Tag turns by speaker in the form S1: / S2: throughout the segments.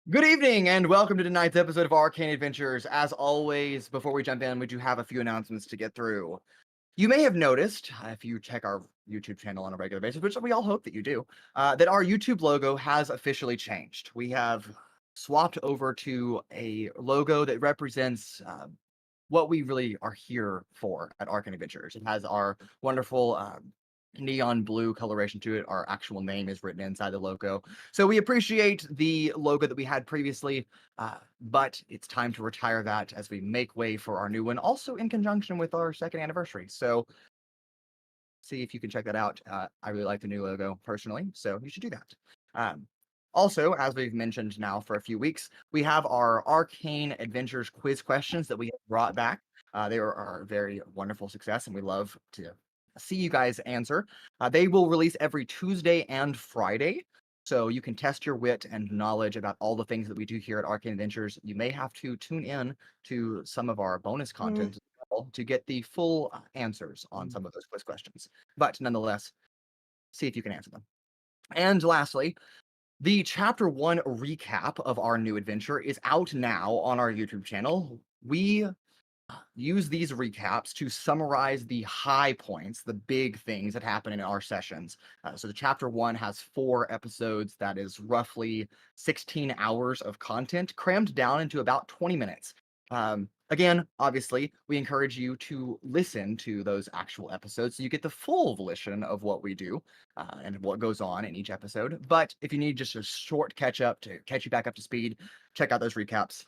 S1: Good evening and welcome to tonight's episode of Arcane Adventures. As always, before we jump in, we do have a few announcements to get through. You may have noticed, if you check our YouTube channel on a regular basis, which we all hope that you do, that our YouTube logo has officially changed. We have swapped over to a logo that represents what we really are here for at Arcane Adventures. It has our wonderful neon blue coloration to it. Our actual name is written inside the logo. So we appreciate the logo that we had previously, but it's time to retire that as we make way for our new one, also in conjunction with our second anniversary. So see if you can check that out. I really like the new logo personally, so you should do that. Also, as we've mentioned now for a few weeks, we have our Arcane Adventures quiz questions that we have brought back. They are a very wonderful success, and we love to see you guys answer. They will release every Tuesday and Friday, so you can test your wit and knowledge about all the things that we do here at Arcane Adventures. You may have to tune in to some of our bonus content as well to get the full answers on some of those quiz questions. But nonetheless, see if you can answer them. And lastly, the chapter 1 recap of our new adventure is out now on our YouTube channel. We use these recaps to summarize the high points, the big things that happen in our sessions. So the chapter 1 has 4 episodes, that is roughly 16 hours of content crammed down into about 20 minutes. Again, obviously, we encourage you to listen to those actual episodes so you get the full volition of what we do and what goes on in each episode. But if you need just a short catch up to catch you back up to speed, check out those recaps.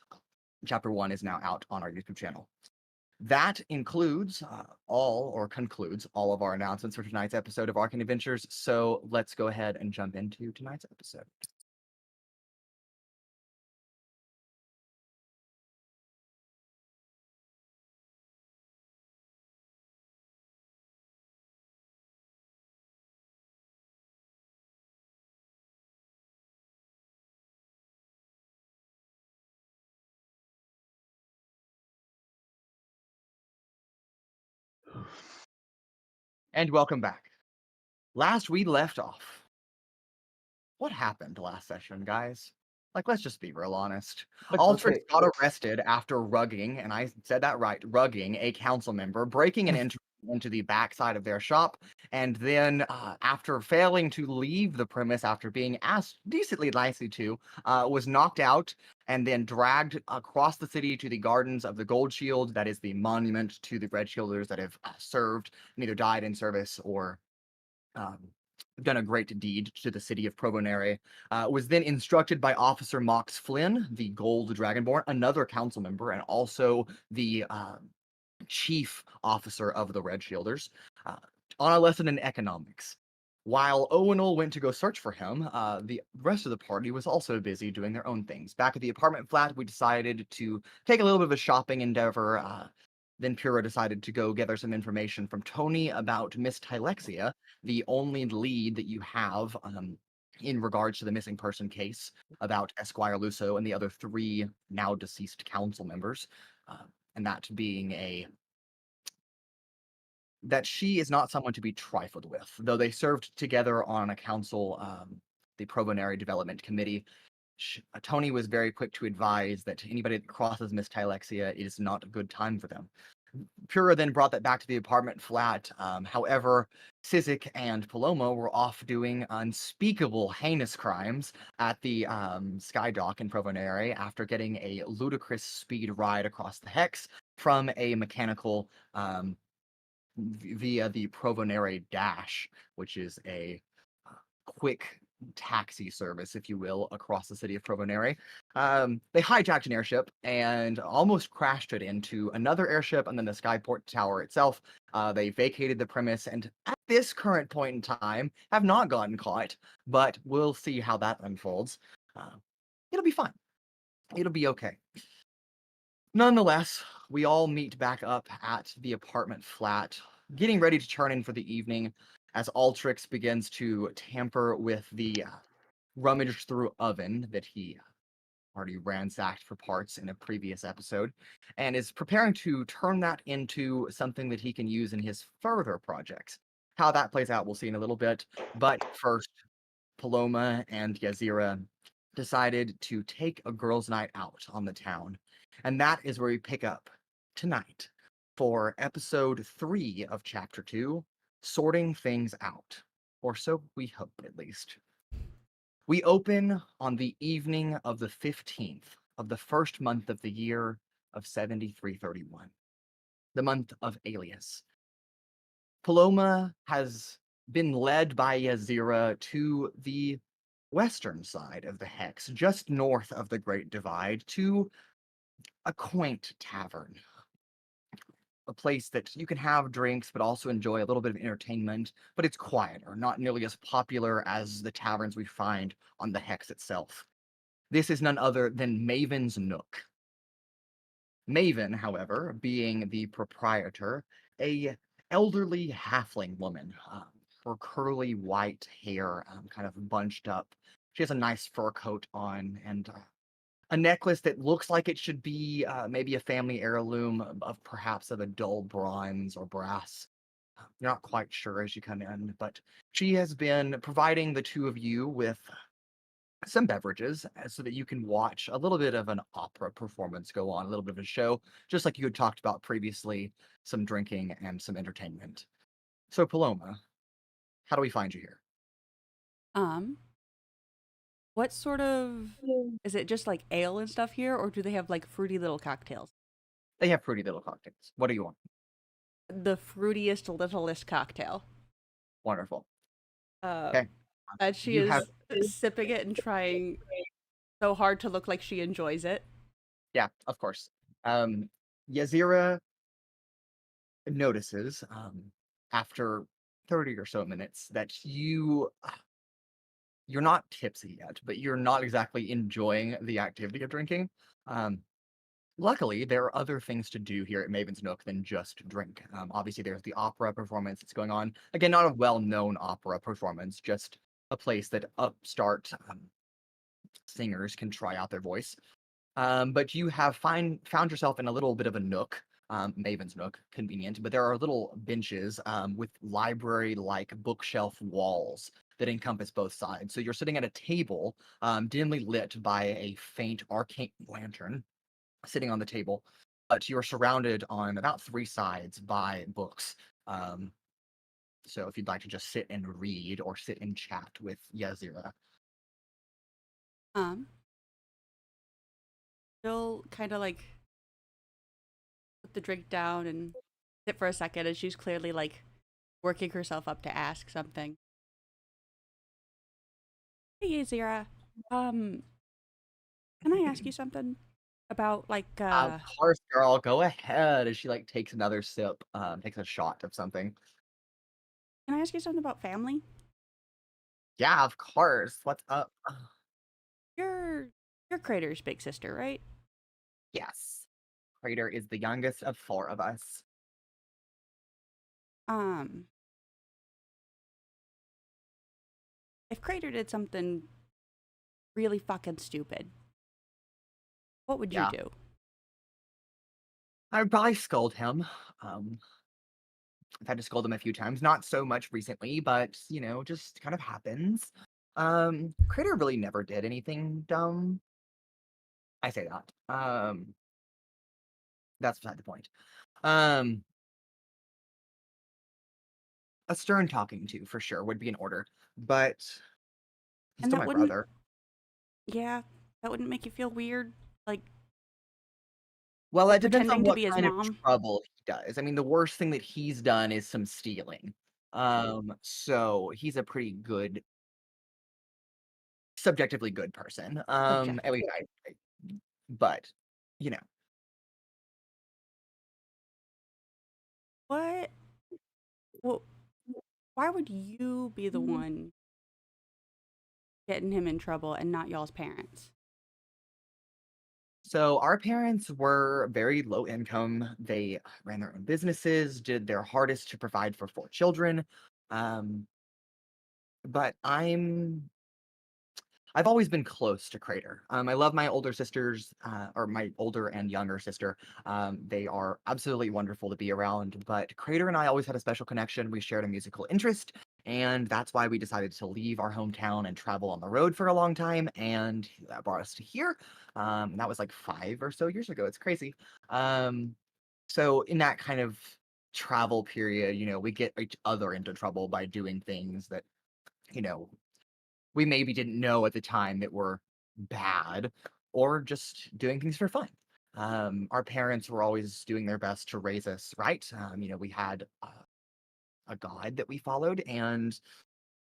S1: Chapter 1 is now out on our YouTube channel. That includes concludes all of our announcements for tonight's episode of Arcane Adventures. So let's go ahead and jump into tonight's episode. And welcome back. Last we left off, what happened last session, guys? Like, let's just be real honest. Altrix
S2: Okay.
S1: got arrested after rugging, and I said that right, rugging a council member, breaking and entering into the backside of their shop, and then after failing to leave the premise after being asked decently nicely to, was knocked out and then dragged across the city to the Gardens of the Gold Shield, that is the monument to the Red Shielders that have served and either died in service or um, done a great deed to the city of Provonere, was then instructed by Officer Mox Flynn, the Gold Dragonborn, another council member, and also the chief officer of the Red Shielders, uh, on a lesson in economics. While Owunul went to go search for him, the rest of the party was also busy doing their own things. Back at the apartment flat, we decided to take a little bit of a shopping endeavor. Then Pura decided to go gather some information from Tony about Miss Tylexia, the only lead that you have in regards to the missing person case about Esquire Lusso and the other 3 now deceased council members. And that being that she is not someone to be trifled with. Though they served together on a council, the Provonary Development Committee, Tony was very quick to advise that anybody that crosses Miss Tylexia is not a good time for them. Pura then brought that back to the apartment flat. However, Sizik and Paloma were off doing unspeakable, heinous crimes at the Sky Dock in Provonere after getting a ludicrous speed ride across the Hex from a mechanical via the Provonere Dash, which is a quick taxi service, if you will, across the city of Provonere. They hijacked an airship and almost crashed it into another airship and then the Skyport Tower itself. They vacated the premise and at this current point in time have not gotten caught, but we'll see how that unfolds. It'll be fine. It'll be okay. Nonetheless, we all meet back up at the apartment flat, getting ready to turn in for the evening as Altrix begins to tamper with the rummage through oven that he already ransacked for parts in a previous episode, and is preparing to turn that into something that he can use in his further projects. How that plays out, we'll see in a little bit. But first, Paloma and Yazira decided to take a girls' night out on the town. And that is where we pick up tonight for episode 3 of chapter 2, Sorting Things Out. Or so we hope, at least. We open on the evening of the 15th of the first month of the year of 7331, the month of Alias. Paloma has been led by Yazira to the western side of the Hex, just north of the Great Divide, to a quaint tavern. A place that you can have drinks, but also enjoy a little bit of entertainment, but it's quieter, not nearly as popular as the taverns we find on the Hex itself. This is none other than Maven's Nook. Maven, however, being the proprietor, a elderly halfling woman, her curly white hair kind of bunched up. She has a nice fur coat on and a necklace that looks like it should be maybe a family heirloom of perhaps of a dull bronze or brass. You're not quite sure as you come in, but she has been providing the two of you with some beverages so that you can watch a little bit of an opera performance go on, a little bit of a show, just like you had talked about previously, some drinking and some entertainment. So, Paloma, how do we find you here?
S2: Um, what sort of is it just like ale and stuff here, or do they have like fruity little cocktails?
S1: They have pretty little cocktails. What do you want?
S2: The fruitiest, littlest cocktail.
S1: Wonderful.
S2: Um,
S1: Okay.
S2: and she
S1: You have,
S2: is sipping it and trying so hard to look like she enjoys it.
S1: yeah, of course. Um, Yazira notices after 30 or so minutes that you're not tipsy yet, but you're not exactly enjoying the activity of drinking. Um, Luckily, there are other things to do here at Maven's Nook than just drink. Obviously, there's the opera performance that's going on. Again, not a well-known opera performance, just a place that upstart singers can try out their voice. But you have found yourself in a little bit of a nook, Maven's Nook, convenient. But there are little benches with library-like bookshelf walls that encompass both sides. So you're sitting at a table, dimly lit by a faint arcane lantern sitting on the table, but you're surrounded on about 3 sides by books. Um, so if you'd like to just sit and read or sit and chat with Yazira.
S2: Um, she'll kind of like put the drink down and sit for a second, and she's clearly like working herself up to ask something. Hey, Zira, um, can I ask you something about like
S1: Of course, girl, go ahead. As she like takes another sip, takes a shot of something.
S2: can I ask you something about family?
S1: Yeah, of course. What's up?
S2: You're you're Cradeyrb's big sister, right?
S1: Yes. Cradeyr is the youngest of 4 of us.
S2: Um, if Cradeyr did something really fucking stupid, what would you
S1: Yeah.
S2: do?
S1: I would probably scold him. Um, I've had to scold him a few times, not so much recently, but just kind of happens. Cradeyr really never did anything dumb. I say that. That's beside the point. Um, a stern talking to for sure would be in order, but he's
S2: And
S1: still
S2: that
S1: my
S2: wouldn't,
S1: brother.
S2: yeah, that wouldn't make you feel weird,
S1: Well,
S2: like
S1: that depends on
S2: pretending to
S1: what
S2: be his
S1: kind of
S2: mom.
S1: trouble he does. I mean, the worst thing that he's done is some stealing. So he's a pretty good, subjectively good person. At
S2: Subjectively.
S1: least but you know,
S2: What? Well, why would you be the one getting him in trouble and not y'all's parents?
S1: so our parents were very low income. They ran their own businesses, did their hardest to provide for 4 children. Um, but I've always been close to Cradeyr. I love my older sisters, or my older and younger sister. They are absolutely wonderful to be around. But Cradeyr and I always had a special connection. We shared a musical interest, And that's why we decided to leave our hometown and travel on the road for a long time. And that brought us to here. And that was like 5 or so years ago. It's crazy. So in that kind of travel period, we get each other into trouble by doing things that, you know, we maybe didn't know at the time that were bad, or just doing things for fun. Our parents were always doing their best to raise us right. We had a god that we followed, and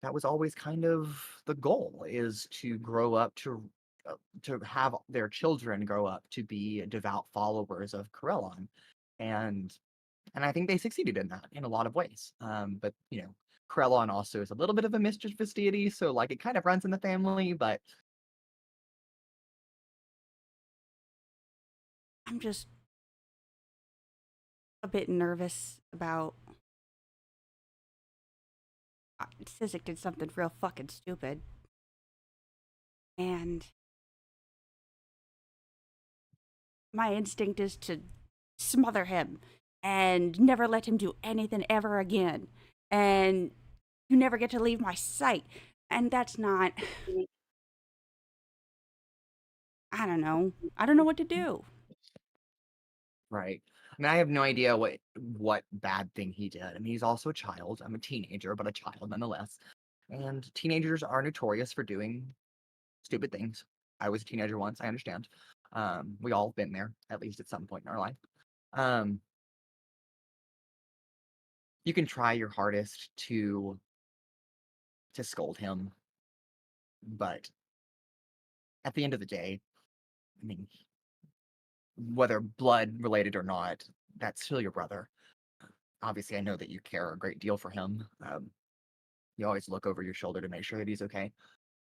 S1: that was always kind of the goal, is to grow up to have their children grow up to be devout followers of Corellon. And I think they succeeded in that in a lot of ways. But Corellon also is a little bit of a mischievous deity, so like it kind of runs in the family. But
S2: I'm just a bit nervous about Sizik did something real fucking stupid. And my instinct is to smother him and never let him do anything ever again. And you never get to leave my sight. And that's not. I don't know. I don't know what to do.
S1: right. I mean, I have no idea what bad thing he did. I mean, he's also a child. I'm a teenager, but a child nonetheless. And teenagers are notorious for doing stupid things. I was a teenager once, I understand. We all been there, at least at some point in our life. Um, you can try your hardest to scold him, but at the end of the day, I mean, whether blood related or not, that's still your brother. Obviously, I know that you care a great deal for him. You always look over your shoulder to make sure that he's okay.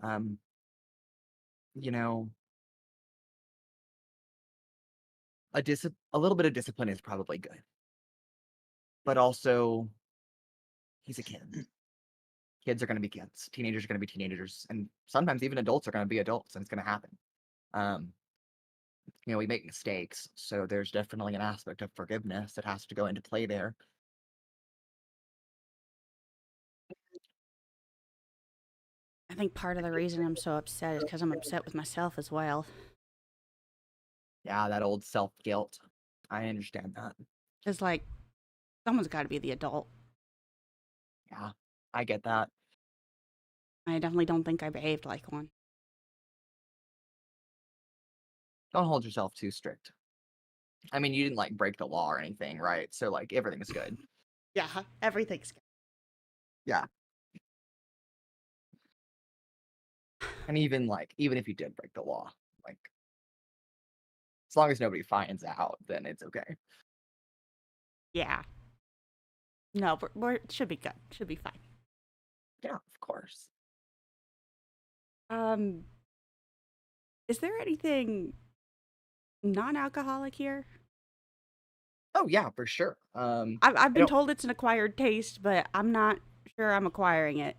S1: Um, you know, a little bit of discipline is probably good, but also he's a kid. Kids are going to be kids. Teenagers are going to be teenagers, and sometimes even adults are going to be adults, and it's going to happen. Um, we make mistakes, so there's definitely an aspect of forgiveness that has to go into play there.
S2: I think part of the reason I'm so upset is because I'm upset with myself as well.
S1: Yeah, that old self guilt. I understand that.
S2: It's like, someone's got to be the adult.
S1: Yeah, I get that.
S2: I definitely don't think I behaved like one.
S1: Don't hold yourself too strict. I mean, you didn't like break the law or anything, right? So like everything's good.
S2: Yeah, everything's good.
S1: Yeah. And even if you did break the law, like as long as nobody finds out, then it's okay.
S2: Yeah. No, should be good. Should be fine.
S1: Yeah, of course.
S2: Um, is there anything non-alcoholic here?
S1: Oh yeah, for sure.
S2: I've
S1: I
S2: been
S1: don't
S2: told it's an acquired taste, but I'm not sure I'm acquiring it.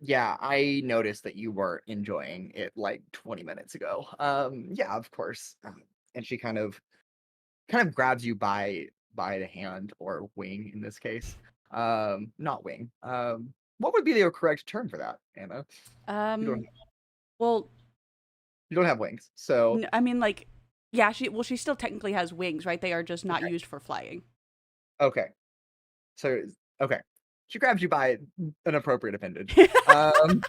S1: Yeah, I noticed that you were enjoying it like 20 minutes ago. Yeah, of course. And she kind of grabs you by the hand, or wing in this case. Not wing. What would be the correct term for that, Anna? You don't
S2: Um, well,
S1: you don't have wings. So,
S2: I mean, like, yeah, she still technically has wings, right? They are just not
S1: okay.
S2: used for flying.
S1: Okay. So, okay. She grabs you by an appropriate appendage. Um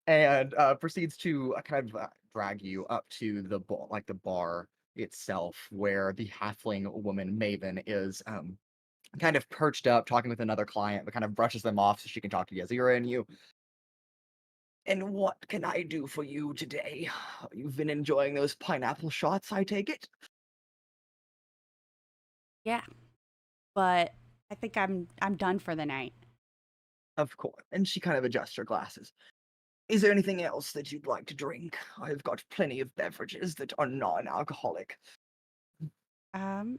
S1: and proceeds to kind of drag you up to the bar itself, where the halfling woman Maven is kind of perched up talking with another client, but kind of brushes them off so she can talk to Yazira and you. And what can I do for you today? You've been enjoying those pineapple shots, I take it?
S2: Yeah, but I think I'm done for the night.
S1: Of course. And she kind of adjusts her glasses. Is there anything else that you'd like to drink? I've got plenty of beverages that are non-alcoholic.
S2: Um,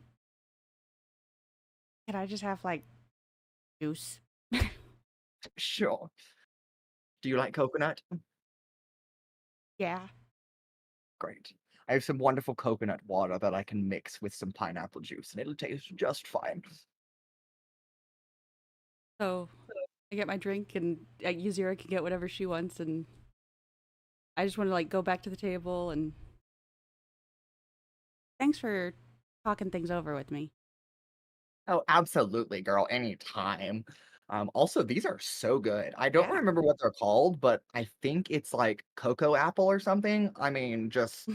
S2: can I just have like juice?
S1: Sure. Do you like coconut?
S2: Yeah.
S1: Great. I have some wonderful coconut water that I can mix with some pineapple juice, and it'll taste just fine.
S2: So I get my drink, and Yuzira can get whatever she wants, and I just want to like go back to the table and thanks for talking things over with me.
S1: Oh, absolutely, girl. Anytime. Also, these are so good. I don't
S2: Yeah.
S1: remember what they're called, but I think it's like cocoa apple or something. I mean, just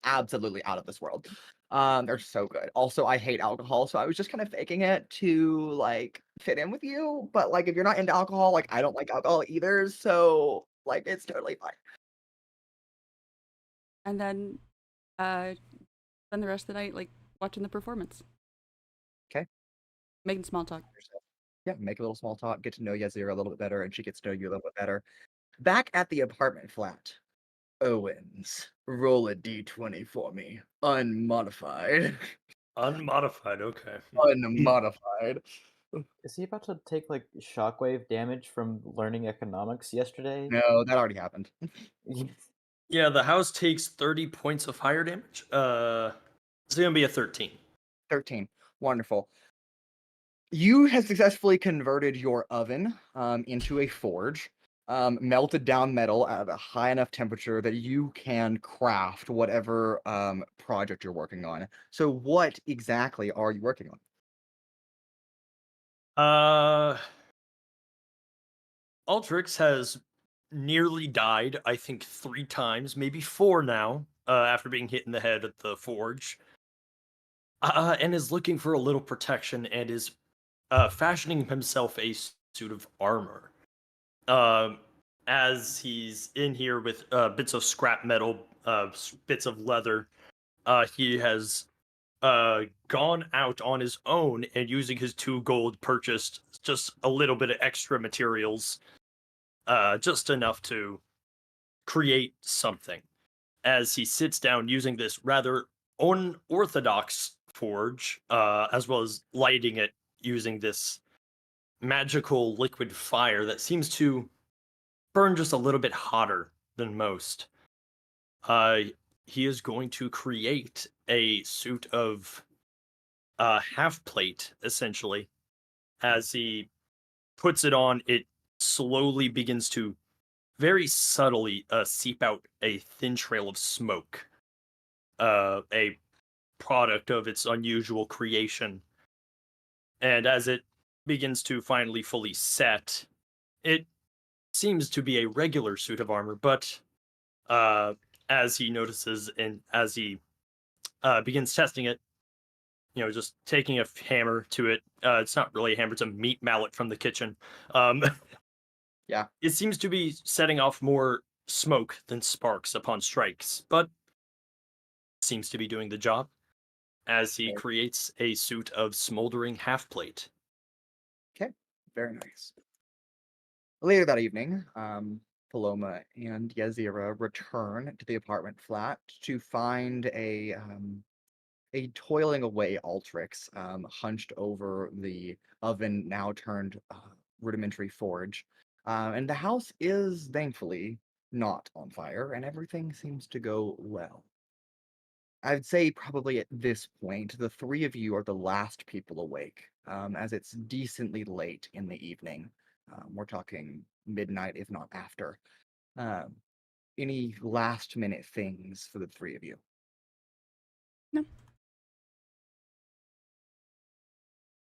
S1: absolutely out of this world. They're so good. Also, I hate alcohol, so I was just kind of faking it to like fit in with you. But like, if you're not into alcohol, like I don't like alcohol either, so like it's totally fine.
S2: And then uh spend the rest of the night like watching the performance,
S1: Okay.
S2: making small talk.
S1: Yeah, make a little small talk, get to know Yazira a little bit better, and she gets to know you a little bit better. Back at the apartment flat. Owens, roll a d20 for me. Unmodified.
S3: Unmodified, okay.
S1: Unmodified.
S4: Is he about to take like shockwave damage from learning economics yesterday?
S1: No, that already happened.
S3: Yeah, the house takes 30 points of fire damage. It's gonna be a 13.
S1: 13. Wonderful. You have successfully converted your oven into a forge, melted down metal at a high enough temperature that you can craft whatever project you're working on. So, what exactly are you working on?
S3: Altrix has nearly died, I think 3 times, maybe 4 now, after being hit in the head at the forge. And is looking for a little protection and is fashioning himself a suit of armor. As he's in here with bits of scrap metal, bits of leather, he has gone out on his own and using his 2 gold purchased just a little bit of extra materials, just enough to create something. As he sits down using this rather unorthodox forge, as well as lighting it using this magical liquid fire that seems to burn just a little bit hotter than most. Uh, he is going to create a suit of half plate, essentially. As he puts it on, it slowly begins to very subtly seep out a thin trail of smoke, a product of its unusual creation. And as it begins to finally fully set, it seems to be a regular suit of armor, but uh, as he notices and as he begins testing it, just taking a hammer to it. It's not really a hammer; it's a meat mallet from the kitchen. Um,
S1: Yeah.
S3: it seems to be setting off more smoke than sparks upon strikes, but seems to be doing the job as he
S1: Okay.
S3: creates a suit of smoldering half plate.
S1: Okay. Very nice. Later that evening, Paloma and Yazira return to the apartment flat to find a toiling away Altrix, hunched over the oven now turned rudimentary forge. And the house is thankfully not on fire, and everything seems to go well. I'd say probably at this point, the three of you are the last people awake, as it's decently late in the evening. We're talking midnight, if not after. Um, any last minute things for the three of you?
S2: No.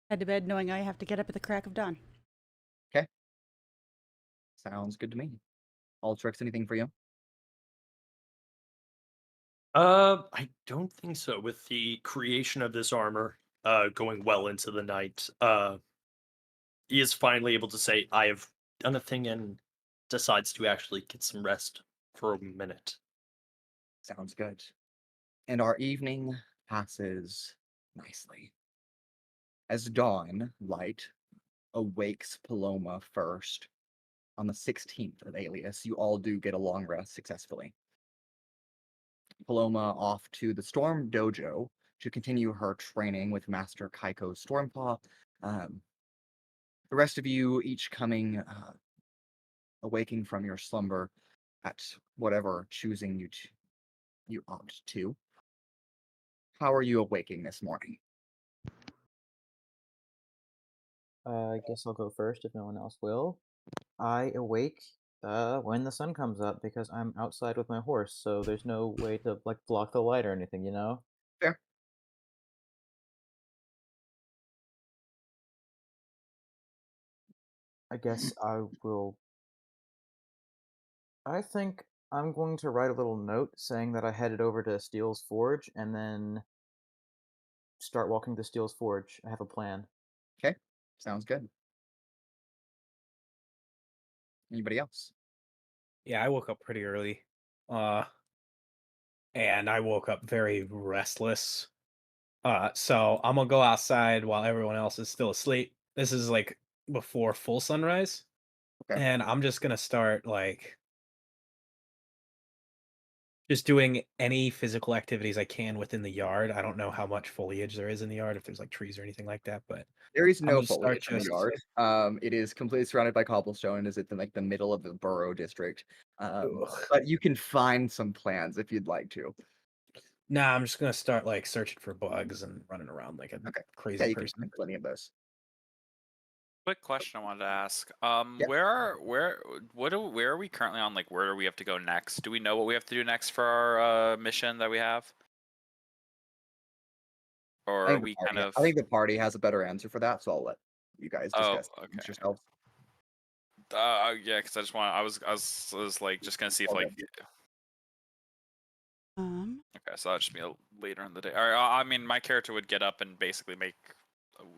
S2: Head to bed knowing I have to get up at the crack of dawn.
S1: Okay. Sounds good to me. Altrix, anything for you?
S3: I don't think so. With the creation of this armor, going well into the night, he is finally able to say, "I have done a thing," and decides to actually get some rest for a minute.
S1: Sounds good. And our evening passes nicely. As dawn light awakes Paloma first on the 16th of Alias, you all do get a long rest successfully. Paloma off to the Storm Dojo to continue her training with Master Kaiko Stormpaw. Um, the rest of you each coming, awaking from your slumber at whatever choosing you opt to. How are you awaking this morning?
S4: I guess I'll go first if no one else will. I awake when the sun comes up because I'm outside with my horse, so there's no way to like block the light or anything, you know?
S1: Fair.
S4: I guess I will. I think I'm going to write a little note saying that I headed over to Steele's Forge and then start walking to Steele's Forge. I have a plan.
S1: Okay, sounds good. Anybody else?
S5: Yeah, I woke up pretty early. Uh and I woke up very restless. So I'm gonna go outside while everyone else is still asleep. This is like before full sunrise.
S1: Okay.
S5: And I'm just gonna start like just doing any physical activities I can within the yard. I don't know how much foliage there is in the yard, if there's like trees or anything like that, but
S1: There is
S5: I'm
S1: no
S5: gonna start
S1: foliage in the
S5: just
S1: yard. It is completely surrounded by cobblestone. Is it like the middle of the borough district?
S5: Ugh.
S1: But you can find some plants if you'd like to.
S5: Nah, I'm just gonna start like searching for bugs and running around like a
S1: Okay. Yeah,
S5: crazy
S1: you can
S5: person.
S1: find plenty of those.
S6: Quick question I wanted to ask.
S1: Yeah.
S6: Where are we currently on? Like, where do we have to go next? Do we know what we have to do next for our mission that we have? Or
S1: I
S6: are
S1: think,
S6: we kind of?
S1: I think the party has a better answer for that, so I'll let you guys
S6: Oh,
S1: discuss it amongst
S6: okay.
S1: yourselves.
S6: Yeah, because I just want. I was like just gonna see if
S1: Okay.
S6: like.
S2: Um,
S6: Okay, so that'll just be later in the day. Or I mean, my character would get up and basically make,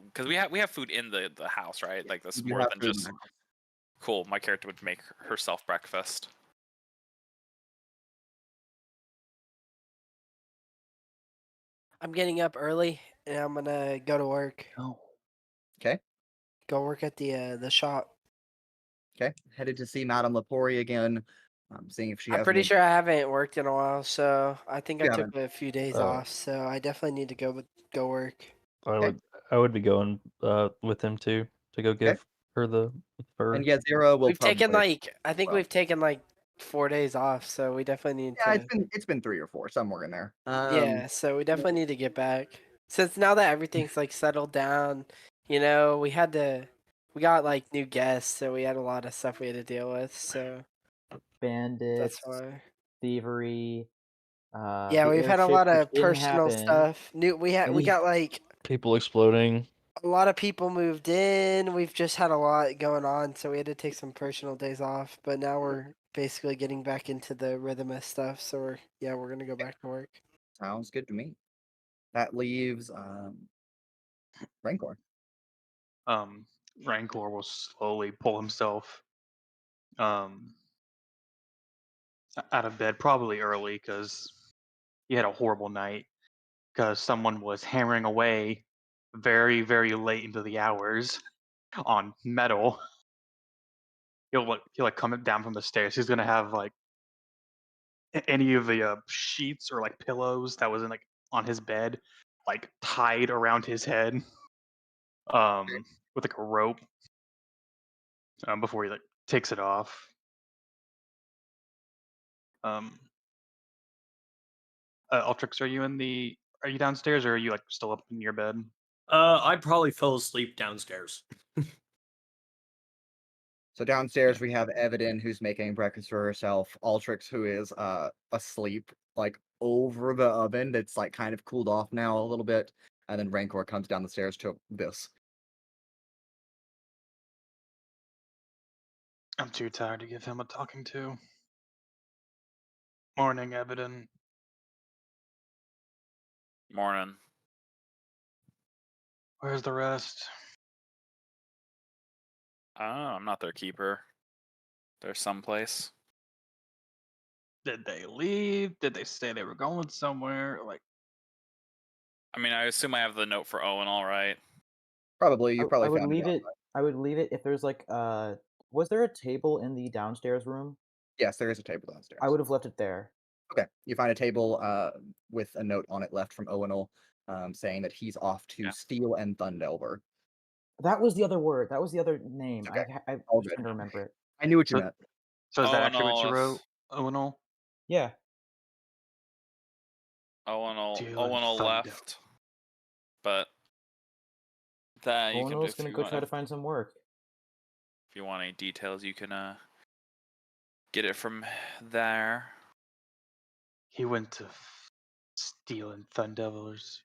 S6: because we have food in the house, right? Like that's
S1: You
S6: more
S1: have
S6: than
S1: food in
S6: just.
S1: the house.
S6: Cool. My character would make herself breakfast.
S7: I'm getting up early and I'm gonna go to work.
S4: Oh.
S1: Okay.
S7: Go work at the shop.
S1: Okay. Headed to see Madame Lepori again. Seeing if she
S7: I'm
S1: has
S7: pretty
S1: any.
S7: sure I haven't worked in a while, so I think I
S1: You
S7: took
S1: haven't.
S7: a few days
S8: Oh.
S7: off. So I definitely need to go work.
S8: I would be going with him too to go give her the fur.
S1: And yeah, Zero will
S7: We've taken
S1: probably.
S7: I think
S1: well.
S7: we've taken like 4 days off, so we definitely need
S1: Yeah,
S7: to.
S1: it's been 3 or 4, somewhere in there.
S7: Yeah, so we definitely need to get back. Since now that everything's like settled down, we got like new guests, so we had a lot of stuff we had to deal with. So
S4: Bandits,
S7: that's why.
S4: thievery.
S7: Yeah,
S4: the
S7: we've had a
S4: airship,
S7: lot
S4: which
S7: of
S4: didn't
S7: personal
S4: happen.
S7: stuff. We
S4: we-
S7: got like
S8: People exploding.
S7: a lot of people moved in. We've just had a lot going on, so we had to take some personal days off. But now we're basically getting back into the rhythm of stuff. So we're gonna go back to work.
S1: Sounds good to me. That leaves Rancor.
S9: Rancor will slowly pull himself out of bed, probably early, because he had a horrible night. Because someone was hammering away very, very late into the hours on metal. He'll come down from the stairs. He's gonna have like any of the sheets or like pillows that was in like on his bed, like tied around his head, with like a rope, before he like takes it off. Altrix, are you downstairs or are you like still up in your bed?
S3: I probably fell asleep downstairs.
S1: So downstairs we have Evadin, who's making breakfast for herself. Altrix, who is asleep like over the oven that's like kind of cooled off now a little bit, and then Rancor comes down the stairs to this.
S9: I'm too tired to give him a talking to. Morning, Evadin.
S6: Morning.
S9: Where's the rest?
S6: I'm not their keeper. They're someplace.
S9: Did they leave? Did they say they were going somewhere? Like,
S6: I mean, I assume I have the note for Owunul, right?
S1: Probably you probably
S4: I would
S1: found
S4: leave
S1: it.
S4: it. I would leave it if there's like was there a table in the downstairs room?
S1: Yes, there is a table downstairs.
S4: I would have left it there.
S1: Okay, you find a table with a note on it left from Owunul, saying that he's off to
S6: Yeah.
S1: Steel and Thundelver.
S4: That was the other word. That was the other name.
S1: Okay,
S4: I
S1: all
S4: was
S1: good.
S4: trying to remember it.
S1: I knew what you
S9: So-
S1: meant.
S9: so is that actually what you
S6: Owunul
S9: wrote,
S6: is-
S9: Owunul?
S4: Yeah.
S6: Owunul left, but that you can do
S4: Owunul's
S6: if
S4: gonna
S6: you
S4: go
S6: want.
S4: try to find some work.
S6: If you want any details, you can get it from there.
S9: He went to stealing Thundevils.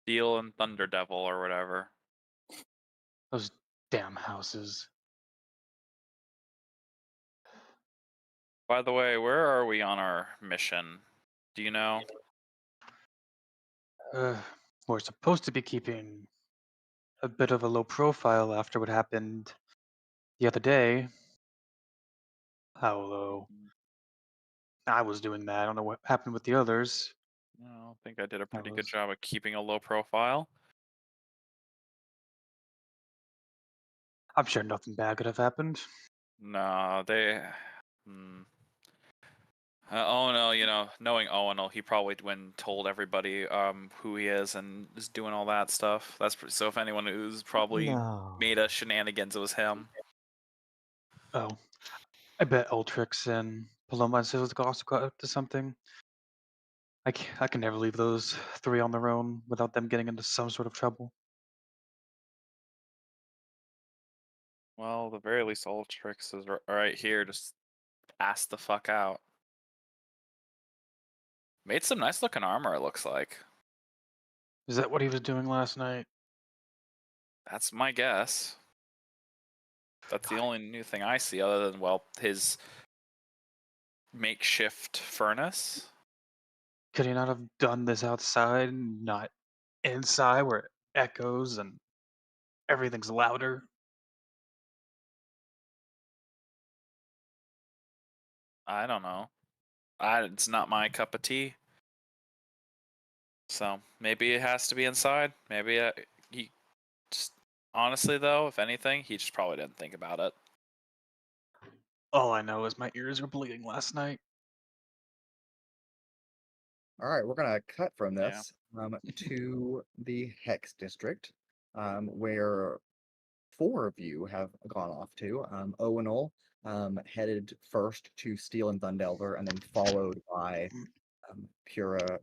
S6: Steel and Thunder Devil or whatever.
S9: Those damn houses.
S6: By the way, where are we on our mission? Do you know?
S9: We're supposed to be keeping a bit of a low profile after what happened the other day. How low? I was doing that. I don't know what happened with the others.
S6: I don't think I did a pretty good
S9: was-
S6: job of keeping a low profile.
S9: I'm sure nothing bad could have happened.
S6: No, they. Owunul, you know, knowing Owunul, he probably went and told everybody who he is and is doing all that stuff. So if anyone who's probably
S4: No.
S6: made a shenanigans, it was him.
S9: Oh, I bet Altrix and Paloma and Sizik also got up to something. I can never leave those three on their own without them getting into some sort of trouble.
S6: Well, the very least, Altrix is right here. Just ass the fuck out. Made some nice looking armor, it looks like.
S9: Is that what he was doing last night?
S6: That's my guess. That's the only new thing I see, other than, well, his makeshift furnace.
S9: Could he not have done this outside and not inside where it echoes and everything's louder?
S6: I don't know. It's not my cup of tea. So maybe it has to be inside. Maybe he just, honestly though, if anything, he just probably didn't think about it.
S9: All I know is my ears were bleeding last night.
S1: All right, we're gonna cut from
S6: Yeah.
S1: this to the Hex District, where four of you have gone off to. Owunul headed first to Steel and Thundelver, and then followed by Pura,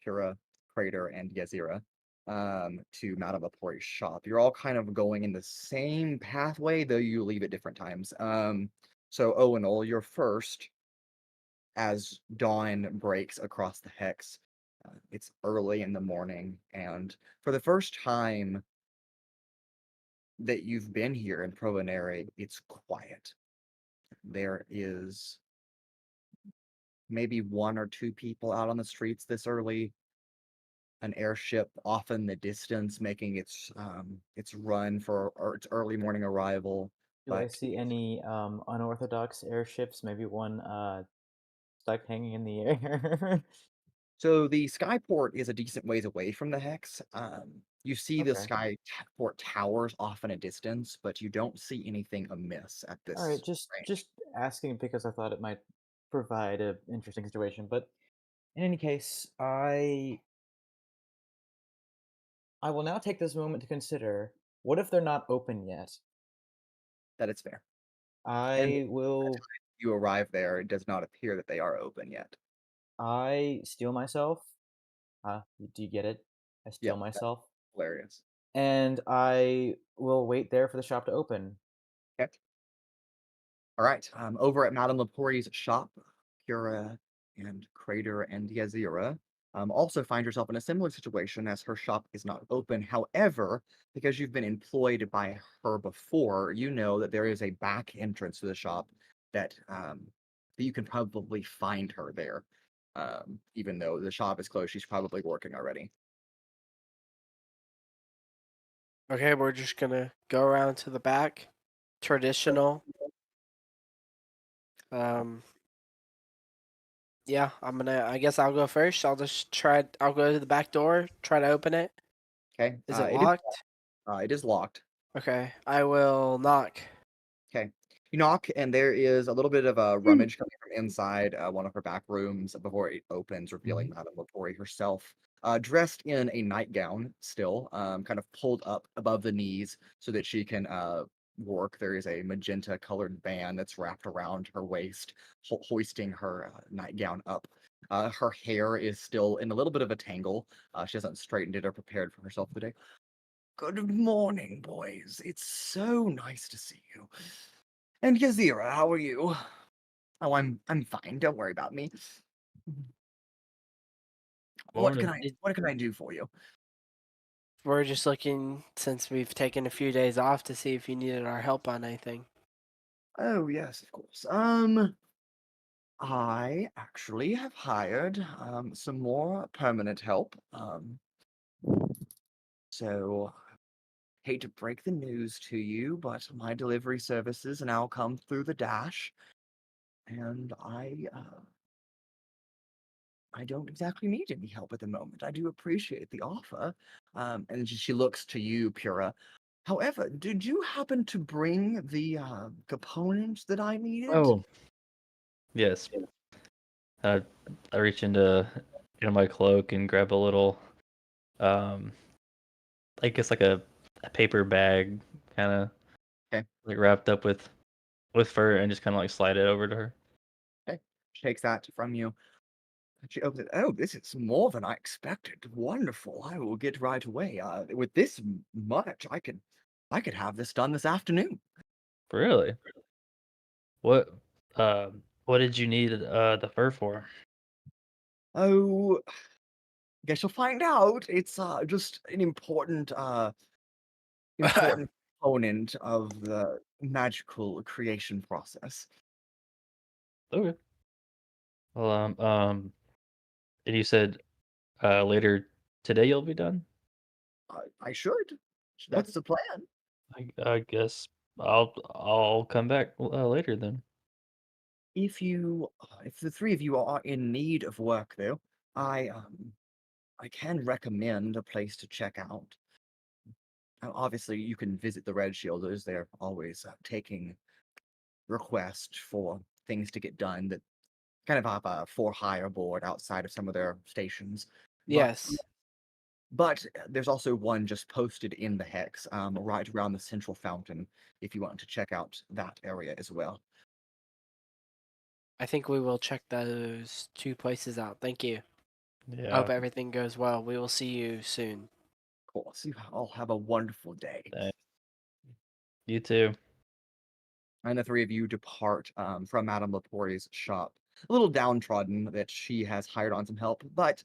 S1: Pura, Cradeyr, and Yazira to Madame Lepori's shop. You're all kind of going in the same pathway, though you leave at different times. So Owunul, you're first as dawn breaks across the hex. It's early in the morning, and for the first time that you've been here in Provenere, it's quiet. There is maybe one or two people out on the streets this early. An airship off in the distance making its run for its early morning arrival.
S4: Do I
S1: But
S4: see any unorthodox airships? Maybe one stuck hanging in the air.
S1: so the skyport is a decent ways away from the hex. You see the
S4: Okay.
S1: skyport towers off in a distance, but you don't see anything amiss at this
S4: All right, just
S1: range.
S4: asking because I thought it might provide an interesting situation. But in any case, I will now take this moment to consider, what if they're not open yet?
S1: That it's fair. And
S4: I will
S1: you arrive there, it does not appear that they are open yet.
S4: I steal myself. Do you get it? I steal
S1: Yep, that's
S4: myself.
S1: hilarious.
S4: And I will wait there for the shop to open.
S1: Okay. All right. Over at Madame Lepori's shop, Pura and Cradeyr and Yazira also find yourself in a similar situation as her shop is not open. However, because you've been employed by her before, you know that there is a back entrance to the shop that you can probably find her there. Even though the shop is closed, she's probably working already.
S7: Okay, we're just gonna go around to the back. Traditional. Yeah, I guess I'll go first. I'll go to the back door, try to open it.
S1: Okay.
S7: Is it locked?
S1: It is locked.
S7: Okay, I will knock.
S1: Okay. You knock, and there is a little bit of a rummage coming from inside one of her back rooms before it opens, revealing Madame Lepori herself, dressed in a nightgown still, kind of pulled up above the knees so that she can work. There is a magenta colored band that's wrapped around her waist, hoisting her nightgown up. Her hair is still in a little bit of a tangle. She hasn't straightened it or prepared for herself today. Good morning, boys. It's so nice to see you. And Yazira, how are you? Oh, I'm fine. Don't worry about me.
S8: Morning.
S1: What can I do for you?
S7: We're just looking, since we've taken a few days off, to see if you needed our help on anything.
S1: Oh, yes, of course. I actually have hired some more permanent help. So hate to break the news to you, but my delivery services now come through the dash, and I don't exactly need any help at the moment. I do appreciate the offer. And she looks to you, Pura. However, did you happen to bring the components that I needed?
S8: Oh, yes. I reach into my cloak and grab a little, um, I guess like a paper bag, kind of
S1: Okay.
S8: like wrapped up with fur, and just kind of like slide it over to her.
S1: Okay. She takes that from you. She opens it. Oh, this is more than I expected. Wonderful. I will get right away. With this much, I could have this done this afternoon.
S8: Really? What what did you need the fur for?
S1: Oh, guess you'll find out. It's just an important component of the magical creation process.
S8: Okay. Well, and you said later today you'll be done?
S1: I should. That's the plan.
S8: I guess I'll come back later then.
S1: If the three of you are in need of work, though, I can recommend a place to check out. Obviously, you can visit the Red Shielders. They're always taking requests for things to get done that kind of have a for hire board outside of some of their stations.
S7: Yes.
S1: But there's also one just posted in the hex, right around the central fountain, if you want to check out that area as well.
S7: I think we will check those two places out. Thank you. I
S8: Yeah.
S7: hope everything goes well. We will see you soon.
S1: Of course, you all have a wonderful day.
S8: Thanks. You too.
S1: And the three of you depart from Madame Laporte's shop, a little downtrodden that she has hired on some help, but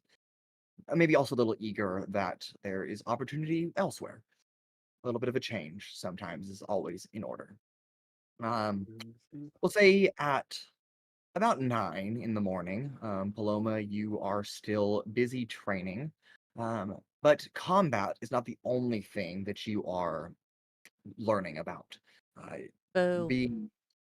S1: maybe also a little eager that there is opportunity elsewhere. A little bit of a change sometimes is always in order. We'll say at about 9 in the morning, Paloma, you are still busy training, but combat is not the only thing that you are learning about.
S2: Boo.
S1: Being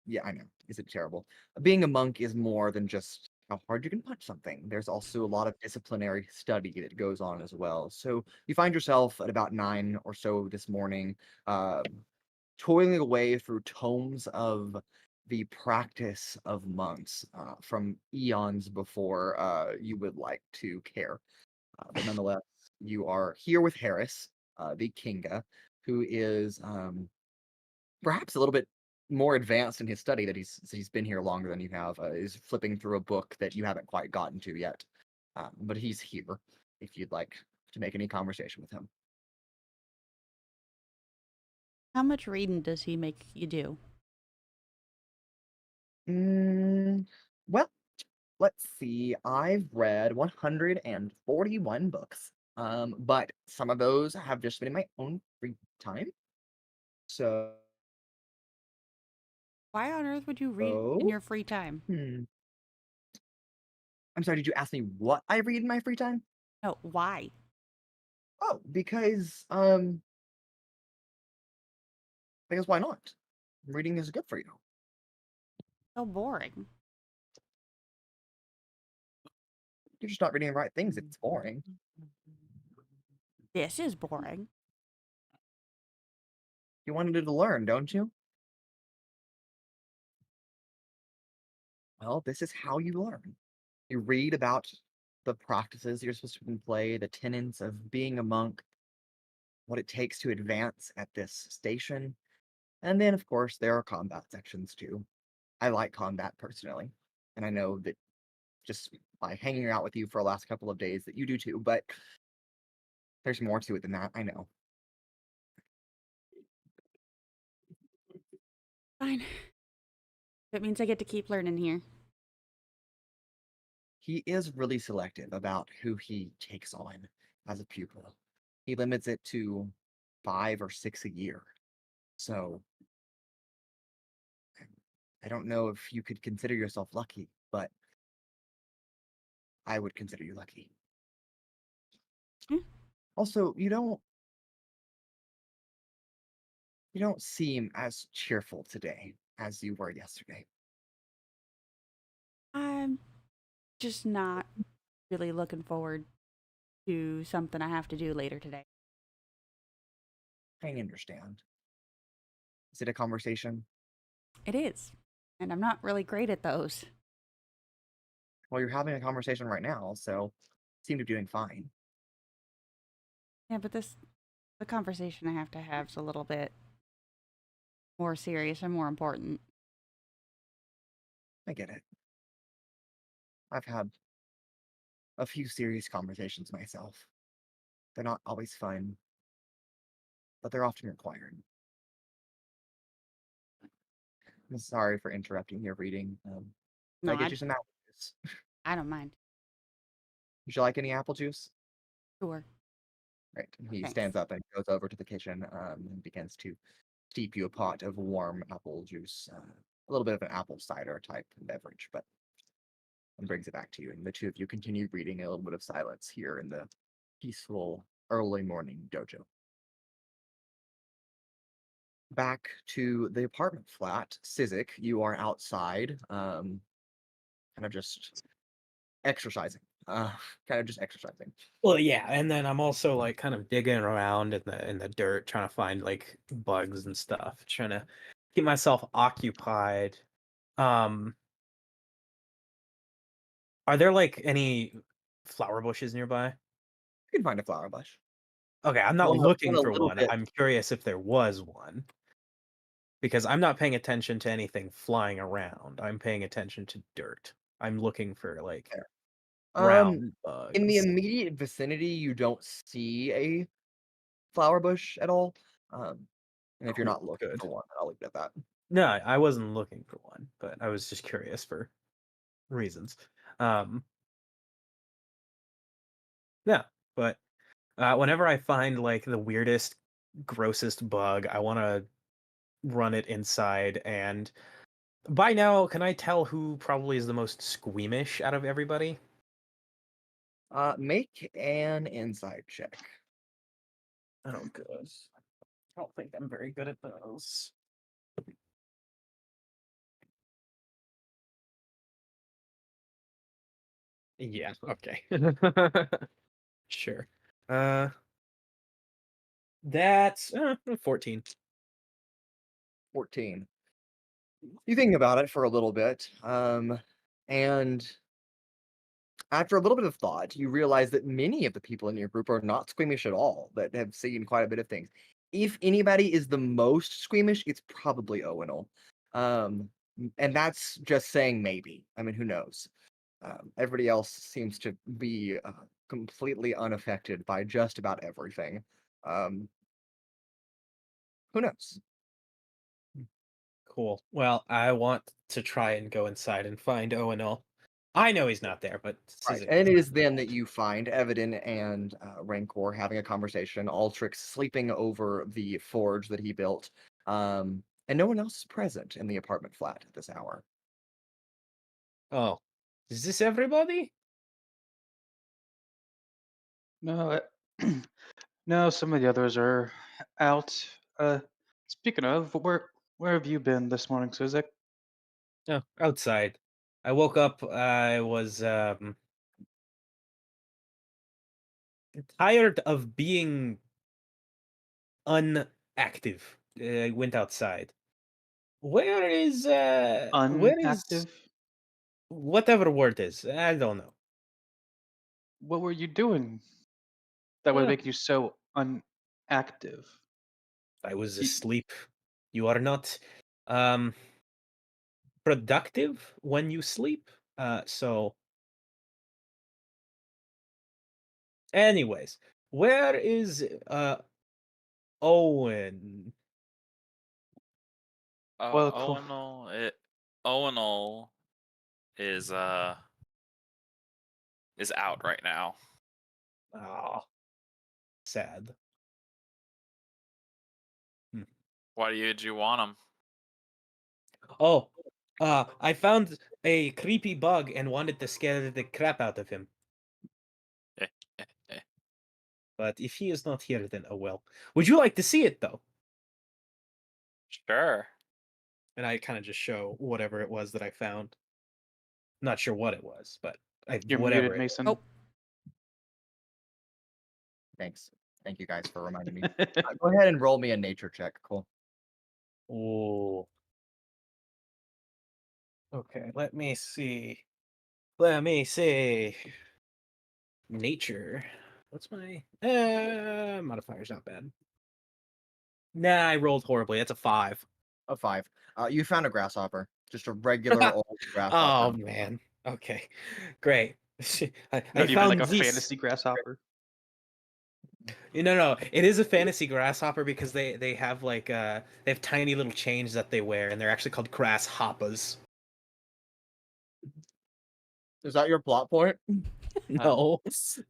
S1: Yeah, I know. Is it terrible? Being a monk is more than just how hard you can punch something. There's also a lot of disciplinary study that goes on as well. So you find yourself at about 9 or so this morning, uh, toiling away through tomes of the practice of monks from eons before you would like to care. But nonetheless, you are here with Harris, the Kinga, who is perhaps a little bit more advanced in his study that he's been here longer than you have, is flipping through a book that you haven't quite gotten to yet. But he's here if you'd like to make any conversation with him.
S2: How much reading does he make you do?
S1: Well, let's see. I've read 141 books. But some of those have just been in my own free time. So,
S2: Why on earth would you read in your free time?
S1: I'm sorry, did you ask me what I read in my free time?
S2: No, why?
S1: Oh, because why not? Reading is good for you.
S2: So boring.
S1: You're just not reading the right things if it's boring.
S2: This is boring.
S1: You wanted to learn, don't you? Well, this is how you learn. You read about the practices you're supposed to play, the tenets of being a monk, what it takes to advance at this station. And then, of course, there are combat sections too. I like combat personally. And I know that just by hanging out with you for the last couple of days that you do too, but there's more to it than that, I know.
S2: Fine. That means I get to keep learning here.
S1: He is really selective about who he takes on as a pupil. He limits it to 5 or 6 a year. So I don't know if you could consider yourself lucky, but I would consider you lucky.
S2: Hmm.
S1: Also, you don't seem as cheerful today as you were yesterday.
S2: I'm just not really looking forward to something I have to do later today.
S1: I understand. Is it a conversation?
S2: It is. And I'm not really great at those.
S1: Well, you're having a conversation right now, so seem to be doing fine.
S2: Yeah, but the conversation I have to have is a little bit more serious and more important.
S1: I get it. I've had a few serious conversations myself. They're not always fun, but they're often required. I'm sorry for interrupting your reading.
S2: No,
S1: I get you some apple juice.
S2: I don't mind.
S1: Would you like any apple juice?
S2: Sure.
S1: Right. And he
S2: Thanks.
S1: stands up and goes over to the kitchen and begins to steep you a pot of warm apple juice, a little bit of an apple cider type beverage, but and brings it back to you. And the two of you continue reading a little bit of silence here in the peaceful early morning dojo. Back to the apartment flat, Sizik, you are outside, kind of just exercising. Kind of just exercising.
S5: Well, yeah, and then I'm also like kind of digging around in the dirt, trying to find like bugs and stuff, trying to keep myself occupied. Um, are there like any flower bushes nearby?
S1: You can find a flower bush.
S5: Okay, I'm not
S1: One
S5: looking
S1: a
S5: for
S1: little
S5: one.
S1: bit.
S5: I'm curious if there was one. Because I'm not paying attention to anything flying around. I'm paying attention to dirt. I'm looking for like
S1: There.
S5: brown
S1: In the
S5: bugs.
S1: immediate vicinity, you don't see a flower bush at all. And if you're
S5: Cool,
S1: not looking
S5: good.
S1: for one, I'll leave it at that.
S5: No, I wasn't looking for one, but I was just curious for reasons. Yeah, but whenever I find like the weirdest, grossest bug, I want to run it inside. And by now, can I tell who probably is the most squeamish out of everybody?
S1: Make an insight check.
S5: Oh, good. I don't think I'm very good at those. Yeah, okay. Sure. That's 14.
S1: 14. You think about it for a little bit, and after a little bit of thought, you realize that many of the people in your group are not squeamish at all, that have seen quite a bit of things. If anybody is the most squeamish, it's probably Owunul. And that's just saying maybe. I mean, who knows? Everybody else seems to be completely unaffected by just about everything. Um, who knows?
S5: Cool. Well, I want to try and go inside and find Owunul. I know he's not there, but
S1: Right,
S5: Sizik
S1: and
S5: does
S1: it
S5: not.
S1: is then that you find Evadin and Rancor having a conversation, Altrix sleeping over the forge that he built, and no one else is present in the apartment flat at this hour.
S5: Oh, is this everybody?
S9: No, no, some of the others are out. Speaking of, where have you been this morning, Sizik?
S5: No, outside. I woke up. I was tired of being unactive. I went outside. Where is
S9: Unactive?
S5: whatever word is? I don't know.
S9: What were you doing that would
S5: Uh,
S9: make you so unactive?
S5: I was
S9: You,
S5: asleep. You are not um productive when you sleep. So anyways, where is Owen?
S9: Well, cool.
S6: Owunul is out right now.
S5: Oh, sad.
S6: Why did you want him?
S5: Oh, I found a creepy bug and wanted to scare the crap out of him. But if he is not here, then oh well. Would you like to see it, though?
S6: Sure.
S5: And I kind of just show whatever it was that I found. Not sure what it was, but
S9: You're
S5: whatever
S9: muted, Mason.
S2: Oh.
S1: Thanks. Thank you guys for reminding me. Go ahead and roll me a nature check. Cool.
S5: Oh. Okay, let me see. Let me see. Nature. What's my modifier's not bad. Nah, I rolled horribly. That's a 5.
S1: A 5. You found a grasshopper. Just a regular old grasshopper.
S5: Oh man. Okay. Great. I
S9: Not even
S5: found
S9: like a
S5: this.
S9: fantasy grasshopper.
S5: No. It is a fantasy grasshopper because they have like they have tiny little chains that they wear, and they're actually called grasshoppers.
S1: Is that your plot point?
S5: No,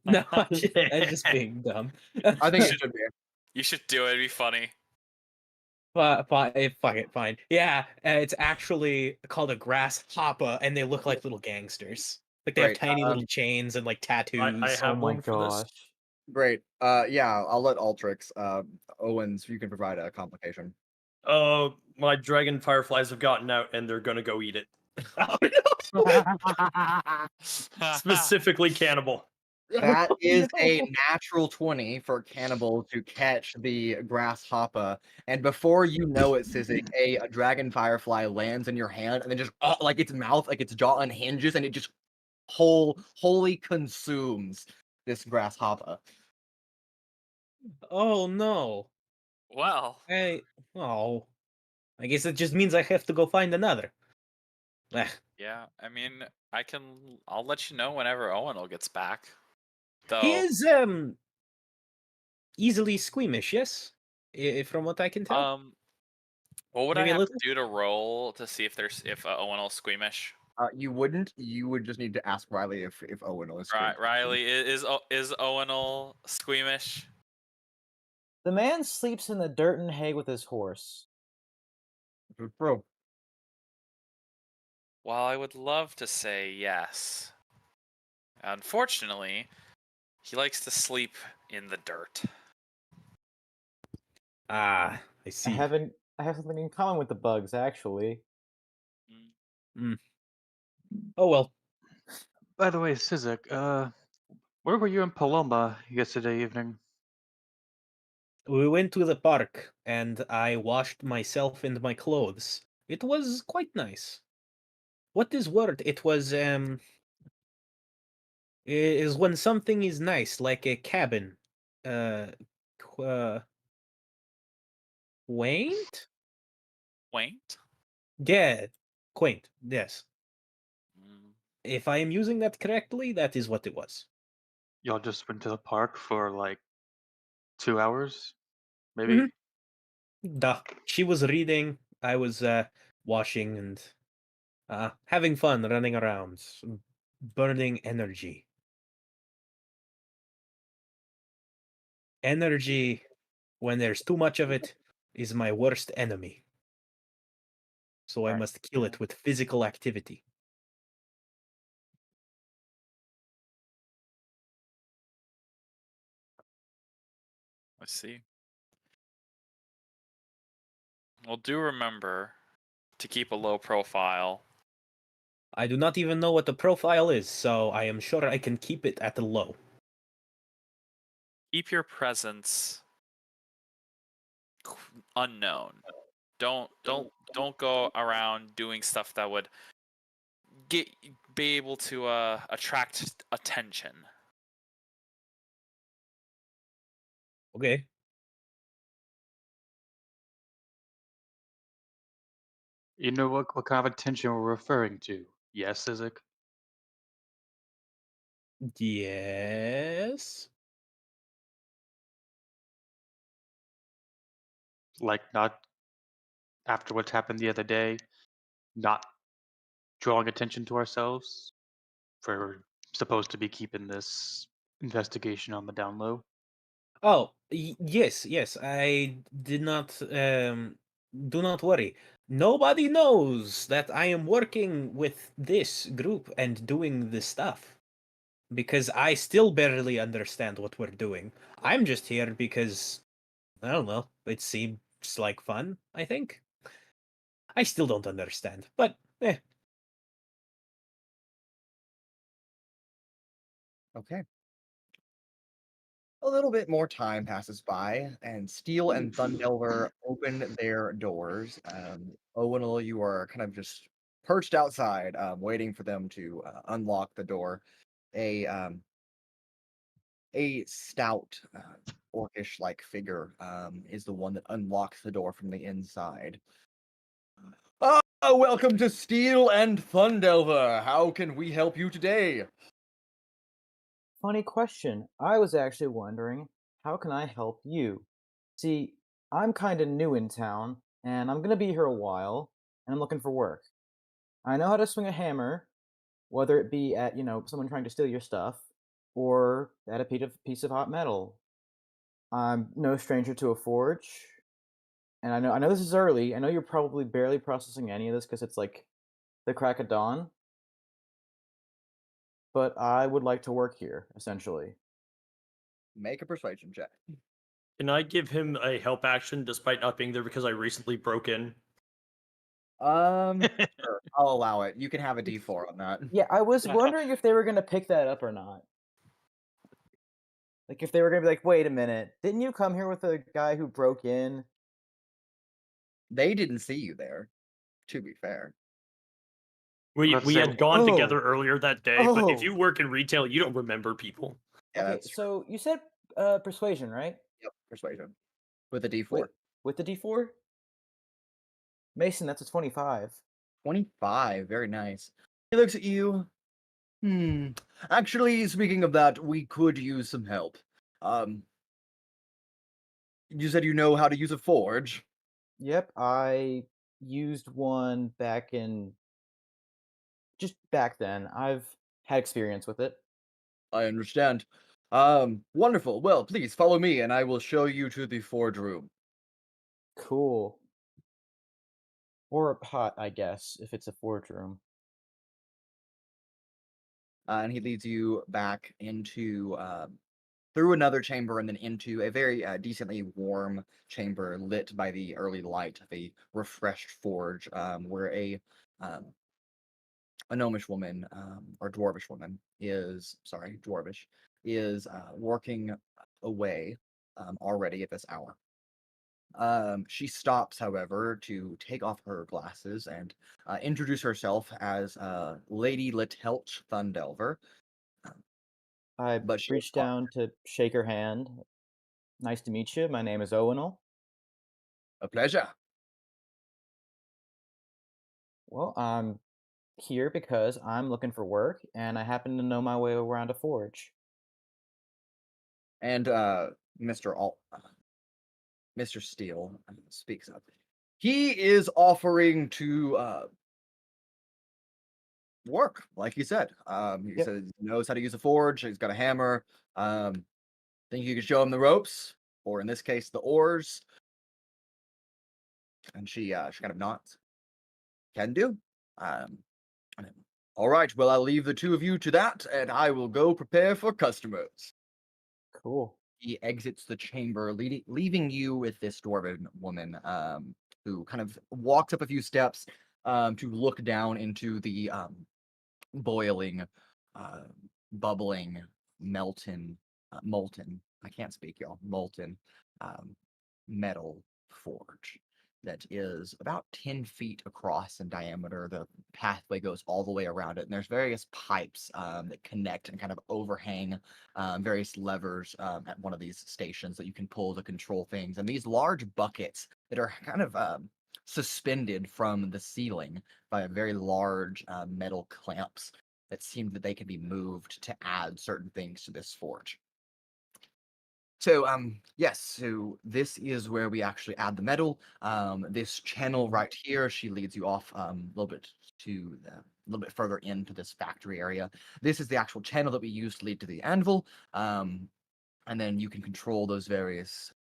S5: no, I'm just being dumb.
S1: I think it should be.
S6: You should do it. It'd be funny.
S5: Fuck it, fine. Yeah, it's actually called a grasshopper, and they look like little gangsters. Like they have
S1: Great,
S5: tiny little chains and like tattoos.
S3: I
S4: Oh
S3: have
S4: my
S3: one for this.
S4: gosh.
S1: Great. Yeah, I'll let Altrix. Owens, you can provide a complication.
S3: Oh, my dragon fireflies have gotten out and they're gonna go eat it. Specifically cannibal.
S1: That is a natural 20 for Cannibal to catch the grasshopper. And before you know it, Sizik, a dragon firefly lands in your hand and then just like its mouth, like its jaw unhinges and it just wholly consumes this grasshopper.
S5: Oh no.
S6: Well,
S5: Oh. I guess it just means I have to go find another.
S6: yeah. I mean, I'll let you know whenever Owunul gets back. Though,
S5: He is easily squeamish, yes? From what I can tell.
S6: what would
S5: Maybe
S6: I
S5: a
S6: have
S5: little?
S6: to do to roll to see if Owunul's squeamish?
S1: You wouldn't. You would just need to ask Riley if Owunul is
S6: Right,
S1: squeamish.
S6: Riley, is Owunul squeamish?
S4: The man sleeps in the dirt and hay with his horse.
S1: Bro,
S6: Well, I would love to say yes. Unfortunately, he likes to sleep in the dirt.
S5: I
S4: I
S5: see.
S4: have something in common with the bugs, actually.
S5: Oh well.
S9: By the way, Sizik, where were you in Paloma yesterday evening?
S5: We went to the park and I washed myself and my clothes. It was quite nice. What is word? It was is when something is nice, like a cabin. Quaint?
S6: Quaint?
S5: Yeah, quaint. Yes.
S6: Mm,
S5: If I am using that correctly, that is what it was.
S9: Y'all just went to the park for like 2 hours, maybe?
S5: Mhm. Duh. She was reading. I was washing and having fun, running around, burning energy. Energy, when there's too much of it, is my worst enemy. So I
S1: Right.
S5: must kill it with physical activity.
S6: I see. Well, do remember to keep a low profile.
S5: I do not even know what the profile is, so I am sure I can keep it at the low.
S6: Keep your presence unknown. Don't go around doing stuff that would be able to attract attention.
S5: Okay.
S9: You know what kind of attention we're referring to? Yes, Sizik?
S5: Yes.
S9: Like not after what's happened the other day, not drawing attention to ourselves. We're supposed to be keeping this investigation on the down low.
S5: Oh, yes, yes. I did not. Do not worry. Nobody knows that I am working with this group and doing this stuff because I still barely understand what we're doing. I'm just here because I don't know. It seems like fun. I think. I still don't understand, but
S1: Okay. A little bit more time passes by, and Steel and Thundelver open their doors. Owunul, you are kind of just perched outside, waiting for them to unlock the door. A stout, orcish-like figure is the one that unlocks the door from the inside. Ah, welcome to Steel and Thundelver. How can we help you today?
S4: Funny question. I was actually wondering, how can I help you? See, I'm kind of new in town, and I'm gonna be here a while, and I'm looking for work. I know how to swing a hammer, whether it be at, someone trying to steal your stuff, or at a piece of hot metal. I'm no stranger to a forge, and I know this is early. I know you're probably barely processing any of this because it's like the crack of dawn, but I would like to work here, essentially.
S1: Make a persuasion check.
S3: Can I give him a help action despite not being there because I recently broke in?
S1: Sure, I'll allow it. You can have a D4 on that.
S4: Yeah, I was wondering if they were gonna pick that up or not. Like, if they were gonna be like, "Wait a minute, didn't you come here with a guy who broke in?"
S1: They didn't see you there, to be fair.
S3: We
S9: Let's
S3: we
S9: say-
S3: had gone
S4: Oh.
S3: together earlier that day, but if
S4: Oh.
S3: you work in retail, you don't remember people.
S1: Yeah,
S4: Okay,
S1: that's
S4: so you said persuasion, right?
S1: yep, persuasion. With a D4.
S4: With the D4? Mason, that's a 25.
S1: 25, very nice. He looks at you. Actually, speaking of that, we could use some help. You said you know how to use a forge.
S4: Yep, I used one just back then. I've had experience with it.
S1: I understand. Wonderful. Well, please follow me and I will show you to the forge room.
S4: Cool. Or a hut, I guess, if it's a forge room.
S1: And he leads you back into through another chamber and then into a very decently warm chamber lit by the early light of a refreshed forge, where a gnomish woman or dwarvish woman dwarvish is working away already at this hour. She stops, however, to take off her glasses and introduce herself as Lady Litelch Thundelver.
S4: I
S1: But she
S4: reached down to shake her hand. Nice to meet you. My name is Owunul.
S1: A pleasure.
S4: Well, I'm here because I'm looking for work, and I happen to know my way around a forge.
S1: And Mr. Steele speaks up. He is offering to work, like he said. He
S4: Yep.
S1: says he knows how to use a forge. He's got a hammer. Think you could show him the ropes, or in this case, the oars. And she kind of nods. Can do. All right. Well, I'll leave the two of you to that, and I will go prepare for customers.
S4: Cool.
S1: He exits the chamber, leaving you with this dwarven woman, who kind of walks up a few steps to look down into the boiling, bubbling, molten. I can't speak, y'all. Molten metal forge that is about 10 feet across in diameter. The pathway goes all the way around it, and there's various pipes that connect and kind of overhang various levers at one of these stations that you can pull to control things. And these large buckets that are kind of suspended from the ceiling by very large metal clamps that seem that they can be moved to add certain things to this forge. So, yes, so this is where we actually add the metal. This channel right here, she leads you off a little bit to a little bit further into this factory area. This is the actual channel that we use to lead to the anvil. And then you can control those various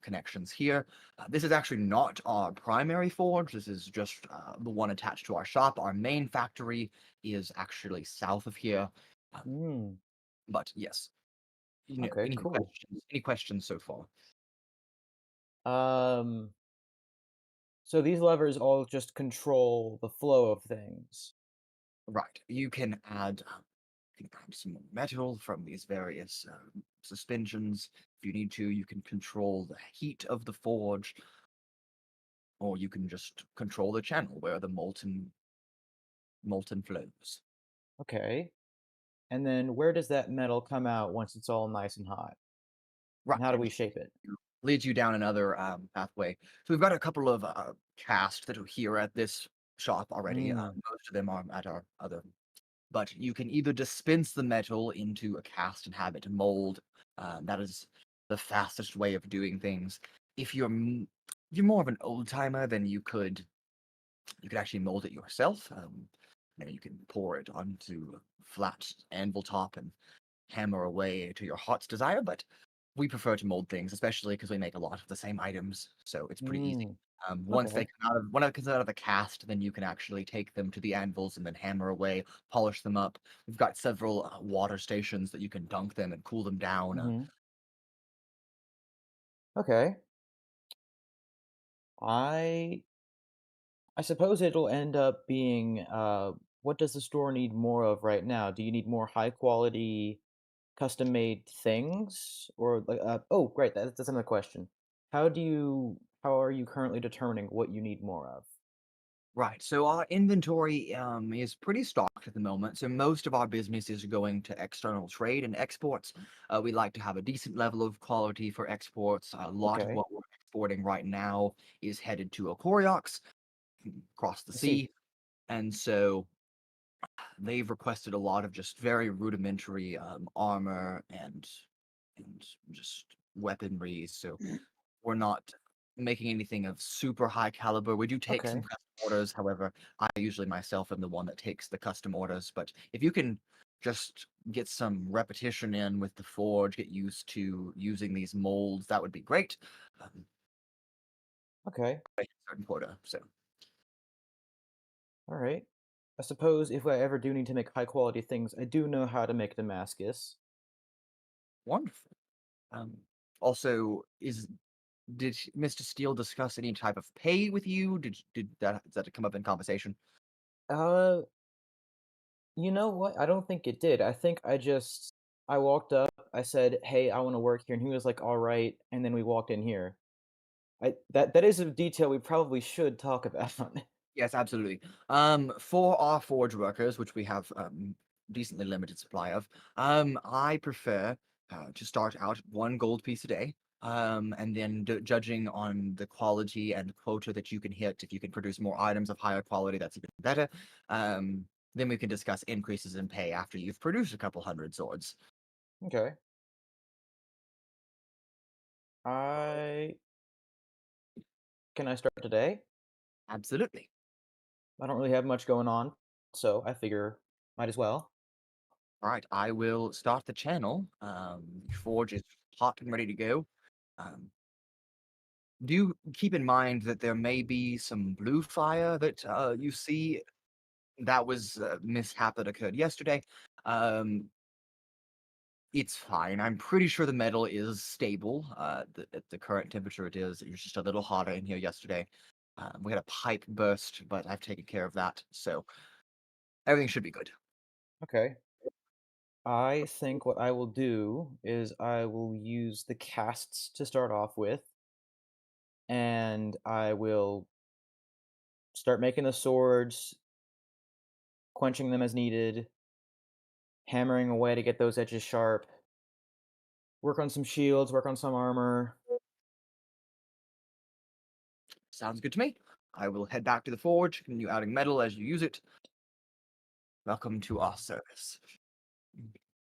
S1: connections here. This is actually not our primary forge. This is just the one attached to our shop. Our main factory is actually south of here.
S4: Mm,
S1: But yes,
S4: okay, cool.
S1: Any questions so far?
S4: Um, so these levers all just control the flow of things.
S1: Right. You can add some more metal from these various suspensions. If you need to, you can control the heat of the forge, or you can just control the channel where the molten flows.
S4: Okay. And then where does that metal come out once it's all nice and hot?
S1: Right.
S4: And how do we shape it?
S1: Leads you down another pathway. So we've got a couple of casts that are here at this shop already.
S4: Mm,
S1: Most of them are at our other. But you can either dispense the metal into a cast and have it mold. That is the fastest way of doing things. If you're more of an old timer, then you could actually mold it yourself. You can pour it onto a flat anvil top and hammer away to your heart's desire. But we prefer to mold things, especially because we make a lot of the same items, so it's pretty easy.
S4: mm,
S1: Once they
S4: okay.
S1: come out of when it comes out of the cast, then you can actually take them to the anvils and then hammer away, polish them up. We've got several water stations that you can dunk them and cool them down.
S4: Hmm. Okay. I I suppose it'll end up being what does the store need more of right now? Do you need more high quality custom made things or like oh great, that's another question. How are you currently determining what you need more of?
S1: Right. So our inventory is pretty stocked at the moment. So most of our business is going to external trade and exports. We like to have a decent level of quality for exports. A lot of
S4: Okay,
S1: what we're exporting right now is headed to Okoriox across the
S4: I see.
S1: sea. And so they've requested a lot of just very rudimentary armor and just weaponry. So we're not making anything of super high caliber. We do take some
S4: Okay.
S1: custom orders. However, I usually myself am the one that takes the custom orders. But if you can just get some repetition in with the forge, get used to using these molds, that would be great. Um,
S4: Okay.
S1: make a certain quota. So
S4: All right. I suppose if I ever do need to make high quality things, I do know how to make Damascus.
S1: wonderful. Um, also, did Mr. Steele discuss any type of pay with you? Did that come up in conversation?
S4: Uh, you know what? I don't think it did. I walked up, I said, "Hey, I want to work here," and he was like, "All right," and then we walked in here. That is a detail we probably should talk about.
S1: Yes, absolutely. For our forge workers, which we have decently limited supply of, I prefer to start out 1 gold piece a day. And then judging on the quality and quota that you can hit, if you can produce more items of higher quality, that's even better. Um, then we can discuss increases in pay after you've produced a couple hundred swords.
S4: Okay. I Can I start today?
S1: Absolutely.
S4: I don't really have much going on, so I figure might as well.
S1: All right, I will start the channel. The forge is hot and ready to go. Um, do keep in mind that there may be some blue fire that you see. That was a mishap that occurred yesterday. Um, it's fine. I'm pretty sure the metal is stable. At the current temperature it is. It was just a little hotter in here yesterday. We had a pipe burst, but I've taken care of that, so everything should be good.
S4: Okay. I think what I will do is I will use the casts to start off with, and I will start making the swords, quenching them as needed, hammering away to get those edges sharp, work on some shields, work on some armor.
S1: Sounds good to me. I will head back to the forge, continue adding metal as you use it. Welcome to our service.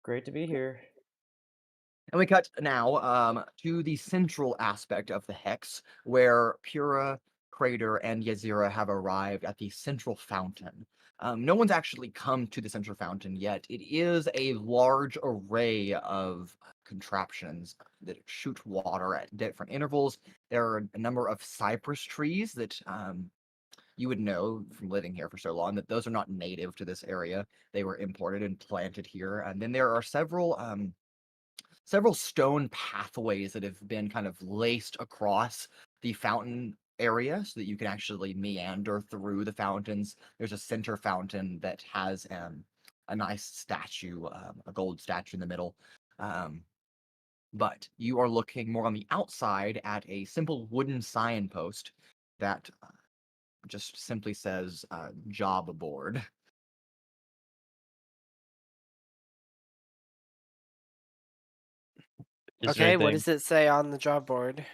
S4: Great to be here.
S1: And we cut now to the central aspect of the hex, where Pura, Cradeyr, and Yazira have arrived at the central fountain. No one's actually come to the central fountain yet. It is a large array of contraptions that shoot water at different intervals. There are a number of cypress trees that you would know from living here for so long that those are not native to this area. They were imported and planted here. And then there are several stone pathways that have been kind of laced across the fountain area so that you can actually meander through the fountains. There's a center fountain that has a nice statue, a gold statue in the middle. But you are looking more on the outside at a simple wooden signpost that just simply says job board.
S8: Is there
S7: Okay, what
S8: anything-
S7: does it say on the job board?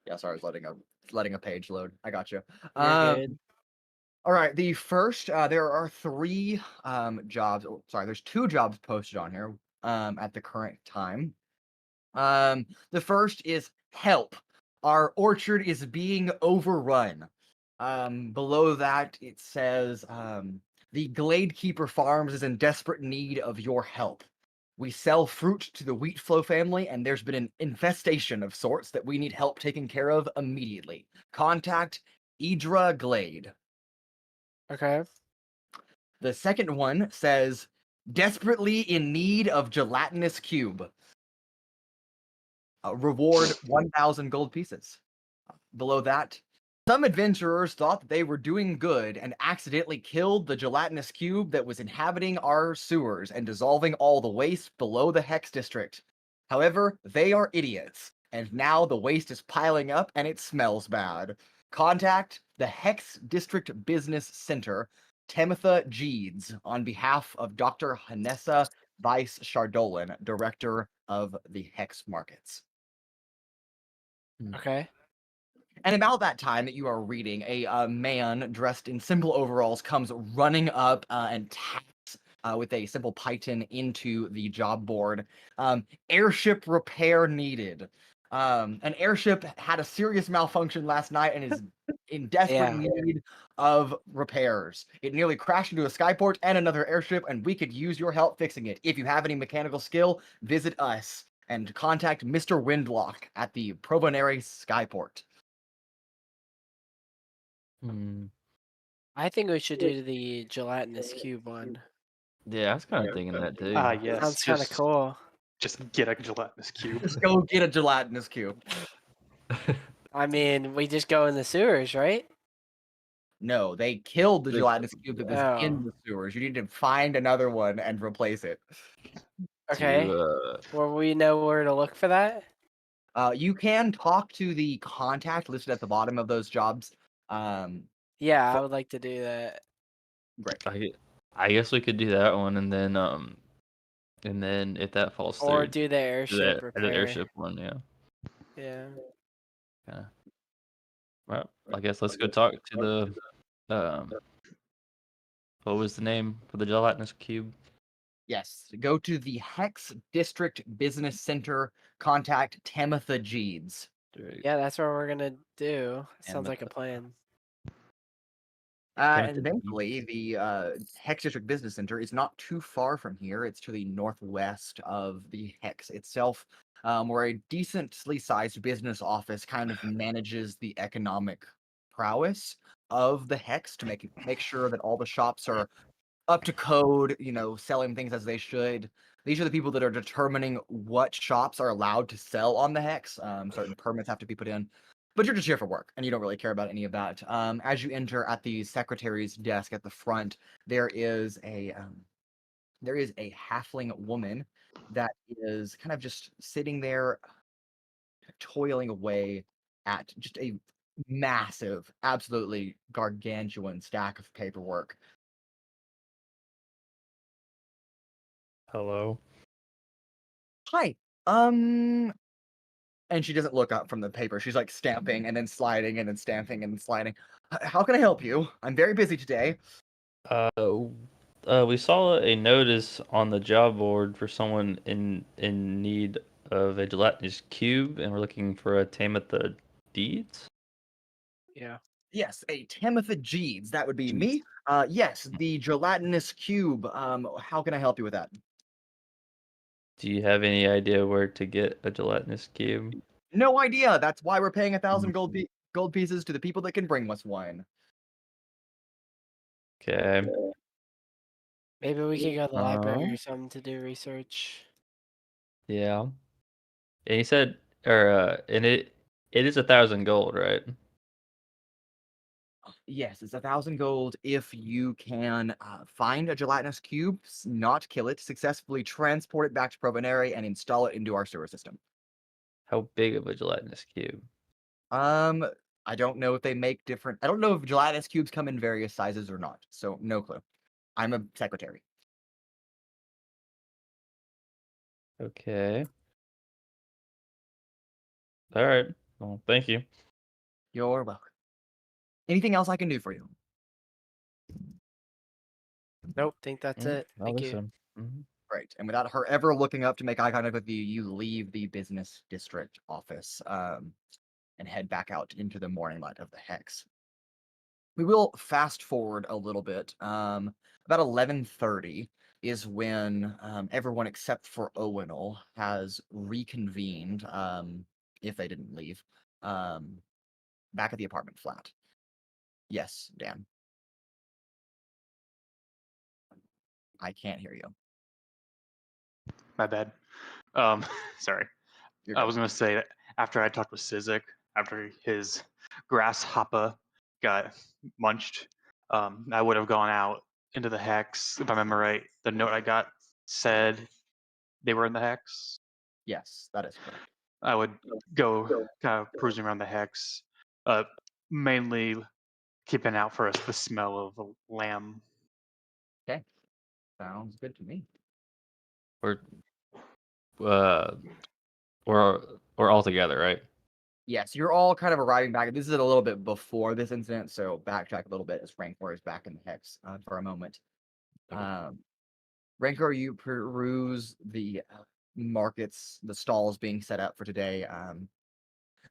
S1: Yeah, sorry, I was letting a page load. I got you.
S7: You're good.
S1: All right, the first, there are three jobs. Oh, sorry, there's two jobs posted on here at the current time. The first is help. Our orchard is being overrun. Below that, it says the Gladekeeper Farms is in desperate need of your help. We sell fruit to the wheat flow family, and there's been an infestation of sorts that we need help taken care of immediately. Contact Idra Glade.
S7: Okay.
S1: The second one says, desperately in need of gelatinous cube. Reward 1,000 gold pieces. Below that, some adventurers thought that they were doing good and accidentally killed the gelatinous cube that was inhabiting our sewers and dissolving all the waste below the Hex District. However, they are idiots, and now the waste is piling up and it smells bad. Contact the Hex District Business Center, Temitha Jeeds, on behalf of Dr. Hanessa Weiss Chardolin, Director of the Hex Markets.
S7: Okay.
S1: And about that time that you are reading, a man dressed in simple overalls comes running up and taps with a simple python into the job board. Airship repair needed. An airship had a serious malfunction last night and is in desperate need of repairs. It nearly crashed into a skyport and another airship, and we could use your help fixing it. If you have any mechanical skill, visit us and contact Mr. Windlock at the Provonere Skyport.
S7: I think we should do the gelatinous cube one.
S8: Yeah, I was kind of thinking that too.
S9: Yes.
S7: Sounds kind of cool.
S9: Just get a gelatinous cube.
S1: Just go get a gelatinous cube.
S7: I mean, we just go in the sewers, right?
S1: No, they killed the gelatinous cube that was in
S7: Oh.
S1: the sewers. You need to find another one and replace it.
S7: Okay. Well, we know where to look for that.
S1: You can talk to the contact listed at the bottom of those jobs.
S7: Yeah, I would like to do that.
S1: Great.
S8: I guess we could do that one, and then if that falls through,
S7: Or do the airship
S8: the
S7: repair.
S8: airship one. Yeah.
S7: Yeah.
S8: Yeah. Well, I guess let's go talk to the what was the name for the gelatinous cube?
S1: Yes. Go to the Hex District Business Center. Contact Temitha Jeeds.
S7: Yeah, that's what we're gonna do. Sounds like a plan.
S1: And eventually, the Hex District Business Center is not too far from here. It's to the northwest of the Hex itself, where a decently sized business office kind of manages the economic prowess of the Hex to make sure that all the shops are up to code, selling things as they should. These are the people that are determining what shops are allowed to sell on the Hex. Certain permits have to be put in. But you're just here for work, and you don't really care about any of that. As you enter at the secretary's desk at the front, there is a halfling woman that is kind of just sitting there, toiling away at just a massive, absolutely gargantuan stack of paperwork.
S8: Hello.
S1: Hi. And she doesn't look up from the paper. She's like stamping and then sliding and then stamping and sliding. How can I help you? I'm very busy today.
S8: We saw a notice on the job board for someone in need of a gelatinous cube, and we're looking for a Tame at the Deeds.
S7: Yeah.
S1: Yes, a Timothy Jeeves. That would be
S8: Jeeves.
S1: me. Yes, the gelatinous cube. How can I help you with that?
S8: Do you have any idea where to get a gelatinous cube?
S1: No idea. That's why we're paying 1,000
S8: Mm.
S1: gold pieces to the people that can bring us one.
S8: Okay.
S7: Maybe we could go to the library
S8: Um,
S7: or something to do research.
S8: Yeah. And he said, and it is 1,000 gold, right?
S1: Yes, it's 1,000 gold if you can find a gelatinous cube, not kill it, successfully transport it back to Provenere and install it into our sewer system.
S8: How big of a gelatinous cube?
S1: I don't know if they make different. I don't know if gelatinous cubes come in various sizes or not, so no clue. I'm a secretary.
S8: Okay. All right. Well, thank you.
S1: You're welcome. Anything else I can do for you?
S7: Nope, think that's it. Thank you.
S8: Mhm.
S1: Great. And without her ever looking up to make eye contact with you, you leave the business district office and head back out into the morning light of the Hex. We will fast forward a little bit. About 11:30 is when everyone except for Owunul has reconvened, if they didn't leave, back at the apartment flat. Yes, Dan. I can't hear you.
S9: My bad. Sorry.
S1: You're
S9: I
S1: good.
S9: was gonna say that after I talked with Sizik, after his grasshopper got munched, I would have gone out into the hex. If I remember right, the note I got said they were in the hex.
S1: Yes, that is correct.
S9: I would go kind of cruising around the hex, uh, mainly keeping out for the smell of a lamb.
S1: Okay. Sounds good to me.
S8: We're uh we're all together, right?
S1: Yes, you're all kind of arriving back. This is a little bit before this incident, so backtrack a little bit as Rancor is back in the Hex for a moment.
S8: Okay.
S1: Rancor, you peruse the markets, the stalls being set up for today.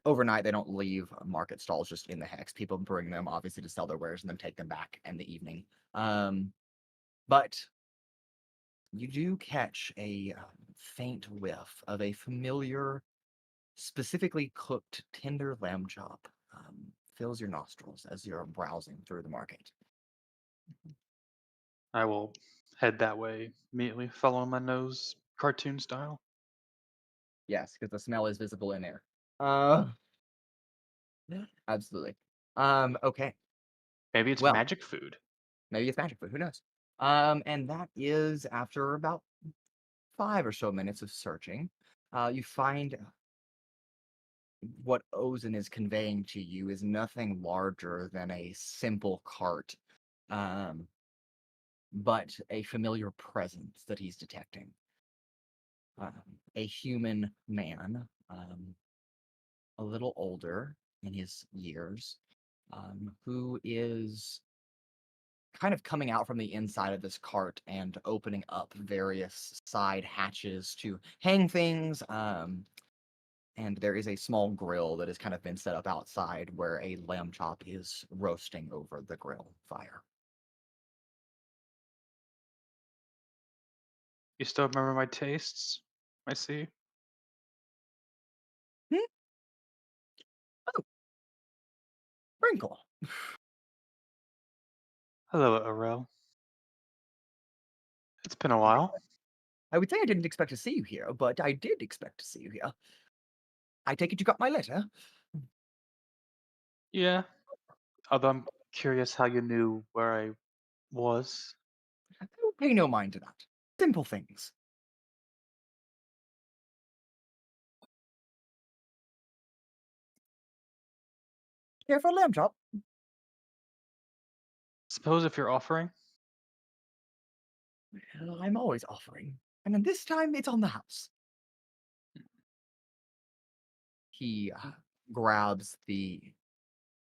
S1: Overnight, they don't leave market stalls just in the Hex. People bring them, obviously, to sell their wares and then take them back in the evening. But you do catch a faint whiff of a familiar, specifically cooked tender lamb chop. Fills your nostrils as you're browsing through the market.
S9: I will head that way immediately, following my nose, cartoon style.
S1: Yes, because the smell is visible in air. Uh, absolutely. Okay.
S9: Maybe it's
S1: Well,
S9: magic food.
S1: maybe it's magic food. Who knows? And that is after about 5 or so minutes of searching. You find what Ozen is conveying to you is nothing larger than a simple cart, but a familiar presence that he's detecting. A human man, a little older in his years, who is kind of coming out from the inside of this cart and opening up various side hatches to hang things. And there is a small grill that has kind of been set up outside where a lamb chop is roasting over the grill fire.
S9: You still remember my tastes? I see.
S1: Hmm? Oh, Wrinkle.
S9: Hello, Arel. It's been a while.
S1: I would say I didn't expect to see you here, but I did expect to see you here. I take it you got my letter?
S9: Yeah. Although I'm curious how you knew where I was.
S1: Oh, pay no mind to that. Simple things. Here for a lamb chop?
S9: Suppose if you're offering.
S1: Well, I'm always offering. And then this time, it's on the house. He grabs the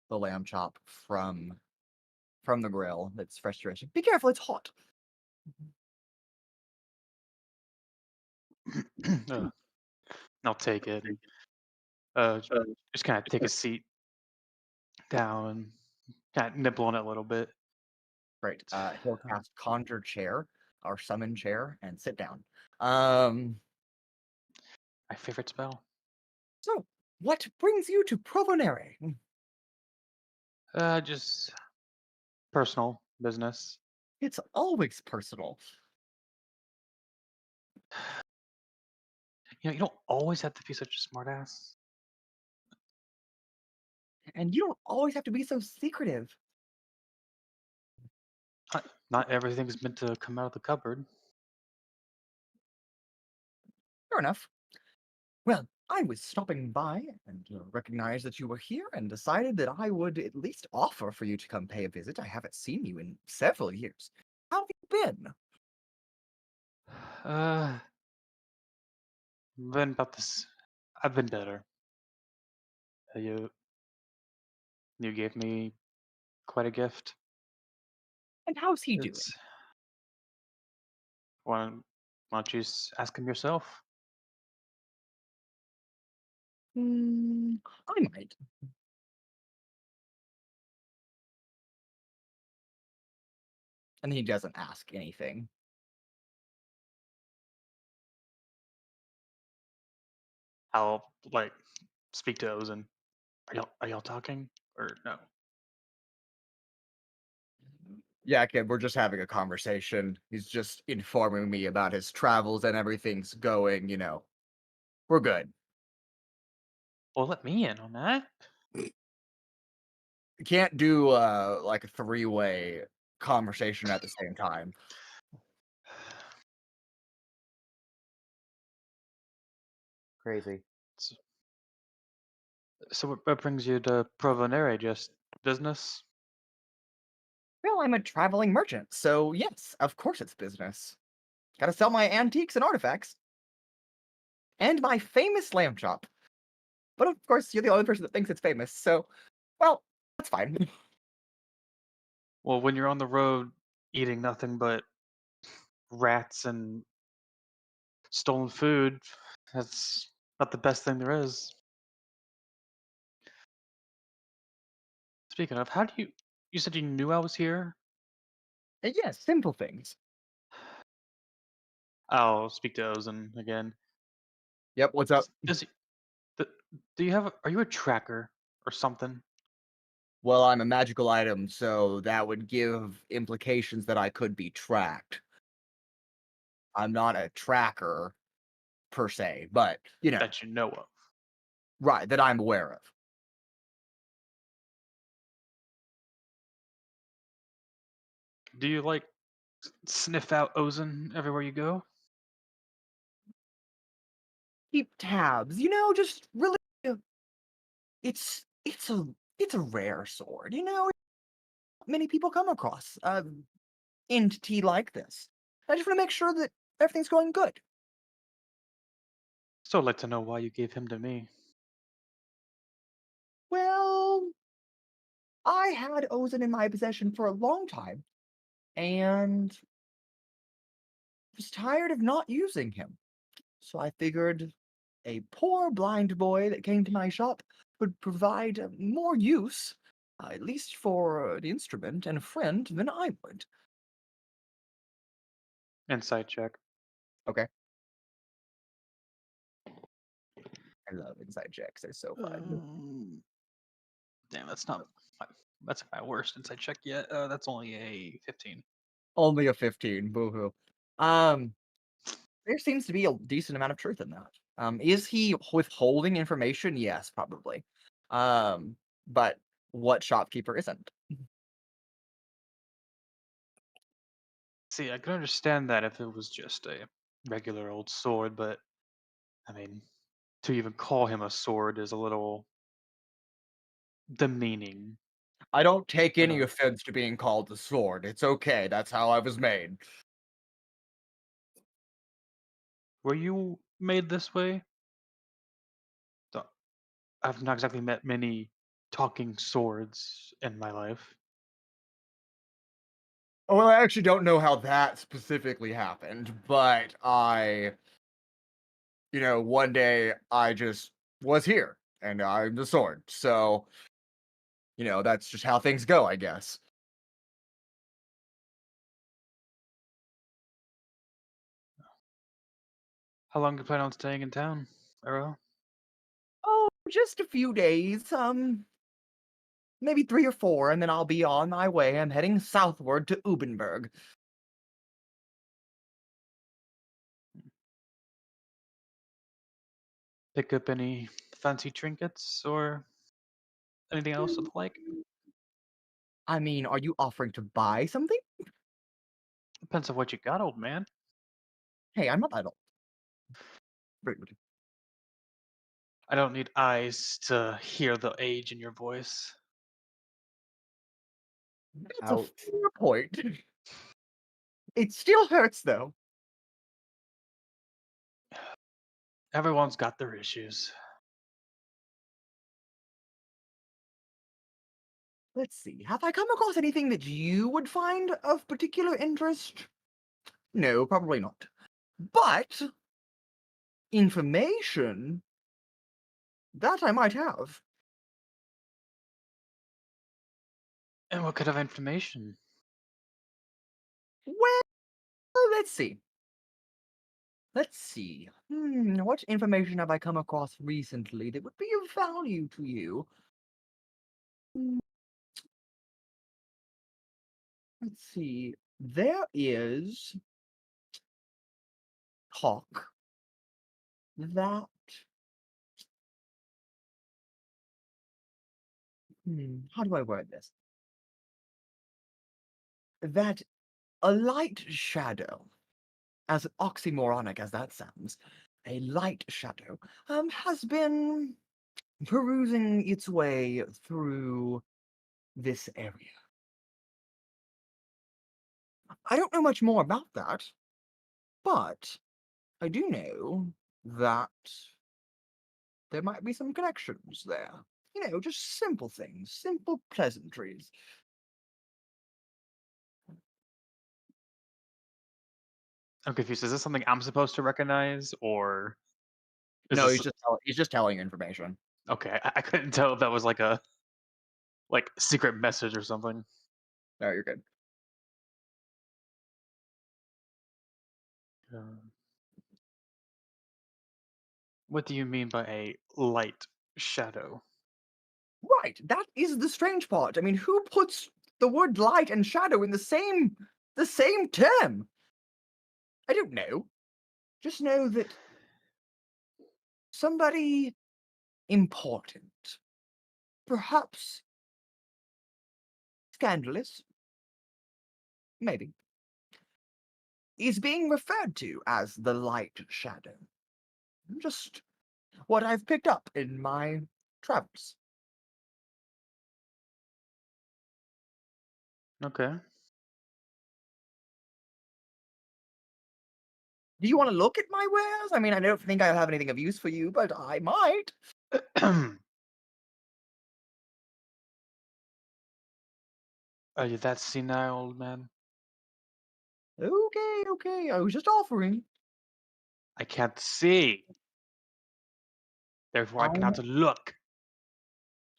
S1: lamb chop from the grill that's fresh to Be careful, it's hot.
S9: Not I'll take it. And, just kind of take a seat down and kind of nibble on it a little bit.
S1: Great. He'll
S9: Uh,
S1: cast Conjure Chair or Summon Chair and sit down. Um,
S9: My favorite spell.
S1: so, what brings you to Provonere?
S9: Just personal business.
S1: It's always personal.
S9: You don't always have to be such a smartass.
S1: And you don't always have to be so secretive.
S9: Not everything's meant to come out of the cupboard.
S1: Fair enough. Well, I was stopping by and recognized that you were here and decided that I would at least offer for you to come pay a visit. I haven't seen you in several years. How have you been?
S9: Been about this. I've been better. You gave me quite a gift.
S1: And how's he doing?
S9: It's why don't you ask him yourself?
S1: I might. And he doesn't ask anything.
S9: I'll speak to Ozen. Are y'all talking or no?
S1: Yeah, kid, we're just having a conversation. He's just informing me about his travels and everything's going, We're good.
S9: Well, let me in on that.
S1: You can't do like a three-way conversation at the same time.
S4: Crazy.
S9: So what brings you to Provonere? Just business?
S1: Well, I'm a traveling merchant, so yes, of course it's business. Gotta sell my antiques and artifacts. And my famous lamb chop. But of course, you're the only person that thinks it's famous, so, well, that's fine.
S9: Well, when you're on the road eating nothing but rats and stolen food, that's not the best thing there is. Speaking of, how do you said you knew I was here?
S1: Yes, simple things.
S9: I'll speak to Ozen again.
S1: Yep, what's up?
S9: Does he, th- do you have are you a tracker or something?
S1: Well, I'm a magical item, so that would give implications that I could be tracked. I'm not a tracker, per se, but,
S9: That you know of?
S1: right, that I'm aware of.
S9: Do you sniff out Ozen everywhere you go?
S1: Keep tabs, just really, it's it's a it's a rare sword, not many people come across entity like this. I just want to make sure that everything's going good.
S9: So I'd like to know why you gave him to me.
S1: Well, I had Ozen in my possession for a long time, and was tired of not using him. So I figured a poor blind boy that came to my shop would provide more use, at least for an instrument and a friend, than I would.
S9: Insight check.
S1: Okay. I love inside checks. They're so fun.
S9: Damn, that's my worst insight check yet. That's only a 15.
S1: Only a 15. Boo-hoo. There seems to be a decent amount of truth in that. Is he withholding information? Yes, probably. But what shopkeeper isn't?
S9: See, I could understand that if it was just a regular old sword, but I mean, to even call him a sword is a little demeaning.
S1: I don't take any
S9: Uh,
S1: offense to being called the sword. It's okay. That's how I was made.
S9: Were you made this way? Th- I've not exactly met many talking swords in my life.
S1: Oh, well, I actually don't know how that specifically happened, but I one day I just was here and I'm the sword. So, that's just how things go, I guess.
S9: How long do you plan on staying in town, Arrow?
S1: Oh, just a few days, maybe 3 or 4, and then I'll be on my way. I'm heading southward to Ubenberg.
S9: Pick up any fancy trinkets or anything else of the like?
S1: I mean, are you offering to buy something?
S9: Depends on what you got, old man.
S1: Hey, I'm not that old. Rude.
S9: I don't need eyes to hear the age in your voice.
S1: That's
S4: Ouch.
S1: a fair point. It still hurts, though.
S9: Everyone's got their issues.
S1: Let's see. Have I come across anything that you would find of particular interest? No, probably not. But information, that I might have.
S9: And what kind of information?
S1: Well, let's see. What information have I come across recently that would be of value to you? Hmm, Let's see. There is talk that. How do I word this? That a light shadow, as oxymoronic as that sounds, a light shadow, has been perusing its way through this area. I don't know much more about that, but I do know that there might be some connections there. Just simple things, simple pleasantries.
S9: I'm confused. Is this something I'm supposed to recognize, or is
S1: No,
S9: this
S1: he's just telling you information.
S9: okay? I couldn't tell if that was like a secret message or something.
S1: No, you're good.
S9: Um, what do you mean by a light shadow?
S1: Right, that is the strange part. I mean, who puts the word light and shadow in the same term? I don't know. Just know that somebody important, perhaps scandalous, maybe, is being referred to as the light shadow. Just what I've picked up in my travels.
S9: Okay.
S1: Do you want to look at my wares? I mean, I don't think I have anything of use for you, but I might.
S9: Are you that senile, old man?
S1: Okay, I was just offering.
S9: I can't see. Therefore, I
S1: Um,
S9: cannot look.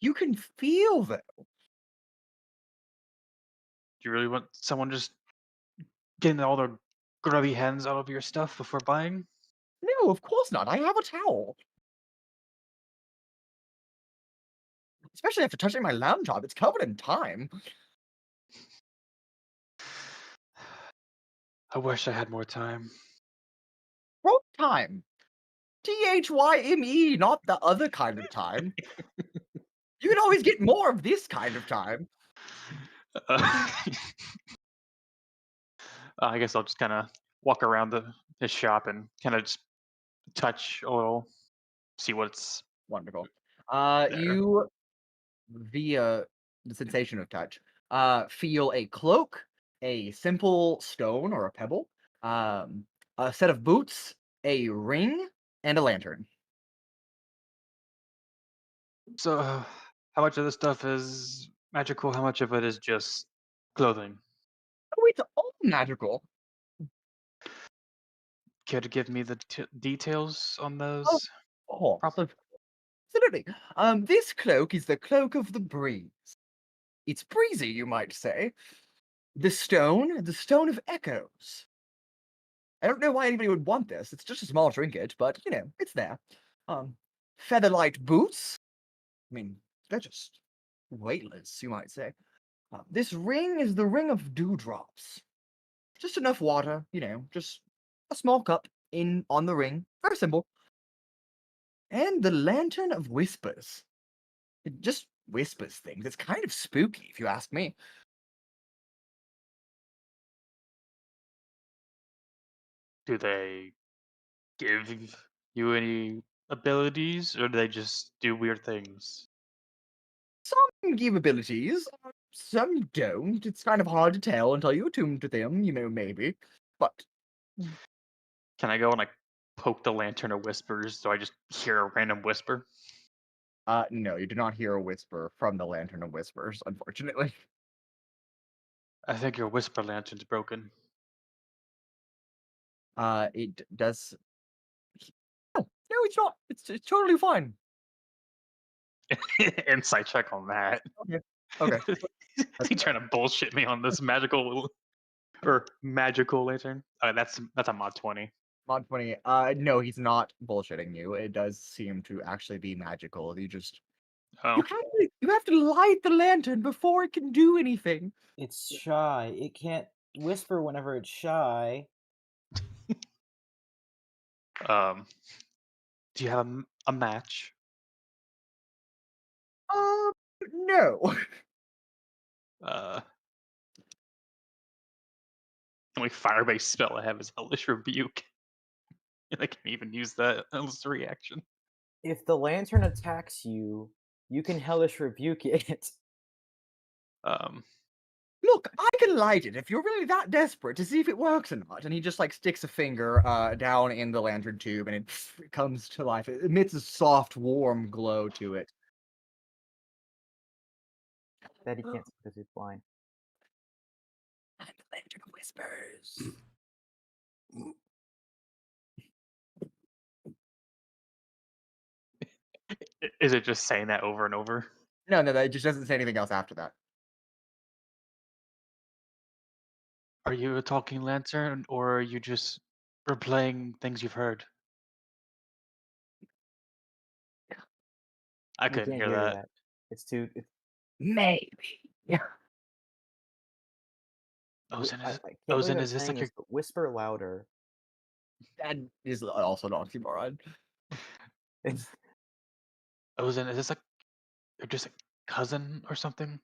S1: you can feel though.
S9: Do you really want someone just getting all their grubby hands all over your stuff before buying?
S1: No, of course not. I have a towel. Especially after touching my lamb chop, it's covered in time.
S9: I wish I had more time.
S1: Wrong time. THYME, not the other kind of time. You can always get more of this kind of time.
S9: I guess I'll just kind of walk around his shop and kind of just touch a little, see what's
S1: Wonderful.
S9: there.
S1: You, via the sensation of touch, feel a cloak, a simple stone or a pebble, a set of boots, a ring, and a lantern.
S9: So, how much of this stuff is magical? How much of it is just clothing?
S1: Oh, it's all magical.
S9: care to give me the details on
S1: Oh,
S9: those?
S1: oh, absolutely. This cloak is the cloak of the breeze. It's breezy, you might say. The stone of echoes. I don't know why anybody would want this. It's just a small trinket, but it's there. Featherlight boots. I mean, they're just weightless, you might say. This ring is the ring of dewdrops. Just enough water, just a small cup on the ring. Very simple. And the lantern of whispers. It just whispers things. It's kind of spooky, if you ask me.
S9: Do they give you any abilities, or do they just do weird things?
S1: Some give abilities, some don't. It's kind of hard to tell until you attune to them, maybe. But
S9: Can I go and like poke the lantern of whispers so I just hear a random whisper?
S1: no, you do not hear a whisper from the lantern of whispers, unfortunately.
S9: I think your whisper lantern's broken.
S1: It does. No, it's not. It's totally fine.
S9: Insight check on that.
S1: Okay.
S9: Is he trying to bullshit me on this magical lantern? That's a mod 20.
S1: Mod 20. No, he's not bullshitting you. It does seem to actually be magical.
S9: Oh,
S1: You have to light the lantern before it can do anything.
S4: It's shy. It can't whisper whenever it's shy.
S9: do you have a match?
S1: No.
S9: The only fire-based spell I have is Hellish Rebuke, and I can't even use that as a reaction.
S4: If the lantern attacks you, you can hellish rebuke it.
S1: Look, I can light it if you're really that desperate to see if it works or not. And he just like sticks a finger down in the lantern tube, and it comes to life. It emits a soft, warm glow to it.
S4: That he can't see because he's blind.
S1: And the lantern whispers.
S9: Is it just saying that over and over?
S1: No, it just doesn't say anything else after that.
S9: Are you a talking lantern, or are you just replaying things you've heard? I
S4: You
S9: couldn't
S4: can't
S9: hear that.
S4: It's too.
S1: Maybe. Yeah.
S9: Ozin,
S4: I
S9: is,
S4: can't believe
S9: Ozin,
S4: I'm
S9: is this
S4: saying
S9: like your?
S4: but whisper louder.
S1: That is also an oxymoron.
S4: It's
S9: Ozin, is this like you're just a cousin or something?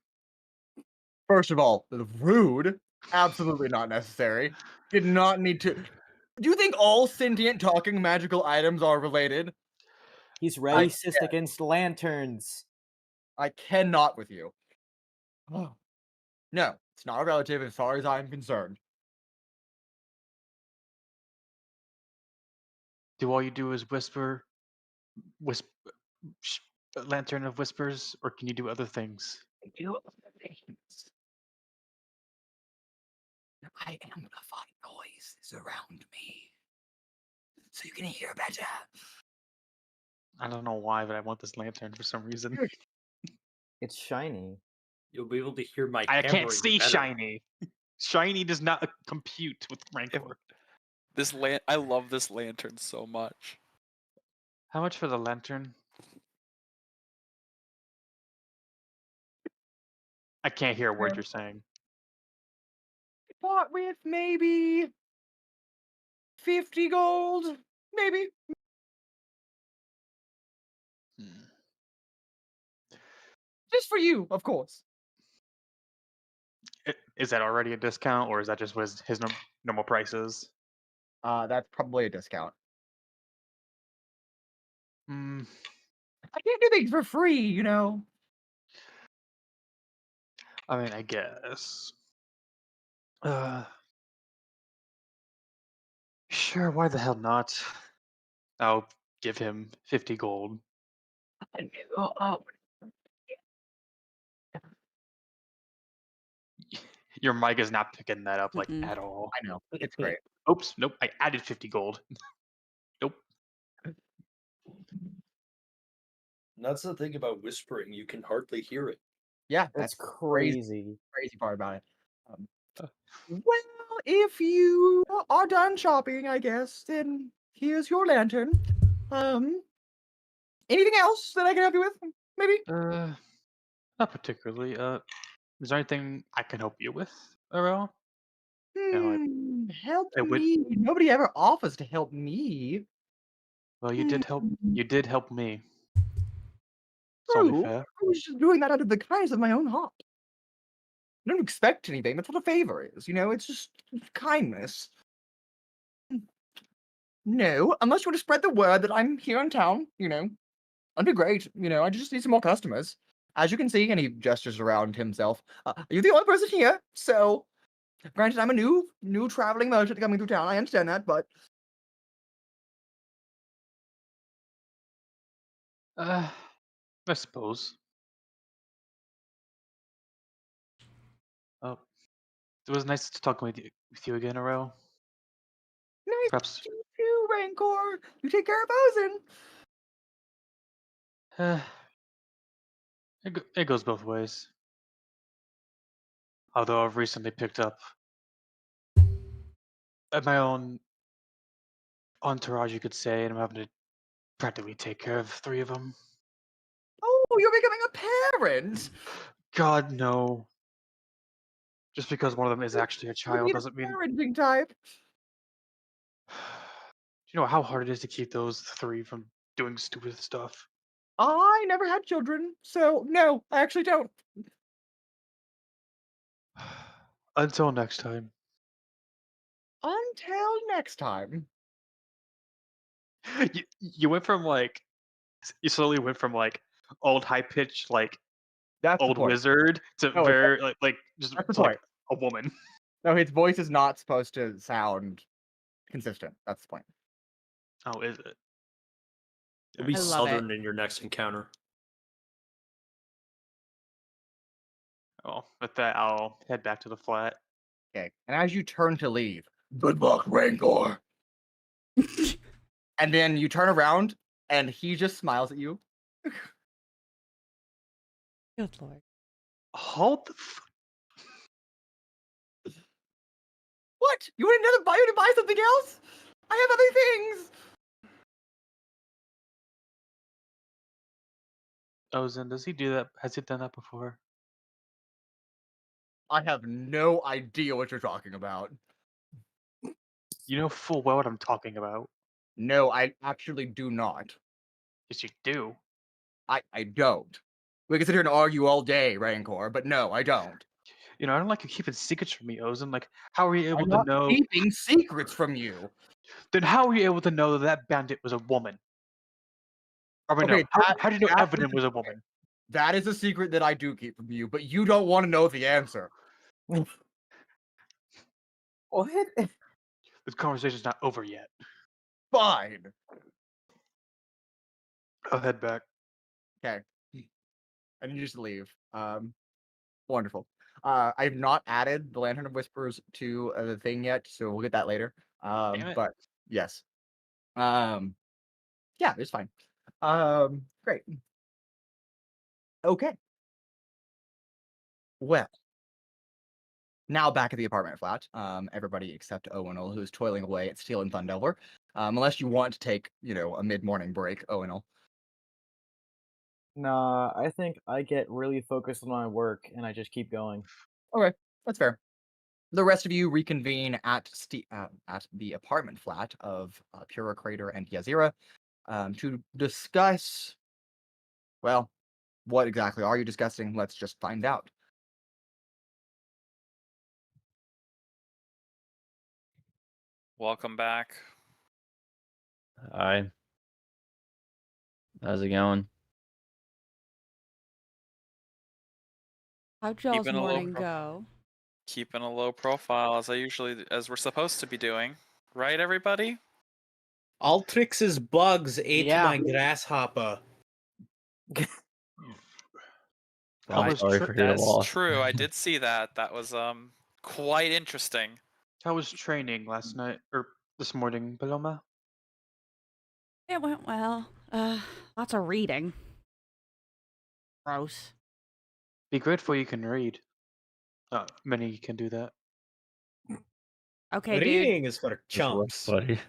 S1: First of all, rude. Absolutely not necessary. Did not need to. Do you think all sentient talking magical items are related?
S4: he's racist against lanterns.
S1: I cannot with you. Oh. No, it's not a relative as far as I'm concerned.
S9: Do all you do is whisper, lantern of whispers, or can you do other things?
S1: I do other things. I amplify noises around me so you can hear better.
S9: I don't know why, but I want this lantern for some reason.
S4: It's shiny.
S3: You'll be able to hear my
S9: I can't
S3: hammering
S9: see
S3: better.
S9: shiny. Shiny does not compute with Rancor.
S6: I love this lantern so much.
S9: How much for the lantern? I can't hear a word you're saying.
S1: Bought with maybe 50 gold, maybe.
S9: Hmm.
S1: Just for you, of course.
S9: Is that already a discount, or is that just what his normal prices?
S1: That's probably a discount.
S9: Hmm.
S1: I can't do things for free, you know.
S9: I mean, I guess. Sure, why the hell not? I'll give him 50 gold.
S1: Oh,
S9: Your mic is not picking that up like
S2: Mm-mm.
S9: at all.
S1: I know. It's great.
S9: Oops, nope. I added 50 gold. Nope.
S3: That's the thing about whispering; you can hardly hear it.
S1: Yeah,
S4: That's
S1: that's crazy.
S4: crazy.
S1: Crazy part about it.
S9: Uh.
S1: Well, if you are done shopping, I guess, then here's your lantern. Anything else that I can help you with? Maybe?
S9: Not particularly. Is there anything I can help you with, Arel? No,
S1: Help
S9: it would.
S1: me. Nobody ever offers to help me.
S9: Well, you did help.
S1: Hmm.
S9: You did help me. It's only
S1: True.
S9: fair.
S1: I was just doing that out of the kindness of my own heart. I don't expect anything. That's what a favor is, It's just kindness. No, unless you want to spread the word that I'm here in town, that'd be great. I just need some more customers. As you can see, and he gestures around himself. You're the only person here, so granted, I'm a new traveling merchant coming through town. I understand that, but
S9: I suppose. Oh, it was nice to talk with you again, Arel.
S1: nice
S9: Perhaps.
S1: to meet you, Rancor. You take care of Ozen.
S9: It goes both ways. Although I've recently picked up my own entourage, you could say, and I'm having to practically take care of 3 of them.
S1: Oh, you're becoming a parent.
S9: God, no. Just because one of them is actually a
S1: You
S9: child
S1: need a
S9: doesn't mean.
S1: parenting type.
S9: Do you know how hard it is to keep those 3 from doing stupid stuff?
S1: I never had children, so no, I actually don't.
S9: Until next time.
S1: Until next time.
S9: You went from you slowly went from old high pitched
S1: That's the
S9: old
S1: point.
S9: wizard to
S1: No,
S9: very just
S1: that's the
S9: to,
S1: point.
S9: a woman.
S1: No, his voice is not supposed to sound consistent. That's the point.
S9: Oh, is it?
S3: It'll be
S2: I love it.
S3: southern in your next encounter.
S9: Oh, with that, I'll head back to the flat.
S1: Okay. And as you turn to leave, good luck, Rancor. And then you turn around and he just smiles at you.
S2: Good lord.
S9: Hold the
S1: What? You want another buyer to buy something else? I have other things.
S9: Ozen, does he do that? Has he done that before?
S1: I have no idea what you're talking about.
S9: You know full well what I'm talking about.
S1: No, I actually do not.
S9: Yes, you do.
S1: I don't. We can sit here and argue all day, Rancor, but no, I don't.
S9: I don't like you keeping secrets from me, Ozen. How are you able
S1: I'm
S9: to
S1: not
S9: know?
S1: keeping secrets from you.
S9: Then how are you able to know that bandit was a woman? I mean,
S1: Okay,
S9: no. How do you know
S1: that
S9: Evadin
S1: is-
S9: was a woman?
S1: That is a secret that I do keep from you, but you don't want to know the answer.
S4: What?
S9: This conversation's not over yet.
S1: Fine.
S9: I'll head back.
S1: Okay. And you just leave. Wonderful. I've not added the Lantern of Whispers to the thing yet, so we'll get that later.
S9: Damn it.
S1: But yes. Yeah, it's fine. Great. Okay. Well, now back at the apartment flat. Everybody except Owunul, who's toiling away at Steel and Thundelver. Unless you want to take, a mid-morning break, Owunul.
S4: Nah, I think I get really focused on my work and I just keep going.
S1: Okay, that's fair. The rest of you reconvene at the apartment flat of Pura, Cradeyr, and Yazira to discuss. Well, what exactly are you discussing? Let's just find out.
S6: Welcome back.
S8: Hi. How's it going?
S2: How'd y'all's
S6: Keeping a low
S2: morning
S6: profile.
S2: go?
S6: Keeping a low profile as we're supposed to be doing, right, everybody?
S5: Altrix's bugs ate
S7: Yeah.
S5: my grasshopper.
S8: Well, I'm
S9: Almost
S8: sorry
S9: tri-
S8: for your
S6: That's
S8: loss.
S6: true. I did see that. That was quite interesting.
S9: How was training last night or this morning, Paloma?
S2: It went well. Lots of reading. Gross.
S9: Be grateful you can read. Many can do that.
S2: Okay, dude.
S5: Reading is for
S8: It's rough,
S5: chumps.
S8: buddy.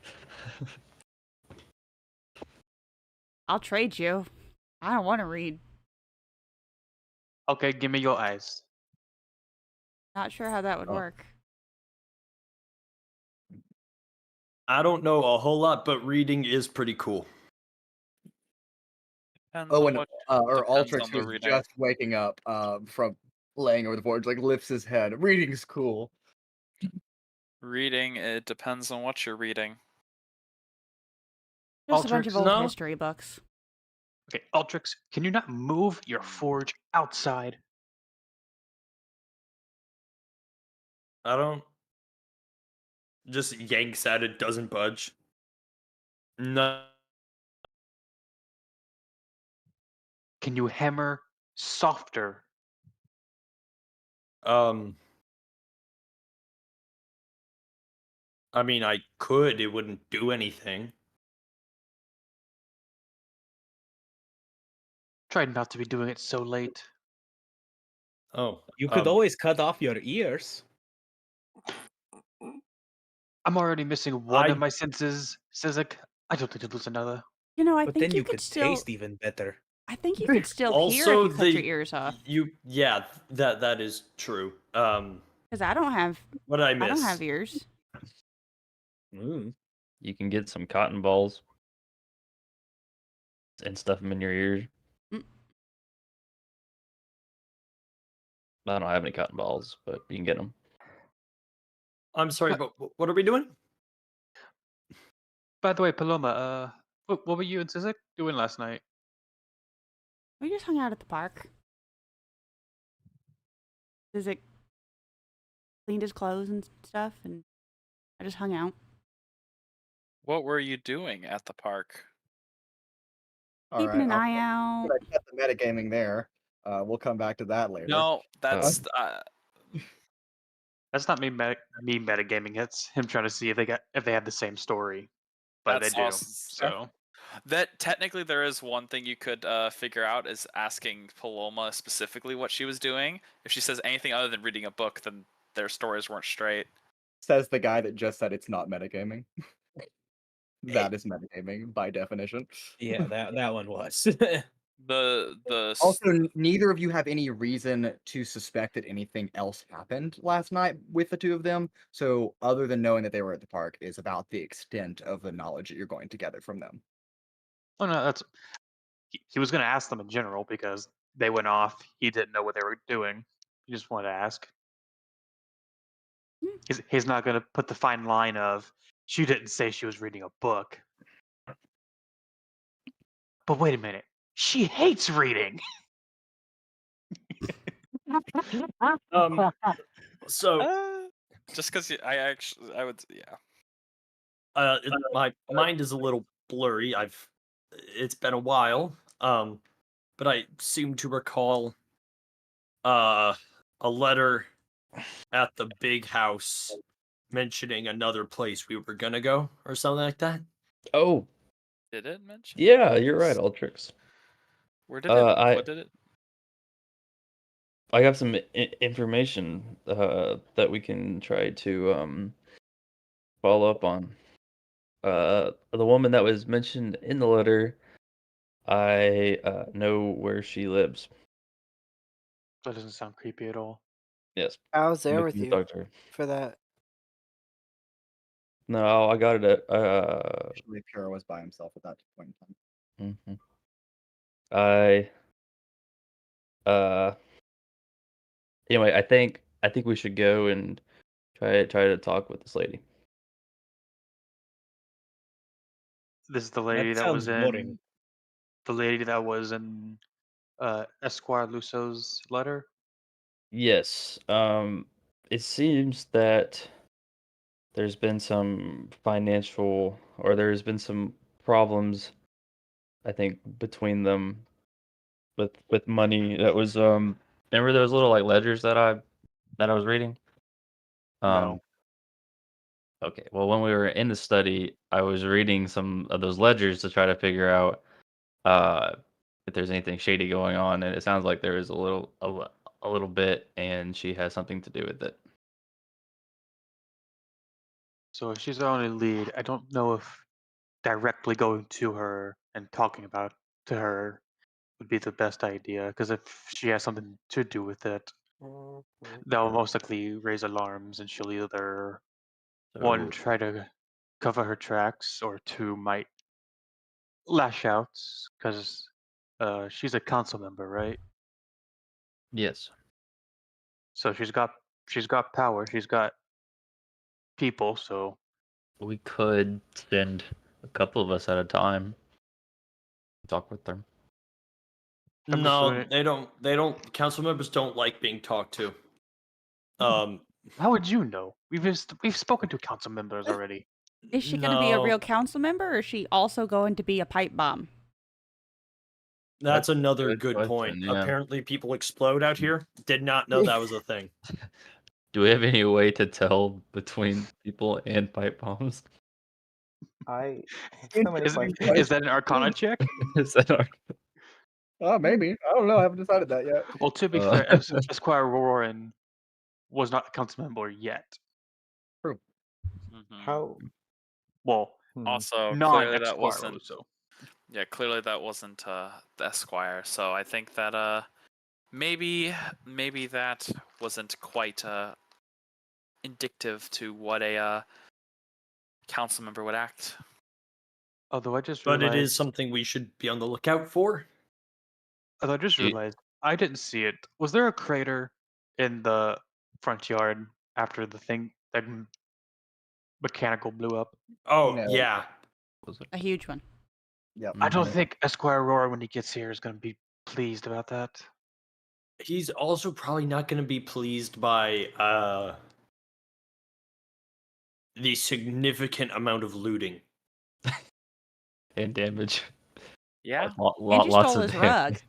S2: I'll trade you. I don't want to read.
S9: Okay, give me your eyes.
S2: Not sure how that would
S1: Oh.
S2: work.
S3: I don't know a whole lot, but reading is pretty cool.
S6: Depends
S1: Oh,
S6: on
S1: and
S6: what
S1: or
S6: depends
S1: Altrix,
S6: on the
S1: who's
S6: reading.
S1: just waking up from laying over the board, like lifts his head. Reading's cool.
S6: Reading, it depends on what you're reading.
S2: Just a bunch of
S9: Altrix,
S2: old
S3: no.
S2: history books.
S9: Okay, Altrix, can you not move your forge outside?
S3: I don't. Just yanks at it, doesn't budge. No.
S9: Can you hammer softer?
S3: I mean, I could. It wouldn't do anything.
S9: Try not to be doing it so late.
S3: Oh,
S5: You could always cut off your ears.
S9: I'm already missing one
S3: I-
S9: of my senses, Sizik. I don't need to lose another.
S2: You know, I
S5: But
S2: think
S5: then you
S2: could
S5: could
S2: still.
S5: taste even better.
S2: I think you could still hear
S3: Also,
S2: if you cut your
S3: the-
S2: ears off.
S3: Yeah, that is true.
S2: Because I don't have.
S3: What did I miss?
S2: I don't have ears.
S8: You can get some cotton balls and stuff them in your ears.
S2: Mm.
S8: I don't have any cotton balls, but you can get them.
S3: I'm sorry, but what are we doing?
S9: By the way, Paloma, what were you and Sizik doing last night?
S2: We just hung out at the park. Sizik cleaned his clothes and stuff, and I just hung out.
S6: What were you doing at the park?
S2: Keeping an eye out.
S1: I cut the metagaming there. We'll come back to that later.
S6: No, that's
S9: That's not me metagaming. It's him trying to see if they have the same story, but
S6: That's
S9: they do.
S6: awesome.
S9: So
S6: that technically there is one thing you could figure out is asking Paloma specifically what she was doing. If she says anything other than reading a book, then their stories weren't straight.
S1: Says the guy that just said it's not metagaming. That is metagaming by definition.
S5: Yeah, that one was.
S1: Also, neither of you have any reason to suspect that anything else happened last night with the two of them. So, other than knowing that they were at the park, is about the extent of the knowledge that you're going to gather from them.
S9: oh no, that's he was going to ask them in general because they went off. He didn't know what they were doing. He just wanted to ask. He's not going to put the fine line of she didn't say she was reading a book. But wait a minute, she hates reading.
S3: So
S6: Just because I would, yeah.
S3: my mind is a little blurry. It's been a while. But I seem to recall a letter at the big house mentioning another place we were gonna go or something like that.
S8: Oh,
S6: Did it mention?
S8: yeah, you're right, Altrix.
S6: Where did it? What did it?
S8: I have some information that we can try to follow up on. The woman that was mentioned in the letter, I know where she lives.
S9: That doesn't sound creepy at all.
S8: Yes.
S7: I was there
S8: we
S7: with
S8: can
S7: you
S8: talk to her.
S7: for that.
S8: No, I got it at
S1: Actually, Pura was by himself at that point in time.
S8: mhm. Anyway, I think we should go and try to talk with this lady.
S9: This is the lady that was
S5: sounds boring.
S9: in the lady that was in Esquire Luso's letter.
S8: Yes. It seems that there's been some financial, or there's been some problems, I think, between them with money that was remember those little like ledgers that I was reading?
S9: No.
S8: Okay. Well, when we were in the study, I was reading some of those ledgers to try to figure out if there's anything shady going on, and it sounds like there is a little bit, and she has something to do with it.
S9: So if she's our only lead, I don't know if directly going to her and talking about to her would be the best idea. Because if she has something to do with it, that will most likely raise alarms, and she'll either one
S8: So
S9: try to cover her tracks, or two might lash out. Because she's a council member, right?
S8: yes,
S9: So she's got power. She's got people. So
S8: we could send a couple of us at a time. Talk with them.
S9: I'm just
S3: No,
S9: wondering-
S3: they don't. They don't. Council members don't like being talked to.
S9: how would you know? We've spoken to council members already.
S2: Is she going to be a
S3: no,
S2: real council member, or is she also going to be a pipe bomb?
S3: That's
S8: That's a
S3: another
S8: good
S3: good point.
S8: question, yeah.
S3: Apparently, people explode out here. Did not know that was a thing.
S8: Do we have any way to tell between people and pipe bombs?
S4: I have so many
S9: Is,
S4: questions.
S9: is that an Arcana check?
S8: Is that our...
S1: Maybe. I don't know. I haven't decided that yet.
S9: Well, to be
S8: Uh,
S9: fair, Esquire Roran was not a council member yet.
S6: Mhm.
S4: How?
S9: Well,
S6: Also,
S9: not
S6: clearly that
S9: Esquire.
S6: wasn't.
S9: So
S6: Yeah, clearly that wasn't the Esquire. So I think that maybe that wasn't quite indicative to what a council member would act.
S9: although I just
S3: But
S9: realized,
S3: it is something we should be on the lookout for.
S9: although I just
S8: You-
S9: realized I didn't see it. Was there a crater in the front yard after the thing that mechanical blew up?
S3: Oh
S1: No.
S3: yeah,
S8: was it?
S2: A huge one.
S1: Yep.
S9: I don't
S8: Mhm.
S9: think Esquire Roran, when he gets here, is going to be pleased about that.
S3: he's also probably not going to be pleased by the significant amount of looting.
S8: And damage.
S6: Yeah.
S2: And you
S8: Lots
S2: stole
S8: of
S2: his rug.
S8: damage.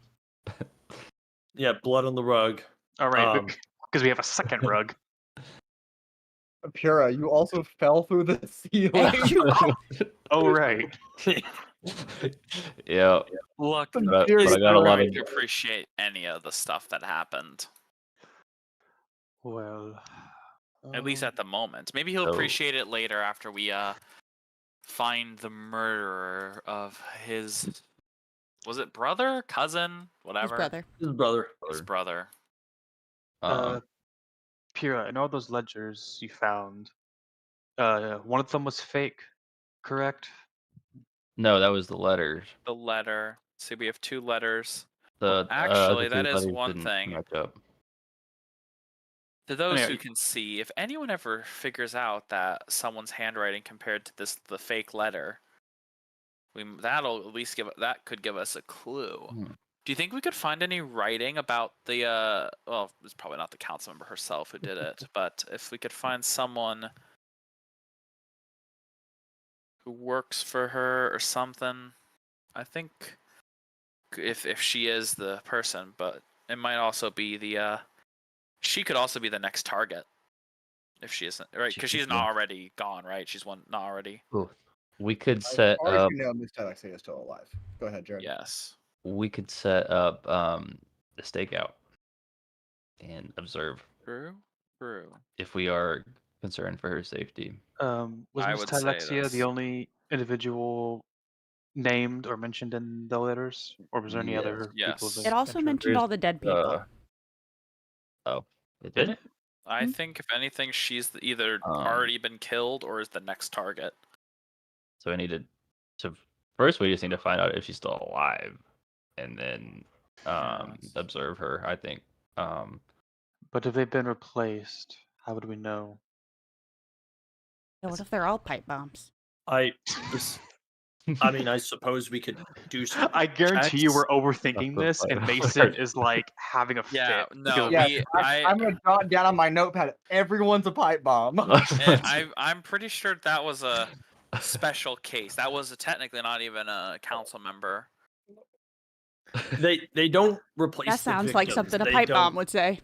S3: Yeah, blood on the rug.
S9: All right,
S3: Um,
S9: because we have a second rug.
S1: Pura, you also fell through the ceiling.
S2: And you-
S9: Oh right.
S8: Yeah,
S6: Look,
S8: but
S1: Seriously,
S8: I got a lot
S6: going
S8: of.
S6: to appreciate any of the stuff that happened.
S9: Well,
S6: At least at the moment. Maybe he'll
S8: So-
S6: appreciate it later after we find the murderer of his, was it brother, cousin,
S2: his
S6: whatever?
S2: brother.
S3: His brother.
S6: His brother.
S9: Pura, in all those ledgers you found, one of them was fake, correct?
S8: No, that was the letters.
S6: The letter. See, we have two letters.
S8: The
S6: Actually,
S8: other
S6: that
S8: two
S6: is
S8: letters
S6: one
S8: didn't
S6: thing.
S8: match up.
S6: To those
S9: Anyway.
S6: who can see, if anyone ever figures out that someone's handwriting compared to the fake letter, that'll at least could give us a clue.
S8: Hmm.
S6: Do you think we could find any writing about the well, it's probably not the council member herself who did it, but if we could find someone who works for her or something, I think if she is the person, but it might also be the she could also be the next target if she isn't, right?
S8: She
S6: Because
S8: could
S6: she's
S8: be.
S6: not already gone, right? She's not already.
S8: We could
S1: As
S8: set
S1: far as
S8: up.
S1: you know, Miss Tylexia is still alive. Go ahead, Jared.
S6: Yes.
S8: We could set up the stakeout and observe
S6: True.
S8: if we are concerned for her safety.
S9: Was
S6: I
S9: Miss
S6: would say
S9: Tylexia
S6: this.
S9: the only individual named or mentioned in the letters, or was there any other people?
S6: Yes.
S2: It also
S9: interest?
S2: mentioned all the dead people.
S8: It
S9: Did it?
S6: I
S2: Hmm?
S6: think if anything, she's either
S8: Um,
S6: already been killed or is the next target.
S8: So we needed to first we just need to find out if she's still alive, and then
S6: Yes.
S8: observe her. I think.
S9: But if they've been replaced, how would we know?
S2: Yeah, what if they're all pipe bombs?
S3: I mean, I suppose we could do some.
S9: I guarantee you
S3: checks.
S9: we're overthinking
S8: That's
S9: this,
S8: the
S9: and
S8: fight.
S9: Mason is like having a
S6: Yeah,
S9: fit.
S6: no,
S9: because-
S1: Yeah, I'm gonna jot down on my notepad. Everyone's a pipe bomb.
S6: I'm pretty sure that was a special case. That was technically not even a council member.
S3: They don't replace.
S2: That
S3: the
S2: sounds like
S3: victims.
S2: something a
S3: They
S2: pipe bomb
S3: don't-
S2: would say.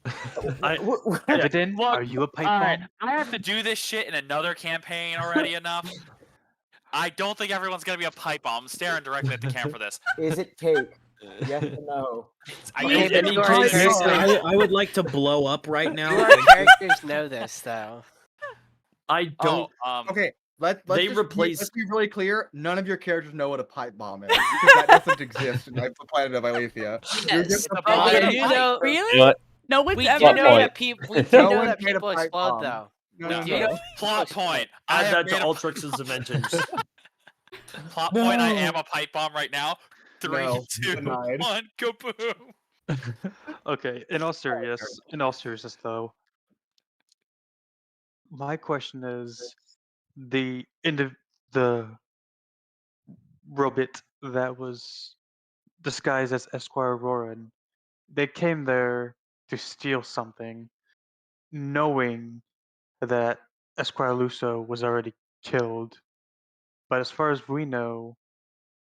S3: I-
S9: Evadin,
S6: Look,
S9: are you a pipe
S6: Alright,
S9: bomb?
S6: I have to do this shit in another campaign already enough. I don't think everyone's gonna be a pipe bomb. I'm staring directly at the camera for this.
S4: Is it cake? Yes or no?
S6: I
S7: Okay,
S6: can't
S7: but
S3: any
S7: do our
S3: case-
S7: characters-
S5: I would like to blow up right now.
S7: Do our
S5: Thank you.
S7: characters know this though?
S3: I don't.
S1: Okay, let's
S3: They
S1: just
S3: replace-
S1: let's be really clear. None of your characters know what a pipe bomb is because that doesn't exist in the planet of Ilethia. You're
S7: Yes,
S1: just
S6: it's
S1: a
S6: a
S1: bomb.
S6: bomb.
S7: we do know.
S2: Really?
S8: You know what?
S2: No one's
S7: We
S2: ever
S7: do
S8: Plot
S7: know
S2: made
S8: point.
S7: that people. We do
S1: No
S7: know
S1: one
S7: that
S1: made a
S7: people
S1: pipe
S7: explode
S1: bomb.
S7: though.
S1: No,
S6: No.
S1: no,
S7: Do you
S1: no.
S7: know
S6: Plot point. I
S3: Add
S6: have
S3: that to
S6: made a-
S3: Altrix's Adventures.
S6: Plot point. I
S1: No.
S6: am a pipe bomb right now. 3,
S1: No,
S6: 2,
S1: denied.
S6: 1, kaboom!
S9: Okay, in all seriousness though, my question is the robot that was disguised as Esquire Roran, they came there to steal something, knowing that Esquire Luso was already killed. But as far as we know,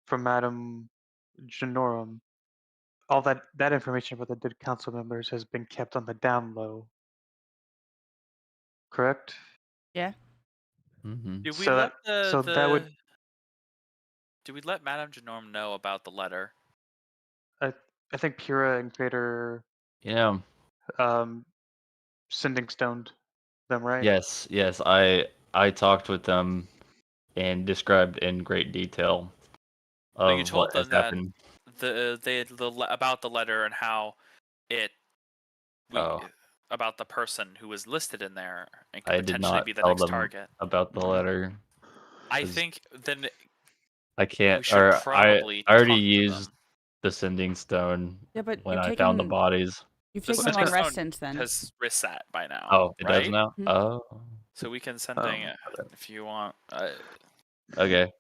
S9: from Madame Genorum, all that information about the dead council members has been kept on the down low. Correct?
S2: Yeah.
S8: Mm-hmm.
S6: Did we
S9: So
S6: let
S9: that- so that would-
S6: Did we let Madame Genorm know about the letter?
S9: I think Pura and Cradeyr
S8: Yeah.
S9: sending stoned them, right?
S8: Yes. I talked with them and described in great detail
S6: So you
S8: of
S6: told
S8: what has
S6: them that
S8: happened.
S6: about the letter and how it
S8: Oh.
S6: about the person who was listed in there and could
S8: I did
S6: potentially
S8: not
S6: be the
S8: tell
S6: next
S8: them
S6: target.
S8: about the letter.
S6: I
S8: 'cause
S6: think then
S8: I can't.
S6: should
S8: Or I
S6: probably
S8: already
S6: talk to
S8: used
S6: them.
S8: the sending stone
S2: Yeah, but
S8: when
S2: you've
S8: I found the
S2: taken
S8: bodies.
S2: you've
S6: The
S2: taken them
S6: Sending
S2: on rest
S6: Stone
S2: since then.
S6: has reset by now.
S8: Oh, it
S6: right?
S8: does now.
S2: Mhm.
S8: Oh,
S6: So we can sending it
S8: okay.
S6: if you want.
S8: Okay.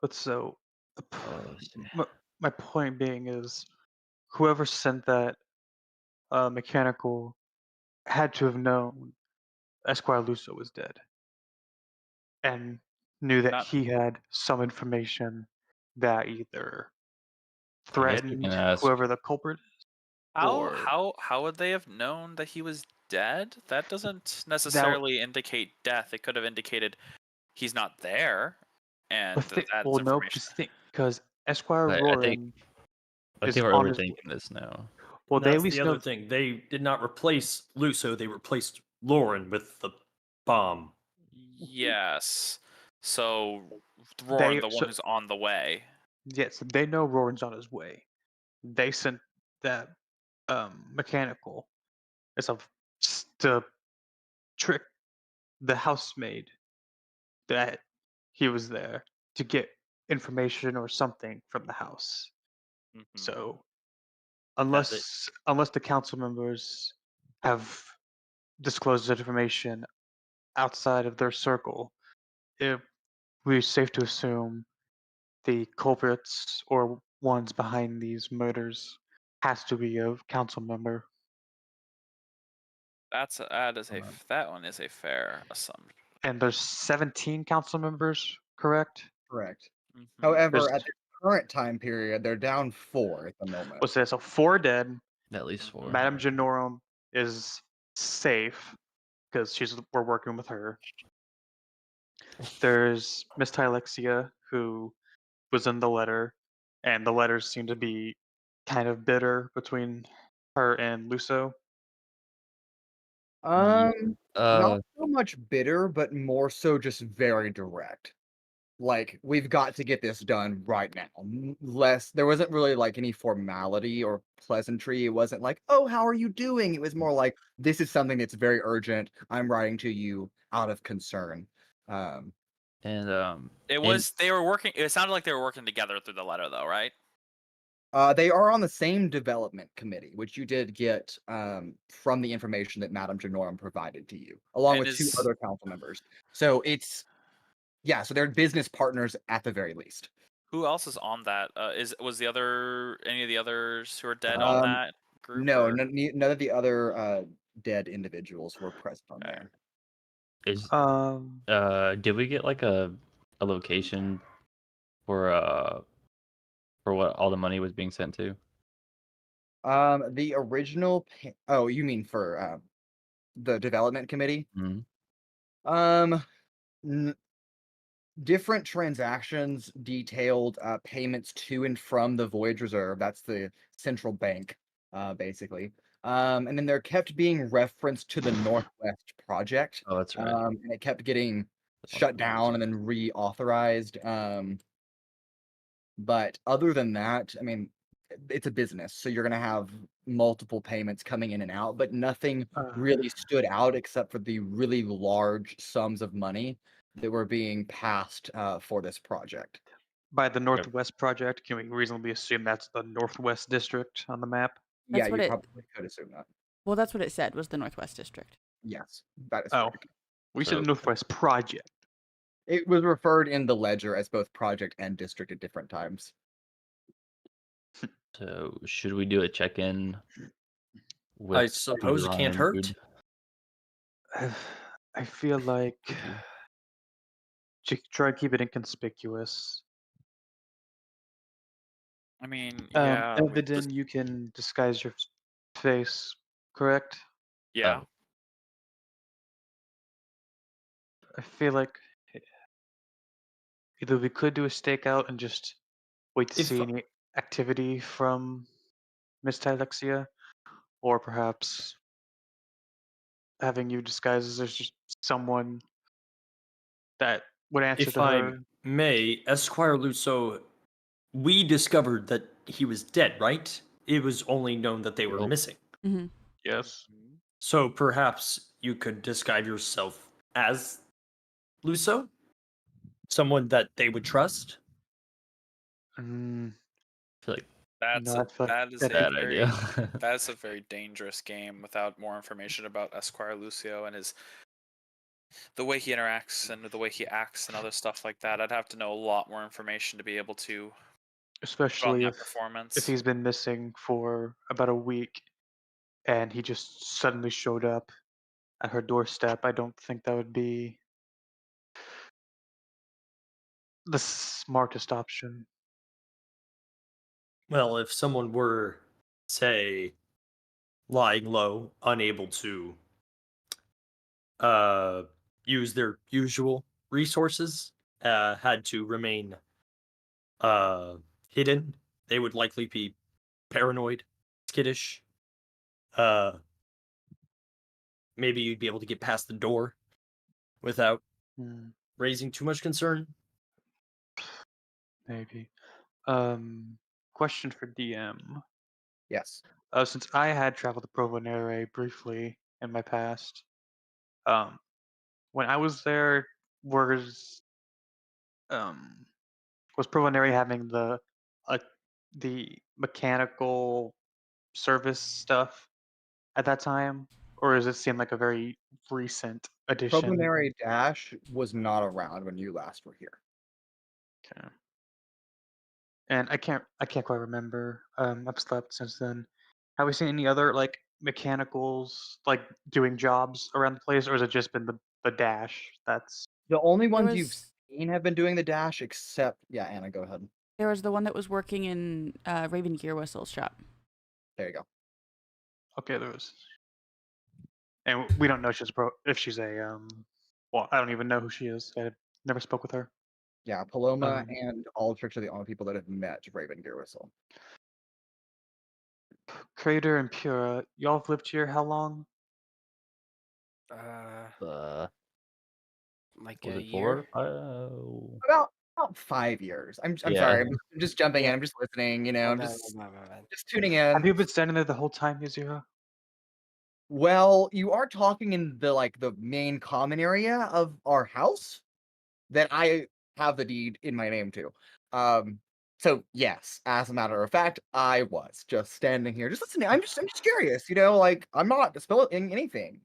S9: But so,
S8: Oh, shit.
S9: my point being is, whoever sent that mechanical had to have known Esquire Luso was dead, and knew that
S6: Not-
S9: he had some information that either
S8: I guess we
S9: threatened
S8: can ask.
S9: whoever the culprit is.
S6: How
S9: Or-
S6: how would they have known that he was dead? That doesn't necessarily indicate death. It could have indicated he's not there, and
S9: But
S6: that's
S9: well, no,
S6: information.
S9: because Esquire
S8: I think-
S9: Roran
S8: I
S9: is
S8: think we're
S9: on his-
S8: overthinking this now.
S9: well,
S3: And
S9: they at
S3: that's
S9: least
S3: the
S9: know
S3: other thing. They did not replace Luso. They replaced Lauren with the bomb.
S6: Yes. So
S9: They-
S6: Roran, the
S9: so-
S6: one who's on the way.
S9: Yes, they know Roran's on his way. They sent that mechanical as to trick the housemaid that he was there to get information or something from the house.
S6: Mhm.
S9: So unless the council members have disclosed that information outside of their circle, it would be safe to assume the culprits or ones behind these murders has to be a council member.
S6: That one is a fair assumption.
S9: And there's 17 council members, correct?
S1: Correct.
S6: Mhm.
S1: However,
S9: There's-
S1: at the current time period, they're down 4 at the moment.
S9: What's that? So 4 dead.
S8: At least 4.
S9: Madame Genorum is safe because we're working with her. There's Miss Tylexia, who was in the letter, and the letters seem to be kind of bitter between her and Luso.
S1: Not
S8: Uh,
S1: so much bitter, but more so just very direct. Like, we've got to get this done right now. There wasn't really like any formality or pleasantry. It wasn't like, oh, how are you doing? It was more like, this is something that's very urgent. I'm writing to you out of concern.
S8: and
S6: They were working. It sounded like they were working together through the letter, though, right?
S1: They are on the same development committee, which you did get from the information that Madame Genorum provided to you, along
S6: And
S1: with 2
S6: is-
S1: other council members. So so they're business partners at the very least.
S6: Who else is on that? Was any of the others who are dead on
S1: Um,
S6: that group?
S1: No,
S6: or-
S1: none of the other dead individuals were present on
S6: Okay.
S1: there.
S8: is did we get like a location for what all the money was being sent to?
S1: The original. Oh, you mean for the development committee?
S8: Mhm.
S1: Um, different transactions detailed payments to and from the Voyage Reserve. That's the central bank, basically. And then they're kept being referenced to the Northwest Project.
S8: Oh, that's right.
S1: And it kept getting
S8: That's
S1: shut
S8: right.
S1: down and then reauthorized. But other than that, I mean, it's a business, so you're gonna have multiple payments coming in and out, but nothing really stood out except for the really large sums of money that were being passed for this project.
S9: By the Northwest Project, can we reasonably assume that's the Northwest District on the map?
S1: Yeah,
S2: That's what
S1: you
S2: it-
S1: probably could assume that.
S2: Well, that's what it said was the Northwest District.
S1: Yes, that is
S9: Oh,
S1: correct.
S9: we said
S8: So-
S9: Northwest Project.
S1: It was referred in the ledger as both project and district at different times.
S8: So should we do a check-in with
S3: I suppose it can't hurt.
S8: Ryan, dude?
S9: I feel like
S8: Could you?
S9: try to keep it inconspicuous.
S6: I mean, yeah,
S9: Evadin, you can disguise your face, correct?
S6: yeah.
S8: Oh,
S9: I feel like either we could do a stakeout and just wait to
S3: If-
S9: see any activity from Miss Tylexia, or perhaps having you disguise as there's just someone that would answer
S3: If
S9: to
S3: I
S9: her.
S3: may, Esquire Luso, we discovered that he was dead, right? It was only known that they were
S8: Yep.
S3: missing.
S2: Mm-hmm.
S9: Yes.
S3: So perhaps you could disguise yourself as Luso? Someone that they would trust?
S9: Mm,
S8: I feel like
S6: That's
S9: no, I feel like
S6: that is
S9: that'd
S6: a
S8: bad
S6: very
S8: idea.
S6: that's a very dangerous game without more information about Esquire Lucio and the way he interacts and the way he acts and other stuff like that. I'd have to know a lot more information to be able to run
S9: especially
S6: that
S9: if
S6: performance.
S9: he's been missing for about a week and he just suddenly showed up at her doorstep. I don't think that would be the smartest option.
S3: Well, if someone were, say, lying low, unable to use their usual resources, had to remain hidden, they would likely be paranoid, skittish. Maybe you'd be able to get past the door without
S9: Hmm,
S3: raising too much concern.
S9: maybe. Question for DM.
S1: Yes.
S9: Since I had traveled to Provonere briefly in my past, when I was there, was Provonere having uh, the mechanical service stuff at that time, or does it seem like a very recent addition?
S1: Problemary Dash was not around when you last were here.
S9: Okay. And I can't quite remember. I've slept since then. Have we seen any other like mechanicals like doing jobs around the place, or has it just been the dash? That's
S1: The only ones you've
S2: was-
S1: seen have been doing the dash, except Anna, go ahead.
S2: There was the one that was working in Raven Gear Whistle's shop.
S1: There you go.
S9: okay. There was, and we don't know if she's a Well, I don't even know who she is. I never spoke with her.
S1: Yeah, Paloma
S9: Um,
S1: and Altrix are the only people that have met Raven Gear Whistle.
S9: Cradeyr and Pura, y'all have lived here how long?
S7: Like
S8: was
S7: a
S8: it
S7: year.
S8: 4? Oh.
S1: About 5 years. I'm
S8: Yeah.
S1: sorry. I'm just jumping in.
S7: Yeah.
S1: I'm just listening. You know,
S7: My
S1: I'm
S7: bad,
S1: just
S7: my bad, my bad.
S1: tuning
S9: Have
S1: in.
S9: you been standing there the whole time, Yuzira?
S1: Well, you are talking in the main common area of our house that I have the deed in my name to. So yes, as a matter of fact, I was just standing here, just listening. I'm just curious. You know, like I'm not spilling anything.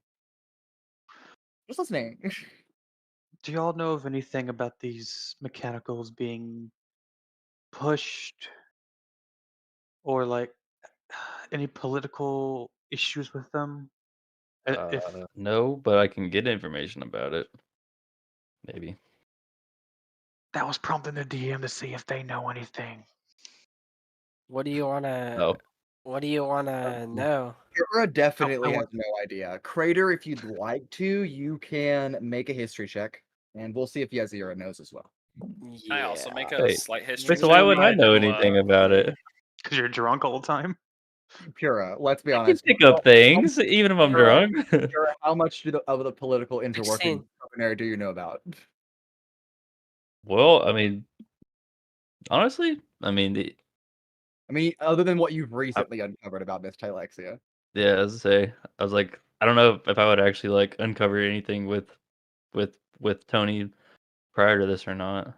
S1: Just listening.
S9: Do y'all know of anything about these mechanicals being pushed or like any political issues with them? If
S8: No, but I can get information about it. Maybe.
S9: that was prompting the DM to see if they know anything.
S7: What do you wanna?
S8: Oh.
S7: What do you want to know?
S1: Pura definitely
S9: I
S1: has no idea. Cradeyr, if you'd like to, you can make a history check, and we'll see if Yazira knows as well.
S6: I also make a
S8: Wait,
S6: slight history.
S8: Wait, so why
S6: check.
S8: would I know
S3: know,
S8: anything about it?
S9: Because you're drunk all the time.
S1: Pura, let's be
S8: I can
S1: honest.
S8: pick up things, even if I'm
S1: Pura,
S8: drunk.
S1: Pura, how much of the political interworking
S7: 16.
S1: area do you know about?
S8: Well, I mean, honestly, I mean,
S1: I mean, other than what you've recently uncovered about Miss Tylexia.
S8: yeah, as I say, I was like, I don't know if I would actually like uncover anything with Tony prior to this or not.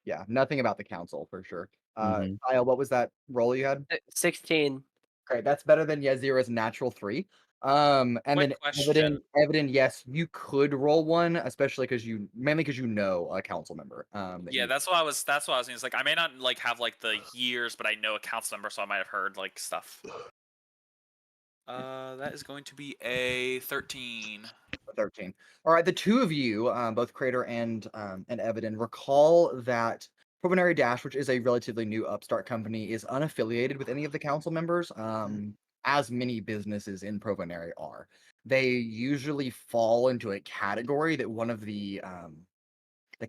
S1: Yeah, nothing about the council for sure.
S8: Mhm.
S1: Kyle, what was that roll you had?
S7: 16.
S1: Great, that's better than Yazira's natural 3. And
S6: Quick
S1: then
S6: question.
S1: Evadin, yes, you could roll one, especially because mainly because you know a council member.
S6: Yeah, that's what I was. That's what I was thinking. It's like I may not like have like the years, but I know a council member, so I might have heard like stuff. That is going to be a 13.
S1: 13. All right, the two of you, both Cradeyr and Evadin, recall that Provenary Dash, which is a relatively new upstart company, is unaffiliated with any of the council members, as many businesses in Provenary are. They usually fall into a category that one of the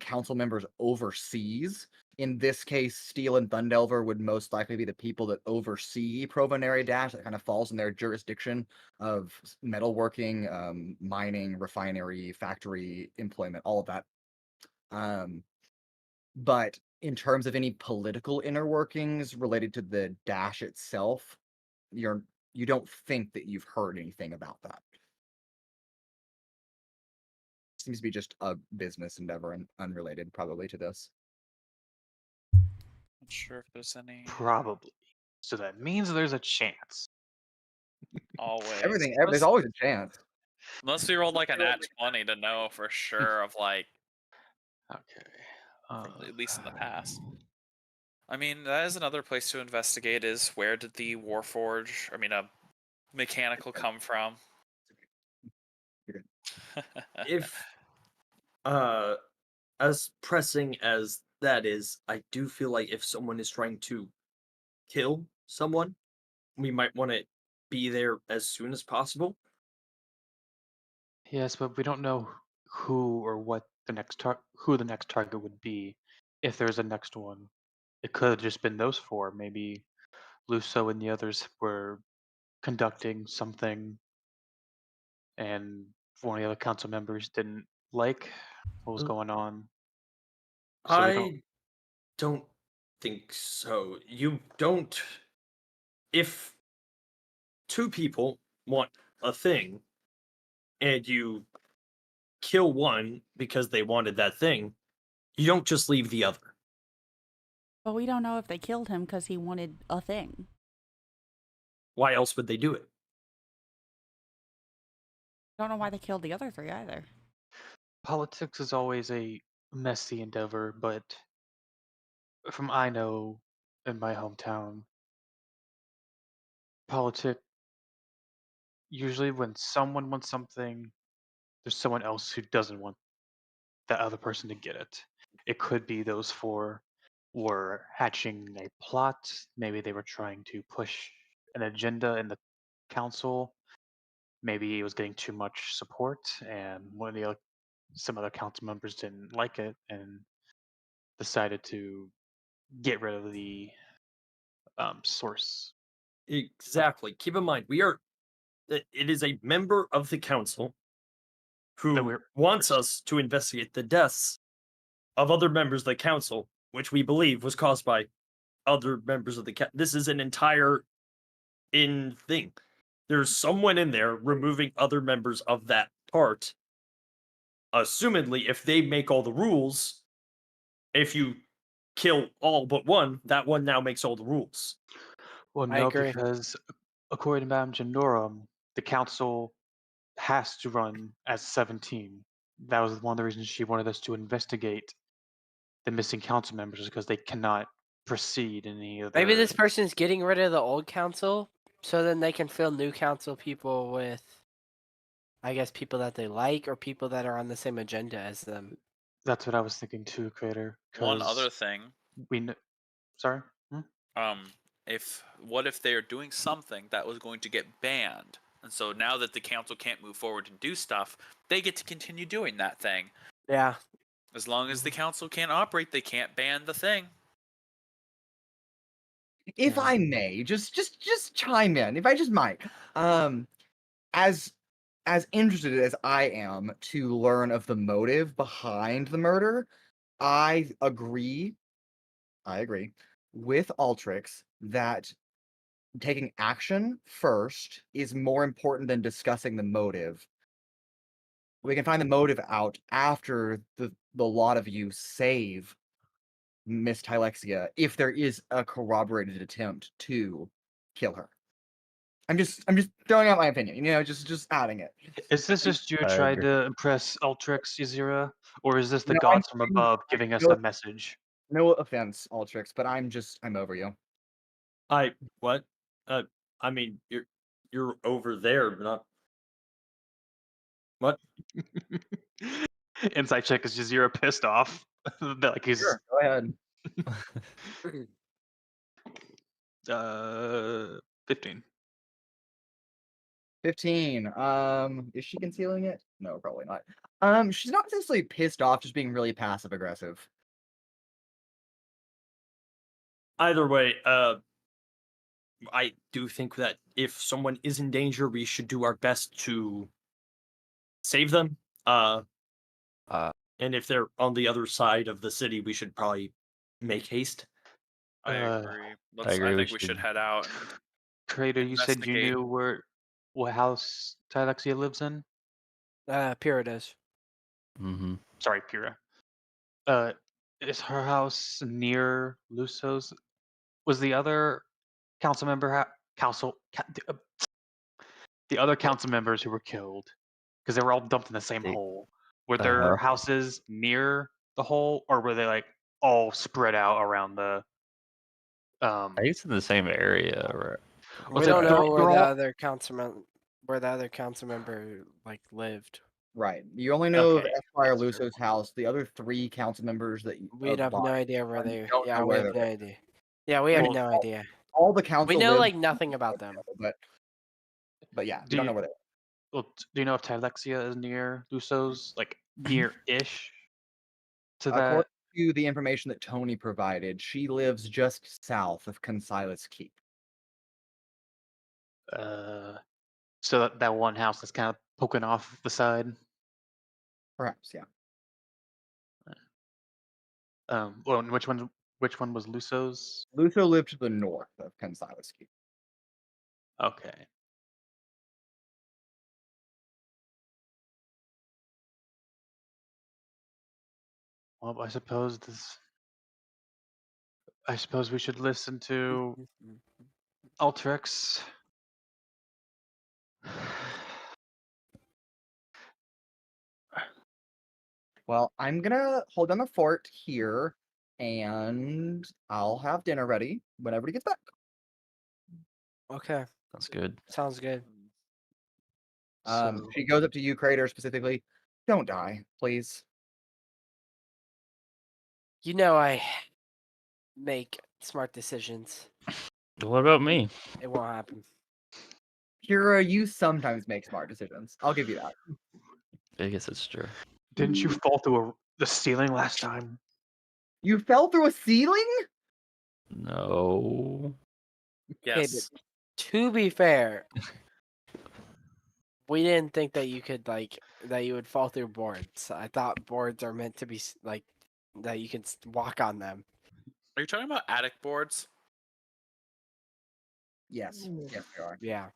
S1: council members oversees. In this case, Steel and Thundelver would most likely be the people that oversee Provenary Dash. That kind of falls in their jurisdiction of metalworking, mining, refinery, factory employment, all of that. But in terms of any political inner workings related to the Dash itself, you don't think that you've heard anything about that. Seems to be just a business endeavor and unrelated probably to this.
S6: Not sure if there's any.
S9: Probably. So that means there's a chance.
S6: Always.
S1: There's always a chance.
S6: Unless we rolled like a nat 20 to know for sure of like,
S9: Okay.
S6: at least in the past. I mean, that is another place to investigate. Is where did the Warforge, I mean, a mechanical come from?
S3: If as pressing as that is, I do feel like if someone is trying to kill someone, we might want to be there as soon as possible.
S9: Yes, but we don't know who or what who the next target would be. If there's a next one, it could have just been those four. Maybe Luso and the others were conducting something, and one of the other council members didn't like what was
S3: Mm.
S9: going on. So we don't.
S3: I don't think so. You don't. If two people want a thing and you kill one because they wanted that thing, you don't just leave the other.
S2: But we don't know if they killed him because he wanted a thing.
S3: Why else would they do it?
S2: Don't know why they killed the other 3 either.
S9: Politics is always a messy endeavor, but from I know in my hometown, politics usually when someone wants something, there's someone else who doesn't want that other person to get it. It could be those four were hatching a plot. Maybe they were trying to push an agenda in the council. Maybe it was getting too much support, and some other council members didn't like it and decided to get rid of the source.
S3: Exactly. Keep in mind, it is a member of the council who wants us to investigate the deaths of other members of the council, which we believe was caused by other members of the council. This is an entire thing. There's someone in there removing other members of that part. Assumedly, if they make all the rules, if you kill all but one, that one now makes all the rules.
S9: Well,
S7: I
S9: no,
S7: agree.
S9: because according to Madame Genorum, the council has to run as 17. That was one of the reasons she wanted us to investigate the missing council members, because they cannot proceed in any other.
S7: Maybe this person's getting rid of the old council, so then they can fill new council people with, I guess, people that they like or people that are on the same agenda as them.
S9: That's what I was thinking too, Cradeyr.
S6: One other thing.
S9: Sorry.
S6: Um, What if they are doing something that was going to get banned? And so now that the council can't move forward and do stuff, they get to continue doing that thing.
S7: Yeah.
S6: As long as the council can't operate, they can't ban the thing.
S1: If I may, just chime in, if I just might. As interested as I am to learn of the motive behind the murder, I agree with Altrix that taking action first is more important than discussing the motive. We can find the motive out after the lot of you save Miss Tylexia if there is a corroborated attempt to kill her. I'm just throwing out my opinion, just adding it.
S9: Is this just you
S8: I
S9: trying
S8: agree.
S9: to impress Altrix, Yazira? Or is this the
S1: No,
S9: gods from above giving us
S1: no,
S9: a message?
S1: no offense, Altrix, but I'm over you.
S3: What? I mean, you're over there, but not. What?
S9: Inside check is Yazira pissed off. Like he's
S1: Sure, go ahead.
S9: 15.
S1: 15. Is she concealing it? No, probably not. She's not necessarily pissed off, just being really passive aggressive.
S3: Either way, I do think that if someone is in danger, we should do our best to save them. And if they're on the other side of the city, we should probably make haste.
S6: I
S9: Uh,
S6: agree.
S8: I agree,
S6: I
S8: we
S6: think we should
S8: should-
S6: head out.
S9: Cradeyr, you said you
S6: Investigate.
S9: knew what house Tylexia lives in?
S7: Pura does.
S8: Mm-hmm.
S9: Sorry, Pura. Is her house near Luso's? Was the other council member the other council members who were killed, because they were all dumped in the same hole, were their houses near the hole, or were they like all spread out around the?
S8: I think it's in the same area, right?
S9: Was
S7: We
S9: it-
S7: don't
S9: they're-
S7: know
S9: they're
S7: where
S9: all-
S7: the other council member like lived.
S1: Right. You only know
S9: Okay,
S1: of Esquire
S9: that's fair.
S1: Luso's house. The other 3 council members that
S7: We'd have no idea where
S1: one
S7: they.
S1: don't
S7: Yeah,
S1: know
S7: we
S1: where
S7: have no
S1: they're
S7: idea. Yeah, we have
S9: Well,
S7: no idea.
S1: all the council
S7: We know
S1: live-
S7: like nothing about them.
S1: but yeah,
S9: Do
S1: we don't
S9: you-
S1: know where they are.
S9: Well, do you know if Tylexia is near Luso's, like near-ish to that?
S1: According to the information that Tony provided, she lives just south of Consilas Keep.
S9: So that one house that's kind of poking off the side.
S1: Perhaps, yeah.
S9: Well, and which one was Luso's?
S1: Luso lived to the north of Consilas Keep.
S9: Okay. Well, I suppose we should listen to Altrix.
S1: Well, I'm gonna hold down the fort here, and I'll have dinner ready when everybody gets back.
S7: Okay,
S8: That's good.
S7: sounds good.
S9: So,
S1: She goes up to you, Cradeyr, specifically. Don't die, please.
S7: You know I make smart decisions.
S8: What about me?
S7: It won't happen.
S1: Pura, you sometimes make smart decisions. I'll give you that.
S8: I guess it's true.
S9: didn't you fall through the ceiling last time?
S1: You fell through a ceiling?
S8: No.
S6: Yes.
S7: To be fair, we didn't think that you could that you would fall through boards. I thought boards are meant to be that you can walk on them.
S6: Are you talking about attic boards?
S1: Yes. Yes, we are.
S7: Yeah.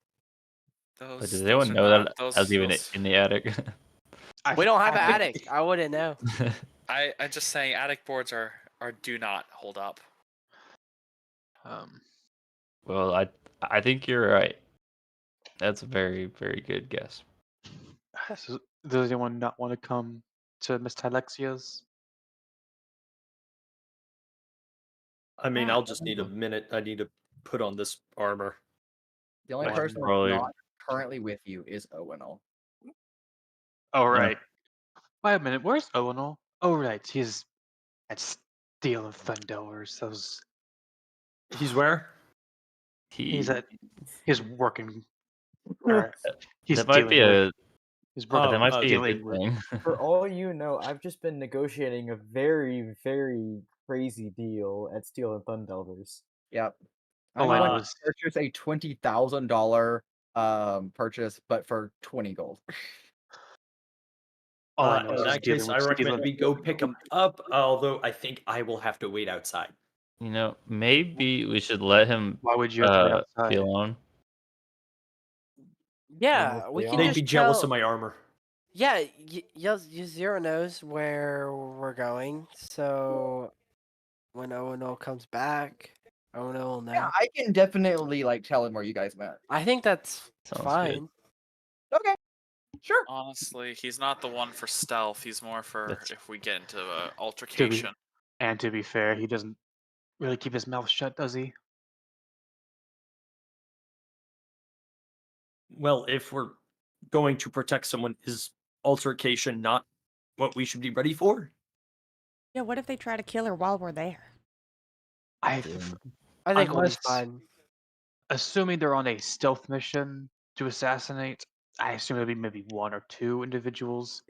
S6: Those,
S8: But does anyone know that I was even in the attic?
S7: We don't have an attic. I wouldn't know.
S6: I just saying attic boards are do not hold up.
S8: Well, I think you're right. That's a very, very good guess.
S9: So, does anyone not want to come to Miss Tylexia's?
S3: I mean, I'll just need a minute. I need to put on this armor.
S1: The only
S8: Well,
S1: person
S8: probably-
S1: that's not currently with you is Owunul.
S9: Oh, right. Wait a minute, where's Owunul? Oh, right, he's at Steel and Thunders. Those.
S3: He's where?
S9: He's
S8: He
S9: he's working. Or he's
S8: that might be
S9: dealing with.
S8: a
S9: He's
S3: Oh,
S9: working.
S8: that might
S3: uh,
S8: be a
S9: dealing
S8: good
S9: with.
S8: thing.
S4: For all you know, I've just been negotiating a very, very crazy deal at Steel and Thundelvers.
S1: Yep.
S9: All
S1: I'm
S9: I know
S1: going to
S9: is
S1: purchase a $20,000 purchase, but for 20 gold.
S9: all I know
S3: in
S9: is he's
S3: that
S9: dealing
S3: case,
S9: with.
S3: I recommend
S9: dealing-
S3: we go pick him up. Although I think I will have to wait outside.
S8: You know, maybe we should let him
S9: Why would you have to wait outside?
S8: be alone.
S7: Yeah, we
S4: they
S7: can
S3: They'd
S7: just
S3: be jealous
S7: tell.
S3: of my armor.
S7: Yeah, Zero knows where we're going, so when Owunul comes back, Owunul will know.
S1: Yeah, I can definitely like tell him where you guys met.
S7: I think that's
S8: Sounds good.
S7: fine.
S1: Okay. Sure.
S6: Honestly, he's not the one for stealth. He's more for
S8: That's-
S6: if we get into an altercation.
S9: And to be fair, he doesn't really keep his mouth shut, does he?
S3: Well, if we're going to protect someone, is altercation not what we should be ready for?
S2: Yeah, what if they try to kill her while we're there?
S9: I
S7: I think we'll be
S9: Unless-
S7: fine.
S9: assuming they're on a stealth mission to assassinate. I assume it'll be maybe one or two individuals.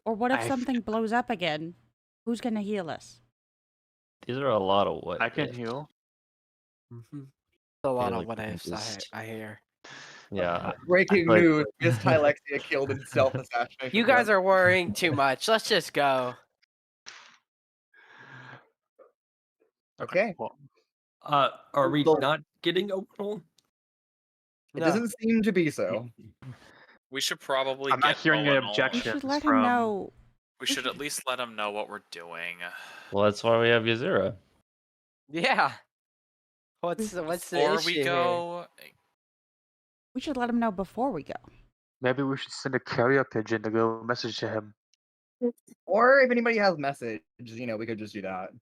S2: Or what if
S9: I've-
S2: something blows up again? Who's gonna heal us?
S8: These are a lot of what
S9: I can
S8: ifs.
S9: heal.
S7: A lot
S8: feel
S7: of
S8: like
S7: what
S8: we can
S7: ifs
S8: just-
S7: I hear.
S8: Yeah.
S1: Breaking
S8: like-
S1: news: Miss Tylexia killed in self-assassination.
S7: You guys are worrying too much. Let's just go.
S1: okay.
S9: Well,
S3: Are we
S1: So-
S3: not getting a little?
S1: It
S7: No.
S1: doesn't seem to be so.
S6: We should probably
S9: I'm
S6: get
S9: not hearing any
S6: Owunul.
S2: We
S9: objections
S2: should let
S9: from.
S2: him know.
S6: We should at least let him know what we're doing.
S8: Well, that's why we have Yazira.
S7: Yeah. What's the
S6: Before
S7: issue
S6: we
S7: here?
S6: go,
S2: We should let him know before we go.
S9: Maybe we should send a carrier pigeon to go message to him.
S1: Or if anybody has message, we could just do that. Does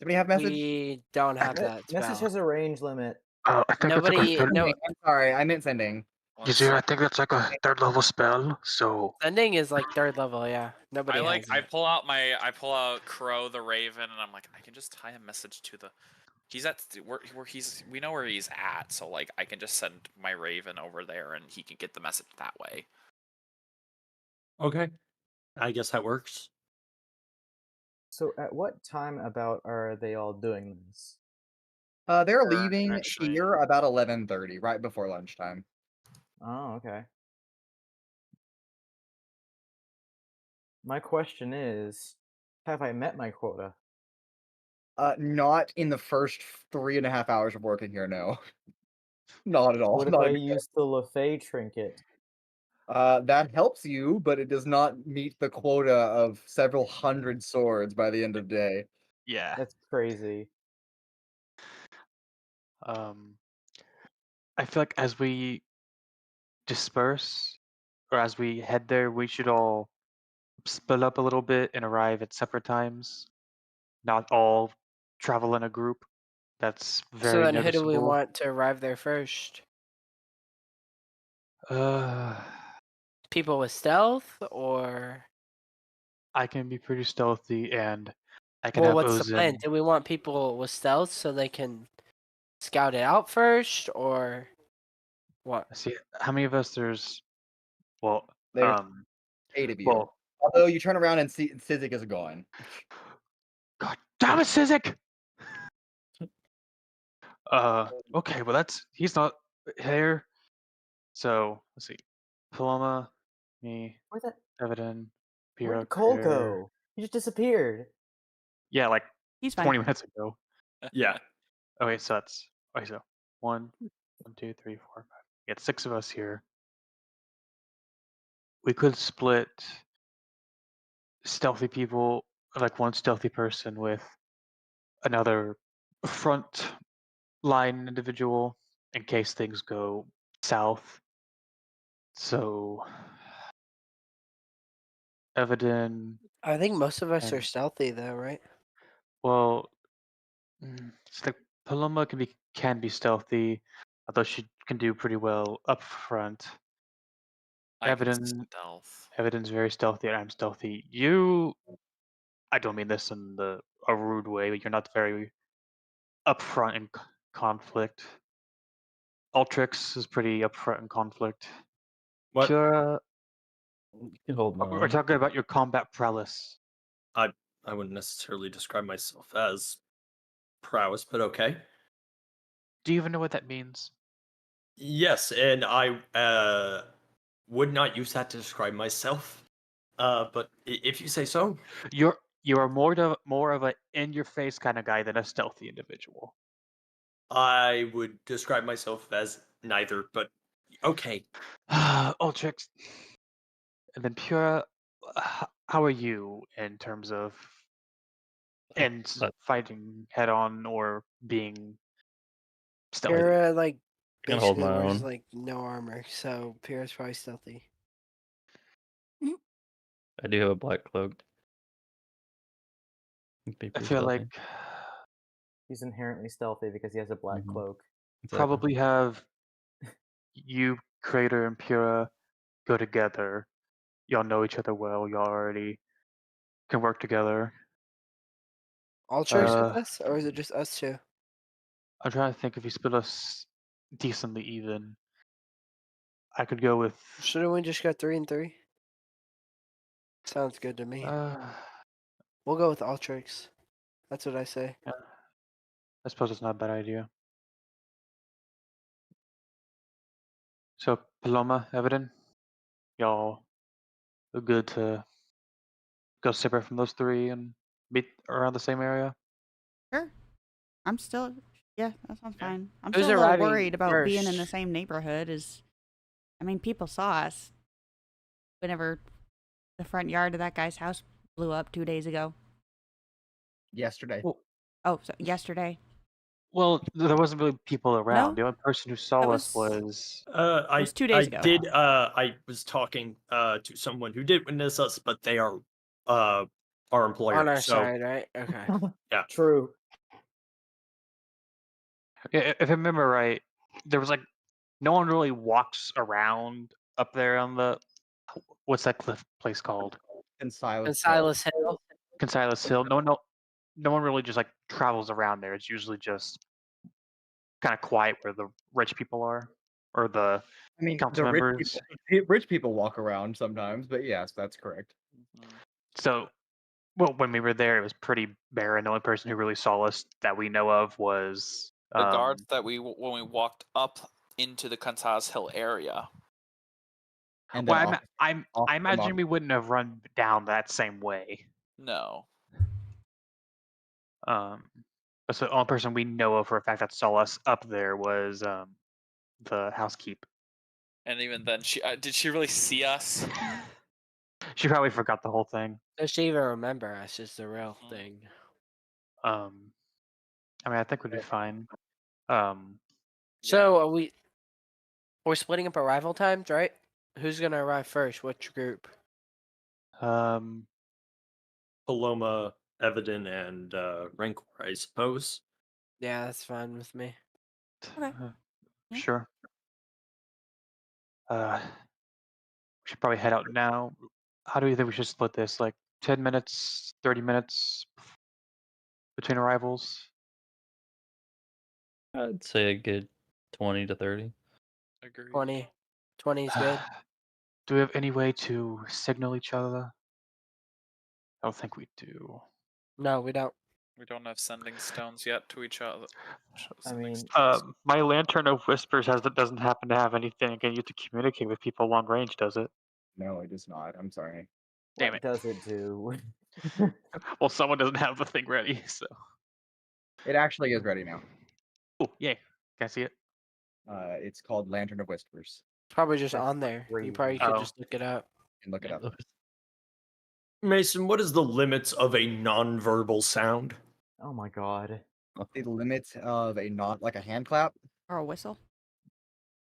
S1: anybody have message?
S7: We don't have that
S4: Message
S7: spell.
S4: has a range limit.
S9: Oh, I think
S7: Nobody, no,
S1: I'm sorry, I meant sending.
S6: one
S9: I
S6: sec.
S9: think that's like a third level spell. So
S7: sending is like 3rd level. Yeah, nobody has
S6: I
S7: it.
S6: pull out Crow the Raven, and I'm like, I can just tie a message to the. He's at where we know where he's at, so like I can just send my Raven over there, and he can get the message that way.
S3: Okay, I guess that works.
S4: So at what time about are they all doing this?
S1: They're
S6: Sure,
S1: leaving
S6: actually.
S1: here about 11:30, right before lunchtime.
S4: Oh, okay. My question is, have I met my quota?
S1: Not in the first 3.5 hours of working here, no. Not at all.
S4: What if
S1: not
S4: I
S1: even-
S4: use the LaFay trinket?
S1: That helps you, but it does not meet the quota of several hundred swords by the end of the day.
S9: yeah.
S4: That's crazy.
S9: I feel like as we disperse or as we head there, we should all split up a little bit and arrive at separate times. Not all travel in a group. That's very
S7: So then, who do
S9: noticeable.
S7: we want to arrive there first? People with stealth, or
S9: I can be pretty stealthy, and I can
S7: well,
S9: have
S7: what's the plan?
S9: Ozen.
S7: Do we want people with stealth so they can scout it out first, or what?
S9: See how many of us there's. Well,
S1: There's 8 of you.
S9: well,
S1: Although you turn around and Sizik is gone.
S9: God damn it, Sizik! Okay, well he's not here. So let's see, Paloma, me,
S4: Where'd that?
S9: Evadin,
S4: Where'd
S9: Pura,
S4: Cole
S9: Cradeyr.
S4: go? He just disappeared.
S9: Yeah, like
S2: He's fine.
S9: 20 minutes ago.
S3: Yeah.
S9: Okay, so that's okay. So 1, 2, 3, 4, 5. We got 6 of us here. We could split stealthy people, like one stealthy person with another front line individual in case things go south. So Evadin,
S7: I think most of us are
S9: And-
S7: stealthy, though, right?
S9: well, it's like Paloma can be stealthy, although she can do pretty well up front.
S6: I can
S9: Evadin-
S6: stealth.
S9: Evadin's very stealthy, and I'm stealthy. I don't mean this in a rude way, but you're not very upfront in conflict. Altrix is pretty upfront in conflict.
S3: What?
S9: Pura,
S8: You can hold my
S9: we're
S8: own.
S9: talking about your combat prowess.
S3: I wouldn't necessarily describe myself as prowess, but okay.
S9: Do you even know what that means?
S3: Yes, and I would not use that to describe myself. But if you say so.
S9: You're more of a in-your-face kind of guy than a stealthy individual.
S3: I would describe myself as neither, but okay.
S9: Altrix, and then Pura, how are you in terms of
S8: But
S9: fighting head on or being stealthy?
S7: Pura, like,
S8: I can hold
S7: basically
S8: my
S7: wears,
S8: own.
S7: like, no armor, so Pura's probably stealthy.
S8: I do have a black cloak. It'd be
S9: I
S8: pretty
S9: feel
S8: stealthy.
S9: like
S4: He's inherently stealthy because he has a black
S8: Mhm.
S4: cloak.
S8: Exactly.
S9: probably have you, Cradeyr, and Pura go together. Y'all know each other well. Y'all already can work together.
S7: Altrix with
S9: Uh,
S7: us, or is it just us two?
S9: I'm trying to think if you split us decently even. I could go with.
S7: Shouldn't we just go 3 and 3? Sounds good to me. We'll go with Altrix. That's what I say.
S9: Yeah, I suppose it's not a bad idea. So Paloma, Evadin, y'all are good to go separate from those three and meet around the same area.
S2: Sure. I'm still. Yeah, that sounds
S3: Yeah.
S2: fine. I'm
S7: Who's
S2: still a little
S7: arriving
S2: worried about being in the
S7: first?
S2: same neighborhood as. I mean, people saw us whenever the front yard of that guy's house blew up 2 days ago.
S1: Yesterday.
S2: Oh, so yesterday.
S9: Well, there wasn't really people around.
S2: No?
S9: The only person who saw
S2: That
S9: us
S2: was-
S9: was.
S3: I
S2: was 2 days
S3: I
S2: ago.
S3: did. I was talking to someone who did witness us, but they are our employer.
S7: On our
S3: so
S7: side, right? Okay.
S4: True.
S9: Yeah, if I remember right, there was like no one really walks around up there on the. What's that cliff place called?
S1: And Silas.
S7: And Silas Hill.
S9: Consilas Hill. No one really just like travels around there. It's usually just kind of quiet where the rich people are, or the
S1: I mean,
S9: council
S1: the
S9: members.
S1: rich people walk around sometimes, but yes, that's correct.
S9: So, well, when we were there, it was pretty barren. The only person who really saw us that we know of was
S6: The guards that when we walked up into the Kansas Hill area.
S1: And
S9: Well,
S1: then
S9: I imagine we wouldn't have run down that same way.
S6: No.
S9: So the only person we know of for a fact that saw us up there was the housekeep.
S6: And even then, did she really see us?
S9: She probably forgot the whole thing.
S7: Does she even remember us? Is the real thing.
S9: I mean, I think we'd be fine.
S7: So we're splitting up arrival times, right? Who's gonna arrive first? Which group?
S9: Um,
S3: Paloma, Evadin, and Rancor, I suppose.
S7: Yeah, that's fine with me.
S2: Okay. Yeah.
S9: Sure. We should probably head out now. How do you think we should split this? Like 10 minutes, 30 minutes between arrivals?
S8: I'd say a good 20 to 30.
S6: Agreed.
S7: 20. 20 is good.
S9: Do we have any way to signal each other? I don't think we do.
S7: No, we don't.
S6: We don't have sending stones yet to each other.
S4: I mean,
S9: My Lantern of Whispers doesn't happen to have anything against you to communicate with people long range, does it?
S1: No, it does not. I'm sorry.
S9: Damn
S4: what
S9: it.
S4: does it do?
S9: Well, someone doesn't have the thing ready, so.
S1: It actually is ready now.
S9: Oh, yay. Can I see it?
S1: It's called Lantern of Whispers.
S7: It's probably just
S4: That's
S7: on there. You
S4: crazy.
S7: probably could
S9: Oh.
S7: just look it up.
S1: And look it up.
S3: Mason, what is the limits of a nonverbal sound?
S4: Oh my god.
S1: The limit of a not like a hand clap
S2: Or a whistle.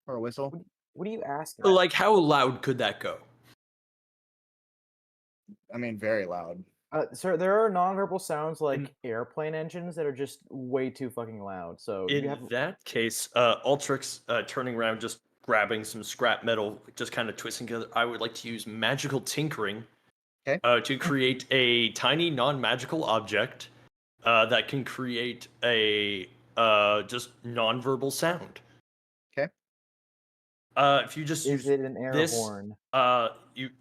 S1: or a whistle.
S4: What are you asking?
S3: Like, how loud could that go?
S1: I mean, very loud.
S4: Sir, there are nonverbal sounds like airplane engines that are just way too fucking loud. So
S3: In
S4: you have
S3: that case, Altrix turning around, just grabbing some scrap metal, just kind of twisting together. I would like to use magical tinkering to create a tiny non-magical object that can create a just non-verbal sound.
S1: Okay.
S3: If you just
S4: Is
S3: use
S4: it an air
S3: this,
S4: horn?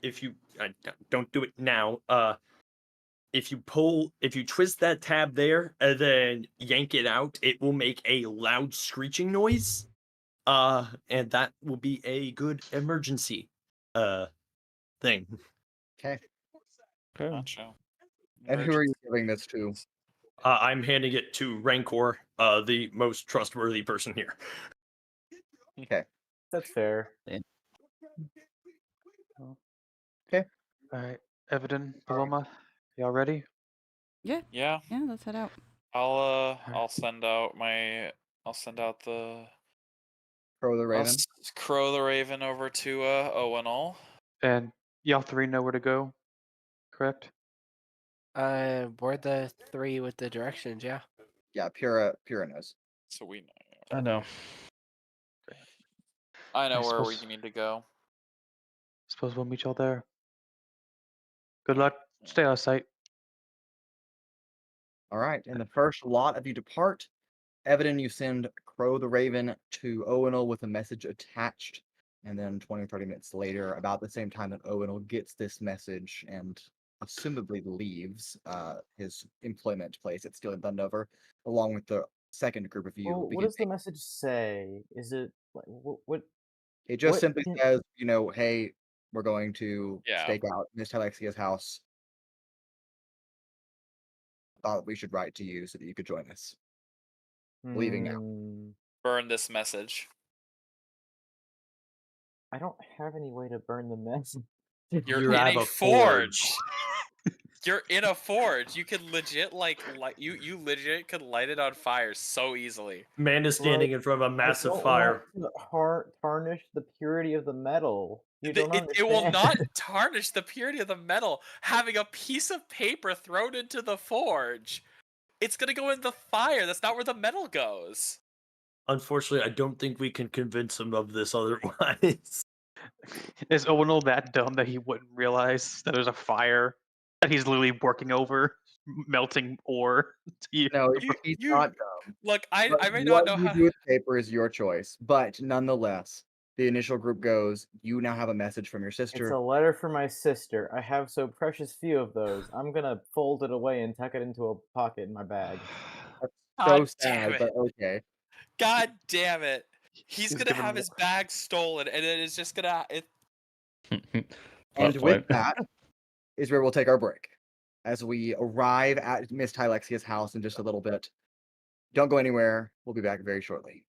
S3: if you don't do it now. If you twist that tab there and then yank it out, it will make a loud screeching noise. And that will be a good emergency, thing.
S1: Okay.
S8: Okay.
S6: Gotcha.
S1: And who are you
S6: Emergency.
S1: giving this to?
S3: I'm handing it to Rancor, the most trustworthy person here.
S1: Okay.
S4: That's fair.
S1: Okay.
S9: All right, Evadin, Paloma, y'all ready?
S2: Yeah,
S6: Yeah.
S2: yeah, let's head out.
S6: I'll send out the
S1: Crow the
S6: I'll
S1: Raven.
S6: crow the raven over to Owunul.
S9: And y'all three know where to go, correct?
S7: Board the 3 with the directions, yeah.
S1: Yeah, Pura knows.
S6: So we know.
S8: I know.
S6: I know
S9: I
S6: where we
S9: suppose-
S6: need to go.
S9: Suppose we'll meet y'all there. Good luck. Stay out of sight.
S1: All right. In the first lot of you depart, Evadin, you send Crow the Raven to Owunul with a message attached. And then 20 or 30 minutes later, about the same time that Owunul gets this message and assumably leaves his employment place at Steel and Thundover, along with the second group of you.
S4: Well, what
S1: begin
S4: does the message say? Is it like what?
S1: It just
S4: what
S1: simply
S4: can-
S1: says, hey, we're going to
S6: Yeah.
S1: stake out Miss Tylexia's house. Thought we should write to you so that you could join us. Leaving now.
S6: Burn this message.
S4: I don't have any way to burn the message.
S6: You're
S3: You
S6: in
S3: have
S6: a
S3: a
S6: forge. You're in a forge. You could legit you legit could light it on fire so easily.
S3: Man is standing in front of a
S4: I
S3: massive
S4: don't
S3: fire.
S4: want to tarnish the purity of the metal. You don't
S6: It will
S4: understand.
S6: not tarnish the purity of the metal having a piece of paper thrown into the forge. It's gonna go in the fire. That's not where the metal goes.
S3: Unfortunately, I don't think we can convince him of this otherwise.
S9: Is Owunul that dumb that he wouldn't realize that there's a fire that he's literally working over, melting ore?
S1: No,
S6: You-
S1: he's
S6: you-
S1: not dumb.
S6: Look, I
S1: But
S6: may not know
S1: what you
S6: how.
S1: do with the paper is your choice. But nonetheless, the initial group goes, you now have a message from your
S4: It's
S1: sister.
S4: a letter from my sister. I have so precious few of those. I'm gonna fold it away and tuck it into a pocket in my bag.
S1: So
S6: God
S1: sad,
S6: damn
S1: but
S6: it.
S1: okay.
S6: God damn it. He's gonna
S9: giving
S6: have his bag stolen, and then it's just gonna.
S1: And
S8: Plot
S1: with
S8: point.
S1: that is where we'll take our break. As we arrive at Miss Tylexia's house in just a little bit. Don't go anywhere. We'll be back very shortly.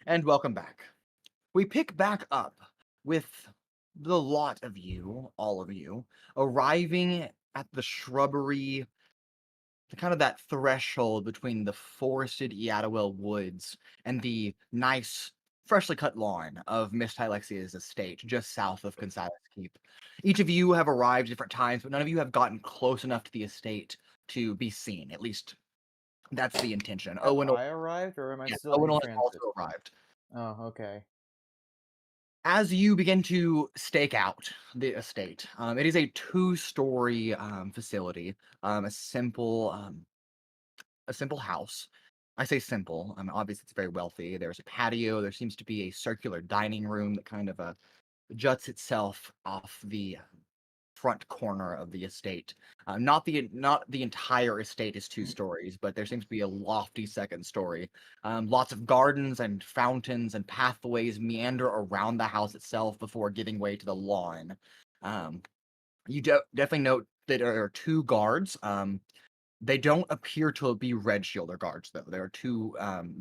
S1: And welcome back. We pick back up with the lot of you, all of you, arriving at the shrubbery, the kind of that threshold between the forested Iadawell woods and the nice, freshly cut lawn of Miss Tylexia's estate, just south of Consalis Keep. Each of you have arrived at different times, but none of you have gotten close enough to the estate to be seen. At least that's the intention.
S4: Have
S1: Owunul,
S4: I arrived, or am I
S1: yes,
S4: still in
S1: Owunul has
S4: transit?
S1: also arrived.
S4: Oh, okay.
S1: As you begin to stake out the estate, it is a two-story facility, a simple house. I say simple. Obviously, it's very wealthy. There's a patio. There seems to be a circular dining room that kind of juts itself off the front corner of the estate. Not the entire estate is 2 stories, but there seems to be a lofty second story. Lots of gardens and fountains and pathways meander around the house itself before giving way to the lawn. You definitely note that there are 2 guards. They don't appear to be red shielder guards, though. There are 2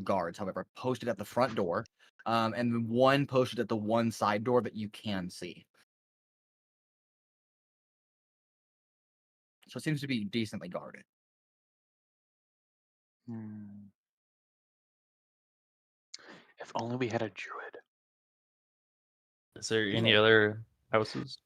S1: guards, however, posted at the front door, and one posted at the one side door that you can see. So it seems to be decently guarded.
S9: Hmm. If only we had a druid.
S8: Is there any other houses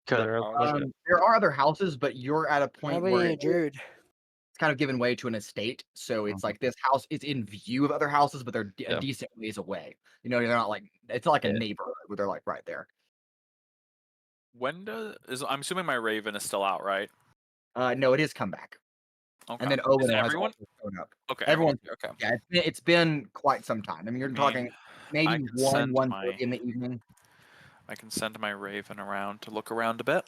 S8: that
S9: Cause
S8: are
S6: Oh,
S8: like
S6: shit.
S1: There are other houses, but you're at a point
S7: Probably
S1: where
S7: a druid.
S1: it's kind of given way to an estate. So it's
S8: Mhm.
S1: like this house is in view of other houses, but they're a
S8: Yeah.
S1: decent ways away. You know, they're not like it's not like a
S8: Yeah.
S1: neighborhood where they're like right there.
S6: I'm assuming my raven is still out, right?
S1: No, it is come back,
S6: Okay.
S1: and then
S6: Is
S1: Owunul has
S6: everyone?
S1: also shown up.
S6: Okay,
S1: Everyone's
S6: okay.
S1: yeah. It's been quite some time. I mean, you're
S6: I mean,
S1: talking maybe
S6: I can
S1: 1:30 in the evening.
S6: I can send my raven around to look around a bit.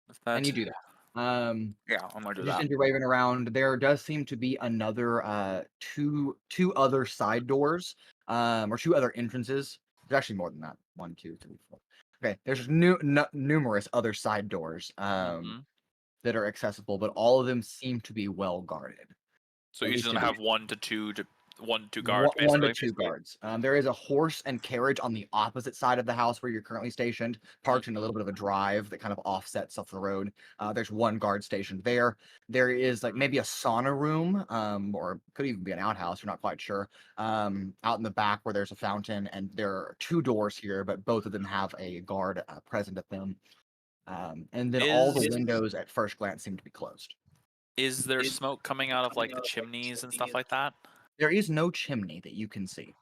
S6: If
S1: And you
S6: that,
S1: do that.
S6: yeah, I'm gonna do
S1: Just
S6: that.
S1: into you're waving around, there does seem to be another two other side doors, or 2 other entrances. There's actually more than that. 1, 2, 3, 4. Okay, there's numerous other side doors
S6: hmm
S1: that are accessible, but all of them seem to be well guarded.
S6: So
S1: At
S6: each
S1: least
S6: of
S1: to
S6: them
S1: the
S6: have 1 to 2
S1: one,
S6: guards,
S1: 1 to
S6: basically.
S1: 2 guards. There is a horse and carriage on the opposite side of the house where you're currently stationed, parked in a little bit of a drive that kind of offsets off the road. There's 1 guard stationed there. There is like maybe a sauna room, or could even be an outhouse. You're not quite sure. Out in the back where there's a fountain, and there are 2 doors here, but both of them have a guard present at them. And then all the
S6: Is
S1: windows at first glance seem to be closed.
S6: is there smoke coming out of like the chimneys and stuff like that?
S1: There is no chimney that you can see.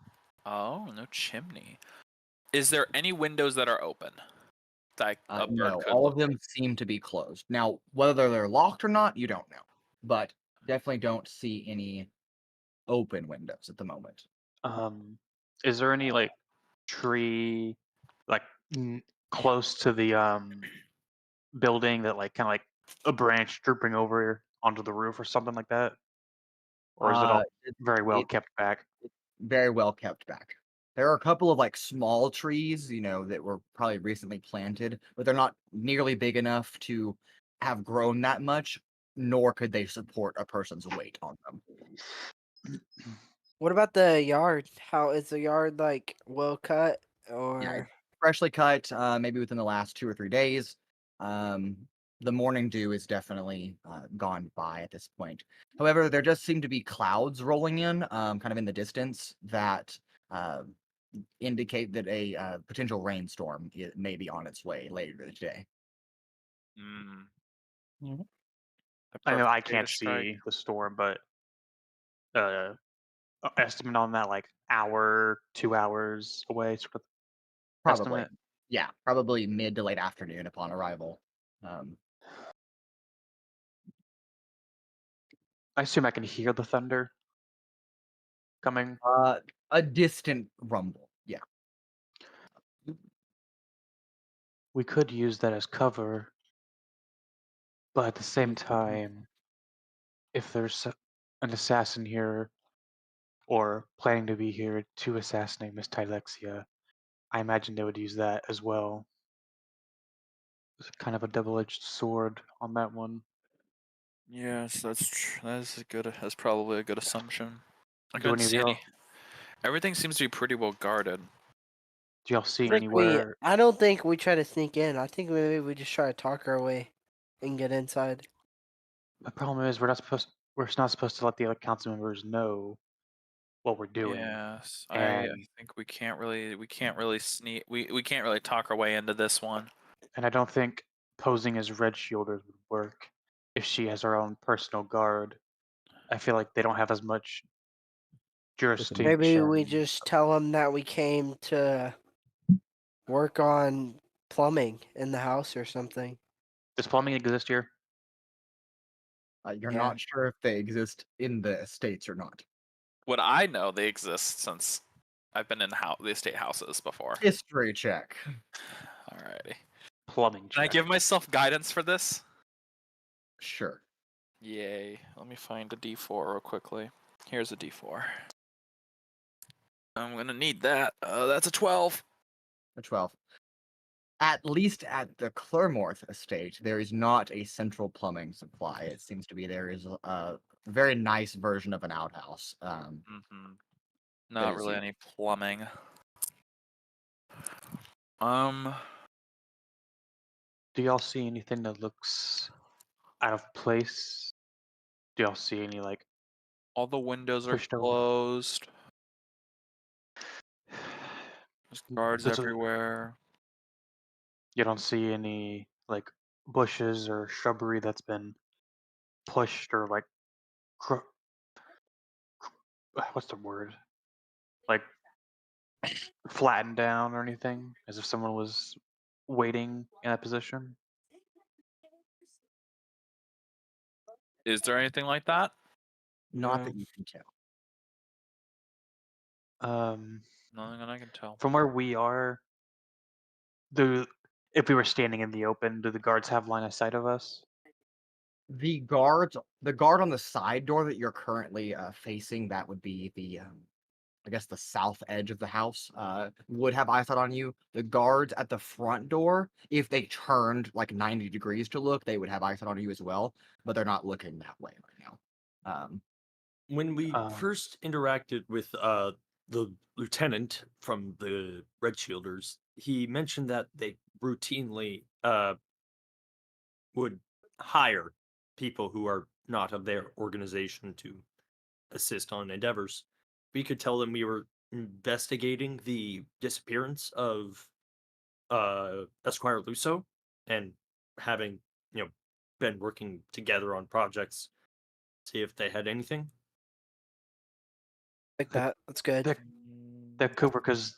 S6: Oh, no chimney. Is there any windows that are open? Like a bird
S1: No,
S6: could
S1: all
S6: look.
S1: of them seem to be closed. Now, whether they're locked or not, you don't know. But definitely don't see any open windows at the moment.
S9: is there any like tree like close to the building that like kind of like a branch drooping over onto the roof or something like that? Or is it all very well
S1: It
S9: kept back?
S1: very well kept back. There are a couple of like small trees, that were probably recently planted, but they're not nearly big enough to have grown that much, nor could they support a person's weight on them.
S7: What about the yard? How is the yard like well cut
S1: Yeah,
S7: or?
S1: freshly cut, maybe within the last 2 or 3 days. Um, the morning dew is definitely gone by at this point. However, there just seem to be clouds rolling in, kind of in the distance, that uh, indicate that a potential rainstorm may be on its way later today.
S6: Mm.
S8: Mhm.
S6: A
S9: I know
S6: perfect
S9: I
S6: day to
S9: can't
S6: strike.
S9: see the storm, but estimate on that like hour, 2 hours away sort of
S1: Probably,
S9: estimate.
S1: yeah, probably mid to late afternoon upon arrival. Um,
S9: I assume I can hear the thunder coming.
S1: a distant rumble, yeah.
S9: We could use that as cover, but at the same time, if there's an assassin here or planning to be here to assassinate Miss Tylexia, I imagine they would use that as well. It's kind of a double-edged sword on that one.
S6: Yes, that's probably a good assumption. I
S9: Do
S6: couldn't
S9: any of
S6: see
S9: y'all
S6: any. Everything seems to be pretty well guarded.
S9: do y'all see
S7: I think we.
S9: anywhere?
S7: I don't think we try to sneak in. I think maybe we just try to talk our way and get inside.
S9: The problem is we're not supposed to let the other council members know what we're doing.
S6: Yes, I
S9: And
S6: think we can't really sneak. We can't really talk our way into this one.
S9: and I don't think posing as red shielders would work if she has her own personal guard. I feel like they don't have as much jurisdiction.
S7: Maybe we just tell them that we came to work on plumbing in the house or something.
S9: Does plumbing exist here?
S1: You're
S7: Yeah.
S1: not sure if they exist in the estates or not.
S6: What I know, they exist since I've been in the estate houses before.
S1: History check.
S6: Alrighty.
S9: Plumbing
S6: Can I
S9: check.
S6: give myself guidance for this?
S1: Sure.
S6: Yay. Let me find a D4 real quickly. Here's a D4. I'm gonna need that. That's a 12.
S1: A 12. At least at the Clermorth estate, there is not a central plumbing supply. It seems to be there is a very nice version of an outhouse.
S6: Not
S1: is
S6: really
S1: it?
S6: any plumbing.
S9: Do y'all see anything that looks out of place? Do y'all see any like
S6: All the windows are
S9: pushed over?
S6: closed. There's guards
S9: This is-
S6: everywhere.
S9: You don't see any like bushes or shrubbery that's been pushed or like what's the word? Like flattened down or anything, as if someone was waiting in that position.
S6: Is there anything like that?
S1: Not that you can tell.
S6: Nothing that I can tell.
S9: From where we are, if we were standing in the open, do the guards have line of sight of us?
S1: The guard on the side door that you're currently facing, that would be the I guess the south edge of the house, would have eyesight on you. The guards at the front door, if they turned like 90 degrees to look, they would have eyesight on you as well, but they're not looking that way right now.
S3: When we first interacted with the lieutenant from the Red Shielders, he mentioned that they routinely would hire people who are not of their organization to assist on endeavors. We could tell them we were investigating the disappearance of Esquire Luso and having, been working together on projects, see if they had anything.
S7: Like that. That's good.
S9: That could work because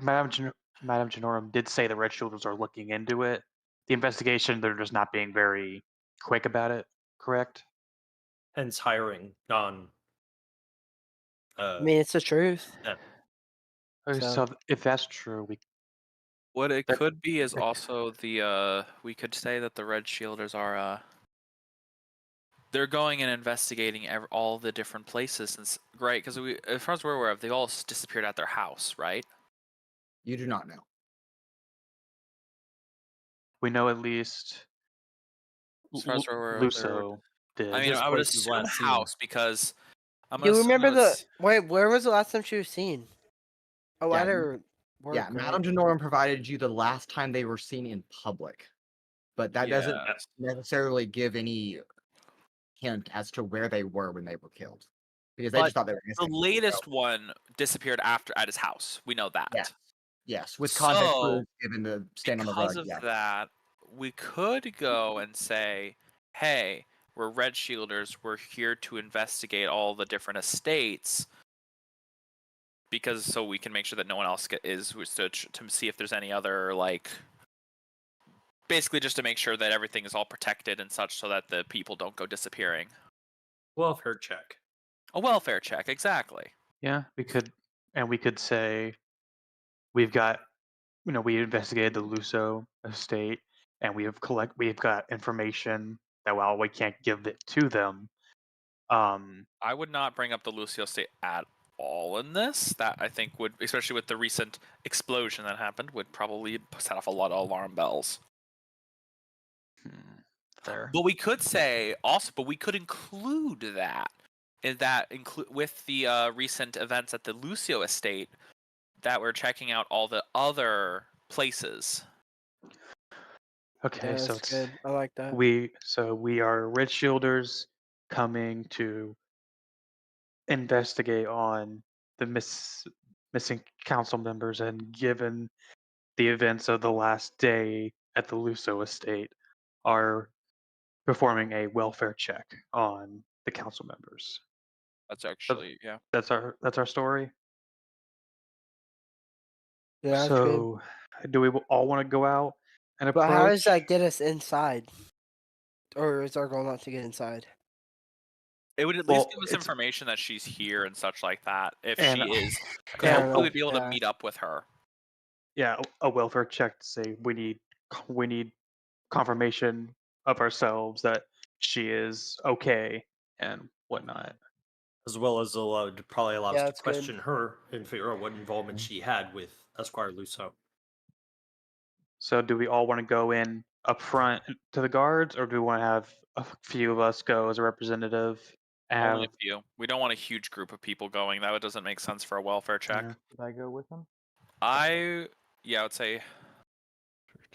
S9: Madame Genorum did say the Red Shielders are looking into it. The investigation, they're just not being very quick about it, correct?
S3: Hence hiring on.
S7: I mean, it's the truth.
S9: Okay, so if that's true,
S6: What it
S9: That-
S6: could be is
S9: that-
S6: also we could say that the Red Shielders are they're going and investigating all the different places since because as far as we're aware of, they all disappeared at their house, right?
S1: You do not know.
S9: we know at least
S6: As far as we're aware of,
S9: Luso did.
S6: I mean,
S3: This
S6: I would
S3: place is
S6: assume
S3: last seen.
S6: house because I'm
S7: You
S6: gonna assume
S7: remember
S6: it was-
S7: wait? Where was the last time she was seen? Oh,
S1: Yeah,
S7: at her work.
S1: Yeah,
S7: right?
S1: Madame Genorum provided you the last time they were seen in public, but that doesn't
S6: Yes.
S1: necessarily give any hint as to where they were when they were killed, because they just thought they were
S6: The
S1: missing.
S6: latest one disappeared at his house. We know that.
S1: Yeah. Yes, with context
S6: So,
S1: clues given to stand on the rug.
S6: Because of
S1: Yeah.
S6: that, we could go and say, "Hey, we're Red Shielders. We're here to investigate all the different estates." Because so we can make sure that no one else is to see if there's any other basically just to make sure that everything is all protected and such, so that the people don't go disappearing.
S3: Welfare check.
S6: A welfare check, exactly.
S9: Yeah, we could say we've got, we investigated the Luso estate, and we've got information that while we can't give it to them,
S6: I would not bring up the Lucio estate at all in this. That I think would, especially with the recent explosion that happened, would probably set off a lot of alarm bells.
S9: there.
S6: But we could say also, but we could include that with the recent events at the Lucio estate, that we're checking out all the other places.
S9: Okay,
S7: Yeah,
S9: so
S7: that's good. I like that.
S9: we are red shielders coming to investigate on the missing council members, and given the events of the last day at the Lucio estate, are performing a welfare check on the council members.
S6: That's actually, yeah.
S9: That's our story.
S7: Yeah, that's good.
S9: So, do we all want to go out and
S7: But how does
S9: approach?
S7: that get us inside? Or is our goal not to get inside?
S6: It would at
S9: Well,
S6: least give us
S9: it's-
S6: information that she's here and such like that. If
S9: And-
S6: she is, because
S9: and-
S6: hopefully we'd be able to
S7: yeah.
S6: meet up with her.
S9: Yeah, a welfare check to say we need confirmation of ourselves that she is okay and whatnot.
S3: As well as probably allow
S7: Yeah,
S3: us to
S7: that's good.
S3: question her and figure out what involvement she had with Esquire Lusso.
S9: So, do we all want to go in up front to the guards, or do we want to have a few of us go as a representative?
S6: Only a few. We don't want a huge group of people going. That doesn't make sense for a welfare check.
S9: Yeah.
S4: Should I go with them?
S6: I would say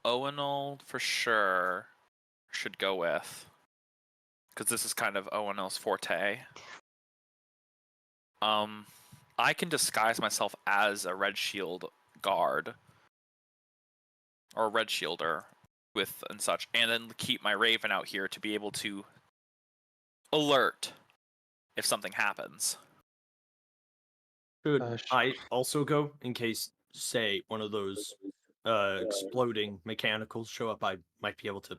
S6: Owunul for sure should go with, because this is kind of Owunul's forte. I can disguise myself as a red shield guard or a red shielder with and such, and then keep my raven out here to be able to alert if something happens.
S3: Should I also go in case, say, one of those exploding mechanicals show up? I might be able to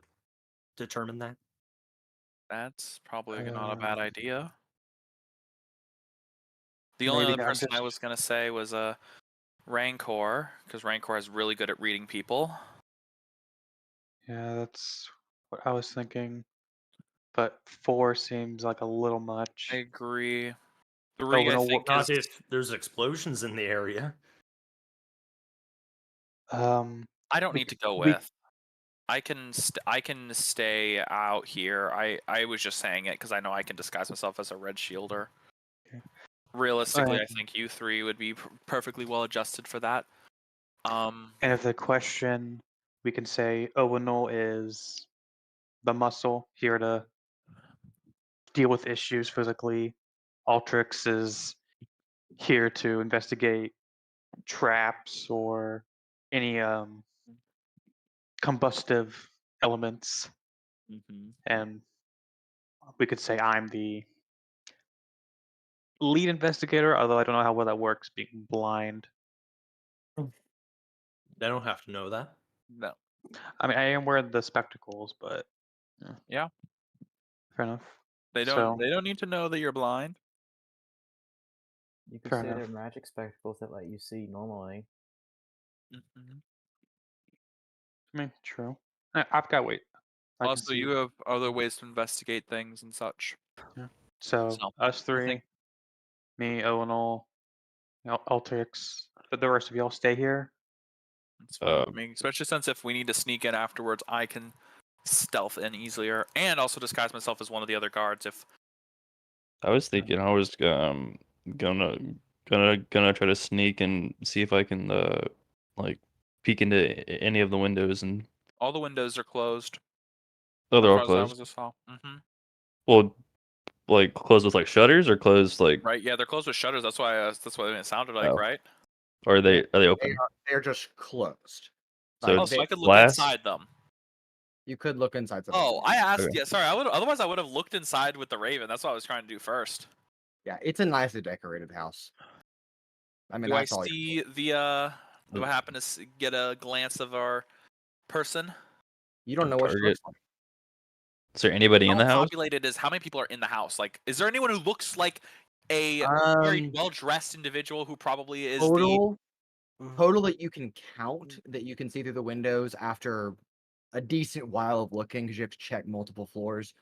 S3: determine that.
S6: That's probably not a bad idea. The
S9: Maybe
S6: only other
S9: not
S6: person I
S9: just-
S6: was gonna say was a Rancor, because Rancor is really good at reading people.
S9: Yeah, that's what I was thinking. But 4 seems like a little much.
S6: I agree. 3, I
S9: no,
S6: think,
S3: Not
S6: is...
S3: if there's explosions in the area.
S6: I don't
S9: we
S6: need to
S9: c-
S6: go
S9: we-
S6: with. I can stay out here. I was just saying it because I know I can disguise myself as a red shielder.
S9: Okay.
S6: Realistically,
S9: Alright.
S6: I think you 3 would be perfectly well adjusted for that.
S9: And if the question, we can say Owunul is the muscle here to deal with issues physically. Altrix is here to investigate traps or any combustive elements. And we could say I'm the lead investigator, although I don't know how well that works being blind.
S3: They don't have to know that.
S6: No.
S9: I mean, I am wearing the spectacles, but
S6: Yeah.
S9: fair enough.
S6: They don't. They don't need to know that you're blind.
S4: You could
S9: Fair
S4: say they're
S9: enough.
S4: magic spectacles that let you see normally.
S9: I mean, true. I've got weight. I can
S6: Also,
S9: see.
S6: you have other ways to investigate things and such.
S9: So
S6: So,
S9: us
S6: I
S9: 3,
S6: think-
S9: me, Owunul, Altrix, but the rest of y'all stay here.
S6: It's fine with me, especially since if we need to sneak in afterwards, I can stealth in easier, and also disguise myself as one of the other guards if.
S8: I was thinking I was gonna try to sneak and see if I can like peek into any of the windows, and
S6: All the windows are closed.
S8: oh, they're all
S6: as far as I
S8: closed.
S6: was saw. Mm-hmm.
S8: Well, like closed with like shutters or closed like,
S6: Right? Yeah, they're closed with shutters. That's why. That's what it sounded like,
S8: Oh.
S6: right?
S8: or are they open?
S1: They're just closed.
S8: So
S6: Oh,
S8: it's
S6: so I could look
S8: glass?
S6: inside them.
S1: You could look inside some.
S6: Oh, I asked.
S8: Okay.
S6: Yeah, sorry. Otherwise, I would have looked inside with the Raven. That's what I was trying to do first.
S1: Yeah, it's a nicely decorated house. I mean,
S6: Do I
S1: that's all.
S6: see the? Do I happen to get a glance of our person?
S1: You don't know what she
S8: Target.
S1: looks like.
S8: Is there anybody in
S6: How
S8: the house?
S6: populated is? How many people are in the house? Like, is there anyone who looks like a very well-dressed individual who probably is the?
S1: Total that you can count, that you can see through the windows after a decent while of looking, because you have to check multiple floors.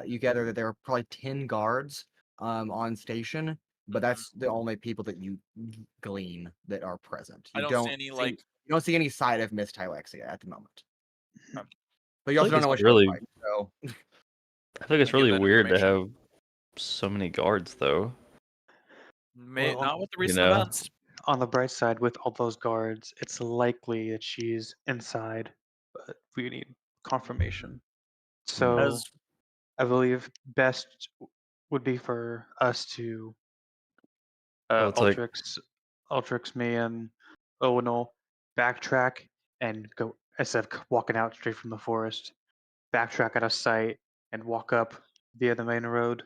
S1: You gather that there are probably 10 guards on station, but that's the only people that you glean that are present.
S6: I don't see any like.
S1: You don't see any side of Miss Tylexia at the moment. But you
S8: I
S1: also
S8: feel
S1: don't know
S8: like
S1: what
S8: it's
S1: she looks
S8: really,
S1: like, so
S8: I think it's
S3: Give
S8: really
S3: that
S8: weird to
S3: information.
S8: have so many guards, though.
S6: May
S9: Well,
S6: not with the
S8: you
S6: recent
S8: know.
S6: events.
S9: on the bright side, with all those guards, it's likely that she's inside, but we need confirmation. So
S3: As
S9: I believe best would be for us to
S8: Well, it's like
S9: Altrix, me, and Owunul backtrack and go instead of walking out straight from the forest, backtrack out of sight and walk up via the main road,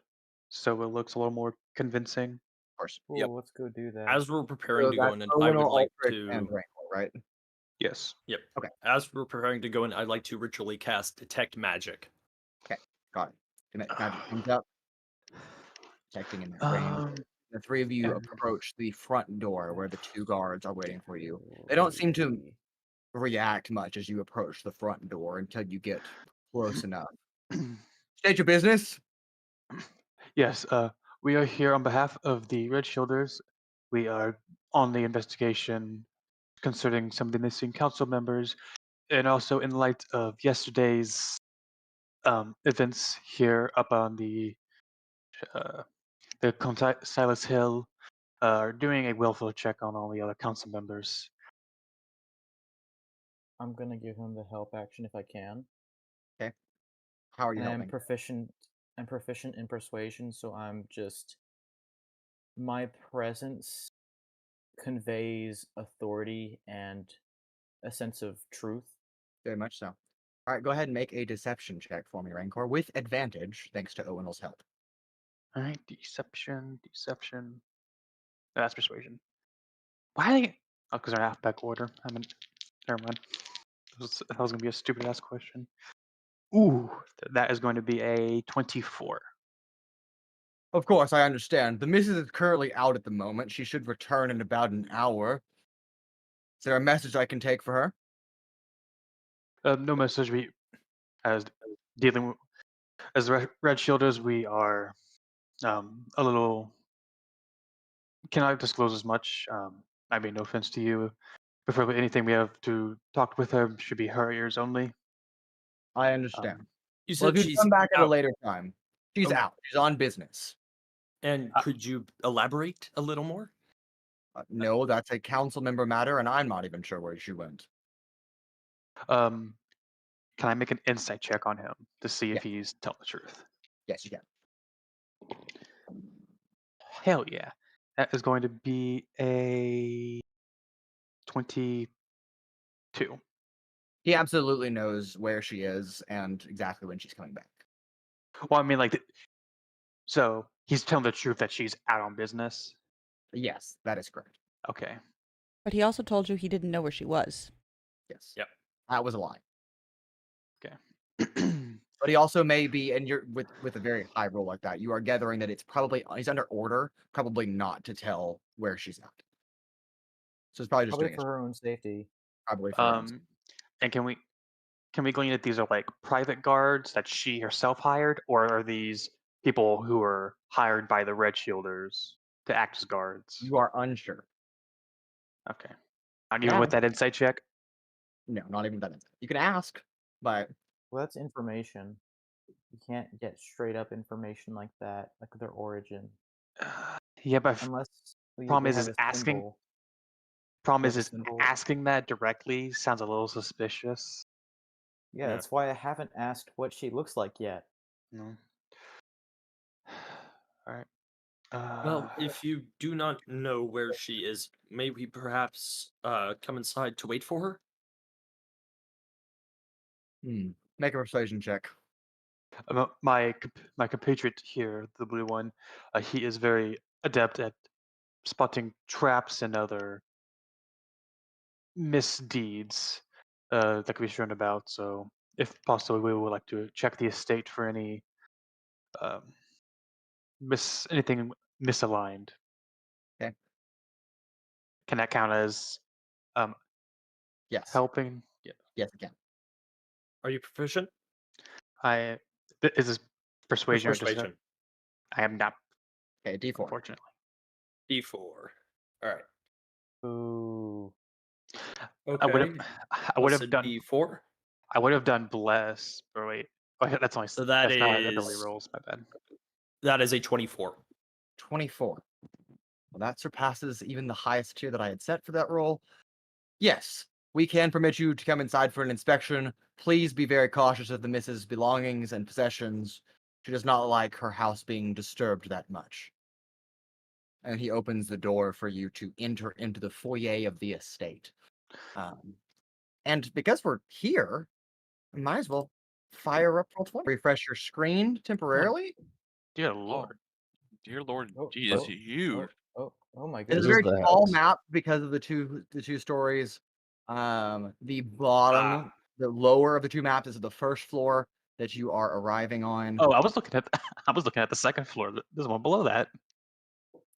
S9: so it looks a little more convincing.
S1: of course.
S4: Cool,
S3: Yep.
S4: let's go do that.
S3: as we're preparing
S1: So
S3: to go
S1: that's
S3: in, I would
S1: Owunul,
S3: like
S1: Altrix, and
S3: to.
S1: Rancor, right?
S9: Yes.
S3: Yep.
S1: Okay.
S3: As we're preparing to go in, I'd like to ritually cast Detect Magic.
S1: Got it. Magic comes up, detecting in that range.
S9: Um,
S1: The three of you
S9: and-
S1: approach the front door where the two guards are waiting for you. They don't seem to react much as you approach the front door until you get close enough. State your business.
S9: Yes, we are here on behalf of the Red Shielders. We are on the investigation concerning some of the missing council members, and also in light of yesterday's events here up on uh, the Silas Hill, are doing a welfare check on all the other council members.
S4: I'm gonna give him the help action if I can.
S1: How are you
S4: And I'm
S1: helping?
S4: proficient. I'm proficient in persuasion, so I'm just my presence conveys authority and a sense of truth.
S1: Very much so. All right, go ahead and make a deception check for me, Rancor, with advantage, thanks to Owunul's help.
S9: All right, deception. That's persuasion. Why? Oh, because they're alphabetical order. I mean, never mind. That was gonna be a stupid ass question. Ooh, that is going to be a 24.
S1: Of course, I understand. The missus is currently out at the moment. She should return in about an hour. Is there a message I can take for her?
S9: No message. We, as dealing with, as Red Shielders, we are a little. Cannot disclose as much. I mean, no offense to you. Preferably anything we have to talk with her should be her ears only.
S1: I understand.
S3: You
S1: Well,
S3: said
S1: if you'd
S3: she's
S1: come back at a
S3: out,
S1: later time. She's
S3: Oh.
S1: out. She's on business.
S3: and could you elaborate a little more?
S1: No, that's a council member matter, and I'm not even sure where she went.
S9: Can I make an insight check on him to see if
S1: Yeah.
S9: he's telling the truth?
S1: Yes, you can.
S9: Hell yeah. That is going to be a 22.
S1: He absolutely knows where she is and exactly when she's coming back.
S9: Well, I mean, like, so he's telling the truth that she's out on business.
S1: Yes, that is correct.
S9: Okay.
S2: But he also told you he didn't know where she was.
S1: Yes.
S3: Yep.
S1: That was a lie.
S9: Okay.
S1: But he also may be, and you're with a very high roll like that, you are gathering that it's probably he's under order, probably not to tell where she's at. So it's probably just
S4: Probably
S1: doing
S4: for
S1: it.
S4: her own safety.
S1: Probably for her.
S9: And can we glean that these are like private guards that she herself hired, or are these people who are hired by the Red Shielders to act as guards?
S1: You are unsure.
S9: Okay. Not even with that insight check?
S1: No, not even that. You can ask, but
S4: Well, that's information. You can't get straight up information like that, like their origin,
S9: Yeah, but
S4: unless
S9: problem
S4: they
S9: is
S4: have a
S9: asking.
S4: symbol.
S9: Problem
S4: Have a
S9: is
S4: symbol.
S9: asking that directly sounds a little suspicious.
S4: Yeah,
S3: Yeah.
S4: that's why I haven't asked what she looks like yet.
S9: No. All right.
S3: Well, if you do not know where she is, may we perhaps come inside to wait for her?
S1: make a persuasion check.
S9: My compatriot here, the blue one, he is very adept at spotting traps and other misdeeds that could be shown about. So, if possible, we would like to check the estate for any um, anything misaligned.
S1: Okay.
S9: Can that count as
S1: Yes.
S9: helping? Yeah.
S1: Yes, it can.
S3: Are you proficient?
S9: Is this persuasion or
S3: Persuasion.
S9: I am not,
S1: Okay, D4.
S9: unfortunately.
S3: D4. All right.
S4: Ooh.
S3: Okay.
S9: I would
S3: Plus
S9: have
S3: a
S9: done.
S3: D4.
S9: I would have done bless, or wait. Oh, yeah, that's only
S3: So that
S9: that's not ability
S3: is
S9: rolls. My bad.
S3: that is a 24.
S1: 24. Well, that surpasses even the highest tier that I had set for that roll. Yes, we can permit you to come inside for an inspection. Please be very cautious of the Mrs. belongings and possessions. She does not like her house being disturbed that much. And he opens the door for you to enter into the foyer of the estate. And because we're here, we might as well fire up Roll20. Refresh your screen temporarily.
S9: Dear
S6: Oh,
S9: lord.
S6: dear Lord,
S4: Oh,
S6: Jesus,
S4: oh,
S6: huge.
S4: Oh my
S1: It's a
S8: This
S4: goodness.
S8: is
S1: very
S8: the
S1: small
S8: house.
S1: map because of the two stories. The bottom, the lower of the two maps is the first floor that you are arriving on.
S9: Oh, I was looking at I was looking at the second floor. There's one below that.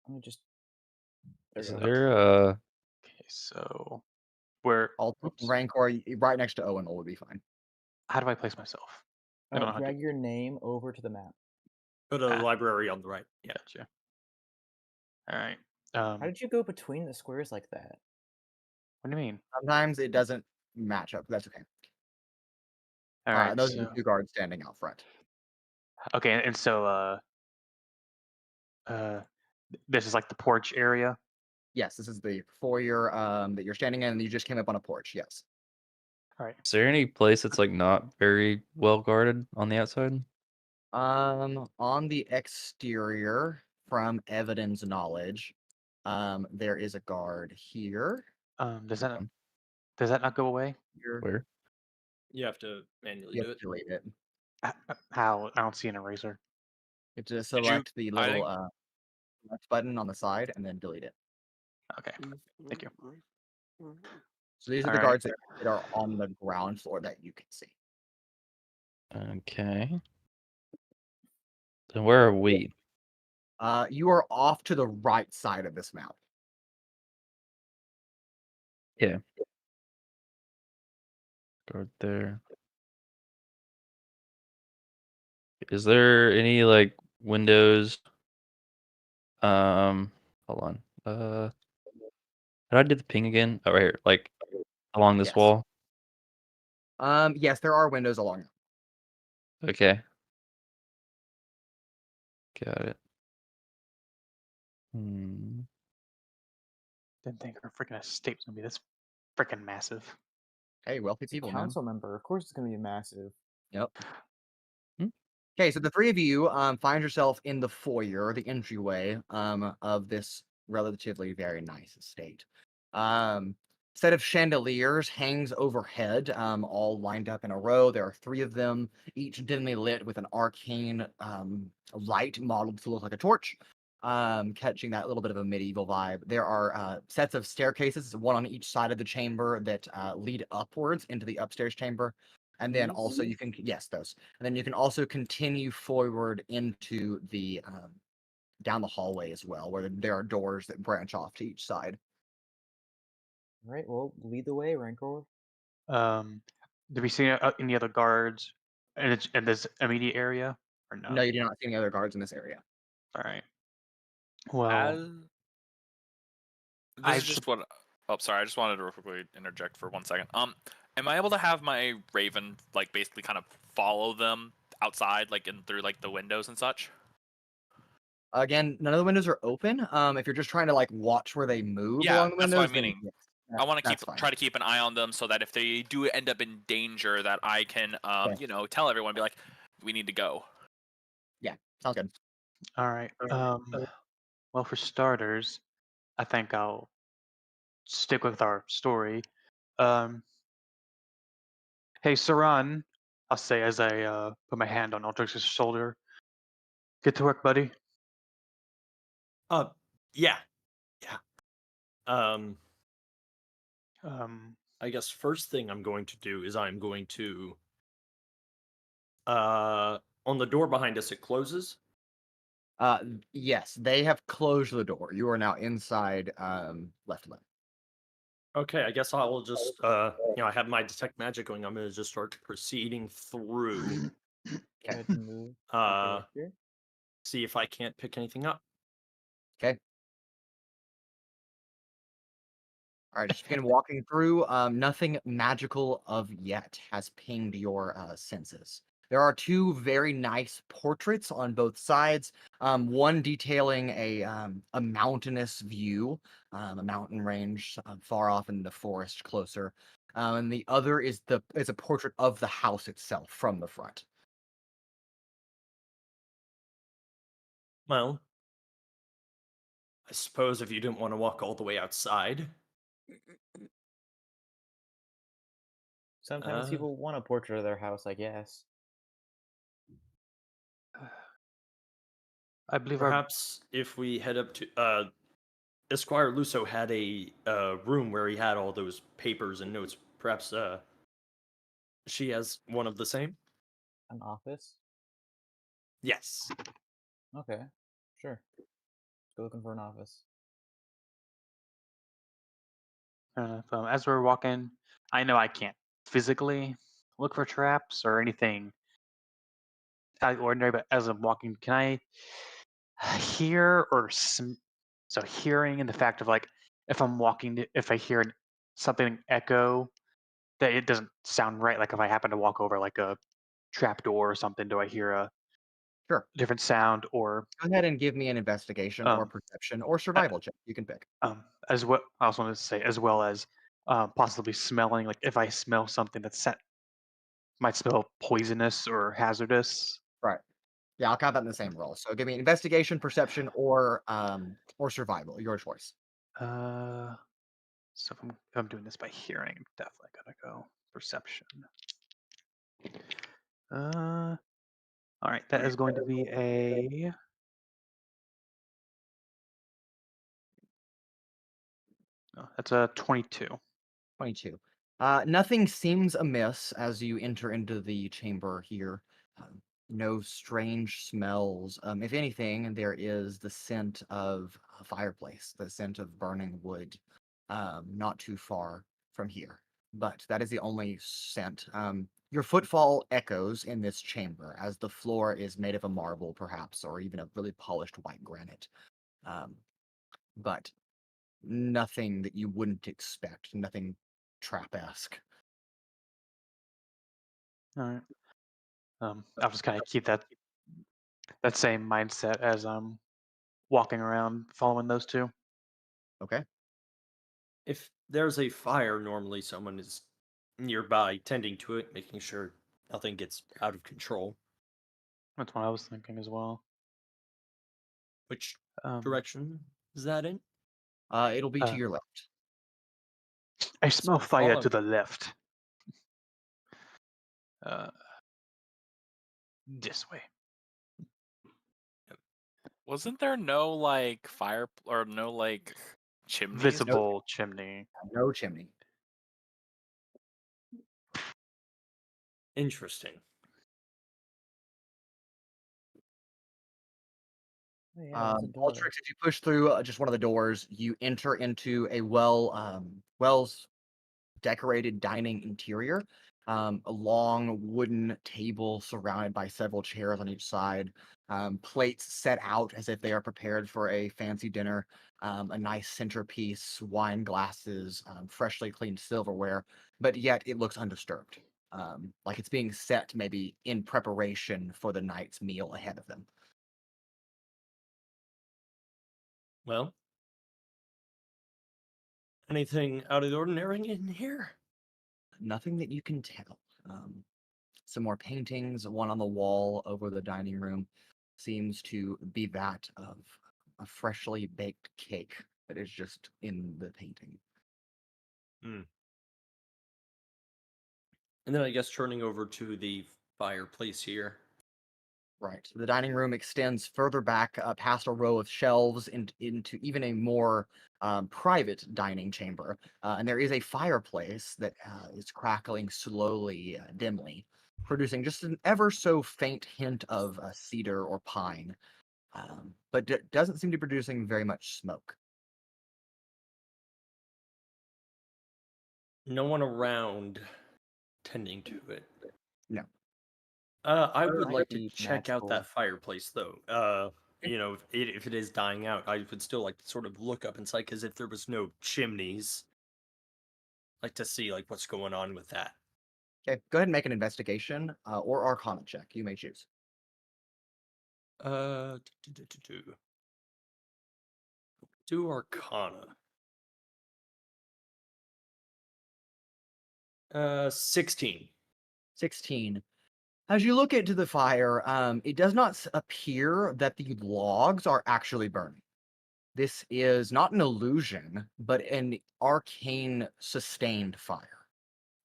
S4: Let me just.
S8: Is
S4: we go.
S8: there
S9: Okay, so where?
S1: Altrix and
S9: Oops.
S1: Rancor, right next to Owunul would be fine.
S9: How do I place myself? I don't know how to.
S4: Drag your name over to the map.
S3: Go to the
S9: Ah.
S3: library on the right. Yeah.
S9: Gotcha. All right.
S4: How did you go between the squares like that?
S9: What do you mean?
S1: Sometimes it doesn't match up. That's okay.
S9: All right.
S1: Those are
S9: So,
S1: the two guards standing out front.
S9: okay, and so this is like the porch area.
S1: Yes, this is the foyer that you're standing in, and you just came up on a porch. Yes.
S9: All right.
S8: Is there any place that's like not very well guarded on the outside?
S1: On the exterior, from Evadin's knowledge, there is a guard here.
S9: Does that not go away?
S1: Here.
S8: Where?
S3: You have to manually
S1: You
S3: do
S1: have
S3: it.
S1: to delete it.
S9: How? I don't see an eraser.
S1: You have to
S6: you-
S1: select the
S6: I
S1: little
S6: think-
S1: left button on the side and then delete it.
S9: Okay. Thank you.
S1: So these are
S9: All
S1: the
S9: right.
S1: guards that are on the ground floor that you can see.
S8: Okay. Then where are we?
S1: You are off to the right side of this map.
S8: Yeah. Guard there. Is there any like windows? Hold on. How do I do the ping again? Oh, right here. Like along this
S1: Yes.
S8: wall.
S1: Yes, there are windows along.
S8: Okay. Got it.
S9: Didn't think our freaking estate was gonna be this freaking massive.
S1: Hey, wealthy
S4: It's a
S1: people, man.
S4: council member. Of course, it's going to be massive.
S1: Yep.
S8: Hmm.
S1: Okay, so the three of you find yourself in the foyer, the entryway of this relatively very nice estate. Set of chandeliers hangs overhead, all lined up in a row. There are three of them, each dimly lit with an arcane light modeled to look like a torch, catching that little bit of a medieval vibe. There are sets of staircases, one on each side of the chamber, that lead upwards into the upstairs chamber. And then also you can, yes, those. And then you can also continue forward into the down the hallway as well, where there are doors that branch off to each side.
S4: All right, well, lead the way, Rancor.
S9: Do we see any other guards in this immediate area or no?
S1: No, you do not see any other guards in this area.
S9: All right. Well,
S6: As this
S9: I
S6: is just what. Oh, sorry. I just wanted to real quickly interject for 1 second. Am I able to have my raven like basically kind of follow them outside, like in through like the windows and such?
S1: Again, none of the windows are open. If you're just trying to like watch where they move
S6: Yeah,
S1: along the
S6: that's
S1: windows,
S6: what I'm
S1: then
S6: meaning.
S1: yes,
S6: I want to
S1: that's fine.
S6: try to keep an eye on them so that if they do end up in danger, that I can
S1: Okay.
S6: tell everyone, be like, we need to go.
S1: Sounds good.
S9: all right. Well, for starters, I think I'll stick with our story. Hey, Saran, I'll say as I put my hand on Altrix's shoulder. Get to work, buddy.
S3: Yeah. Yeah.
S9: Um,
S3: I guess first thing I'm going to do is I'm going to on the door behind us it closes.
S1: Yes, they have closed the door. You are now inside left limb.
S3: Okay, I guess I will just I have my detect magic going. I'm gonna just start proceeding through.
S4: Go ahead and move. Here.
S3: See if I can't pick anything up.
S1: Okay. All right, just begin walking through. Nothing magical of yet has pinged your senses. There are two very nice portraits on both sides. One detailing a mountainous view, a mountain range far off in the forest closer, and the other is a portrait of the house itself from the front.
S3: Well, I suppose if you didn't want to walk all the way outside.
S4: Sometimes
S3: Uh,
S4: people want a portrait of their house, I guess.
S9: I believe our
S3: Perhaps if we head up to Esquire Luso had a room where he had all those papers and notes. Perhaps she has one of the same.
S4: An office?
S3: Yes.
S4: Okay, sure. Go looking for an office.
S9: as we're walking, I know I can't physically look for traps or anything out of the ordinary, but as I'm walking, can I hear so hearing and the fact of like if I'm walking, if I hear something echo that it doesn't sound right, like if I happen to walk over like a trap door or something, do I hear a
S1: Sure.
S9: different sound or
S1: Go ahead and give me an investigation or
S9: um,
S1: perception or
S9: uh,
S1: survival check. You can pick.
S9: as well? I also wanted to say as well as possibly smelling, like if I smell something that might smell poisonous or hazardous.
S1: Right. Yeah, I'll count that in the same roll. So give me investigation, perception, or survival. Your choice.
S9: Uh, so if I'm doing this by hearing, I'm definitely gonna go perception. All right, that is going to be a that's a 22.
S1: 22. Nothing seems amiss as you enter into the chamber here. No strange smells. If anything, there is the scent of a fireplace, the scent of burning wood, not too far from here. But that is the only scent. Your footfall echoes in this chamber as the floor is made of a marble, perhaps, or even a really polished white granite. Um, but nothing that you wouldn't expect, nothing trap-esque.
S9: All right. I'll just kind of keep that same mindset as I'm walking around following those two.
S1: Okay.
S3: If there's a fire, normally someone is nearby tending to it, making sure nothing gets out of control.
S9: That's what I was thinking as well.
S3: Which
S9: Um,
S3: direction is that in?
S1: It'll be to
S9: uh,
S1: your left.
S9: I smell fire
S3: follow
S9: to
S3: me.
S9: the left. Uh, this way.
S6: Wasn't there no like fire or no like chimneys?
S9: Visible chimney.
S1: No chimney.
S3: Interesting.
S4: Oh, yeah, that's a door.
S1: Altrix, if you push through just one of the doors, you enter into a well decorated dining interior. A long wooden table surrounded by several chairs on each side. Plates set out as if they are prepared for a fancy dinner. A nice centerpiece, wine glasses, freshly cleaned silverware, but yet it looks undisturbed. Like it's being set maybe in preparation for the night's meal ahead of them.
S3: Well, anything out of the ordinary in here?
S1: Nothing that you can tell. Some more paintings, one on the wall over the dining room seems to be that of a freshly baked cake that is just in the painting.
S3: And then I guess turning over to the fireplace here.
S1: Right. The dining room extends further back past a row of shelves into even a more private dining chamber. And there is a fireplace that is crackling slowly, dimly, producing just an ever so faint hint of cedar or pine, but doesn't seem to be producing very much smoke.
S3: No one around tending to it.
S1: No.
S3: I
S4: Or
S3: would
S4: might
S3: like to
S4: be
S3: check out that
S4: magical.
S3: fireplace, though. If it is dying out, I would still like to sort of look up inside, because if there was no chimneys, like to see like what's going on with that.
S1: Okay, go ahead and make an investigation or Arcana check. You may choose.
S3: Do Arcana. 16.
S1: 16. As you look into the fire, it does not appear that the logs are actually burning. This is not an illusion, but an arcane sustained fire.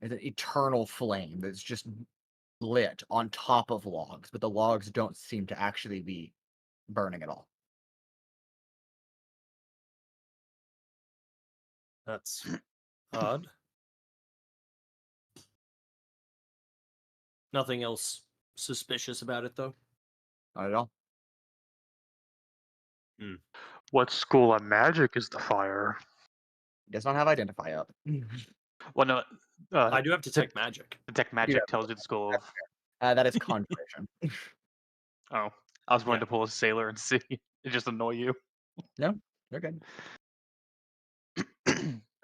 S1: It's an eternal flame that's just lit on top of logs, but the logs don't seem to actually be burning at all.
S3: That's odd. Nothing else suspicious about it, though.
S1: Not at all.
S9: What school of magic is the fire?
S1: It does not have identify up.
S9: Well, no,
S3: I do have detect magic.
S9: detect magic tells you the school of.
S1: That is conjuration.
S9: Oh, I was going
S3: Yeah.
S9: to pull a sailor and see. It just annoy you.
S1: No, they're good.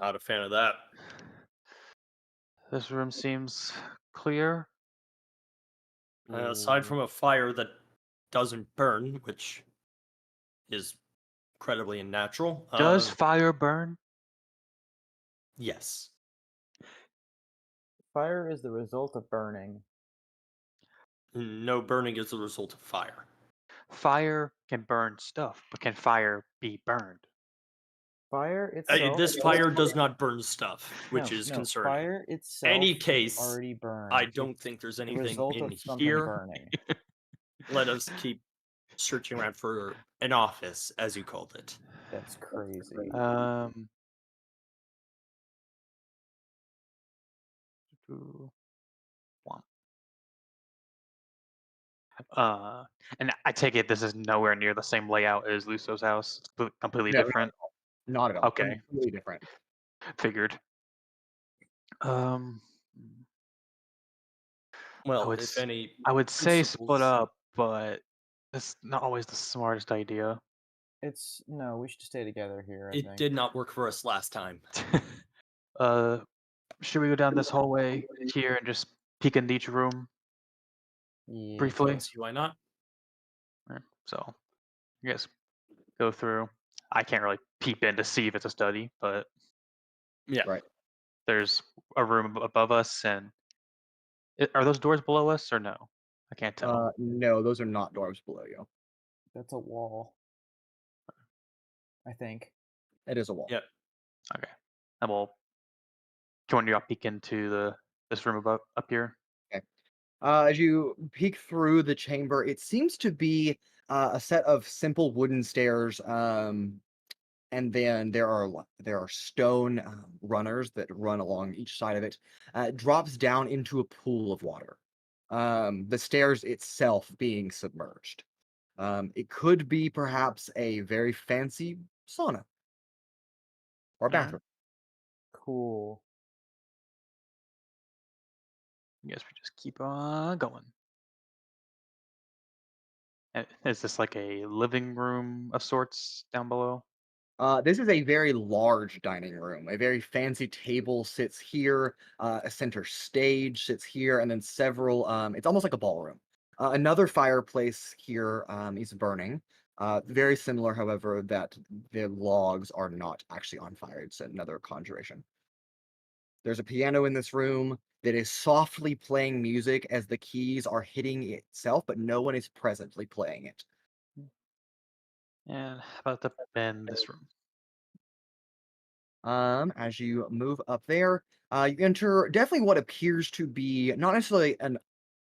S3: Not a fan of that.
S9: This room seems clear.
S3: Aside from a fire that doesn't burn, which is incredibly unnatural.
S9: Does fire burn?
S3: Yes.
S4: Fire is the result of burning.
S3: No burning is the result of fire.
S9: Fire can burn stuff, but can fire be burned?
S4: Fire itself.
S3: This fire does not burn stuff, which
S4: No,
S3: is
S4: no,
S3: concerning.
S4: Fire itself
S3: Any
S4: is
S3: case,
S4: already burned.
S3: I don't think there's
S4: the
S3: anything
S4: result
S3: in
S4: of something
S3: here.
S4: burning.
S3: Let us keep searching around for an office, as you called it.
S4: That's crazy.
S9: One. And I take it this is nowhere near the same layout as Luso's house. It's completely
S1: No,
S9: different.
S1: Not at all.
S9: Okay.
S1: Completely different.
S9: Figured.
S3: Well,
S9: would
S3: if
S9: s-
S3: any,
S9: I would say split
S3: principals-
S9: up, but it's not always the smartest idea.
S4: No, we should stay together here, I
S3: It
S4: think.
S3: did not work for us last time.
S9: Should we go down this hallway here and just peek into each room
S4: Yeah.
S9: briefly?
S3: Don't see why not.
S9: Alright, so, I guess go through. I can't really peep in to see if it's a study, but
S3: Yeah.
S1: Right.
S9: there's a room above us, and are those doors below us or no? I can't tell.
S1: No, those are not doors below you.
S4: That's a wall. I think.
S1: It is a wall.
S3: Yep.
S9: Okay, and we'll. Can you peek into this room up here?
S1: As you peek through the chamber, it seems to be a set of simple wooden stairs, and then there are stone runners that run along each side of it. It drops down into a pool of water. The stairs itself being submerged. It could be perhaps a very fancy sauna or
S9: Alright.
S1: bathroom.
S4: Cool.
S9: I guess we just keep on going. Is this like a living room of sorts down below?
S1: This is a very large dining room. A very fancy table sits here. A center stage sits here, and then several. It's almost like a ballroom. Another fireplace here is burning. Very similar, however, that the logs are not actually on fire. It's another conjuration. There's a piano in this room that is softly playing music as the keys are hitting itself, but no one is presently playing it.
S9: And how about the in this room?
S1: As you move up there, you enter definitely what appears to be not necessarily an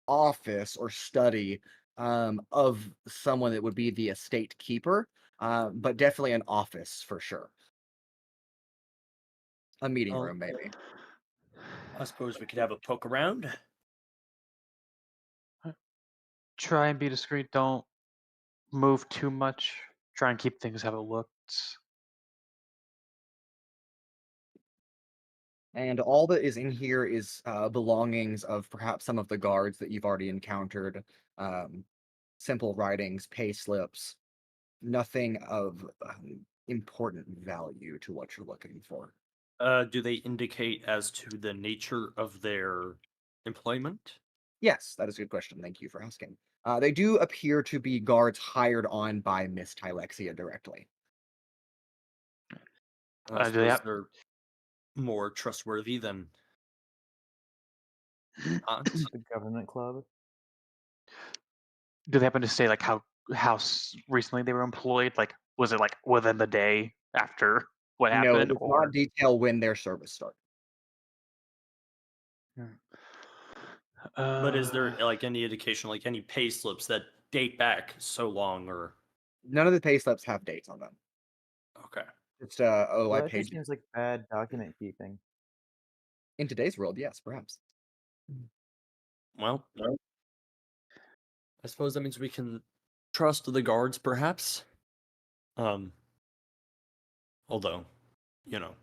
S1: office or study of someone that would be the estate keeper, but definitely an office for sure. A meeting
S3: Oh.
S1: room, maybe.
S3: I suppose we could have a poke around.
S9: Try and be discreet. Don't move too much. Try and keep things how it looked.
S1: And all that is in here is belongings of perhaps some of the guards that you've already encountered. Simple writings, pay slips, nothing of important value to what you're looking for.
S3: Do they indicate as to the nature of their employment?
S1: Yes, that is a good question. Thank you for asking. They do appear to be guards hired on by Miss Tylexia directly.
S3: I
S9: Do they
S3: suppose
S9: have?
S3: they're more trustworthy than not.
S4: The government club.
S9: Do they happen to say like how recently they were employed? Like, was it like within the day after what
S1: No, it
S9: happened,
S1: does
S9: or?
S1: not detail when their service started.
S3: But is there
S9: Uh,
S3: like any indication, like any pay slips that date back so long, or
S1: None of the pay slips have dates on them.
S3: okay?
S1: It's I
S4: Well, that
S1: paid
S4: just
S1: you.
S4: seems like bad document keeping.
S1: In today's world, yes, perhaps.
S3: Well, I suppose that means we can trust the guards, perhaps. Um, although, you know,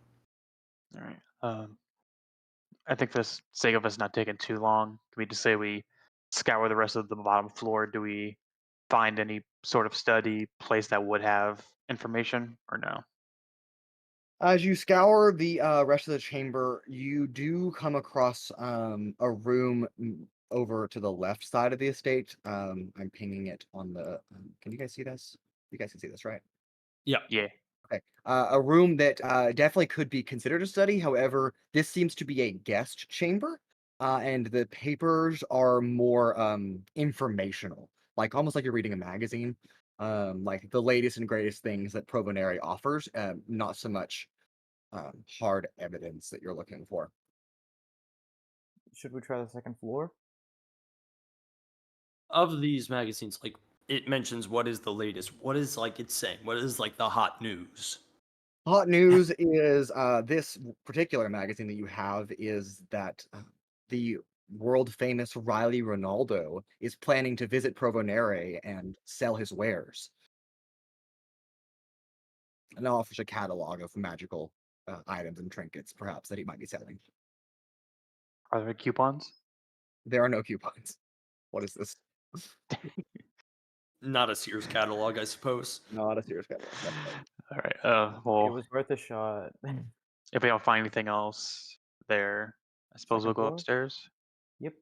S9: all right. I think for the sake of us not taking too long, can we just say we scour the rest of the bottom floor? Do we find any sort of study place that would have information, or no?
S1: As you scour the rest of the chamber, you do come across a room over to the left side of the estate. I'm pinging it on the. Can you guys see this? You guys can see this, right?
S3: yeah.
S9: Yeah.
S1: Okay. A room that definitely could be considered a study. However, this seems to be a guest chamber, and the papers are more informational, like almost like you're reading a magazine. Like the latest and greatest things that Provonere offers, not so much hard evidence that you're looking for.
S4: Should we try the second floor?
S3: Of these magazines, like it mentions what is the latest, what is like it's saying, what is like the hot news.
S1: Hot news is this particular magazine that you have is that the world famous Riley Ronaldo is planning to visit Provonere and sell his wares. And it offers a catalog of magical items and trinkets, perhaps, that he might be selling.
S9: Are there coupons?
S1: There are no coupons. What is this?
S3: Not a Sears catalog, I suppose.
S1: Not a serious catalog. That's right.
S9: All right.
S4: It
S9: Well,
S4: was worth a shot.
S9: if we don't find anything else there, I suppose we'll
S4: Second
S9: go
S4: floor?
S9: upstairs.
S4: Yep.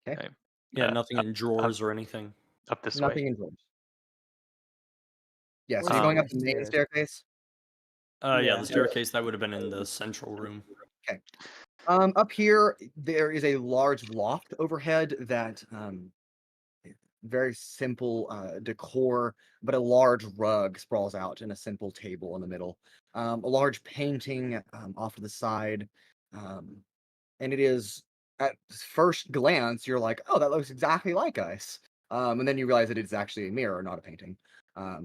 S9: Okay.
S3: Yeah, nothing
S9: up,
S3: in drawers or anything.
S9: up this
S1: Nothing
S9: way.
S1: in drawers. Yeah, so
S4: Where's
S1: you're going
S4: the
S1: up the main
S4: stairs?
S1: staircase.
S3: Yeah,
S4: Yeah.
S3: the staircase that would have been in the central room.
S1: Okay. Up here, there is a large loft overhead that very simple decor, but a large rug sprawls out and a simple table in the middle. A large painting off to the side. And it is, at first glance, you're like, oh, that looks exactly like us. And then you realize that it's actually a mirror, not a painting.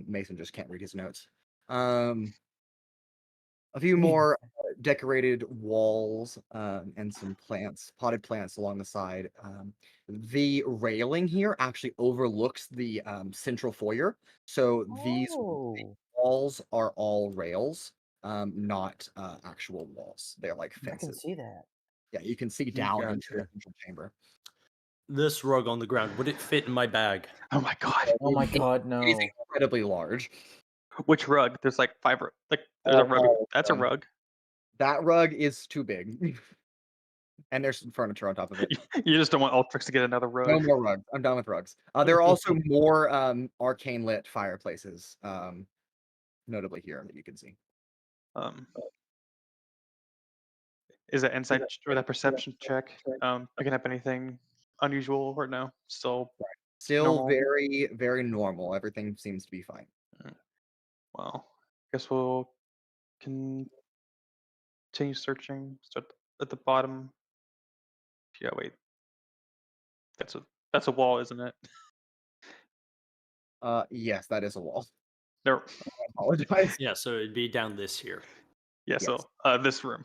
S1: Mason just can't read his notes. A few more decorated walls and some plants, potted plants along the side. The railing here actually overlooks the central foyer. So these
S4: Oh,
S1: walls are all rails, not actual walls. They're like
S4: I can
S1: fences.
S4: see that.
S1: Yeah, you can see down into the
S3: Gotcha.
S1: central chamber.
S3: This rug on the ground, would it fit in my bag?
S9: Oh my god.
S4: Oh my god,
S1: It is
S4: no.
S1: incredibly large.
S9: Which rug? There's like five. Like there's a rug.
S1: All of
S9: That's a
S1: them.
S9: rug.
S1: That rug is too big. And there's some furniture on top of it.
S9: You just don't want Altrix to get another rug.
S1: No more rugs. I'm done with rugs. There are also more arcane lit fireplaces, notably here that you can see.
S9: Um, is that insight or that perception check picking up anything unusual or no? Still
S1: Still
S9: normal?
S1: very, very normal. Everything seems to be fine.
S9: Well, guess we'll continue searching. Start at the bottom. Yeah, wait. That's a wall, isn't it?
S1: Yes, that is a wall.
S9: No.
S1: I apologize.
S3: Yeah, so it'd be down this here.
S9: Yeah. So this room.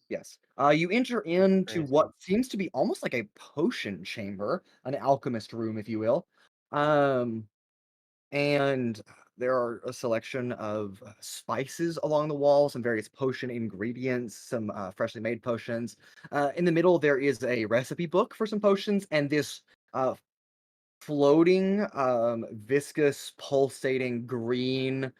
S1: Yes. You enter into
S4: Crazy.
S1: what seems to be almost like a potion chamber, an alchemist room, if you will. And there are a selection of spices along the walls, some various potion ingredients, some freshly made potions. In the middle, there is a recipe book for some potions, and this floating, viscous, pulsating green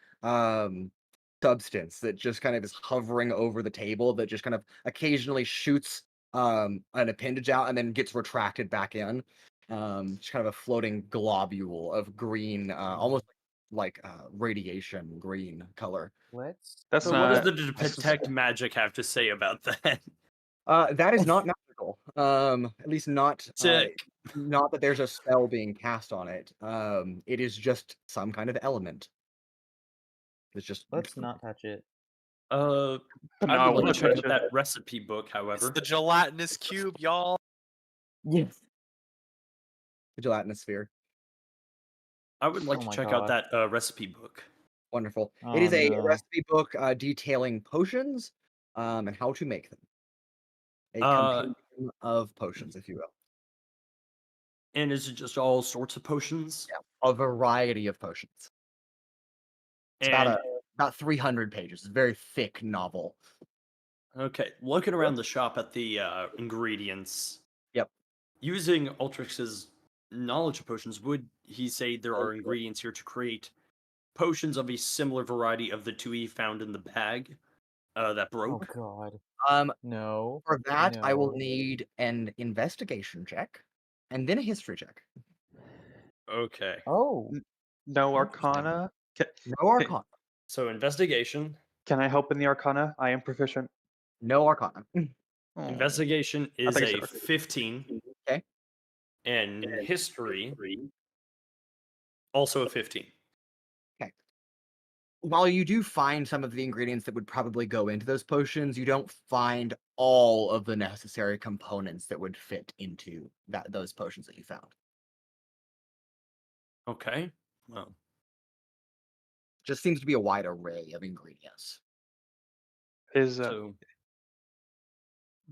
S1: substance that just kind of is hovering over the table that just kind of occasionally shoots an appendage out and then gets retracted back in. Just kind of a floating globule of green, almost like radiation green color.
S4: Let's.
S9: That's
S3: So what does
S9: not.
S3: the detect magic have to say about that?
S1: That is not magical. At least not
S3: Sick.
S1: not that there's a spell being cast on it. It is just some kind of element. It's just
S4: Let's not touch it.
S3: I
S9: No, I
S3: would like
S9: wanna
S3: to check
S9: touch
S3: out
S9: it.
S3: that recipe book,
S6: It's
S3: however.
S6: the gelatinous cube, y'all.
S4: Yes.
S1: the gelatinous sphere.
S3: I would like
S4: Oh
S3: to
S4: my
S3: check out
S4: God.
S3: that recipe book.
S1: Wonderful.
S4: Oh,
S1: It is a
S4: no.
S1: recipe book detailing potions and how to make them. A compendium of potions, if you will.
S3: And is it just all sorts of potions?
S1: Yeah, a variety of potions. It's
S3: And
S1: about 300 pages. It's a very thick novel.
S3: okay, looking around the shop at the ingredients.
S1: Yep.
S3: Using Altrix's knowledge of potions, would he say there are ingredients here to create potions of a similar variety of the two he found in the bag that
S4: Oh
S3: broke?
S4: God.
S1: Um,
S4: No.
S1: for that, I will
S4: No.
S1: need an investigation check and then a history check.
S3: Okay.
S4: Oh.
S9: No Arcana.
S1: No Arcana.
S3: So investigation.
S9: Can I help in the Arcana? I am proficient.
S1: No Arcana.
S9: Oh.
S3: Investigation is
S9: thought you
S3: a
S9: said
S3: 15.
S1: Okay.
S3: And history also a 15.
S1: While you do find some of the ingredients that would probably go into those potions, you don't find all of the necessary components that would fit into those potions that you found.
S3: Okay. Well,
S1: Just seems to be a wide array of ingredients.
S9: Is
S3: so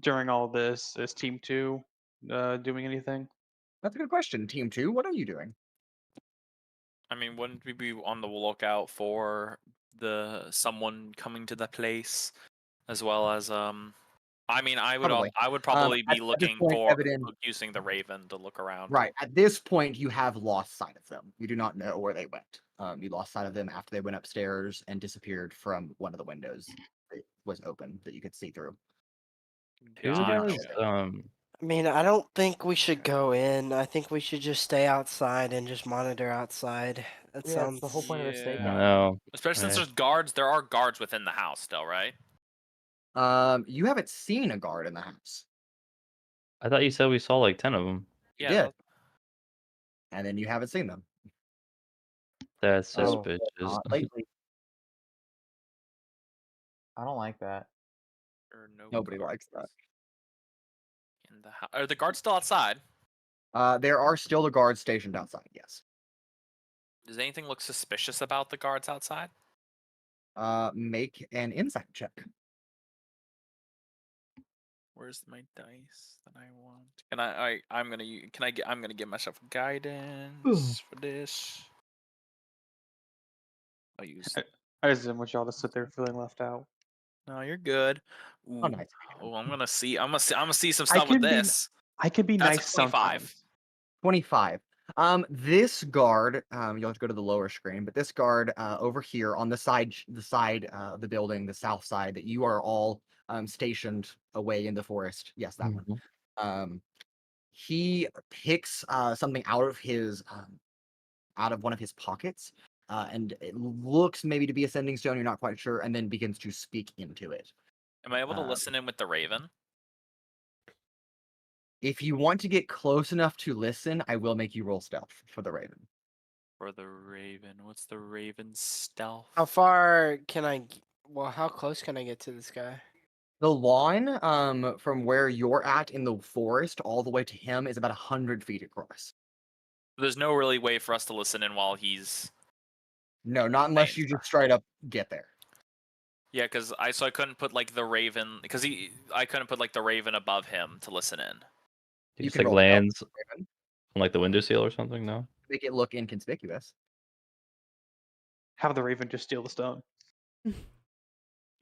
S9: during all this, is Team 2 doing anything?
S1: That's a good question. Team 2, what are you doing?
S6: I mean, wouldn't we be on the lookout for someone coming to the place, as well as I mean, I would
S1: Probably.
S6: I would probably
S1: At
S6: be
S1: this
S6: looking
S1: point,
S6: for
S1: Evadin-
S6: using the Raven to look around.
S1: Right. At this point, you have lost sight of them. You do not know where they went. You lost sight of them after they went upstairs and disappeared from one of the windows that was open that you could see through.
S8: Do you
S6: Gotcha.
S8: guys
S7: I mean, I don't think we should go in. I think we should just stay outside and just monitor outside. That
S4: Yeah,
S7: sounds.
S4: it's the whole point of the
S8: I
S6: Yeah.
S8: don't
S4: stakeout.
S8: know.
S6: Especially since
S8: Right.
S6: there's guards. There are guards within the house still, right?
S1: You haven't seen a guard in the house.
S8: I thought you said we saw like 10 of them.
S1: You
S6: Yeah.
S1: did. And then you haven't seen them.
S8: That's
S4: Oh.
S8: suspicious.
S1: Not lately.
S4: I don't like that.
S6: Or no
S1: Nobody likes that.
S6: guards in the house. Are the guards still outside?
S1: There are still the guards stationed outside, yes.
S6: Does anything look suspicious about the guards outside?
S1: Make an insight check.
S6: Where's my dice that I want? Can I'm gonna give myself guidance for this. I'll use.
S9: I just didn't want y'all to sit there feeling left out.
S6: No, you're good.
S1: Oh,
S6: Ooh.
S1: nice.
S6: Oh, I'm gonna see some
S9: I
S6: stuff with
S9: can be-
S6: this.
S9: I can be
S6: That's
S9: nice
S6: 25.
S9: sometimes.
S1: 25. This guard, you'll have to go to the lower screen, but this guard over here on the side of the building, the south side, that you are all stationed away in the forest. Yes, that one. He picks something out of one of his pockets, and it looks maybe to be a sending stone. You're not quite sure, and then begins to speak into it.
S6: Am I able to listen in with the Raven?
S1: If you want to get close enough to listen, I will make you roll stealth for the Raven.
S6: For the Raven, what's the Raven's stealth?
S7: How far can I? Well, how close can I get to this guy?
S1: The lawn, from where you're at in the forest all the way to him is about 100 feet across.
S6: There's no really way for us to listen in while he's.
S1: No, not unless you just straight up get there.
S6: Yeah, because I couldn't put like the Raven I couldn't put like the Raven above him to listen in.
S8: He
S1: You
S8: just
S1: can
S8: like
S1: roll stealth
S8: lands
S1: for the Raven.
S8: on like the windowsill or something, no?
S1: Make it look inconspicuous.
S9: Have the Raven just steal the stone.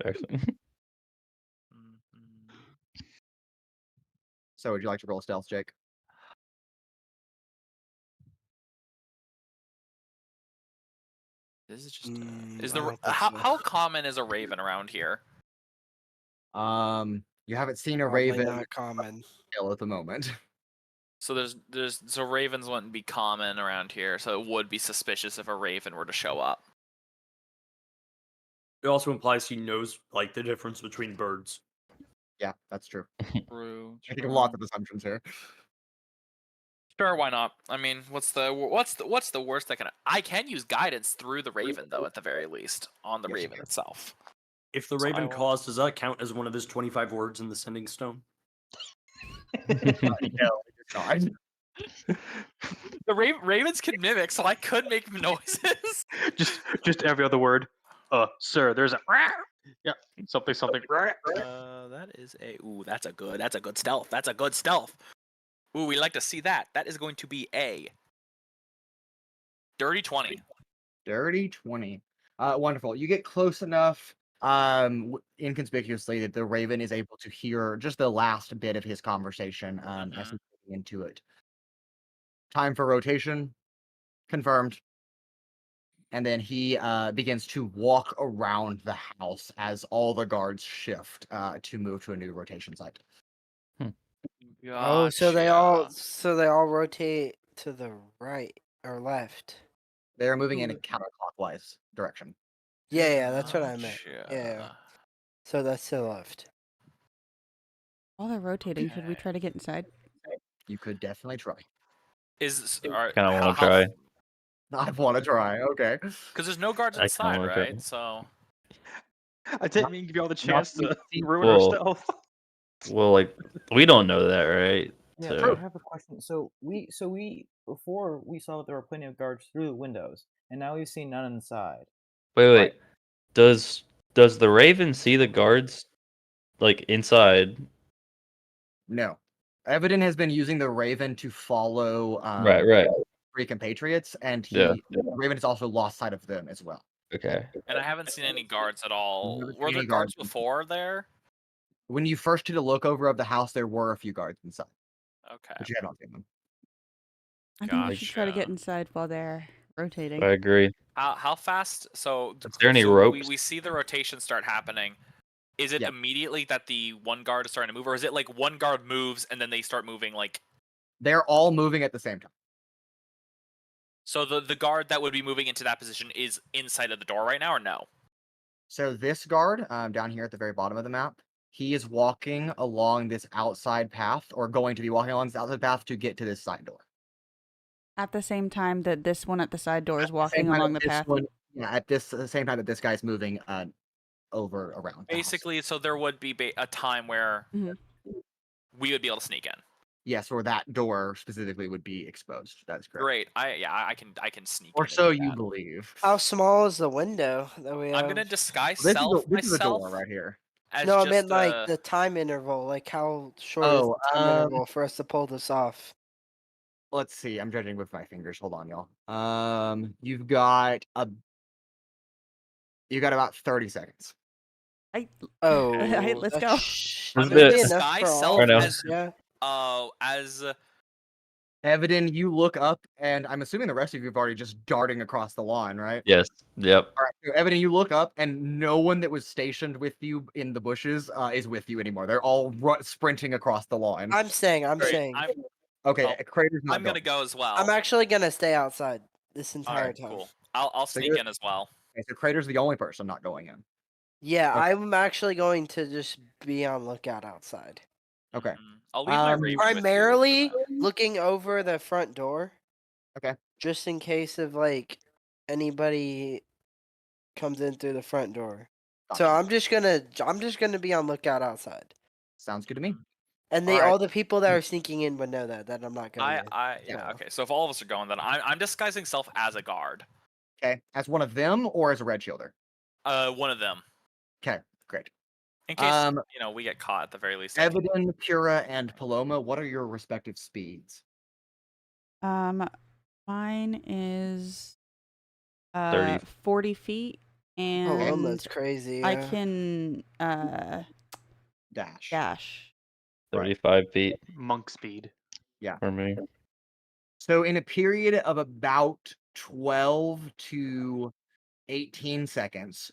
S8: Actually.
S6: Mhm.
S1: So would you like to roll stealth, Jake?
S6: This is just.
S7: I don't think so.
S6: How common is a raven around here?
S1: You haven't seen a
S7: Probably
S1: raven
S7: not common.
S1: kill at the moment.
S6: So so ravens wouldn't be common around here. So it would be suspicious if a raven were to show up.
S3: It also implies he knows like the difference between birds.
S1: Yeah, that's true.
S6: True.
S1: I think lots of assumptions here.
S6: Sure, why not? I mean, what's the worst that I can use guidance through the raven though, at the very least, on the
S1: Yes, you
S6: raven
S1: can.
S6: itself.
S3: If the
S6: So I
S3: raven
S6: will-
S3: calls, does that count as one of his 25 words in the sending stone?
S1: No, it's not.
S6: The ravens can mimic, so I could make noises.
S9: just every other word. Sir, there's a yeah, something.
S6: That is that's a good stealth. That's a good stealth. Ooh, we like to see that. That is going to be a dirty 20.
S1: Dirty 20. Wonderful. You get close enough, inconspicuously, that the raven is able to hear just the last bit of his conversation as he's getting into it. Time for rotation. Confirmed. And then he begins to walk around the house as all the guards shift to move to a new rotation site.
S7: Oh, so they all rotate to the right or left.
S1: They are moving in a counterclockwise direction.
S7: Yeah, that's what I meant.
S6: Gotcha.
S7: Yeah. So that's to the left.
S2: While they're rotating, should we try to get inside?
S1: You could definitely try.
S8: Kind of want to try.
S1: I want to try. Okay.
S6: Because there's no guards
S8: I
S6: inside,
S8: kinda wanna
S6: right?
S8: try.
S6: So
S9: I didn't mean to give you all the chance to ruin
S8: Well,
S9: our stealth.
S8: Well, like we don't know that, right?
S4: Yeah,
S8: So-
S4: so I have a question. So we before we saw that there were plenty of guards through the windows, and now we've seen none inside.
S8: Wait.
S1: Right.
S8: Does the Raven see the guards like inside?
S1: No. Evadin has been using the Raven to follow
S8: Right.
S1: three compatriots, and
S8: Yeah.
S1: the Raven has also lost sight of them as well.
S8: Okay.
S6: and I haven't seen any guards at all.
S1: Never
S6: Were
S1: seen
S6: there
S1: any
S6: guards
S1: guards.
S6: before there?
S1: When you first did a look over of the house, there were a few guards inside,
S6: Okay.
S1: but you had not seen them.
S2: I think we should try to
S6: Gotcha.
S2: get inside while they're rotating.
S8: I agree.
S6: How fast? So
S8: Is there any
S6: so
S8: ropes?
S6: We see the rotation start happening. Is it
S1: Yeah.
S6: immediately that the one guard is starting to move, or is it like one guard moves and then they start moving? Like,
S1: They're all moving at the same time.
S6: so the guard that would be moving into that position is inside of the door right now, or no?
S1: So this guard, down here at the very bottom of the map, he is walking along this outside path, or going to be walking along this outside path to get to this side door.
S2: At the same time that this one at the side door is
S1: At the
S2: walking
S1: same time
S2: along
S1: that
S2: the
S1: this
S2: path.
S1: one- yeah, at the same time that this guy's moving over around. the house.
S6: Basically, so there would be a time where
S2: Mhm.
S6: we would be able to sneak in.
S1: Yes, or that door specifically would be exposed. That's correct.
S6: Great. I can sneak.
S1: Or
S6: in and
S1: so
S6: do
S1: you
S6: that.
S1: believe.
S7: How small is the window that we have?
S6: I'm gonna disguise
S1: This
S6: self
S1: is a door
S6: myself
S1: right here.
S6: as
S7: No, I
S6: just
S7: meant like the time interval. Like how short is the time interval for us to pull this off?
S1: Let's see. I'm judging with my fingers. Hold on, y'all. You've got about 30 seconds.
S7: Oh,
S2: Let's go.
S6: I'm
S8: Is
S6: gonna
S8: it-
S6: disguise
S7: for all
S6: self
S7: of
S8: know.
S7: us, yeah.
S6: as
S1: Evadin, you look up, and I'm assuming the rest of you have already just darting across the lawn, right?
S8: Yes. Yep.
S1: All right. So Evadin, you look up, and no one that was stationed with you in the bushes is with you anymore. They're all sprinting across the lawn.
S7: I'm staying.
S6: Great.
S1: Okay,
S6: oh,
S1: Cradey's not
S6: I'm gonna
S1: going.
S6: go as well.
S7: I'm actually gonna stay outside this
S6: All
S7: entire
S6: right,
S7: time.
S6: cool. I'll
S1: So
S6: sneak
S1: you're-
S6: in as well.
S1: Okay, so Cradey's the only person not going in.
S7: Yeah,
S1: Okay.
S7: I'm actually going to just be on lookout outside.
S1: Okay.
S6: I'll leave my
S1: Um,
S6: raven with you.
S7: Primarily looking over the front door.
S1: Okay.
S7: Just in case of like anybody comes in through the front door. So
S1: Gotcha.
S7: I'm just gonna be on lookout outside.
S1: Sounds good to me.
S7: And
S1: Alright.
S7: all the people that are sneaking in would know that I'm not going in.
S6: Yeah,
S1: Yeah.
S6: okay. So if all of us are going, then I'm disguising self as a guard.
S1: Okay, as one of them or as a red shielder.
S6: One of them.
S1: Okay, great.
S6: In case
S1: Um,
S6: we get caught at the very least.
S1: Evadin, Pura, and Paloma, what are your respective speeds?
S2: Mine is
S8: 30.
S2: 40 feet, and
S7: Paloma's crazy.
S2: I
S7: yeah.
S2: can
S1: Dash.
S2: dash.
S8: 35 feet
S9: Monk speed.
S8: for me.
S1: So in a period of about 12 to 18 seconds,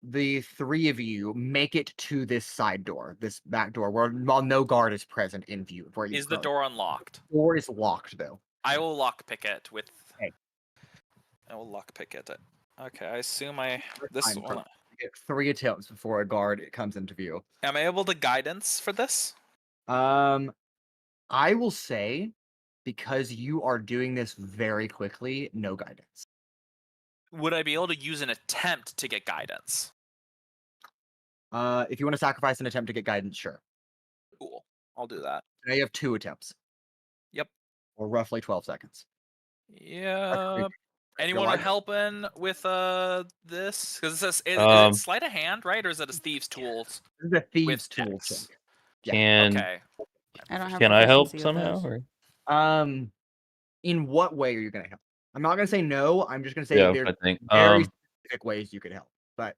S1: the three of you make it to this side door, this back door, while no guard is present in view. Where
S6: Is the door unlocked?
S1: The door is locked, though.
S6: I will lockpick it with.
S1: Okay.
S6: I will lockpick it. Okay, I assume this
S1: Fine,
S6: one.
S1: You get 3 attempts before a guard comes into view.
S6: Am I able to guidance for this?
S1: I will say, because you are doing this very quickly, no guidance.
S6: Would I be able to use an attempt to get guidance?
S1: If you want to sacrifice an attempt to get guidance, sure.
S6: Cool. I'll do that.
S1: Now you have 2 attempts.
S6: Yep.
S1: Or roughly 12 seconds.
S6: Yeah. Anyone
S1: like it.
S6: helping with this? Because it says is it sleight of hand, right, or is it a thieves' tools?
S1: This is a thieves'
S6: with
S1: tool
S6: dex?
S1: check. Yeah.
S8: Can
S6: Okay.
S2: I don't have
S8: can I help
S2: proficiency with
S8: somehow?
S2: those.
S8: Or?
S1: In what way are you going to help? I'm not going to say no. I'm just going to say
S8: Yeah,
S1: there's
S8: I think.
S1: very specific ways you could help. But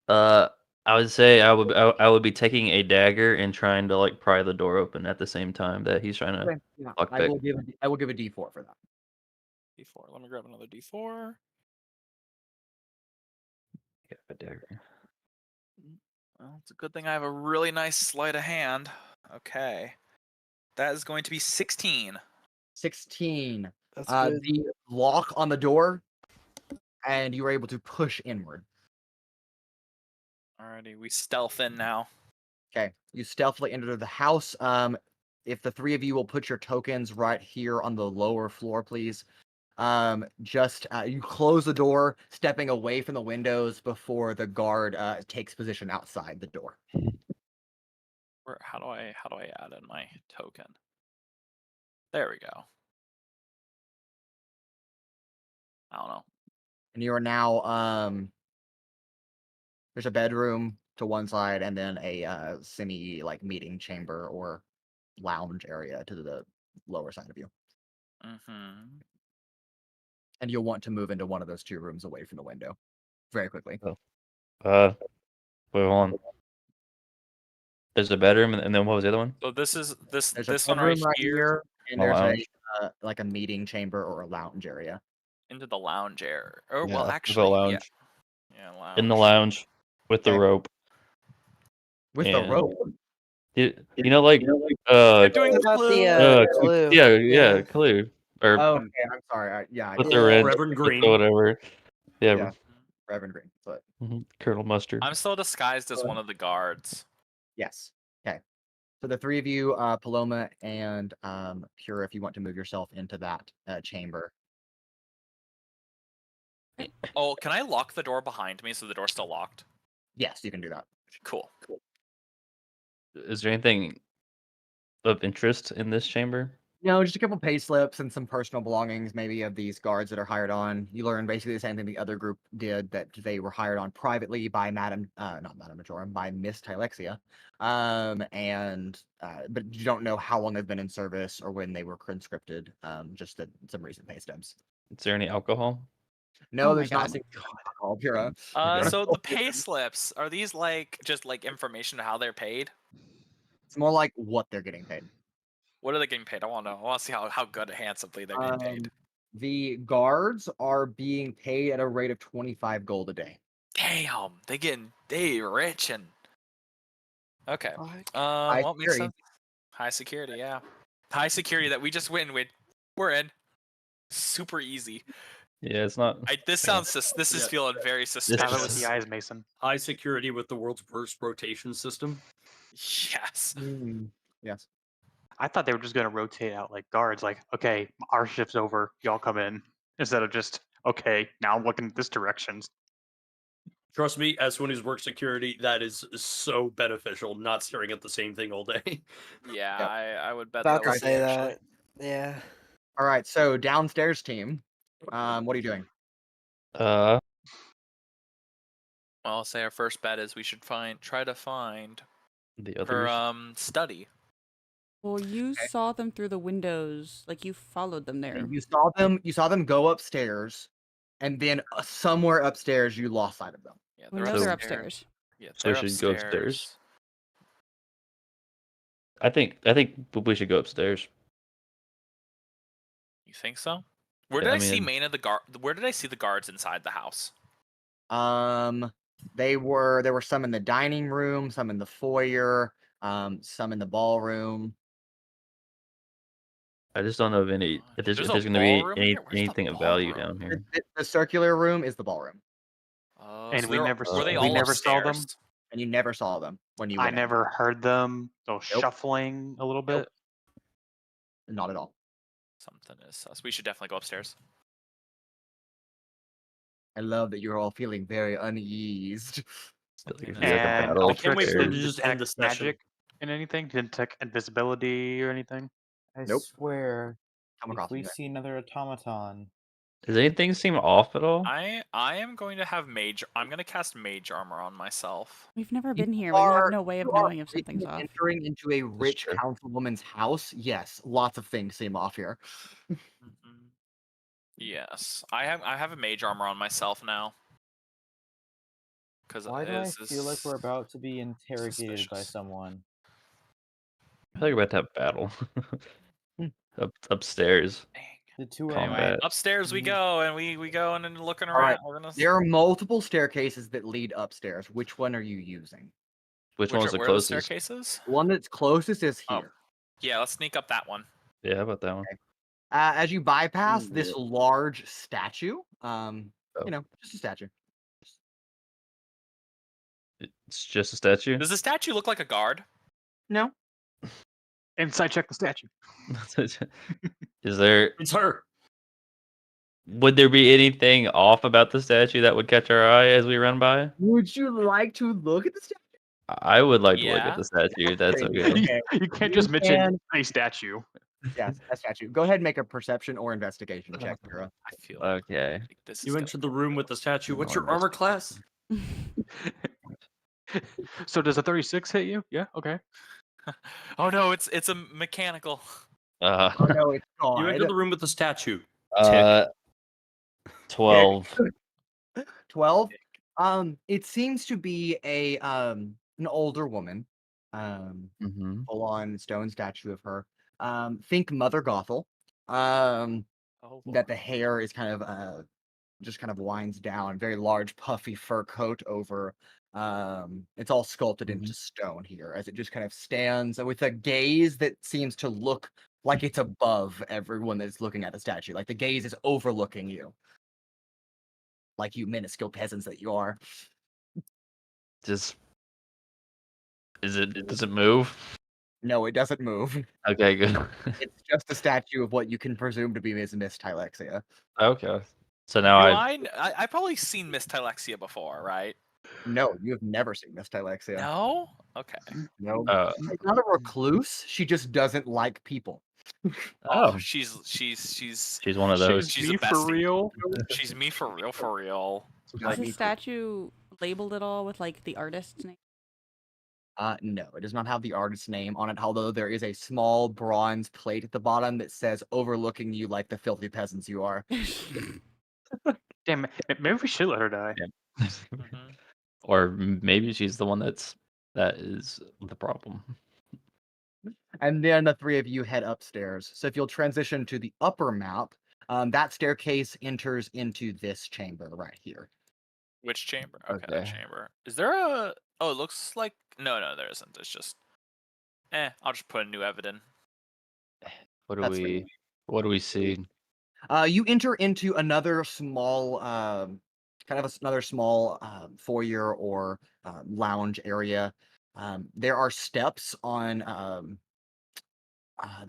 S8: I would say I would be taking a dagger and trying to like pry the door open at the same time that he's trying to
S1: yeah,
S8: lockpick.
S1: I will give a D4 for that.
S6: D4. Let me grab another D4.
S8: Yeah, a dagger.
S6: Well, it's a good thing I have a really nice sleight of hand. Okay. That is going to be 16.
S1: 16.
S7: That's good.
S1: The lock on the door, and you were able to push inward.
S6: Alrighty, we stealth in now.
S1: Okay, you stealthily enter the house. If the 3 of you will put your tokens right here on the lower floor, please. You close the door, stepping away from the windows before the guard takes position outside the door.
S6: How do I add in my token? There we go. I don't know.
S1: And you are now there's a bedroom to one side and then a semi meeting chamber or lounge area to the lower side of you.
S6: Mm-hmm.
S1: And you'll want to move into one of those 2 rooms away from the window very quickly.
S8: Wait, hold on. There's a bedroom, and then what was the other one?
S6: So this is
S1: There's
S6: this
S1: a
S6: one right
S1: bedroom
S6: here
S1: and
S8: A
S1: there's
S8: lounge.
S1: a meeting chamber or a lounge area.
S6: into the lounge area. Or
S8: Yeah,
S6: well,
S8: the
S6: actually,
S8: lounge.
S6: yeah, lounge.
S8: In the lounge with the
S1: Okay.
S8: rope.
S1: With the
S8: And-
S1: rope.
S8: You know, like
S6: They're doing
S7: What about
S6: clue.
S7: the clue?
S8: yeah, clue or
S1: Oh, okay, I'm sorry.
S8: with the
S7: Yeah.
S8: wrench,
S3: Reverend
S8: with
S3: Green.
S8: the whatever. Yeah,
S1: Yeah. Reverend Green. But
S8: Colonel Mustard.
S6: I'm still disguised as one of the guards.
S1: yes. Okay. So the 3 of you, Paloma and Pura, if you want to move yourself into that chamber.
S6: Oh, can I lock the door behind me so the door's still locked?
S1: Yes, you can do that.
S6: Cool.
S8: Is there anything of interest in this chamber?
S1: No, just a couple pay slips and some personal belongings, maybe of these guards that are hired on. You learn basically the same thing the other group did, that they were hired on privately by not Madam Majorum, by Miss Tylexia. But you don't know how long they've been in service or when they were conscripted. Just some recent pay stubs.
S8: Is there any alcohol?
S1: No,
S2: Oh my
S1: there's not a
S2: God.
S1: single alcohol, Pura.
S6: So the pay slips, are these just information on how they're paid?
S1: It's more like what they're getting paid.
S6: What are they getting paid? I want to know. I want to see how good and handsomely they're getting paid.
S1: The guards are being paid at a rate of 25 gold a day.
S6: Damn, they rich and okay.
S1: High
S6: Well, makes
S1: security.
S6: sense. High security, yeah. High security that we just win with. We're in. Super easy.
S8: Yeah, it's not.
S6: This is feeling very
S9: Have it with
S6: suspicious.
S9: the eyes, Mason.
S3: High security with the world's worst rotation system.
S6: Yes.
S1: Yes.
S9: I thought they were just gonna rotate out like guards. Like, okay, our shift's over, y'all come in. Instead of just, okay, now I'm looking this direction.
S3: Trust me, as someone who's worked security, that is so beneficial. Not staring at the same thing all day.
S6: Yeah,
S1: Yep.
S6: I would bet
S7: About
S6: that
S7: to
S6: was
S7: say
S6: actually.
S7: that. Yeah.
S1: All right. So downstairs team, what are you doing?
S8: Uh,
S6: Well, I'll say our first bet is we should try to find
S8: the others.
S6: her study.
S2: Well, you
S1: Okay.
S2: saw them through the windows, like you followed them there.
S1: You saw them go upstairs, and then somewhere upstairs you lost sight of them.
S6: Yeah,
S2: We
S6: they're
S2: know they're
S6: upstairs.
S2: upstairs.
S6: Yeah,
S8: So
S6: they're
S8: we should go upstairs?
S6: upstairs.
S8: I think we should go upstairs.
S6: You think so? Where
S8: Yeah,
S6: did
S8: I
S6: I see
S8: mean-
S6: Where did I see the guards inside the house?
S1: There were some in the dining room, some in the foyer, some in the ballroom.
S8: I just don't know if
S6: There's
S8: if
S6: a
S8: there's gonna be
S6: ballroom here? Where's the
S8: anything of value
S6: ballroom?
S8: down here.
S1: The circular room is the ballroom,
S9: And
S6: So
S9: we
S6: they're-
S9: never
S6: were they
S9: we
S6: all
S9: never saw them.
S6: upstairs?
S1: and you never saw them when you
S9: I
S1: went in.
S9: never heard them. Though
S1: Nope.
S9: shuffling a little bit.
S1: Not at all.
S6: Something is sus. We should definitely go upstairs.
S1: I love that you're all feeling very uneased.
S8: Like, if
S6: Something
S8: you had
S6: is-
S8: a
S9: And
S8: battle
S3: I can't wait for
S8: upstairs.
S3: them to just end the
S9: detect
S3: session.
S9: magic and anything. Didn't detect invisibility or anything.
S4: I
S1: Nope.
S4: swear,
S1: Come
S4: if
S1: across
S4: we
S1: anyway.
S4: see another automaton,
S8: Does anything seem off at all?
S6: I am going to have mage. I'm going to cast mage armor on myself.
S2: We've never
S1: You
S2: been here. We have
S1: are-
S2: no way of
S1: you are
S2: knowing if something's
S1: recently
S2: off.
S1: entering into a rich
S8: true.
S1: councilwoman's house. Yes, lots of things seem off here.
S6: Mhm. Yes, I have a mage armor on myself now. Because
S4: why do I feel like we're about to be interrogated by
S6: suspicious.
S4: someone?
S8: I feel like we're about to have battle.
S1: Hmm.
S8: Upstairs.
S4: The two are
S8: Combat.
S6: Anyway,
S4: not.
S6: upstairs we
S4: Mhm.
S6: go, and we go and then looking
S1: All right,
S6: around. We're gonna.
S1: There are multiple staircases that lead upstairs. Which one are you using?
S8: Which one's the
S6: where are the
S8: closest?
S6: staircases?
S1: The one that's closest is
S6: Oh.
S1: here.
S6: Yeah, let's sneak up that one.
S8: Yeah, how about that one?
S1: As you bypass
S8: Ooh.
S1: this large statue,
S8: Oh.
S1: just a statue.
S8: It's just a statue.
S6: Does the statue look like a guard?
S1: No,
S9: Inside check the statue.
S8: Is there?
S3: It's her.
S8: Would there be anything off about the statue that would catch our eye as we run by?
S1: would you like to look at the statue?
S8: I would like to look
S6: Yeah.
S8: at the statue. That's
S1: Okay,
S8: okay.
S1: okay.
S9: You can't
S1: You
S9: just mention
S1: can-
S9: a statue.
S1: Yes, a statue. Go ahead and make a perception or investigation check, Pura.
S6: I feel
S8: Okay.
S6: like this is
S3: You
S6: gonna
S3: entered the
S6: go
S3: room
S6: real
S3: with the statue. What's
S8: No
S3: your armor class?
S9: So does a 36 hit you? Yeah. Okay.
S6: Oh no, it's a mechanical.
S8: Uh,
S1: Oh no, it's
S3: You
S1: God.
S3: entered the room with the statue.
S8: 12.
S1: 12. It seems to be an older woman.
S8: Mm-hmm.
S1: Full on stone statue of her. Think Mother Gothel.
S6: Oh,
S1: That the hair is kind of just kind of winds down, very large puffy fur coat over. It's all sculpted into stone here as it just kind of stands with a gaze that seems to look like it's above everyone that's looking at the statue. Like the gaze is overlooking you. Like you minuscule peasants that you are.
S8: Just does it move?
S1: No, it doesn't move.
S8: Okay, good.
S1: It's just a statue of what you can presume to be Miss Tylexia.
S8: Okay. So now
S6: I've probably seen Miss Tylexia before, right?
S1: No, you have never seen Miss Tylexia.
S6: No. Okay.
S1: No.
S8: Uh,
S1: She's not a recluse. She just doesn't like people.
S8: oh,
S6: she's
S8: she's one of those.
S6: She's
S9: me
S6: the
S9: for
S6: bestie.
S9: real.
S6: she's me for real, for real.
S2: Is the statue labeled at all with like the artist's name?
S1: No, it does not have the artist's name on it, although there is a small bronze plate at the bottom that says overlooking you like the filthy peasants you are.
S9: Damn. Maybe we should let her die.
S6: Mhm.
S8: Or maybe she's the one that is the problem.
S1: And then the three of you head upstairs. So if you'll transition to the upper map, that staircase enters into this chamber right here.
S6: Which chamber? Okay, that
S8: Okay.
S6: chamber. Is there a? Oh, it looks like no, there isn't. It's just. I'll just put a new Evadin.
S8: What do
S1: That's
S8: we what do we see?
S1: You enter into another small, another small foyer or lounge area. There are steps on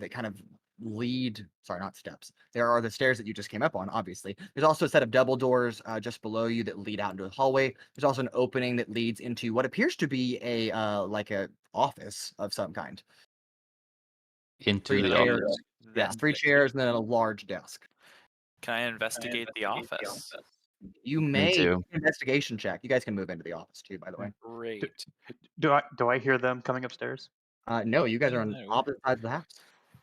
S1: that kind of lead. Sorry, not steps. There are the stairs that you just came up on. Obviously, there's also a set of double doors just below you that lead out into the hallway. There's also an opening that leads into what appears to be a like a office of some kind.
S8: Into
S1: Three
S8: the
S1: chairs.
S8: office.
S1: Yeah, 3 chairs and then a large desk.
S6: Can I investigate the office?
S1: You may
S8: too.
S1: investigation check. You guys can move into the office too, by the way.
S6: Great.
S9: Do I hear them coming upstairs?
S1: No, you guys are on
S6: No.
S1: opposite sides of the house.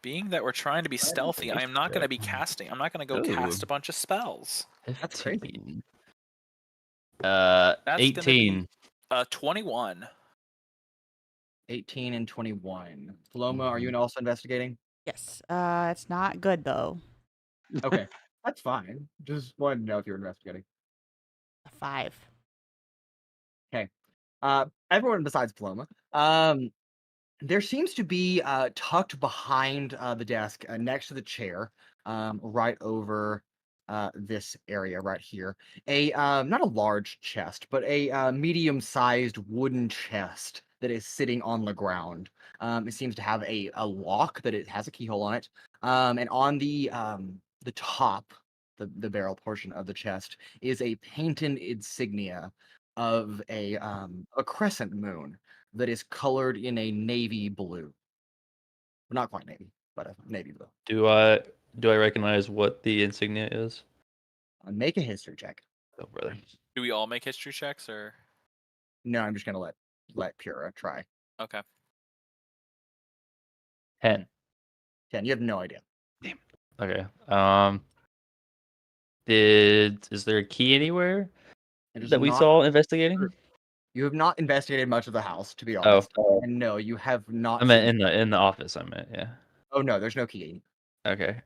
S6: Being that we're trying to be stealthy, I am not going to be casting. I'm not going to go
S8: Ooh.
S6: cast a bunch of spells.
S1: That's crazy.
S8: 15.
S6: That's gonna be-
S8: 18.
S6: 21.
S1: 18 and 21. Paloma, are you also investigating?
S2: Yes. It's not good though.
S1: Okay, that's fine. Just wanted to know if you're investigating.
S2: A 5.
S1: Okay. Everyone besides Paloma. There seems to be tucked behind the desk, next to the chair, right over this area right here, a not a large chest, but a medium-sized wooden chest that is sitting on the ground. It seems to have a lock that it has a keyhole on it, and on the top, the barrel portion of the chest is a painted insignia of a crescent moon that is colored in a navy blue. Not quite navy, but a navy blue.
S8: Do I recognize what the insignia is?
S1: Make a history check.
S8: Oh, brother.
S6: Do we all make history checks or?
S1: No, I'm just gonna let Pura try.
S6: Okay.
S8: 10.
S1: 10. You have no idea.
S8: Okay. Is there a key anywhere
S1: It is
S8: that we
S1: not-
S8: saw investigating?
S1: You have not investigated much of the house, to be
S8: Oh.
S1: honest. And no, you have not.
S8: I meant in the office. I meant, yeah.
S1: Oh no, there's no key.
S8: Okay.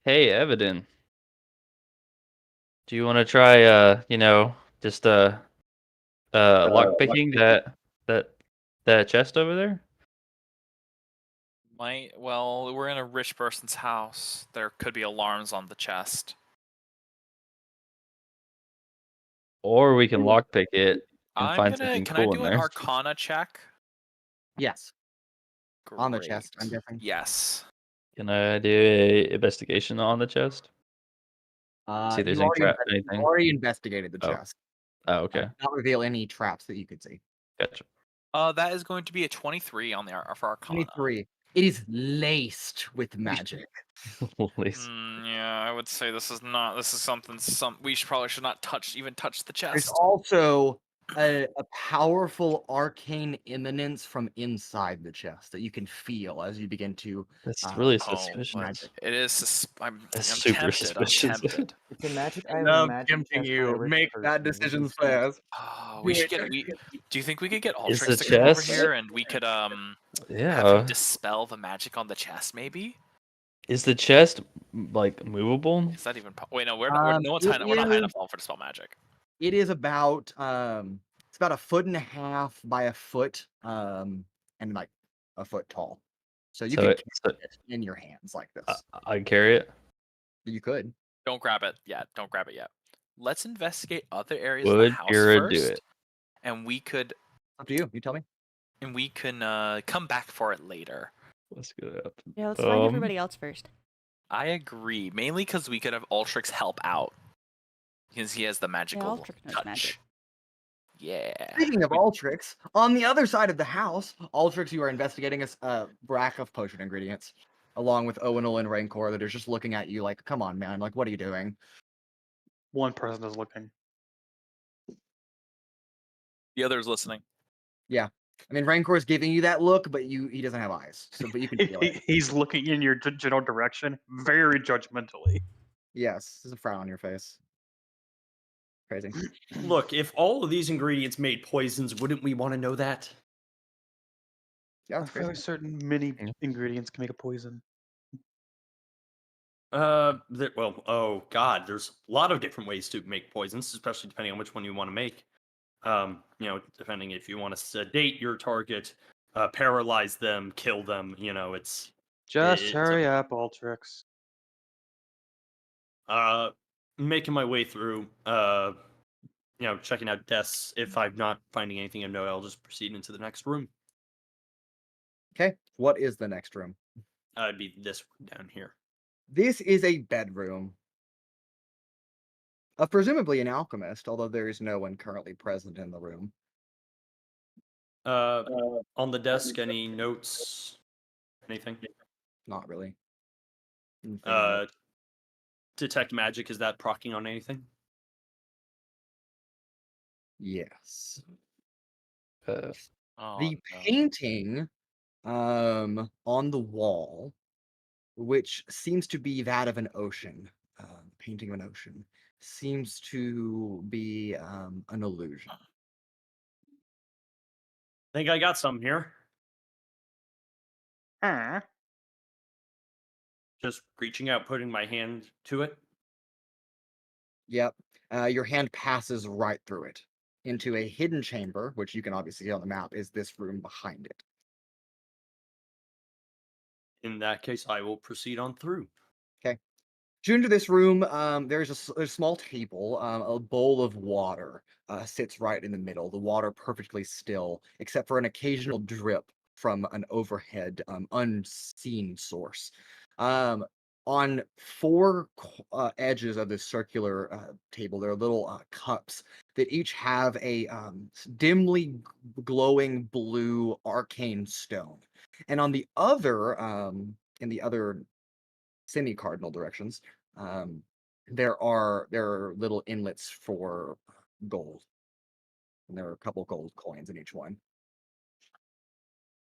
S8: Hey, Evadin. Do you want to try just lock picking that chest over there?
S6: Well, we're in a rich person's house. There could be alarms on the chest.
S8: Or we can lock pick it and
S6: I'm
S8: find
S6: gonna.
S8: something
S6: Can
S8: cool
S6: I
S8: in
S6: do an
S8: there.
S6: Arcana check?
S1: Yes. On the chest, I'm
S6: Great.
S1: guessing.
S6: Yes.
S8: Can I do a investigation on the chest? See if there's
S1: You
S8: any
S1: already
S8: trap,
S1: you
S8: anything.
S1: already investigated the
S8: Oh.
S1: chest.
S8: Oh, okay.
S1: Did not reveal any traps that you could see.
S8: Gotcha.
S6: That is going to be a 23 on the for Arcana.
S1: 23. It is laced with magic.
S8: Please.
S6: Yeah, I would say this is not. This is something. We probably should not even touch the
S1: There's
S6: chest.
S1: also a powerful arcane eminence from inside the chest that you can feel as you begin to.
S8: That's really
S6: Oh,
S8: suspicious.
S1: magic.
S6: it is. I'm
S8: super
S6: tempted.
S8: suspicious.
S6: I'm tempted.
S4: It's a magic
S1: I
S4: item. a
S1: love
S4: magic
S1: tempting
S4: chest by a
S1: you.
S4: rich
S1: Make
S4: person.
S1: bad
S4: It is
S1: decisions
S4: instant.
S1: fast.
S6: Oh,
S1: Do
S6: we should
S1: it.
S6: get. Do you think we could get
S8: Is
S6: Altrix
S8: the
S6: to come over
S8: chest-
S6: here and we could have him
S8: Yeah.
S6: dispel the magic on the chest? Maybe.
S8: Is the chest like movable?
S6: Is that even? Wait, no, we're not. No one's high. We're not high enough level for dispel magic.
S1: It is about it's about 1.5 feet by a foot, and like a foot tall. So you could carry it in your hands like this.
S8: I carry it.
S1: You could.
S6: Don't grab it yet. Don't grab it yet. Let's investigate other areas of
S8: Would
S6: the house
S8: Pura
S6: first,
S8: do it?
S6: and we could.
S1: Up to you. You tell me.
S6: And we can come back for it later.
S8: Let's go up.
S2: Yeah, let's find everybody else first.
S6: I agree, mainly because we could have Altrix help out, because he has the magical
S2: Altrix knows
S6: touch.
S2: magic.
S6: Yeah.
S1: Speaking of Altrix, on the other side of the house, Altrix, you are investigating a rack of potion ingredients, along with Owunul and Rancor that are just looking at you like, come on, man, like, what are you doing?
S9: One person is looking.
S6: The other's listening.
S1: Yeah. I mean, Rancor is giving you that look, but he doesn't have eyes, so but you can feel it.
S9: He's looking in your general direction very judgmentally.
S1: Yes, there's a frown on your face. Crazy.
S3: Look, if all of these ingredients made poisons, wouldn't we want to know that?
S1: Yeah,
S9: I'm
S1: that's
S9: fairly
S1: crazy.
S9: certain many ingredients can make a poison.
S3: Well, oh god, there's a lot of different ways to make poisons, especially depending on which one you want to make. Depending if you want to sedate your target, paralyze them, kill them, it's
S9: Just hurry up, Altrix.
S3: making my way through, checking out desks. If I'm not finding anything of note, I'll just proceed into the next room.
S1: Okay, what is the next room?
S3: It'd be this one down here.
S1: This is a bedroom of presumably an alchemist, although there is no one currently present in the room.
S3: On the desk, any notes? Anything?
S1: Not really.
S3: Detect magic, is that proccing on anything?
S1: Yes.
S6: Oh,
S1: The
S6: no.
S1: painting on the wall, which seems to be that of an ocean, painting of an ocean, seems to be an illusion.
S3: Think I got some here. Just reaching out, putting my hand to it.
S1: Yep. Your hand passes right through it into a hidden chamber, which you can obviously see on the map is this room behind it.
S3: In that case, I will proceed on through.
S1: Okay. You enter this room. There's a small table. A bowl of water sits right in the middle. The water perfectly still, except for an occasional drip from an overhead, unseen source. On four edges of this circular table, there are little cups that each have a dimly glowing blue arcane stone, and on the other, in the other semi-cardinal directions, there are little inlets for gold, and there are a couple gold coins in each one.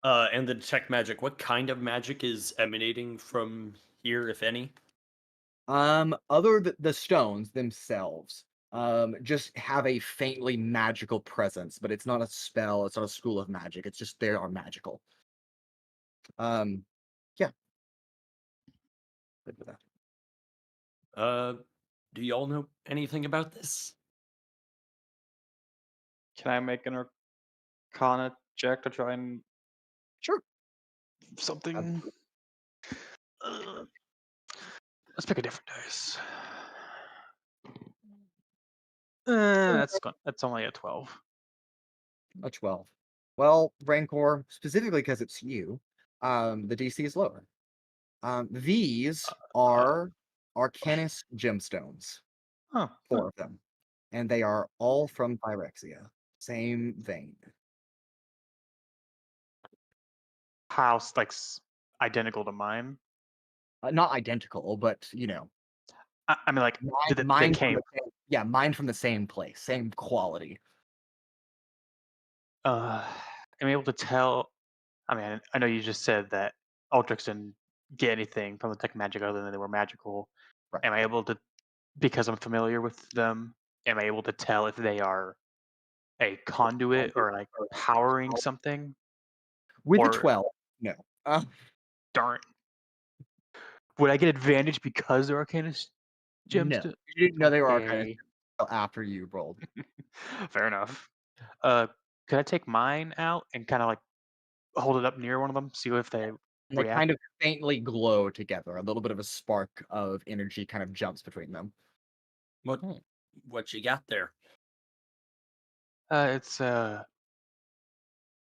S3: And the detect magic. What kind of magic is emanating from here, if any?
S1: The stones themselves, just have a faintly magical presence, but it's not a spell. It's not a school of magic. It's just they are magical. Yeah. Good with that.
S3: Do y'all know anything about this?
S9: Can I make an Arcana check to try and
S1: Sure.
S9: something? Let's pick a different dice. That's only a 12.
S1: A 12. Well, Rancor, specifically because it's you, the DC is lower. These are Arcanist gemstones,
S9: Huh.
S1: 4 of them, and they are all from Tylexia. Same vein.
S9: House like identical to mine.
S1: Not identical, but you know,
S9: I mean, like they
S1: mine
S9: came.
S1: mine from the same place, same quality.
S9: I'm able to tell. I mean, I know you just said that Altrix didn't get anything from the tech magic other than they were magical.
S1: Right.
S9: Am I able to, because I'm familiar with them, am I able to tell if they are a conduit or like powering something?
S1: With a
S9: Or
S1: 12, no.
S9: darn. Would I get advantage because they're Arcanist gems?
S1: No. You didn't know they were Arcanist
S9: Okay.
S1: after you rolled.
S9: Fair enough. Could I take mine out and kind of like hold it up near one of them, see if they
S1: And they
S9: react?
S1: kind of faintly glow together. A little bit of a spark of energy kind of jumps between them.
S3: What you got there?
S9: It's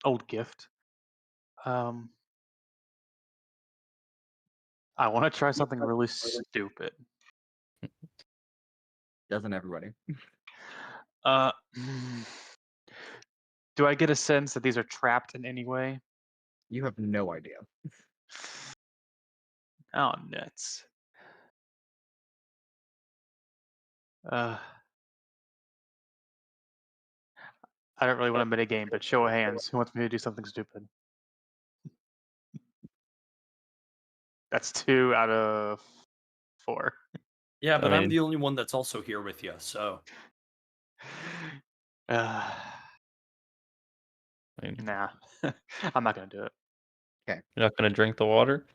S9: old gift. I want to try something really stupid.
S1: Doesn't everybody?
S9: Do I get a sense that these are trapped in any way?
S1: You have no idea.
S9: Oh, nuts. I don't really want to minigame, but show of hands, who wants me to do something stupid? That's 2 out of 4.
S3: Yeah, but I'm
S8: mean-
S3: the only one that's also here with you, so.
S9: Nah,
S8: I mean,
S9: I'm not gonna do it.
S8: you're not gonna drink the water?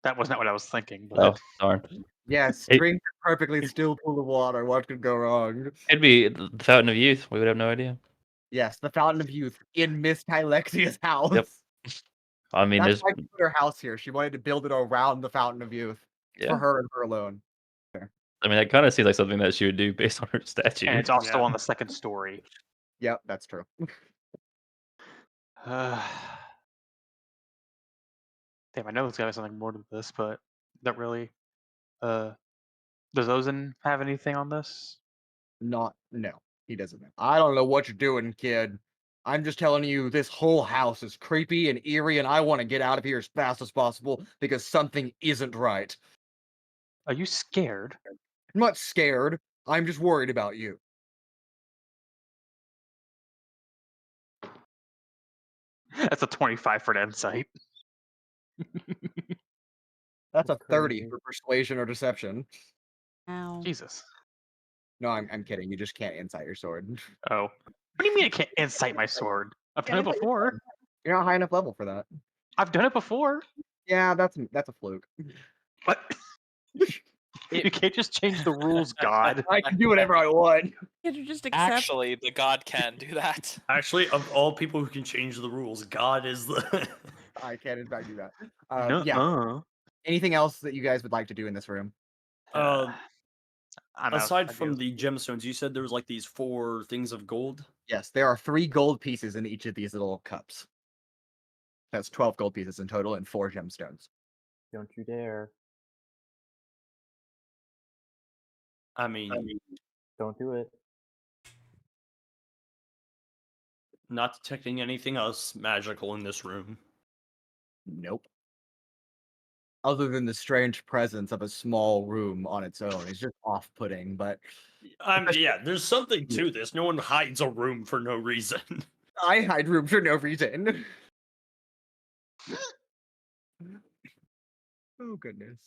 S9: That was not what I was thinking. But
S8: Oh, darn.
S1: Yes,
S8: It-
S1: drink a perfectly still pool of water. What could go wrong?
S8: It'd be the Fountain of Youth. We would have no idea.
S1: Yes, the Fountain of Youth in Miss Tylexia's house.
S8: Yep. I mean,
S1: That's
S8: there's
S1: why she put her house here. She wanted to build it around the Fountain of Youth for
S8: yeah.
S1: her and her alone.
S8: I mean, that kind of seems like something that she would do based on her statue.
S9: and it's also
S3: Yeah.
S9: on the second story.
S1: Yep, that's true.
S9: Damn, I know there's gotta be something more to this, but not really. Does Ozen have anything on this?
S1: No, he doesn't know. I don't know what you're doing, kid. I'm just telling you, this whole house is creepy and eerie, and I want to get out of here as fast as possible because something isn't right.
S9: Are you scared?
S1: I'm not scared. I'm just worried about you.
S9: That's a 25 for an insight.
S1: That's a 30
S4: Okay.
S1: for persuasion or deception.
S2: Ow.
S9: Jesus.
S1: No, I'm kidding. You just can't insight your sword.
S9: Oh. What do you mean I can't insight my sword? I've done it before.
S1: You're not high enough level for that.
S9: I've done it before.
S1: Yeah, that's a fluke.
S9: What? You can't just change the rules, God.
S1: I can do whatever I want.
S2: Can't you just accept?
S6: Actually, the god can do that.
S3: Actually, of all people who can change the rules, God is the.
S1: I can in fact do that.
S9: No,
S1: Yeah. Anything else that you guys would like to do in this room?
S3: Uh,
S9: I'm out of
S3: aside from
S9: ideas.
S3: the gemstones, you said there was like these 4 things of gold.
S1: Yes, there are 3 gold pieces in each of these little cups. That's 12 gold pieces in total and 4 gemstones.
S4: Don't you dare.
S3: I mean,
S4: Don't do it.
S3: not detecting anything else magical in this room.
S1: Nope. Other than the strange presence of a small room on its own. It's just off-putting, but
S3: Yeah, there's something to this. No one hides a room for no reason.
S1: I hide room for no reason. Oh, goodness.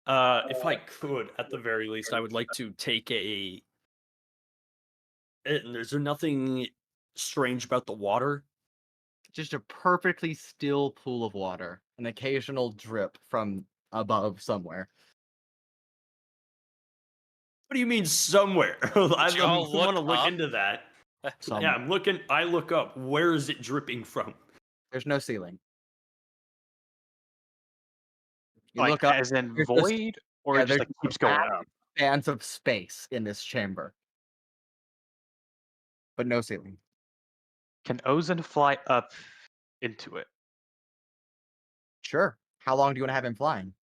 S3: If I could, at the very least, I would like to take a. Is there nothing strange about the water?
S1: Just a perfectly still pool of water. An occasional drip from above somewhere.
S3: What do you mean somewhere? I
S6: Did y'all
S3: want to
S6: look
S3: look
S6: up?
S3: into that.
S1: Some,
S3: Yeah, I'm looking. I look up. Where is it dripping from?
S1: There's no ceiling. You
S9: Like,
S1: look up,
S9: as in
S1: there's just-
S9: void, or
S1: yeah,
S9: it just
S1: there's
S9: like
S1: just
S9: keeps going
S1: vast
S9: up.
S1: expanse of space in this chamber. But no ceiling.
S9: Can Ozen fly up into it?
S1: Sure. How long do you want to have him flying?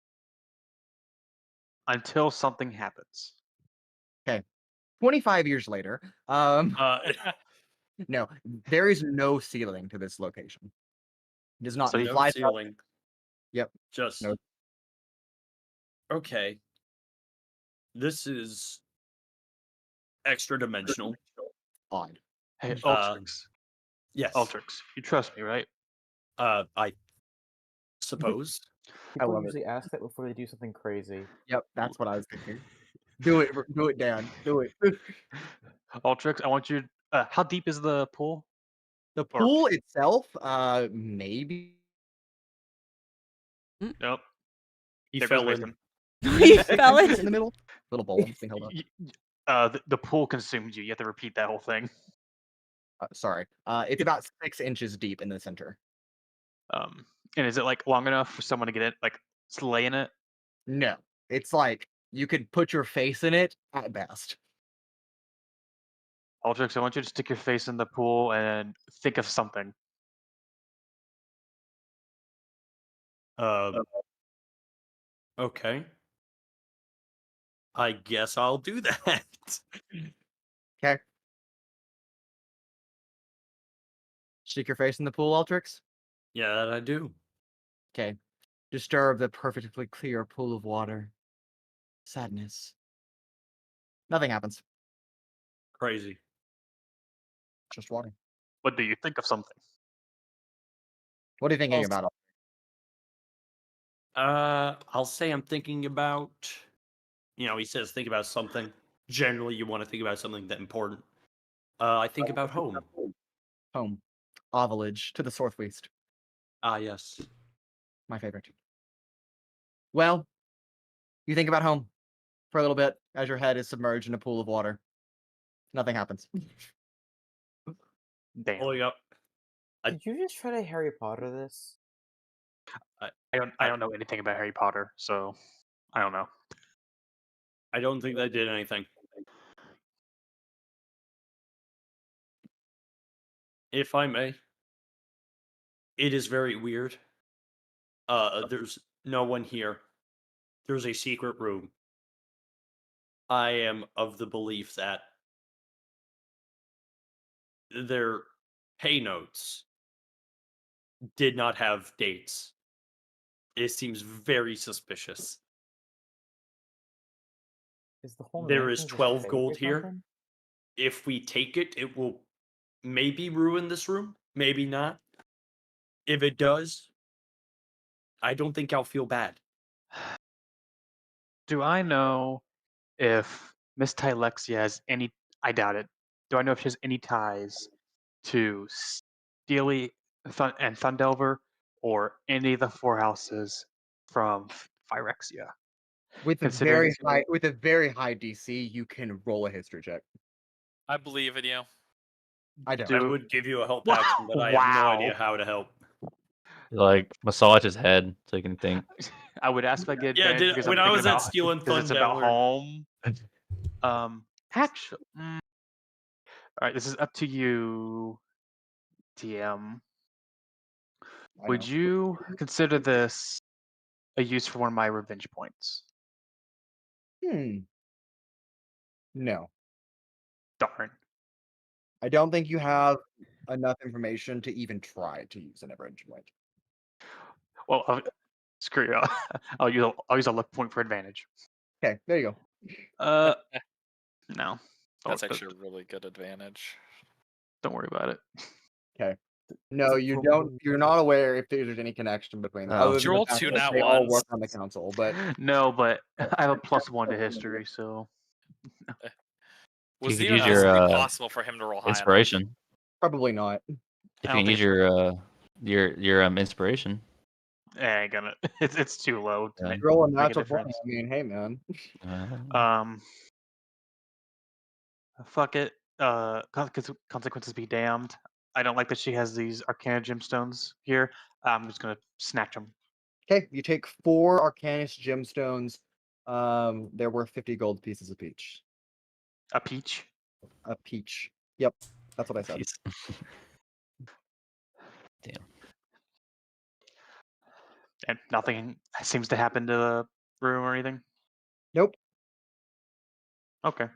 S9: Until something happens.
S1: 25 years later. No, there is no ceiling to this location. It does not
S9: So he
S3: no
S1: fly up.
S3: ceiling.
S1: Yep.
S3: Just
S1: No.
S3: okay. This is extra dimensional.
S1: Odd.
S9: Hey,
S3: Um,
S9: Altrix.
S3: Yes.
S9: Altrix, you trust me, right?
S3: I suppose.
S4: People
S1: love it.
S4: usually ask that before they do something crazy.
S1: Yep, that's what I was thinking. Do it, Dan. Do it.
S9: Altrix, I want you. How deep is the pool?
S1: The pool itself, maybe.
S9: Nope.
S3: He
S9: There
S3: fell
S9: goes
S3: in.
S9: Mason.
S2: He fell
S1: in
S2: in.
S1: the middle. Little bowl being held up.
S9: The pool consumed you. You have to repeat that whole thing.
S1: Sorry. It's about 6 inches deep in the center.
S9: And is it like long enough for someone to get it, like lay in it?
S1: No, it's like you could put your face in it at best.
S9: Altrix, I want you to stick your face in the pool and think of something.
S3: Okay. I guess I'll do that.
S1: Okay. Stick your face in the pool, Altrix.
S3: Yeah, that I do.
S1: Okay. Disturb the perfectly clear pool of water. Sadness. Nothing happens.
S3: Crazy.
S1: Just water.
S9: What do you think of something?
S1: What are you thinking
S3: Also-
S1: about?
S3: I'll say I'm thinking about. He says think about something. Generally, you want to think about something that important. I think about home.
S1: Home. Ovilage to the southwest.
S3: Ah, yes.
S1: My favorite. Well, you think about home for a little bit as your head is submerged in a pool of water. Nothing happens.
S9: Damn.
S3: Pulling up.
S4: Did you just try to Harry Potter this?
S9: I don't know anything about Harry Potter, so I don't know.
S3: I don't think that did anything. If I may, it is very weird. There's no one here. There's a secret room. I am of the belief that their pay notes did not have dates. It seems very suspicious.
S4: Is the whole
S3: There
S4: mansion
S3: is
S4: just
S3: 12
S4: fake
S3: gold
S4: or
S3: here.
S4: something?
S3: If we take it, it will maybe ruin this room, maybe not. If it does, I don't think I'll feel bad.
S9: Do I know if Miss Tylexia has any? I doubt it. Do I know if she has any ties to Steely and Thundelver or any of the 4 houses from Phyrexia?
S1: With a
S9: Considering
S1: very high DC, you can roll a history check.
S6: I believe in you.
S1: I don't.
S3: I
S9: Do-
S3: would give you a help
S9: Wow.
S3: action, but I have no
S9: Wow.
S3: idea how to help.
S8: Like massage his head so he can think.
S9: I would ask if I get
S3: Yeah,
S9: advantage because
S3: when
S9: I'm
S3: I
S9: thinking
S3: was at
S9: about
S3: Steel and
S9: because it's about
S3: Thunder,
S9: home. Actually, all right. This is up to you, TM.
S1: I
S9: Would
S1: know.
S9: you consider this a use for one of my revenge points?
S1: No,
S9: Darn.
S1: I don't think you have enough information to even try to use an average point.
S9: Well, screw you. I'll use a luck point for advantage.
S1: Okay, there you go.
S9: No.
S6: That's
S9: Don't-
S6: actually a really good advantage.
S9: Don't worry about it.
S1: Okay. No, you don't. You're not aware if there's any connection between them,
S8: Oh.
S1: other
S6: Did you
S1: than the
S6: roll
S1: fact
S6: two
S1: that
S6: nat
S1: they all
S6: ones?
S1: work on the council. But
S9: No, but I have a +1 to history, so
S6: Was
S8: You
S6: it
S8: could
S6: even
S8: use your
S6: physically possible for him to roll high enough?
S8: inspiration.
S1: probably not.
S8: If
S9: I
S8: you
S9: don't
S8: can
S9: think
S8: use your inspiration.
S9: I ain't gonna. It's too low to
S8: Yeah.
S9: make,
S1: Roll a
S9: make a
S1: natural 20.
S9: difference.
S1: I mean, hey man.
S9: Fuck it. Consequences be damned. I don't like that she has these Arcana gemstones here. I'm just gonna snatch them.
S1: Okay, you take 4 Arcanist gemstones. They're worth 50 gold pieces of each.
S9: A peach.
S1: A peach. Yep, that's what I said.
S8: Jeez.
S9: And nothing seems to happen to the room or anything.
S1: Nope.
S9: Okay.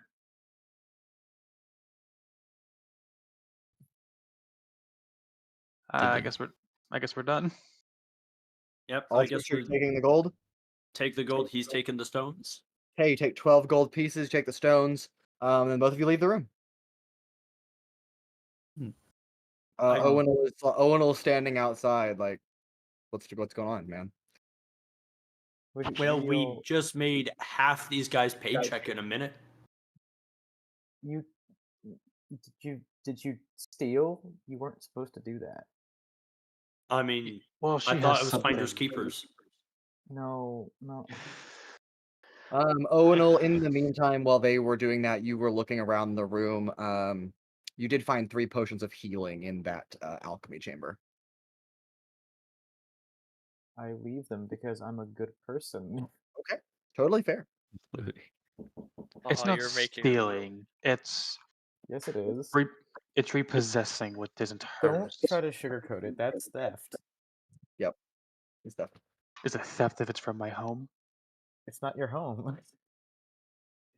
S9: I guess we're done.
S3: Yep, I
S1: Also,
S3: guess
S1: you're
S3: we
S1: taking the gold.
S3: take the gold. He's taking the stones.
S1: Okay, you take 12 gold pieces. Take the stones. And both of you leave the room.
S3: I-
S1: Owunul is standing outside, like, what's going on, man?
S3: Well, we just made half these guys' paycheck in a minute.
S4: Did you steal? You weren't supposed to do that.
S3: I mean,
S9: Well, she
S3: I thought
S9: has
S3: it was finders
S9: something.
S3: keepers.
S4: No.
S1: Owunul, in the meantime, while they were doing that, you were looking around the room. You did find 3 potions of healing in that alchemy chamber.
S4: I leave them because I'm a good person.
S1: Okay, totally fair.
S9: It's
S6: Oh,
S9: not
S6: you're making
S9: stealing. It's
S4: Yes, it is.
S9: it's repossessing what isn't
S4: Don't
S9: hers.
S4: try to sugarcoat it. That's theft.
S1: Yep, it's definitely.
S9: Is it theft if it's from my home?
S4: It's not your home.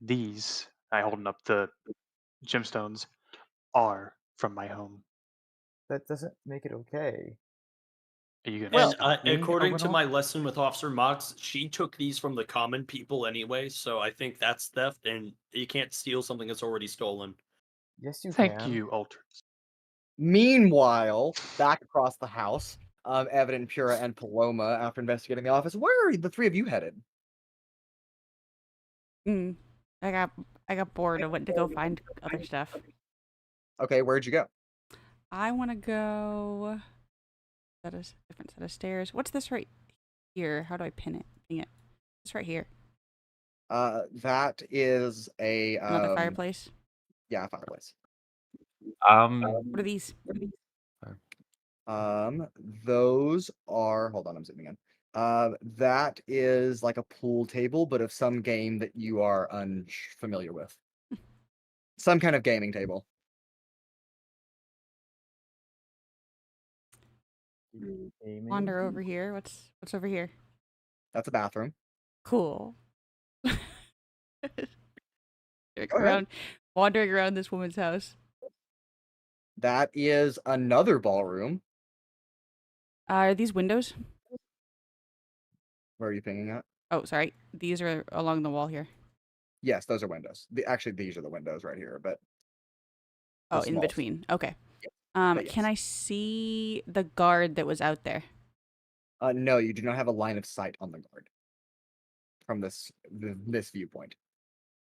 S9: These, I holding up the gemstones, are from my home.
S4: That doesn't make it okay.
S9: Are you gonna
S3: Well,
S9: stop me,
S3: according to
S9: Owunul?
S3: my lesson with Officer Mox, she took these from the common people anyway, so I think that's theft, and you can't steal something that's already stolen.
S4: Yes, you
S9: Thank
S4: can.
S9: you, Altrix.
S1: Meanwhile, back across the house, Evadin, Pura, and Paloma, after investigating the office, where are the 3 of you headed?
S2: I got bored. I went to go find other stuff.
S1: Okay, where'd you go?
S2: I want to go. That is a different set of stairs. What's this right here? How do I pin it? Dang it. It's right here.
S1: That is a
S2: Another fireplace.
S1: Yeah, fireplace.
S2: What are these?
S1: Those are. Hold on, I'm zooming in. That is like a pool table, but of some game that you are unfamiliar with. Some kind of gaming table.
S2: Wander over here. What's over here?
S1: That's a bathroom.
S2: Cool.
S1: Go ahead.
S2: Wandering around this woman's house.
S1: That is another ballroom.
S2: Are these windows?
S1: Where are you pinging at?
S2: Oh, sorry. These are along the wall here.
S1: Yes, those are windows. Actually, these are the windows right here, but
S2: Oh,
S1: the
S2: in
S1: small-
S2: between. Okay.
S1: but
S2: Can
S1: yes.
S2: I see the guard that was out there?
S1: No, you do not have a line of sight on the guard from this viewpoint.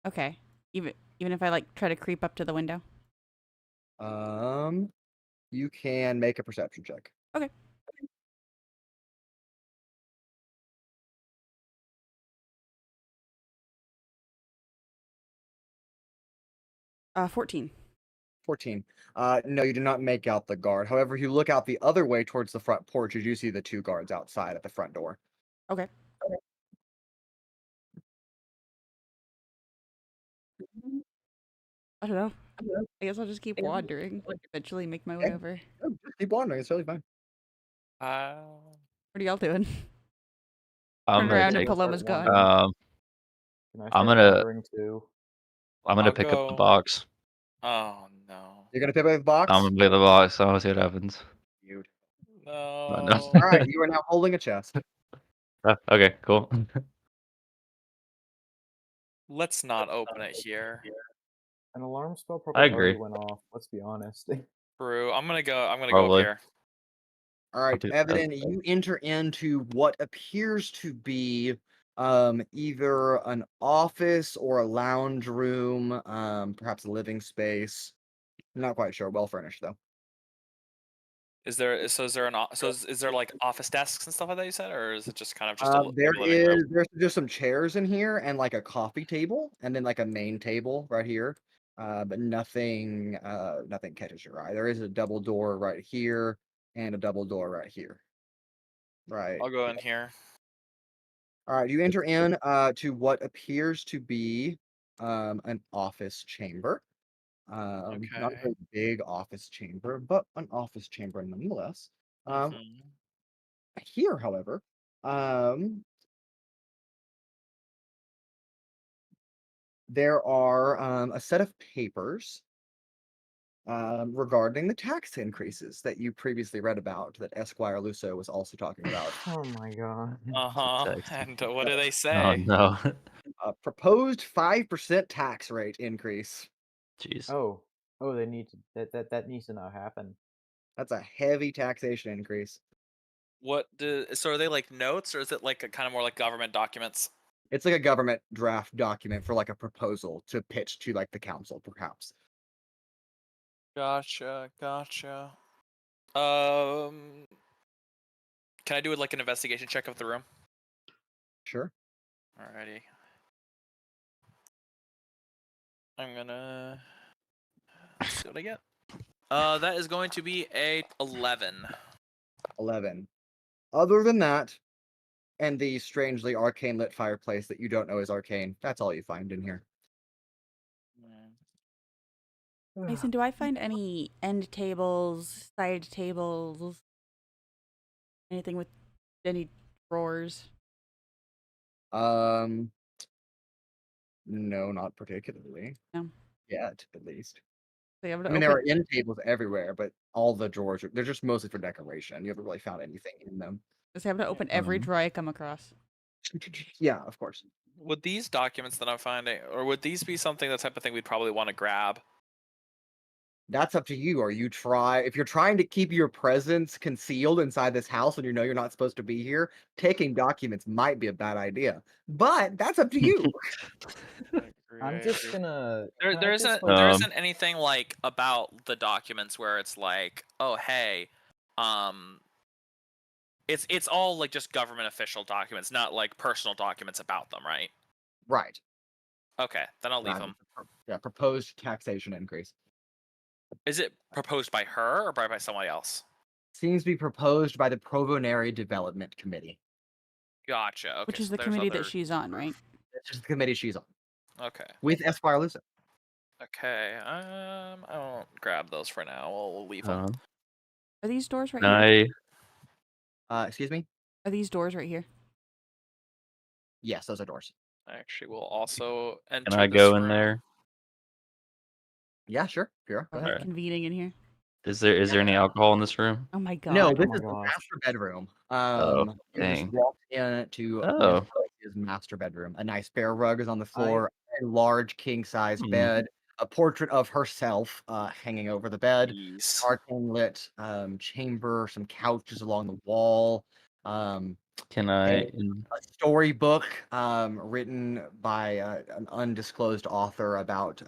S2: Okay. Even if I like try to creep up to the window.
S1: You can make a perception check.
S2: Okay. 14.
S1: 14. No, you do not make out the guard. However, if you look out the other way towards the front porch, you do see the 2 guards outside at the front door.
S2: Okay. I don't know. I guess I'll just keep wandering. Eventually make my way
S1: Okay.
S2: over.
S1: Oh, just keep wandering. It's totally fine.
S2: What are y'all doing?
S8: I'm
S2: Turn
S8: gonna
S2: around and
S8: take.
S2: Paloma's gone.
S4: Can I
S8: I'm
S4: start
S8: gonna-
S4: wandering too?
S8: I'm gonna
S6: I'll
S8: pick up the
S6: go-
S8: box.
S6: Oh no.
S1: You're gonna pick up the box?
S8: I'm gonna pick the box. I want to see what happens.
S1: Cute.
S6: No.
S1: All right, you are now holding a chest.
S8: Okay, cool.
S6: Let's not open it here.
S4: An alarm spell
S8: I
S4: probably
S8: agree.
S4: already went off. Let's be honest.
S6: Brew. I'm gonna go up
S8: Probably.
S6: here.
S1: All right,
S8: do that.
S1: Evadin, you enter into what appears to be either an office or a lounge room, perhaps a living space. Not quite sure. Well furnished though.
S6: Is there like office desks and stuff like that you said, or is it just kind of just
S1: There
S6: living room?
S1: is there's just some chairs in here and like a coffee table and then like a main table right here. But nothing catches your eye. There is a double door right here and a double door right here. Right.
S6: I'll go in here.
S1: All right, you enter in to what appears to be an office chamber. Not a
S6: Okay.
S1: very big office chamber, but an office chamber nonetheless.
S6: Mhm.
S1: Here, however, there are a set of papers regarding the tax increases that you previously read about that Esquire Lusso was also talking about.
S4: Oh my god.
S8: Text.
S6: And what do they
S8: Oh
S6: say?
S8: no.
S1: A proposed 5% tax rate increase.
S8: Jeez.
S4: Oh, they need to that needs to not happen.
S1: That's a heavy taxation increase.
S6: So are they like notes, or is it like a kind of more like government documents?
S1: It's like a government draft document for like a proposal to pitch to like the council, perhaps.
S6: Gotcha. Can I do like an investigation check of the room?
S1: Sure.
S6: Alrighty. I'm gonna see what I get. That is going to be a 11.
S1: 11. Other than that, and the strangely arcane lit fireplace that you don't know is arcane, that's all you find in here.
S2: Mason, do I find any end tables, side tables, anything with any drawers?
S1: No, not particularly.
S2: No.
S1: Yet, at least.
S2: So I'm
S1: I
S2: gonna
S1: mean, there are
S2: open-
S1: end tables everywhere, but all the drawers they're just mostly for decoration. You haven't really found anything in them.
S2: so I'm gonna open every drawer I come across.
S1: Yeah, of course.
S6: Would these documents that I'm finding, or would these be something, the type of thing we'd probably want to grab?
S1: That's up to you. If you're trying to keep your presence concealed inside this house and you know you're not supposed to be here, taking documents might be a bad idea. But that's up to you.
S4: I'm just gonna. can I
S6: There
S4: just,
S6: isn't
S4: like-
S6: there isn't anything like about the documents where it's like, oh hey, it's all like just government official documents, not like personal documents about them, right?
S1: Right.
S6: Okay, then I'll leave them.
S1: Yeah, proposed taxation increase.
S6: Is it proposed by her or by somebody else?
S1: Seems to be proposed by the Provonary Development Committee.
S6: Gotcha. Okay,
S2: Which is
S6: so
S2: the
S6: there's
S2: committee
S6: other
S2: that she's on, right?
S1: It's just the committee she's on.
S6: Okay.
S1: With Esquire Lusso.
S6: Okay. I won't grab those for now. We'll leave them.
S2: Are these doors right
S8: Can
S2: here?
S1: Excuse me?
S2: Are these doors right here?
S1: Yes, those are doors.
S6: I actually will also enter.
S8: Can I
S6: this
S8: go in
S6: room.
S8: there?
S1: Yeah, sure. Go
S2: Are we
S1: ahead.
S2: convening in here?
S8: Is there any alcohol in this room?
S2: Oh my god.
S1: No,
S4: Oh
S1: this
S4: my
S1: is the
S4: gosh.
S1: master bedroom.
S8: Oh,
S1: You just
S8: dang.
S1: walked in to
S8: Oh.
S1: his master bedroom. A nice bear rug is on the
S4: I-
S1: floor, a large king-size
S8: Hmm.
S1: bed, a portrait of herself hanging over the bed,
S6: Jeez.
S1: arcane lit chamber, some couches along the wall,
S8: Can I?
S1: a storybook written by an undisclosed author about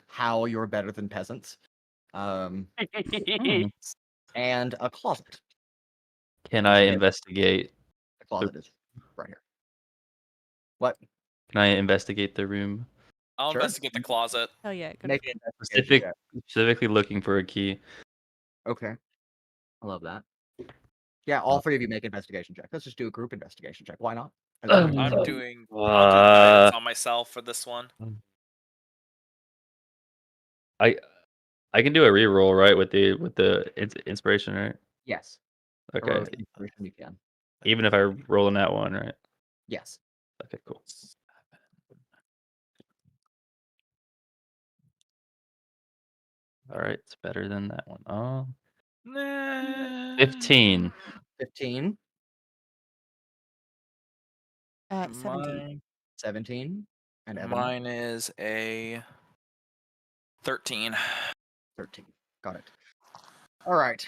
S1: how you're better than peasants,
S8: Hmm.
S1: and a closet.
S8: Can I
S1: Yeah.
S8: investigate?
S1: The closet is right here. What?
S8: Can I investigate the room?
S6: I'll
S1: Sure.
S6: investigate the closet.
S2: Oh yeah, good.
S1: Make an investigation check.
S8: Specifically looking for a key.
S1: Okay. I love that. Yeah, all three of you make investigation check. Let's just do a group investigation check. Why not?
S6: I'm
S8: Uh,
S6: doing guidance on myself for this one.
S8: I can do a reroll, right, with the inspiration, right?
S1: Yes.
S8: Okay.
S1: Heroic inspiration you can.
S8: Even if I roll in that one, right?
S1: Yes.
S8: Okay, cool. All right, it's better than that one. Oh, 15.
S1: 15.
S2: 17.
S1: 17. And Evan.
S6: Mine is a 13.
S1: 13. Got it. All right.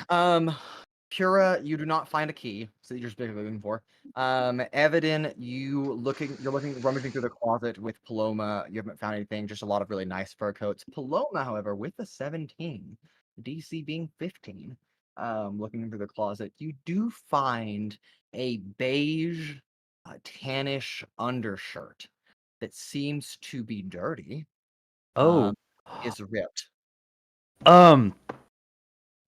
S1: Pura, you do not find a key, so you're just looking for. Evadin, you're rummaging through the closet with Paloma. You haven't found anything, just a lot of really nice fur coats. Paloma, however, with the 17, DC being 15, looking through the closet, you do find a beige, tannish undershirt that seems to be dirty.
S8: Oh.
S1: Is ripped.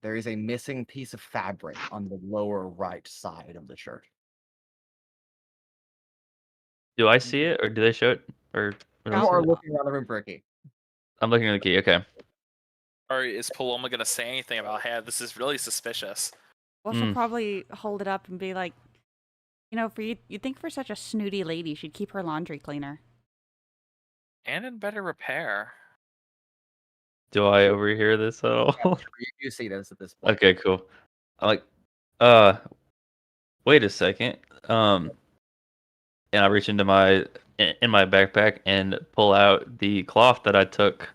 S1: There is a missing piece of fabric on the lower right side of the shirt.
S8: Do I see it, or do they show it, or what
S1: You
S8: else
S1: are
S8: is it?
S1: looking around the room for a key.
S8: I'm looking at the key. Okay.
S6: Or is Paloma gonna say anything about, hey, this is really suspicious?
S2: Well, she'll probably hold it up and be like, you know, you'd think for such a snooty lady, she'd keep her laundry cleaner.
S6: And in better repair.
S8: Do I overhear this at all?
S1: You do see this at this point.
S8: Okay, cool. I'm like, wait a second. And I reach into my backpack and pull out the cloth that I took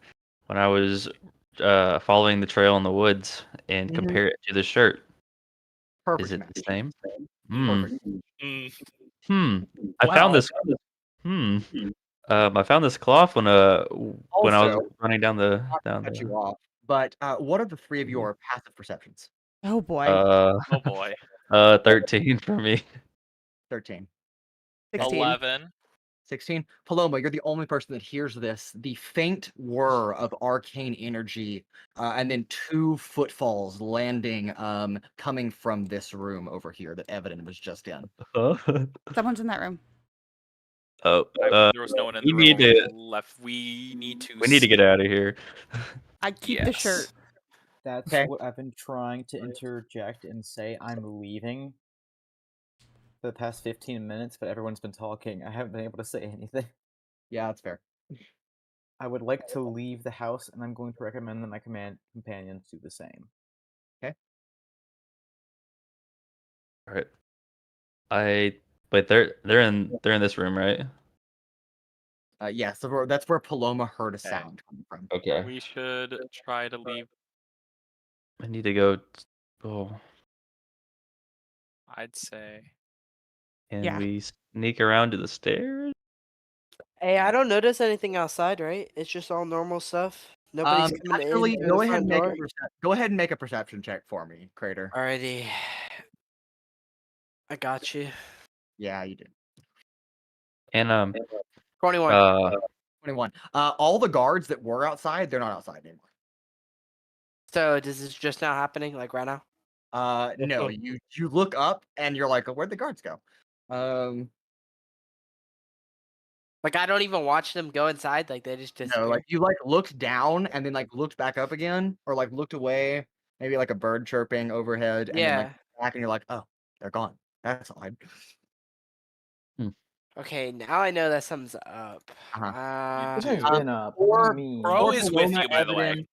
S8: when I was following the trail in the woods and compare it to the shirt.
S1: Perfect
S8: Is it
S1: match.
S8: the same?
S1: Perfect.
S8: I found this. I found this cloth when I was running down the
S1: Cut you off. But what are the three of your passive perceptions?
S2: Oh boy.
S6: Oh boy.
S8: 13 for me.
S1: 13.
S2: 16.
S6: 11.
S1: 16. Paloma, you're the only person that hears this. The faint whir of arcane energy, and then 2 footfalls landing, coming from this room over here that Evadin was just in.
S2: Someone's in that room.
S6: There was no one in the room when we left. We need to
S8: get out of here.
S2: I keep the shirt.
S4: That's what I've been trying to interject and say. I'm leaving for the past 15 minutes, but everyone's been talking. I haven't been able to say anything.
S1: Yeah, that's fair.
S4: I would like to leave the house, and I'm going to recommend that my companions do the same.
S1: Okay.
S8: All right. Wait, they're in this room, right?
S1: Yeah, so that's where Paloma heard a sound coming from.
S8: Okay.
S6: We should try to leave.
S8: I need to go. Oh.
S6: I'd say.
S8: Can we sneak around to the stairs?
S7: Hey, I don't notice anything outside, right? It's just all normal stuff. Nobody's coming
S1: Actually,
S7: in.
S1: go ahead and make a perception check for me, Cradeyr.
S7: Alrighty. I got you.
S1: Yeah, you did.
S8: And
S7: 21.
S1: 21. All the guards that were outside, they're not outside anymore.
S7: So does this just now happening, like right now?
S1: No, you look up and you're like, where'd the guards go?
S7: Like I don't even watch them go inside. Like they just disappear.
S1: No, like you looked down and then looked back up again, or looked away, maybe like a bird chirping overhead, and then back, and you're like, oh, they're gone. That's odd.
S7: Okay, now I know that something's up.
S4: Been up. What do you mean?
S6: Bro is with you, by the way.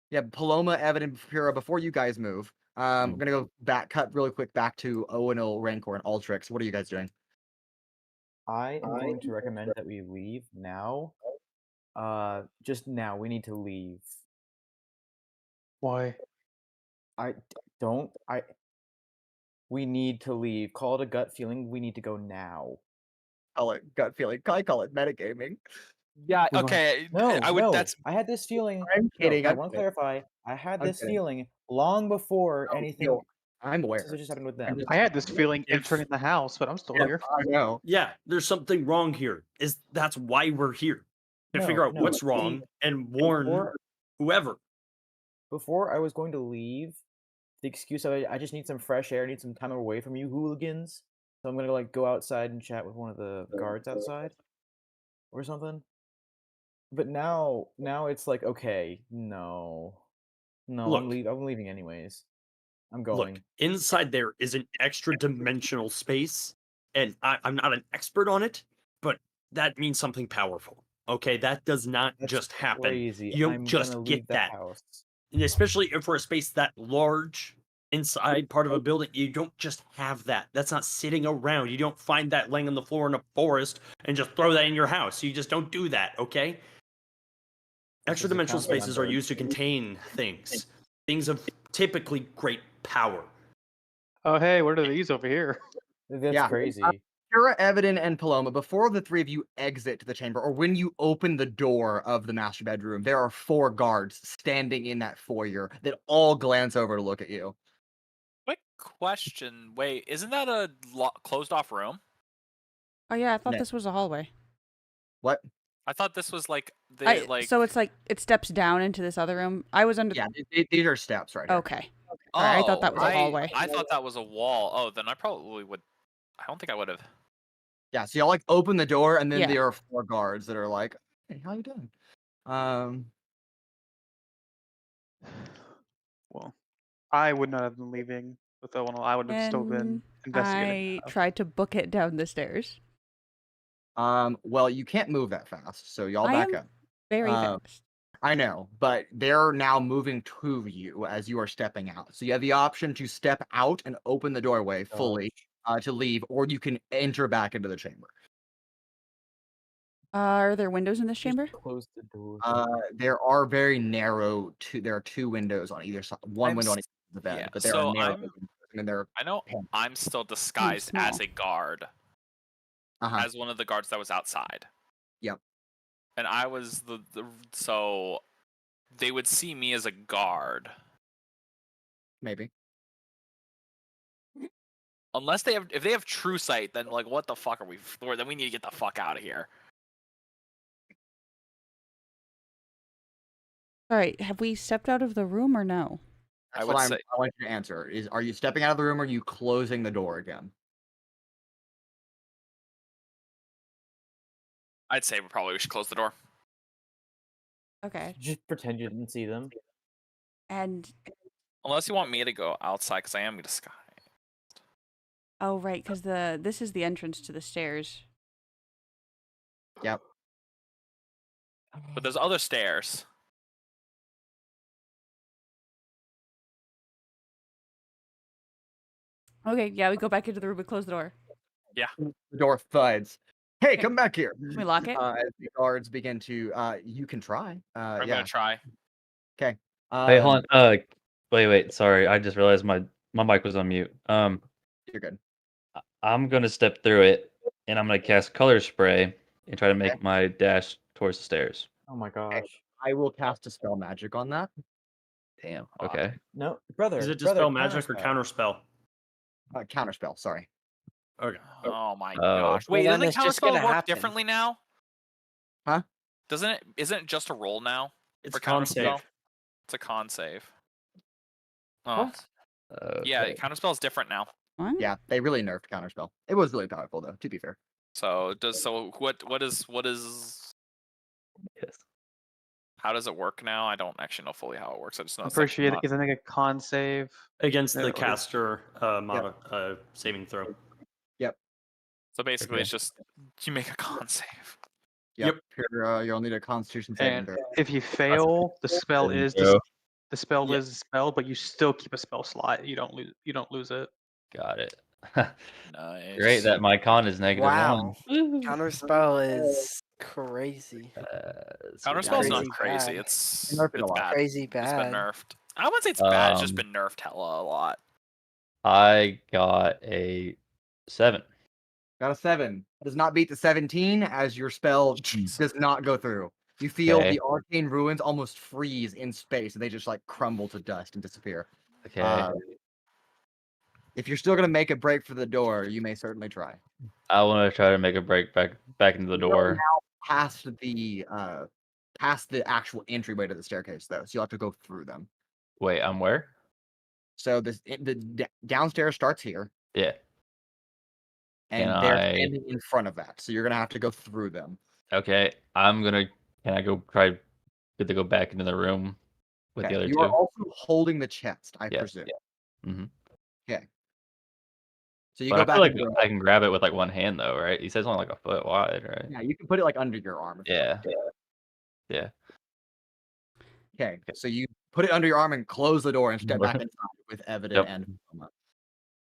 S1: Yeah, Paloma, Evadin, Pura, before you guys move, I'm gonna go cut really quick back to Owunul, Rancor, and Altrix. What are you guys doing?
S4: I am going to recommend that we leave now. Just now. We need to leave.
S9: Why?
S4: We need to leave. Call it a gut feeling. We need to go now.
S1: Call it gut feeling. I call it metagaming.
S6: Yeah, okay.
S4: No,
S6: no. That's
S4: I had this feeling.
S1: I'm kidding.
S4: I want to clarify. I had this feeling long before anything.
S1: I'm aware.
S4: This just happened with them.
S9: I had this feeling entering the house, but I'm still here.
S1: I know.
S10: Yeah, there's something wrong here. That's why we're here.
S3: to
S4: No,
S3: figure out
S4: no,
S3: what's
S4: see,
S3: wrong and warn
S4: before-
S3: whoever.
S4: Before I was going to leave, the excuse of I just need some fresh air, need some time away from you hooligans. So I'm gonna like go outside and chat with one of the guards outside, or something. But now it's like, okay, no,
S3: Look.
S4: I'm leaving anyways. I'm
S3: Look,
S4: going.
S3: inside there is an extra dimensional space, and I'm not an expert on it, but that means something powerful. Okay, that does not
S4: That's
S3: just happen.
S4: crazy.
S3: You don't
S4: I'm
S3: just
S4: gonna
S3: get
S4: leave the
S3: that.
S4: house.
S3: And especially for a space that large inside part of a building, you don't just have that. That's not sitting around. You don't find that laying on the floor in a forest and just throw that in your house. You just don't do that, okay? Extra
S4: Does it
S3: dimensional
S4: count that I'm
S3: spaces are
S4: bird?
S3: used to contain things. Things of typically great power.
S9: Oh, hey, what are these over here?
S4: That's
S1: Yeah.
S4: crazy.
S1: Pura, Evadin, and Paloma, before the three of you exit the chamber, or when you open the door of the master bedroom, there are 4 guards standing in that foyer that all glance over to look at you.
S6: Quick question. Wait, isn't that a closed off room?
S2: Oh yeah, I thought
S1: No.
S2: this was a hallway.
S1: What?
S6: I thought this was like the
S2: So it's like it steps down into this other room. I was under.
S1: Yeah, these are steps right here.
S2: Okay. Alright, I thought that was a hallway.
S6: I thought that was a wall. Oh, then I probably would. I don't think I would have.
S1: Yeah, so y'all like open the door, and then
S2: Yeah.
S1: there are 4 guards that are like, "Hey, how you doing?"
S9: Well, I would not have been leaving with Owunul. I would have still been
S2: And
S9: investigating.
S2: I tried to book it down the stairs.
S1: Well, you can't move that fast, so y'all
S2: I
S1: back
S2: am
S1: up.
S2: Very
S1: Um,
S2: fast.
S1: I know, but they're now moving to you as you are stepping out. So you have the option to step out and open the doorway fully to leave, or you can enter back into the chamber.
S2: Are there windows in this chamber?
S4: Close the door.
S1: There are very narrow. There are 2 windows on either side. One
S6: I'm
S1: window on
S6: s-
S1: each side of the bed,
S6: yeah,
S1: but there
S6: so
S1: are narrow.
S6: I'm-
S1: windows, and they're
S6: I know I'm still disguised as
S2: small.
S6: a guard, as one of the guards that was outside.
S1: Yep.
S6: And I was so they would see me as a guard.
S1: maybe.
S6: Unless if they have true sight, then like what the fuck are we for? Then we need to get the fuck out of here.
S2: Alright, have we stepped out of the room or no?
S1: That's
S6: I
S1: what
S6: would
S1: I
S6: say
S1: want you to answer. Are you stepping out of the room, or are you closing the door again?
S6: I'd say we should close the door.
S2: Okay.
S4: Just pretend you didn't see them.
S2: And
S6: Unless you want me to go outside, because I am disguised.
S2: oh right, because this is the entrance to the stairs.
S1: Yep.
S6: But there's other stairs.
S2: Okay, yeah, we go back into the room and close the door.
S1: The door thuds. Hey, come back here.
S2: Can we lock it?
S1: As the guards begin to, you can try.
S6: I'm
S1: Yeah.
S6: gonna try.
S1: Okay.
S8: Hey, hold on. Wait. Sorry, I just realized my mic was on mute.
S1: You're good.
S8: I'm gonna step through it, and I'm gonna cast color spray and try to make my dash towards the stairs.
S4: Oh my gosh.
S1: I will cast a spell magic on that.
S8: Damn. Okay.
S4: No, brother.
S3: Is it
S4: brother,
S3: dispel magic or
S4: counterspell.
S3: counterspell?
S1: Counterspell. Sorry.
S3: Okay.
S6: Oh my
S8: Oh.
S6: gosh!
S7: Well,
S6: Wait,
S7: then
S6: doesn't
S7: it's just
S6: counterspell
S7: gonna
S6: work
S7: happen.
S6: differently now?
S1: Huh?
S6: Doesn't it? Isn't it just a roll now?
S3: It's
S6: For
S3: con
S6: counterspell?
S3: save.
S6: It's a con save. Oh,
S4: What?
S6: yeah.
S8: Okay.
S6: Counterspell is different now.
S2: What?
S1: Yeah, they really nerfed counterspell. It was really powerful, though. To be fair.
S6: So what is
S8: Yes.
S6: how does it work now? I don't actually know fully how it works. I just know
S9: I'm
S6: it's
S9: pretty
S6: like
S9: sure you
S6: not-
S9: isn't it a con save?
S3: Against
S9: Yeah,
S3: the
S9: or-
S3: caster saving throw.
S6: so basically
S8: Okay.
S6: it's just you make a con save.
S1: Yep. You'll need a Constitution saving
S9: And
S1: throw.
S9: if you fail, the spell
S8: Saving
S9: is
S8: throw.
S9: the spell
S3: Yeah.
S9: is a spell, but you still keep a spell slot. You don't lose it.
S8: Got it.
S6: Nice.
S8: Great that my con is -1.
S7: Wow.
S8: Woo.
S7: Counterspell is crazy.
S6: Counterspell's
S7: Crazy
S6: not crazy.
S7: bad.
S6: It's
S1: Nerfed it a lot.
S6: bad.
S7: Crazy
S6: It's been
S7: bad.
S6: nerfed. I wouldn't say it's bad. It's just
S8: Um,
S6: been nerfed hella a lot.
S8: I got a 7.
S1: Got a 7. Does not beat the 17 as your spell does not go through. You feel
S8: Okay.
S1: the arcane ruins almost freeze in space, and they just like crumble to dust and disappear.
S8: Okay.
S1: If you're still gonna make a break for the door, you may certainly try.
S8: I want to try to make a break back into the
S1: You are
S8: door.
S1: now past the actual entryway to the staircase, though. So you'll have to go through them.
S8: Wait, I'm where?
S1: So downstairs starts here,
S8: Yeah.
S1: and
S8: Can
S1: they're
S8: I?
S1: standing in front of that. So you're gonna have to go through them.
S8: Okay, can I go try to go back into the room with the
S1: Okay.
S8: other
S1: You
S8: two?
S1: are also holding the chest, I
S8: Yes.
S1: presume.
S8: Mm-hmm.
S1: Okay. So you
S8: But
S1: go
S8: I
S1: back
S8: feel like
S1: into the room.
S8: I can grab it with like one hand though, right? He says only like a foot wide, right?
S1: Yeah, you can put it like under your arm. If you
S8: Yeah.
S1: like.
S8: Yeah.
S1: Okay. So you put it under your arm and close the door and step back inside with Evadin
S8: Yep.
S1: and Paloma.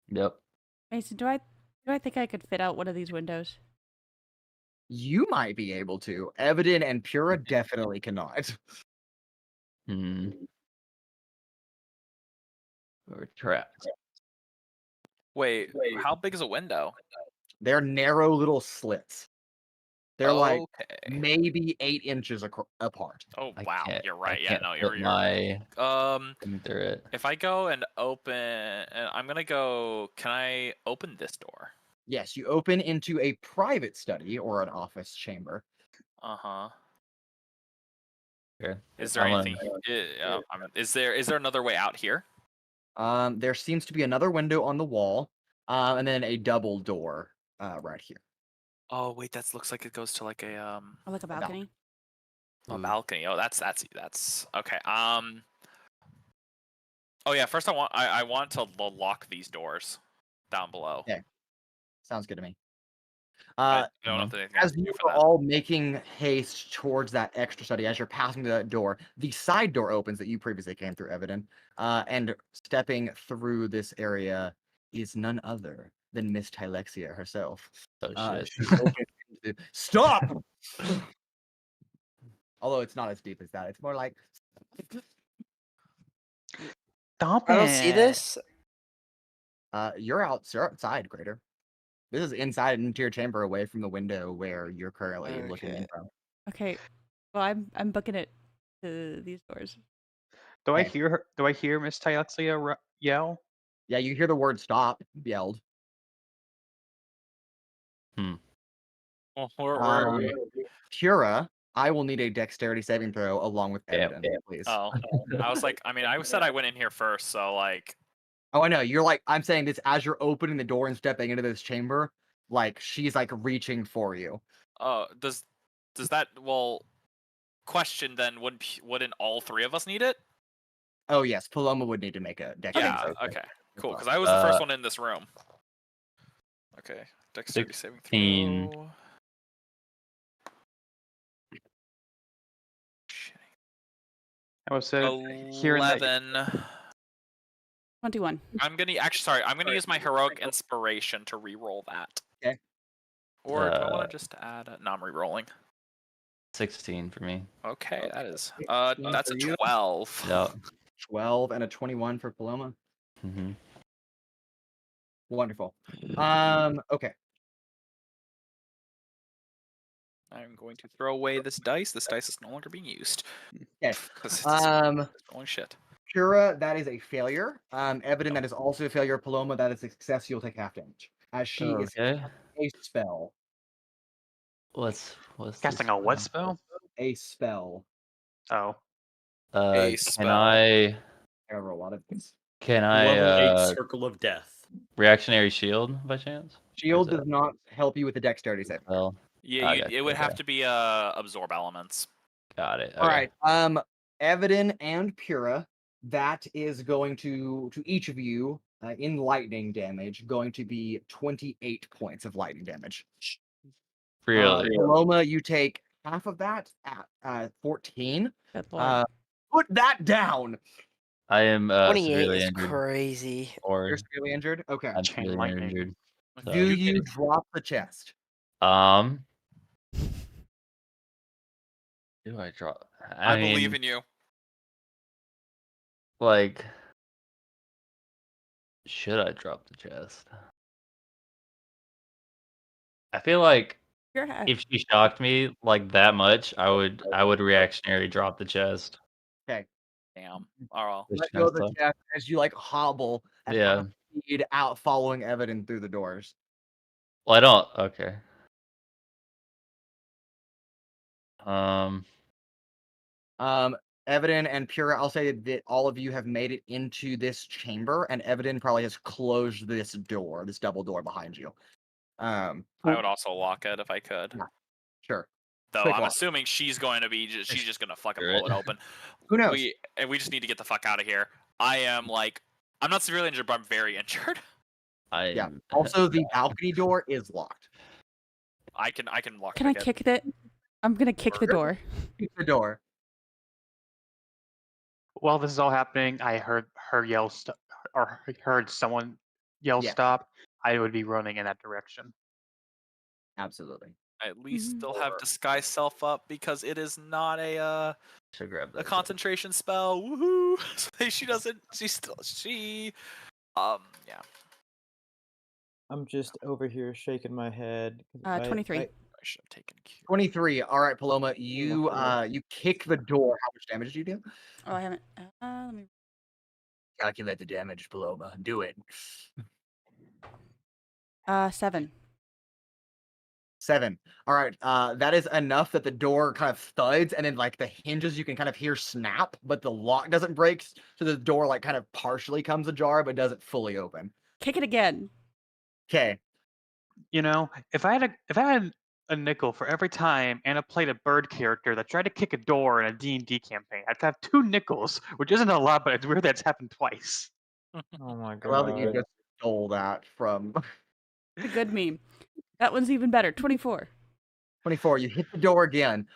S8: Yep.
S2: Mason, do I think I could fit out one of these windows?
S1: You might be able to. Evadin and Pura definitely cannot.
S8: Hmm. We're trapped.
S6: Wait, how big is a window?
S1: They're narrow little slits. They're like
S6: Okay.
S1: maybe 8 inches apart.
S6: Oh
S8: I
S6: wow,
S8: can't-
S6: you're
S8: I
S6: right. Yeah,
S8: can't
S6: no,
S8: fit
S6: you're
S8: my
S6: right.
S8: through it.
S6: If I go and open, and I'm gonna go. Can I open this door?
S1: Yes, you open into a private study or an office chamber.
S6: Uh huh.
S8: Okay.
S6: Is there
S8: I'm gonna-
S6: anything? Is there another way out here?
S1: There seems to be another window on the wall, and then a double door right here.
S6: Oh wait, that looks like it goes to like
S2: Or like a balcony?
S6: a balcony. Oh, that's okay. Oh yeah. First, I want to lock these doors down below.
S1: Yeah. Sounds good to me.
S6: I don't know if there's anything I
S1: As
S6: can do
S1: you
S6: for
S1: are
S6: that.
S1: all making haste towards that extra study, as you're passing that door, the side door opens that you previously came through, Evadin. And stepping through this area is none other than Miss Tylexia herself.
S8: Oh shit.
S1: She opens into- Stop! Although it's not as deep as that. It's more like
S9: Stop
S7: I don't see this.
S1: you're outside, Cradeyr. This is inside an interior chamber away from the window where you're currently looking
S7: Okay.
S1: in from.
S2: Okay. Well, I'm booking it to these doors.
S9: Do I
S1: Okay.
S9: hear her? Do I hear Miss Tylexia yell?
S1: Yeah, you hear the word stop yelled.
S6: Well, where are we?
S1: Pura, I will need a dexterity saving throw along with
S8: Damn.
S1: Evadin, please.
S6: Oh, I was like, I said I went in here first, so like,
S1: Oh, I know. You're like, I'm saying this as you're opening the door and stepping into this chamber, like she's like reaching for you.
S6: does that question then wouldn't all three of us need it?
S1: Oh yes, Paloma would need to make a dexterity
S6: Yeah.
S1: saving throw.
S6: Okay. Cool.
S1: well.
S6: Because I was the first one in this room. Okay. Dexterity saving
S8: 16.
S6: throw.
S9: I was hearing that.
S6: 11.
S2: 21.
S6: I'm gonna use my heroic inspiration to re-roll that.
S1: Okay.
S6: Or do I want to just add? No, I'm re-rolling.
S8: 16 for me.
S6: Okay, that is.
S1: 16
S6: That's a
S1: for you.
S6: 12.
S8: Yep.
S1: 12 and a 21 for Paloma.
S8: Mm-hmm.
S1: Wonderful. Okay.
S6: I'm going to throw away this dice. This dice is no longer being used.
S1: Okay.
S6: 'Cause it's rolling shit.
S1: Pura, that is a failure. Evadin, that is also a failure. Paloma, that is a success. You'll take half damage. As she is
S8: Okay.
S1: a spell.
S8: What's
S9: Casting
S8: this
S9: a what
S8: spell?
S9: spell?
S1: A spell.
S9: Oh,
S6: A
S8: Can
S6: spell.
S8: I
S1: I roll a lot of things.
S3: Level 8 Circle of Death.
S8: reactionary shield by chance?
S1: Shield
S8: Or is
S1: does not help you with the dexterity save.
S8: Well,
S6: Yeah,
S8: okay,
S6: it would have
S8: okay.
S6: to be absorb elements.
S8: Got it. Okay.
S1: All right. Evadin and Pura, that is going to each of you in lightning damage, going to be 28 points of lightning damage.
S8: Really?
S1: Paloma, you take half of that at 14.
S2: Good lord.
S1: Put that down.
S8: I am
S7: 28
S8: severely
S7: is
S8: injured.
S7: crazy.
S8: Or
S1: You're severely injured. Okay.
S8: I'm
S9: Chain
S8: severely
S9: lightning.
S8: injured. So-
S1: Do you drop the chest?
S8: Do I drop?
S6: I believe
S8: mean,
S6: in you.
S8: like, should I drop the chest? I feel like
S2: You're ha-
S8: if she shocked me like that much, I would reactionary drop the chest.
S1: Okay.
S6: Damn. All right.
S8: Which
S1: Let
S8: kinda
S1: go of the
S8: sucks.
S1: chest as you like hobble at
S8: Yeah.
S1: half speed out, following Evadin through the doors.
S8: Well, I don't. Okay. Um,
S1: Evadin and Pura, I'll say that all of you have made it into this chamber, and Evadin probably has closed this door, this double door behind you.
S6: I would also lock it if I could.
S1: Yeah. Sure.
S6: Though
S1: Quick
S6: I'm
S1: lock.
S6: assuming she's going to be she's just going to fucking
S8: Sure.
S6: blow it open.
S1: Who knows?
S6: We just need to get the fuck out of here. I'm not severely injured, but I'm very injured.
S1: Yeah. Also, the balcony door is locked.
S6: I can lock
S2: Can
S6: it
S2: I
S6: again.
S2: kick it? I'm gonna kick the door.
S1: Kick the door.
S9: While this is all happening, I heard her yell or heard someone yell
S1: Yeah.
S9: stop. I would be running in that direction.
S1: Absolutely.
S6: I at least
S2: Mhm.
S6: still have disguise self up because it is not a
S8: should grab that.
S6: concentration spell. Woohoo! Yeah.
S4: I'm just over here shaking my head. 'cause
S2: 23.
S6: I should have taken Q.
S1: 23. All right, Paloma, you
S4: cool.
S1: you kick the door. How much damage do you do?
S2: Oh, I haven't. Let me.
S1: Calculate the damage, Paloma. Do it.
S2: 7.
S1: 7. All right. That is enough that the door kind of thuds, and then like the hinges you can kind of hear snap, but the lock doesn't break, so the door like kind of partially comes ajar, but doesn't fully open.
S2: Kick it again.
S1: Okay.
S9: You know, if I had a nickel for every time Anna played a bird character that tried to kick a door in a D&D campaign, I'd have 2 nickels, which isn't a lot, but it's weird that's happened twice.
S4: Oh my
S1: I love that you
S4: god.
S1: just stole that from
S2: A good meme. That one's even better. 24.
S1: 24. You hit the door again.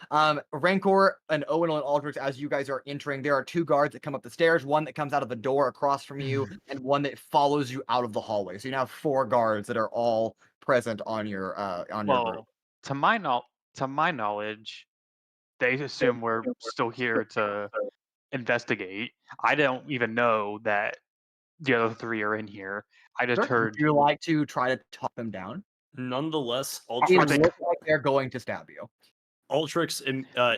S1: Rancor and Owunul and Altrix, as you guys are entering, there are 2 guards that come up the stairs, one that comes out of the door across from you, and one that follows you out of the hallway. So you now have 4 guards that are all present on your group.
S9: Well, to my knowledge, they assume we're still here to investigate. I don't even know that the other 3 are in here. I just
S1: Sure.
S9: heard.
S1: Would you like to try to talk them down?
S3: Nonetheless,
S1: It
S3: Ultrix,
S1: looks like they're going to stab you.
S3: Ultrix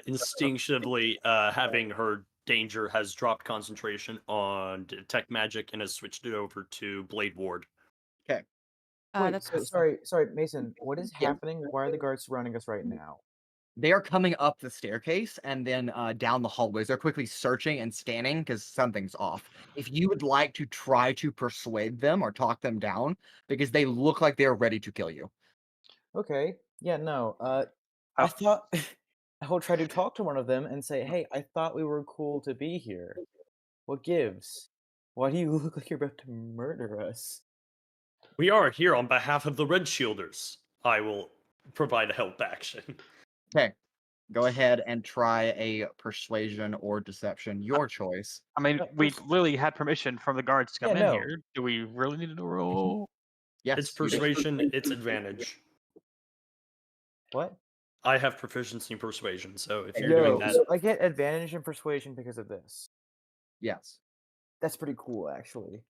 S3: instinctively, having heard danger, has dropped concentration on detect magic and has switched it over to Blade Ward.
S1: Okay.
S4: Wait,
S2: That's
S4: so, sorry, Mason. What is happening? Why are the guards surrounding us right now?
S1: They are coming up the staircase and then down the hallways. They're quickly searching and scanning because something's off. If you would like to try to persuade them or talk them down, because they look like they're ready to kill you.
S4: Okay. Yeah, no. I thought I will try to talk to one of them and say, "Hey, I thought we were cool to be here. What gives? Why do you look like you're about to murder us?"
S3: We are here on behalf of the Red Shielders. I will provide a help action.
S1: Okay. Go ahead and try a persuasion or deception, your choice.
S9: I mean,
S4: No,
S9: we
S4: pers-
S9: literally had permission from the guards to come
S4: Yeah,
S9: in
S4: no.
S9: here. Do we really need to roll?
S1: Yes.
S3: It's
S1: you do.
S3: persuasion, it's advantage.
S4: What?
S3: I have proficiency in persuasion, so if you're
S4: Yo,
S3: doing that,
S4: so I get advantage in persuasion because of this.
S1: Yes.
S4: That's pretty cool, actually.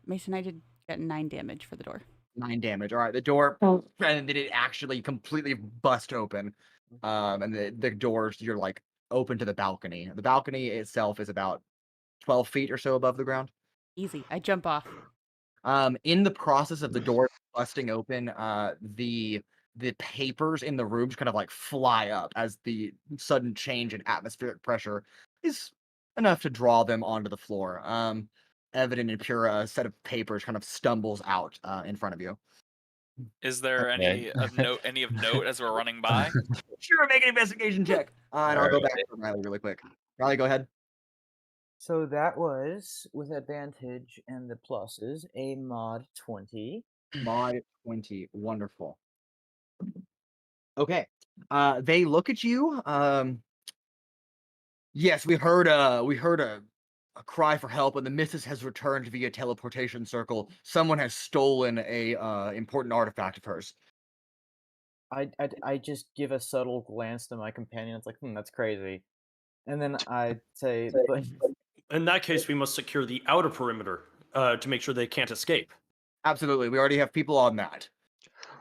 S2: Mason, I did get 9 damage for the door.
S1: 9 damage. All right, the door, and then it actually completely bust open. And the doors, you're like open to the balcony. The balcony itself is about 12 feet or so above the ground.
S2: Easy. I jump off.
S1: In the process of the door busting open, the papers in the rooms kind of like fly up as the sudden change in atmospheric pressure is enough to draw them onto the floor. Evadin and Pura, a set of papers kind of stumbles out in front of you.
S6: Is there
S8: Okay.
S6: any of note as we're running by?
S1: Sure, make an investigation check. And I'll go back to Riley really quick. Riley, go ahead.
S4: So that was, with advantage and the pluses, a mod 20.
S1: Mod 20. Wonderful. Okay. They look at you. Yes, we heard a cry for help, and the missus has returned via teleportation circle. Someone has stolen a important artifact of hers.
S4: I just give a subtle glance to my companion. It's like, that's crazy. And then I say, but
S3: in that case, we must secure the outer perimeter to make sure they can't escape.
S1: Absolutely. We already have people on that.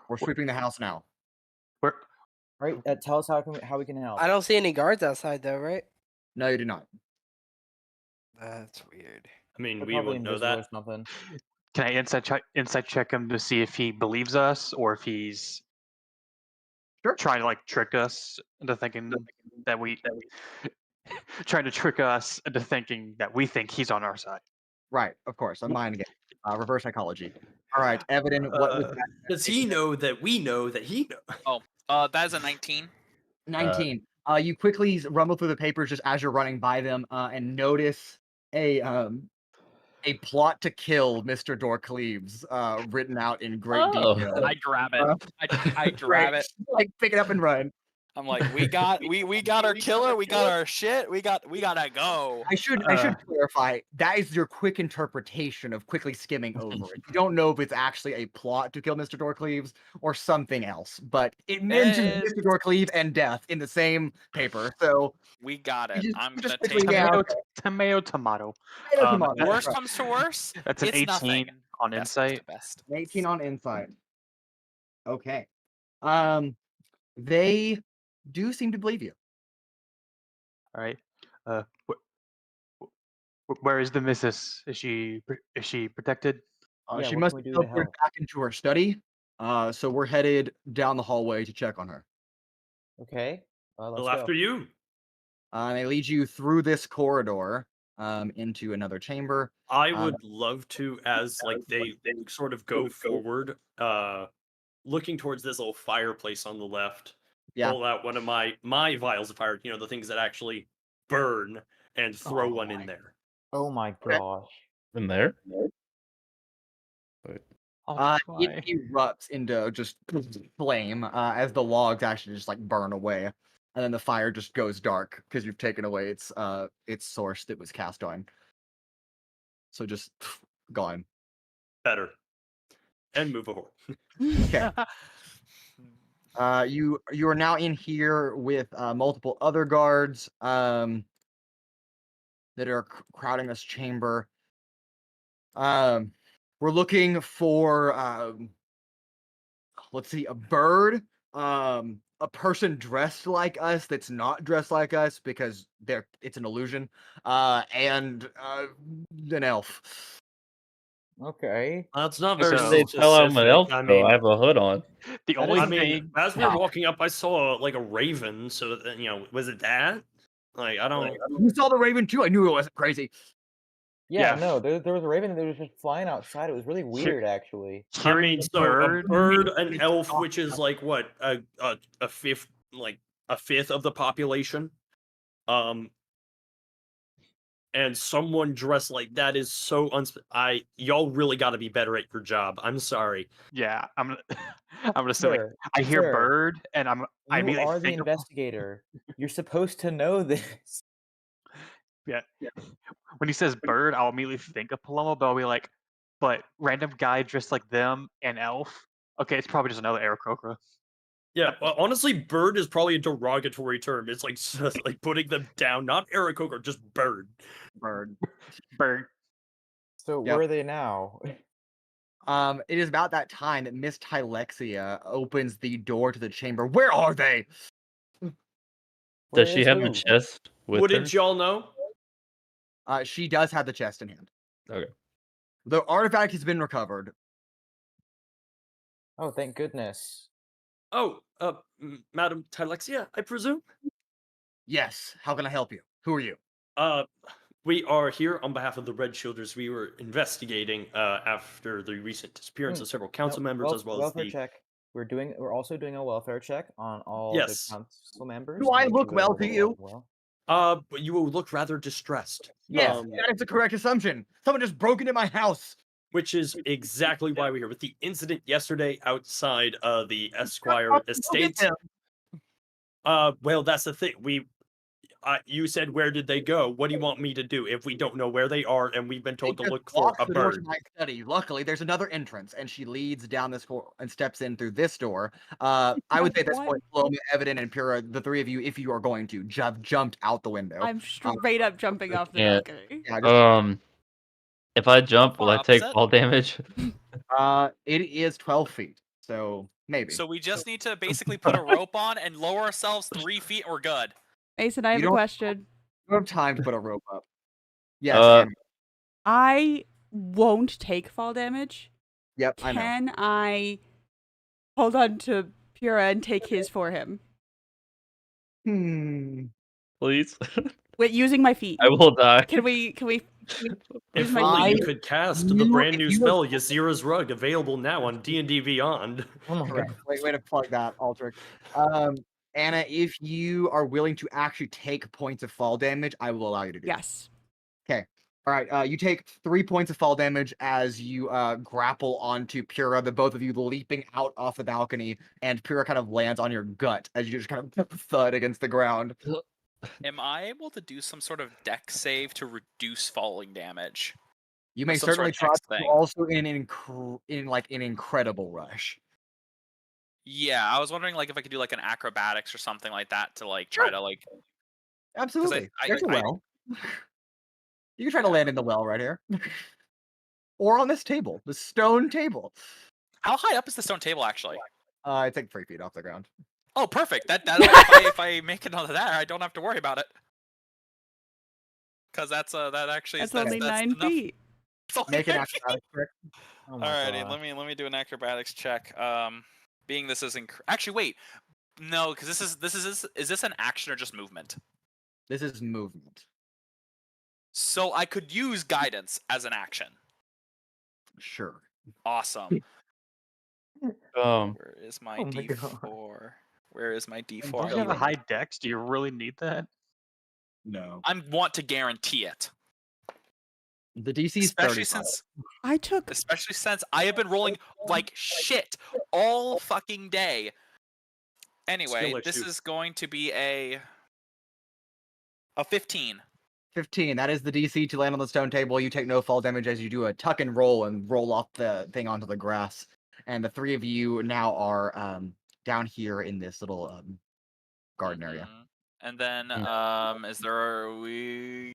S1: We're sweeping the house now.
S4: right, tell us how we can help.
S7: I don't see any guards outside though, right?
S1: No, you do not.
S7: That's weird.
S3: I mean,
S4: They're
S3: we
S4: probably
S3: wouldn't know
S4: invisible or
S3: that.
S4: something.
S9: Can I insight check him to see if he believes us or if he's
S1: Sure.
S9: trying to like trick us into thinking that we trying to trick us into thinking that we think he's on our side.
S1: Right, of course. A mind game. Reverse psychology. All right, Evadin, what was that?
S3: Does he know that we know that he knows?
S6: That is a 19.
S1: 19. You quickly rumble through the papers just as you're running by them, and notice a plot to kill Mr. Dorcleaves, written out in great detail.
S6: I grab it. I grab
S1: Great.
S6: it.
S1: Like pick it up and run.
S6: I'm like, we got our killer, we got our shit, we gotta go.
S1: I should clarify, that is your quick interpretation of quickly skimming over it. You don't know if it's actually a plot to kill Mr. Dorcleaves or something else, but it mentions Mr. Dorcleave and death in the same paper, so
S6: We got it. I'm gonna
S1: quickly
S6: take
S1: down.
S6: it.
S9: Tomato.
S1: Tomato.
S9: That's
S6: Worst
S1: right.
S6: comes to worst.
S9: That's an
S6: It's
S9: 18
S6: nothing.
S9: on
S6: Best
S9: insight.
S6: to best.
S1: 18 on insight. Okay. They do seem to believe you.
S9: All right. Where is the missus? Is she protected?
S4: Yeah,
S1: She
S4: what
S1: must
S4: can
S1: be
S4: we do to
S1: teleported
S4: help?
S1: back into her study. So we're headed down the hallway to check on her.
S4: Okay, let's
S3: Well,
S4: go.
S3: after you.
S1: They lead you through this corridor into another chamber.
S3: I would love to, as like they sort of go forward, looking towards this little fireplace on the left,
S1: Yeah.
S3: pull out one of my vials of fire, the things that actually burn, and throw one in there.
S4: Oh my
S1: Okay.
S4: gosh.
S8: In there?
S9: I'll
S1: It
S9: try.
S1: erupts into just flame as the logs actually just like burn away, and then the fire just goes dark because you've taken away its source that was cast on. So just gone.
S3: Better. And move forward.
S1: Okay. You are now in here with multiple other guards that are crowding this chamber. We're looking for let's see, a bird, a person dressed like us that's not dressed like us because it's an illusion, and an elf.
S4: Okay.
S3: That's not very
S9: So-
S8: They tell I'm an
S3: specific.
S8: elf,
S3: I
S8: though.
S3: mean,
S8: I have a hood on.
S9: The
S4: That
S9: only
S4: is-
S3: I mean,
S9: thing.
S3: as we were walking up, I saw like a raven. So was it that? Like, I don't.
S1: You saw the raven too. I knew it wasn't crazy.
S4: Yeah,
S9: Yeah.
S4: no, there was a raven that was just flying outside. It was really weird, actually.
S3: I
S9: Hearing
S3: mean,
S9: the
S3: so
S9: bird,
S3: a bird, an elf, which is like what a fifth, like a fifth of the population, and someone dressed like that is so y'all really got to be better at your job. I'm sorry.
S9: Yeah, I'm gonna say like,
S4: Sir,
S9: I hear
S4: sir,
S9: bird and I
S4: you
S9: immediately
S4: are the
S9: think of-
S4: investigator. You're supposed to know this.
S9: yeah. When he says bird, I'll immediately think of Paloma, but I'll be like, but random guy dressed like them and elf. Okay, it's probably just another Aarakocra.
S3: Yeah, well, honestly, bird is probably a derogatory term. It's like just, like putting them down, not Aarakocra, just bird.
S1: Bird.
S9: Bird.
S4: So
S1: Yep.
S4: where are they now?
S1: It is about that time that Miss Tylexia opens the door to the chamber. Where are they?
S8: Does she have a
S4: who?
S8: chest with her?
S3: Wouldn't y'all know?
S1: She does have the chest in hand.
S8: Okay.
S1: The artifact has been recovered.
S4: Oh, thank goodness.
S3: Oh, Madam Tylexia, I presume.
S1: Yes. How can I help you? Who are you?
S3: We are here on behalf of the Red Shielders. We were investigating after the recent disappearance of several council members, as well as
S4: welfare
S3: the.
S4: check. We're also doing a welfare check on all
S3: Yes.
S4: the council members.
S1: Do I
S4: make
S1: look
S4: sure
S1: well
S4: they're
S1: to you?
S4: well.
S3: But you will look rather distressed.
S1: Yes, that is the correct assumption. Someone just broke into my house.
S3: Which is exactly why we're here. With the incident yesterday outside the Esquire
S1: Go get
S3: Estates.
S1: them.
S3: Well, that's the thing. You said, where did they go? What do you want me to do if we don't know where they are and we've been told
S1: They
S3: to
S1: just
S3: look for
S1: walked
S3: a
S1: the door to
S3: bird?
S1: my study. Luckily, there's another entrance, and she leads down this corridor and steps in through this door. I would say at this
S2: What?
S1: point, Paloma, Evadin, and Pura, the three of you, if you are going to, jumped out the window.
S2: I'm straight up jumping off the
S8: Yeah.
S2: balcony.
S1: Yeah, just,
S8: If I jump, will
S6: far
S8: I take
S6: opposite?
S8: fall damage?
S1: it is 12 feet, so maybe.
S6: So we just need to basically put a rope on and lower ourselves 3 feet and we're good.
S2: Mason, I
S1: You
S2: have a
S1: don't-
S2: question.
S1: You don't have time to put a rope up. Yes.
S8: Uh,
S2: I won't take fall damage.
S1: Yep, I know.
S2: Can I hold on to Pura and take his for him.
S8: Please.
S2: Wait, using my feet.
S8: I will die.
S2: Can we
S3: If
S2: my
S3: only you
S1: feet.
S3: could cast the
S1: You-
S3: brand new
S1: you-
S3: spell Ysira's Rug, available now on D&D Beyond.
S4: Oh my
S1: Correct.
S4: god.
S1: Way to plug that, Altrix. Anna, if you are willing to actually take points of fall damage, I will allow you to do that.
S2: Yes.
S1: All right, you take 3 points of fall damage as you grapple onto Pura, the both of you leaping out off the balcony, and Pura kind of lands on your gut as you just kind of thud against the ground.
S6: Am I able to do some sort of deck save to reduce falling damage?
S1: You may
S6: some sort
S1: certainly
S6: of
S1: try
S6: X
S1: to
S6: thing.
S1: also in an incredible rush.
S6: Yeah, I was wondering like if I could do like an acrobatics or something like that to like try to like.
S1: Absolutely.
S6: I-
S1: There's a
S6: I-
S1: well. You can try to land in the well right here. Or on this table, the stone table.
S6: How high up is the stone table actually?
S1: It's like 3 feet off the ground.
S6: Oh, perfect. That if I make it onto that, I don't have to worry about it. Because that actually
S2: That's
S6: is
S2: only 9
S6: enough.
S2: feet.
S6: It's only
S1: Make an
S6: 9 feet.
S1: acrobatics check.
S4: Oh my
S6: Alrighty,
S4: god.
S6: let me do an acrobatics check. Being this is actually wait, no, because is this an action or just movement?
S1: This is movement.
S6: So I could use guidance as an action.
S1: Sure.
S6: Awesome. Where is my
S4: Oh my God.
S6: D4? Where is my D4?
S9: Don't you have a high dex? Do you really need that?
S1: No.
S6: I want to guarantee it,
S1: The DC is
S6: especially
S1: 35.
S6: since I have been rolling like shit all fucking day. Anyway,
S3: Skill
S6: this
S3: issue.
S6: is going to be a 15.
S1: 15. That is the DC to land on the stone table. You take no fall damage as you do a tuck and roll off the thing onto the grass. And the 3 of you now are down here in this little garden area.
S6: Mhm. And then is there we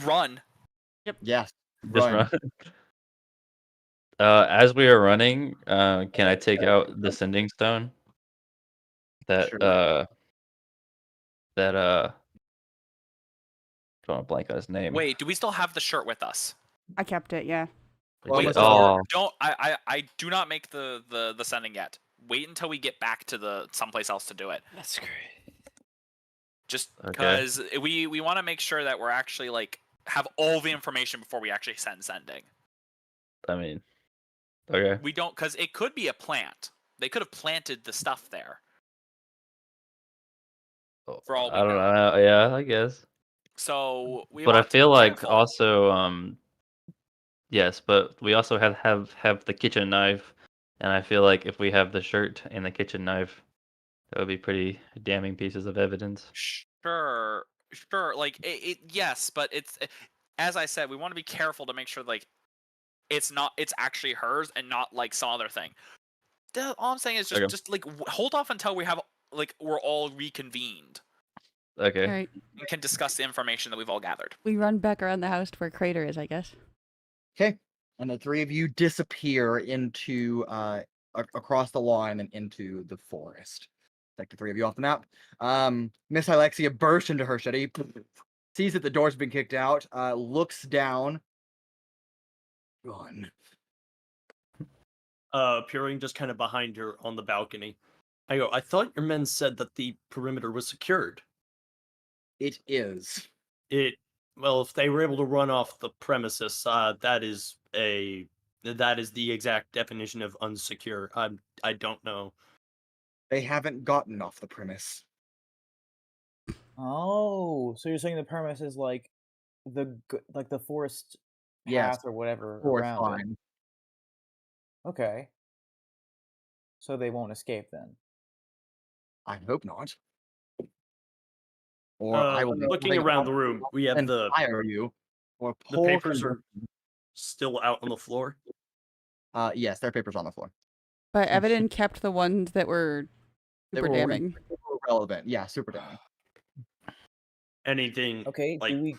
S6: run?
S1: Yes.
S8: Just
S1: Run.
S8: run. As we are running, can I take out the sending stone? That
S1: Sure.
S8: Don't blank on his name.
S6: Wait, do we still have the shirt with us?
S2: I kept it, yeah.
S1: Well,
S6: Wait,
S1: let's-
S8: Oh,
S6: don't I do not make the sending yet. Wait until we get back to the someplace else to do it.
S7: That's great.
S6: Just
S8: Okay.
S6: because we want to make sure that we're actually like have all the information before we actually sending.
S8: I mean, okay.
S6: We don't, because it could be a plant. They could have planted the stuff there. For all we
S8: I don't
S6: know.
S8: know. Yeah, I guess.
S6: So we.
S8: But I
S6: want to
S8: feel
S6: be
S8: like
S6: careful.
S8: also, yes, but we also have the kitchen knife, and I feel like if we have the shirt and the kitchen knife, that would be pretty damning pieces of evidence.
S6: Sure. Like yes, but it's as I said, we want to be careful to make sure like it's actually hers and not like some other thing. All I'm saying is
S8: Okay.
S6: just like hold off until we have like we're all reconvened
S8: Okay.
S2: All right.
S6: and can discuss the information that we've all gathered.
S2: We run back around the house to where Cradeyr is, I guess.
S1: Okay. And the 3 of you disappear into across the lawn and into the forest. Like the 3 of you off the map. Miss Tylexia bursts into her study, sees that the door's been kicked out, looks down. Gone.
S3: Peering just kind of behind her on the balcony. I go, I thought your men said that the perimeter was secured.
S1: It is.
S3: Well, if they were able to run off the premises, that is the exact definition of unsecure. I don't know.
S1: They haven't gotten off the premise.
S4: Oh, so you're saying the premise is like the forest path
S1: Yes,
S4: or whatever
S1: Forest
S4: around it.
S1: line.
S4: Okay. So they won't escape then.
S1: I hope not. Or I will be
S3: Looking
S1: holding
S3: around
S1: on
S3: the room, we have
S1: and
S3: the
S1: fire you. Or
S3: the papers are still out on the floor.
S1: Yes, there are papers on the floor.
S2: But Evadin kept the ones that were
S1: They
S2: super
S1: were
S2: damning.
S1: super relevant. Yeah, super damning.
S3: Anything
S4: Okay,
S3: like
S4: do we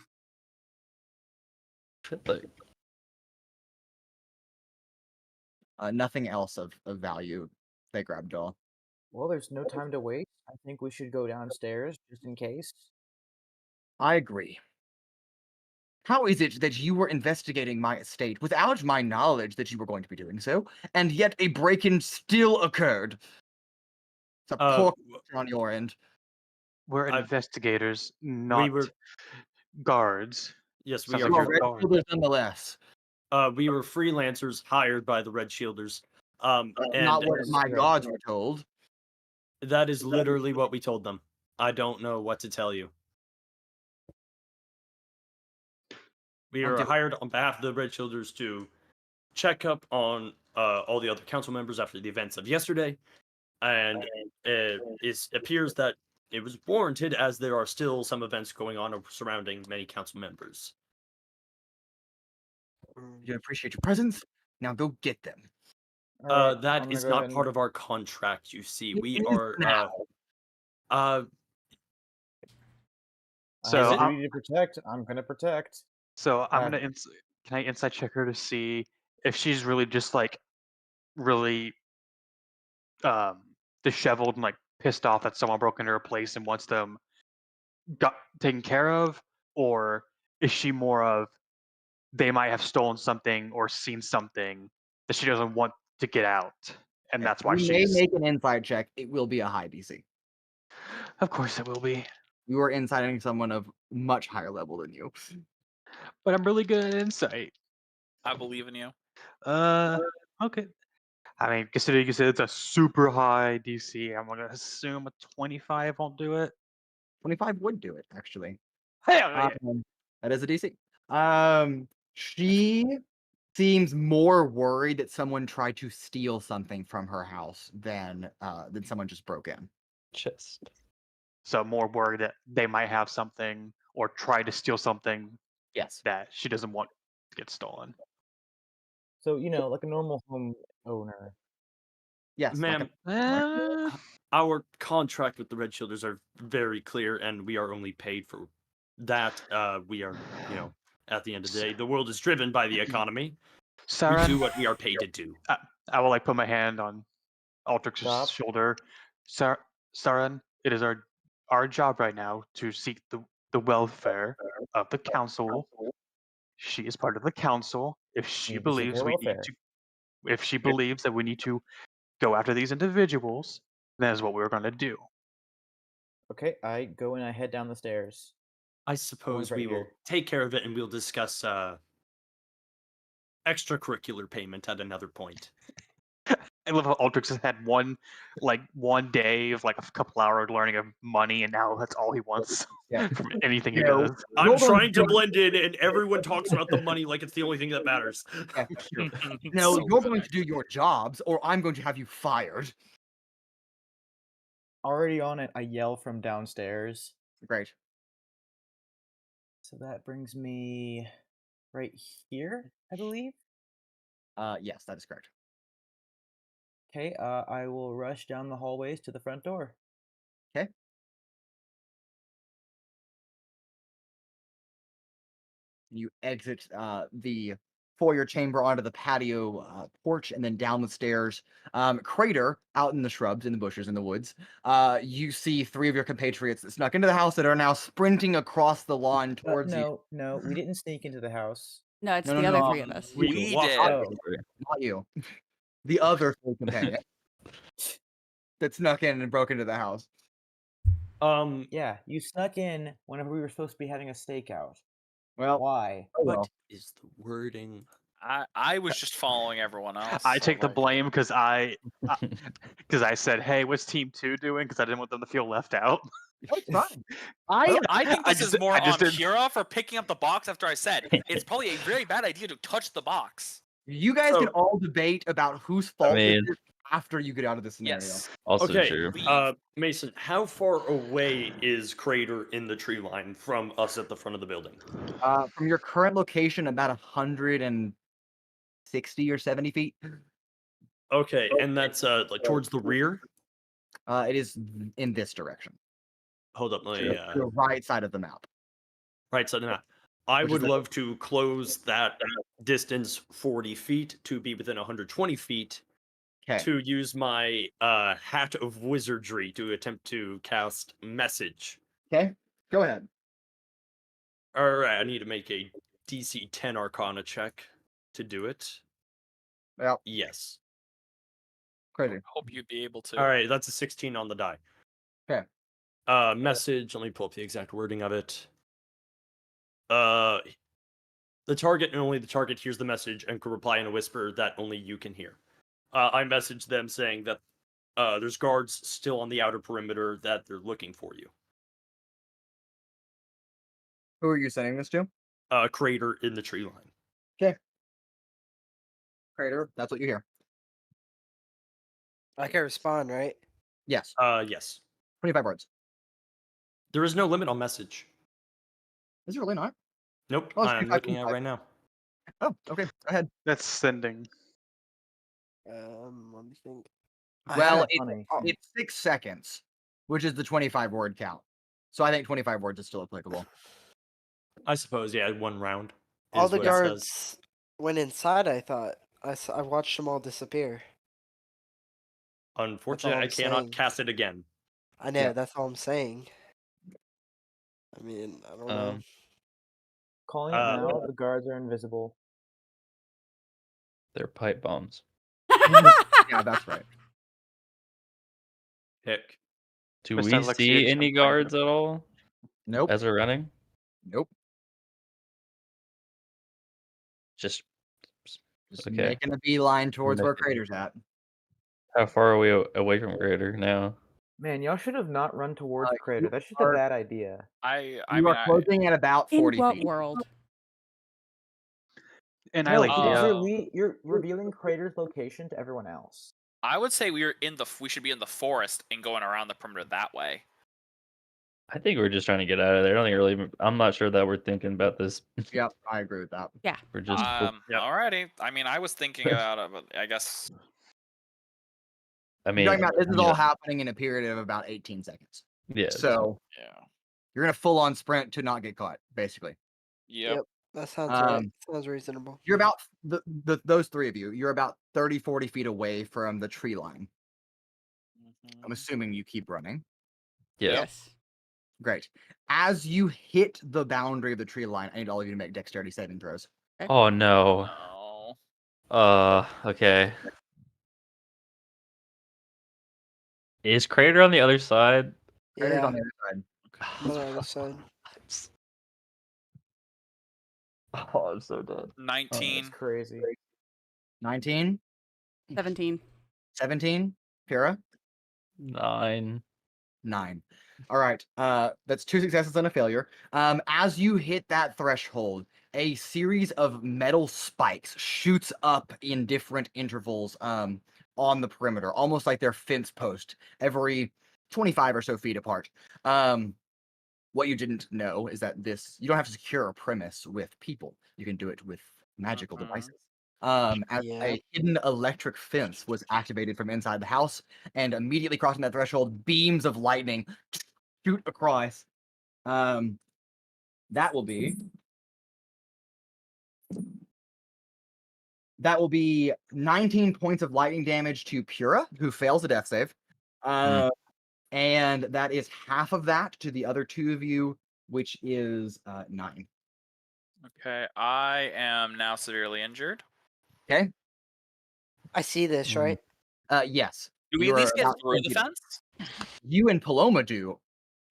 S1: Nothing else of value. They grabbed all.
S4: well, there's no time to waste. I think we should go downstairs just in case.
S1: I agree. How is it that you were investigating my estate without my knowledge that you were going to be doing so, and yet a break-in still occurred? It's a
S3: Uh,
S1: poor question on your end.
S9: We're
S3: I-
S9: investigators,
S3: we
S9: not
S3: were
S9: guards.
S3: yes,
S9: Sounds
S3: we
S9: like
S1: You
S3: are.
S1: are
S9: you're
S1: red
S9: guard.
S1: shielders nonetheless.
S3: We were freelancers hired by the Red Shielders.
S1: Not
S3: And
S1: what my
S4: Right.
S1: gods were told.
S3: that is literally what we told them. I don't know what to tell you. We
S1: I'm
S3: were
S1: doing-
S3: hired on behalf of the Red Shielders to check up on all the other council members after the events of yesterday, and it appears that it was warranted as there are still some events going on surrounding many council members.
S1: You appreciate your presence. Now go get them.
S4: Alright, I'm
S3: That
S4: gonna
S3: is
S4: go
S3: not
S4: ahead
S3: part
S4: and-
S3: of our contract, you see.
S1: It
S3: We
S1: is
S3: are
S1: now.
S3: uh
S4: I
S9: So
S4: have a
S9: I'm-
S4: duty to protect. I'm gonna protect.
S9: So I'm
S4: Uh,
S9: gonna can I insight check her to see if she's really just like really disheveled and like pissed off that someone broke into her place and wants them got taken care of, or is she more of they might have stolen something or seen something that she doesn't want to get out, and that's why
S1: You may
S9: she's.
S1: make an inside check. It will be a high DC.
S9: Of course, it will be.
S1: You are insiding someone of much higher level than you.
S9: But I'm really good at insight.
S6: I believe in you.
S9: Okay. I mean, considering you said it's a super high DC, I'm gonna assume a 25 won't do it.
S1: 25 would do it, actually.
S9: Hell yeah.
S1: That is a DC. She seems more worried that someone tried to steal something from her house than someone just broke in.
S8: Chest.
S9: So more worried that they might have something or try to steal something
S1: Yes.
S9: that she doesn't want to get stolen.
S4: So like a normal home owner.
S1: Yes.
S3: ma'am,
S9: Eh,
S3: our contract with the Red Shielders are very clear, and we are only paid for that. We are, at the end of the day, the world is driven by the economy. We do
S9: Saren,
S3: what we are paid to do.
S9: I will put my hand on Altrix's
S4: Stop.
S9: shoulder. Saren, it is our job right now to seek the welfare of the council. She is part of the council. If she
S4: need to seek
S9: believes
S4: her
S9: we need
S4: welfare.
S9: to, if she believes that we need to go after these individuals, that is what we're going to do.
S4: Okay, I go and I head down the stairs.
S3: I suppose
S4: right
S3: we will
S4: here.
S3: take care of it, and we'll discuss extracurricular payment at another point.
S9: I love how Altrix has had one day of like a couple hours learning of money, and now that's all he wants
S1: Yeah.
S9: from anything he
S1: No.
S9: does.
S3: I'm
S1: Hold on,
S3: trying to
S1: Joe.
S3: blend in, and everyone talks about the money like it's the only thing that matters.
S1: Yeah, No,
S6: So
S1: you're going to
S6: funny.
S1: do your jobs, or I'm going to have you fired.
S4: Already on it, I yell from downstairs.
S1: Great.
S4: So that brings me right here, I believe.
S1: Yes, that is correct.
S4: Okay, I will rush down the hallways to the front door.
S1: You exit the foyer chamber onto the patio porch and then down the stairs. Cradeyr out in the shrubs, in the bushes, in the woods. You see three of your compatriots that snuck into the house that are now sprinting across the lawn towards you.
S4: No, we didn't sneak into the house.
S2: No, it's
S1: No,
S2: the
S1: no,
S2: other
S1: no,
S2: three of us.
S6: We
S3: walk
S6: did.
S3: out.
S4: Oh,
S1: Not you. The other three companions that snuck in and broke into the house.
S4: yeah, you snuck in whenever we were supposed to be having a stakeout.
S1: Well,
S4: Why?
S1: oh well.
S3: What is the wording?
S6: I was just following everyone else.
S9: I
S6: so,
S9: take the
S6: like,
S9: blame because I said, "Hey, what's Team 2 doing?" Because I didn't want them to feel left out.
S1: It's fine.
S6: I think
S9: I
S6: this
S9: just-
S6: is more
S9: I just
S6: on
S9: didn't-
S6: Pura for picking up the box after I said it's probably a very bad idea to touch the box.
S1: You guys
S3: So-
S1: can all debate about whose fault
S8: mean-
S1: this is after you get out of the scenario.
S6: Yes.
S8: Also
S3: Okay,
S8: true.
S3: Mason, how far away is Cradeyr in the tree line from us at the front of the building?
S1: From your current location, about 160 or 70 feet.
S3: Okay, and that's like towards the rear.
S1: It is in this direction.
S3: Hold up, let me,
S1: The right side of the map.
S3: right side of the map. I
S1: Which is
S3: would
S1: the-
S3: love to close that distance 40 feet to be within 120 feet
S1: Okay.
S3: to use my hat of wizardry to attempt to cast message.
S1: Okay. Go ahead.
S3: All right, I need to make a DC 10 Arcana check to do it.
S1: Well,
S3: Yes.
S1: Crazy.
S6: Hope you'd be able to.
S3: All right, that's a 16 on the die.
S1: Okay.
S3: Message. Let me pull up the exact wording of it. The target and only the target hears the message and can reply in a whisper that only you can hear. I messaged them saying that there's guards still on the outer perimeter that they're looking for you.
S1: Who are you sending this to?
S3: Cradeyr in the tree line.
S1: Okay. Cradeyr, that's what you hear.
S7: I can respond, right?
S1: Yes.
S3: Yes.
S1: 25 words.
S3: There is no limit on message.
S1: Is it really not?
S3: Nope.
S1: Oh, it's
S3: I'm
S1: 25,
S3: looking at it
S1: 25.
S3: right now.
S1: Oh, okay. Go ahead.
S9: That's sending.
S7: Let me think.
S1: Well,
S4: funny.
S1: it's 6 seconds, which is the 25 word count. So I think 25 words is still applicable.
S3: I suppose, yeah, 1 round.
S7: All
S3: is
S7: the
S3: what it says.
S7: guards went inside. I thought I watched them all disappear.
S3: Unfortunately, I
S7: I'm
S3: cannot
S7: saying.
S3: cast it again.
S7: I know.
S1: Yeah.
S7: That's all I'm saying. I mean, I don't know.
S4: Calling it now, the guards are invisible.
S8: They're pipe bombs.
S1: Yeah, that's right.
S3: Pick.
S8: Do
S9: Mr.
S8: we
S9: Alexia
S8: see
S9: just
S8: any
S9: got pregnant.
S8: guards at all
S1: Nope.
S8: as we're running?
S1: Nope.
S8: Just
S1: Just
S8: okay.
S1: making a beeline towards where
S8: Making-
S1: Cradyr's at.
S8: How far are we away from Cradeyr now?
S4: Man, y'all should have not run towards
S1: you
S4: Cradeyr. That's just
S1: are-
S4: a bad idea.
S6: I
S1: You
S6: mean,
S1: are closing at about
S2: In
S1: 40
S2: what
S1: feet.
S2: world?
S9: And I
S4: No,
S9: like
S4: you're revealing Cradyr's location to everyone else.
S6: I would say we should be in the forest and going around the perimeter that way.
S8: I think we're just trying to get out of there. I don't think really. I'm not sure that we're thinking about this.
S1: Yep, I agree with that.
S8: We're just.
S3: Yep.
S6: Alrighty. I mean, I was thinking about it, but I guess
S8: I
S1: You're
S8: mean,
S1: talking about this is
S8: yeah,
S1: all happening in a period of about 18 seconds.
S8: yeah.
S1: So
S6: yeah.
S1: you're in a full on sprint to not get caught, basically.
S6: Yep.
S7: That sounds right.
S1: Um,
S7: Sounds reasonable.
S1: You're about those three of you. You're about 30, 40 feet away from the tree line.
S6: Mm-hmm.
S1: I'm assuming you keep running.
S8: Yeah.
S2: Yes.
S1: Great. As you hit the boundary of the tree line, I need all of you to make dexterity saving throws.
S8: Oh no.
S6: Oh.
S8: Okay. Is Cradeyr on the other side?
S1: Cradyr's
S7: Yeah,
S1: on the other side.
S7: on the other side.
S8: Oh, I'm so dead.
S4: Oh,
S6: 19.
S4: that's crazy.
S1: 19,
S2: 17.
S1: 17, Pura,
S8: 9.
S1: 9. All right. That's 2 successes and a failure. As you hit that threshold, a series of metal spikes shoots up in different intervals on the perimeter, almost like they're fence post every 25 or so feet apart. What you didn't know is that you don't have to secure a premise with people. You can do it with magical devices. As
S7: Yeah.
S1: a hidden electric fence was activated from inside the house, and immediately crossing that threshold, beams of lightning shoot across. That will be 19 points of lightning damage to Pura, who fails a death save. And that is half of that to the other 2 of you, which is 9.
S6: Okay, I am now severely injured.
S1: Okay.
S7: I see this, right?
S1: Yes.
S6: Do we
S1: You
S6: at
S1: are
S6: least get
S1: about
S6: through
S1: 10
S6: the
S1: feet away.
S6: fence?
S1: You and Paloma do.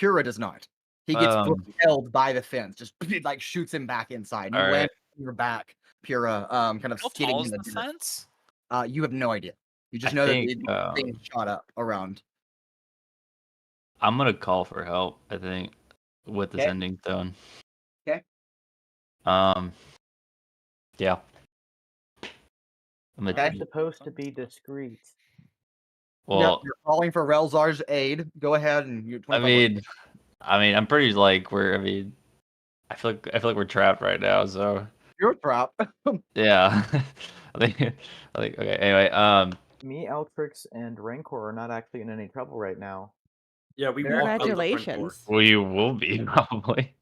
S1: Pura does not. He gets propelled by the fence, just like shoots him back inside. You
S8: All
S1: land
S8: right.
S1: on your back, Pura, kind of
S6: How
S1: skidding
S6: tall
S1: in
S6: is
S1: the
S6: the
S1: dirt.
S6: fence?
S1: You have no idea. You just
S8: I
S1: know
S8: think,
S1: that things shot up around.
S8: I'm gonna call for help. I think with this
S1: Okay.
S8: ending tone.
S1: Okay.
S8: Yeah. I'm gonna.
S1: Okay.
S4: You're supposed to be discreet.
S8: Well,
S1: You're calling for Relzar's aid. Go ahead and you're 25
S8: I mean, I'm pretty like we're. I mean, I feel like we're trapped right now. So
S1: You're trapped.
S8: yeah. I think. Okay. Anyway.
S4: Me, Altrix, and Rancor are not actually in any trouble right now.
S3: Yeah, we walked out the front door.
S2: Congratulations.
S8: We will be probably.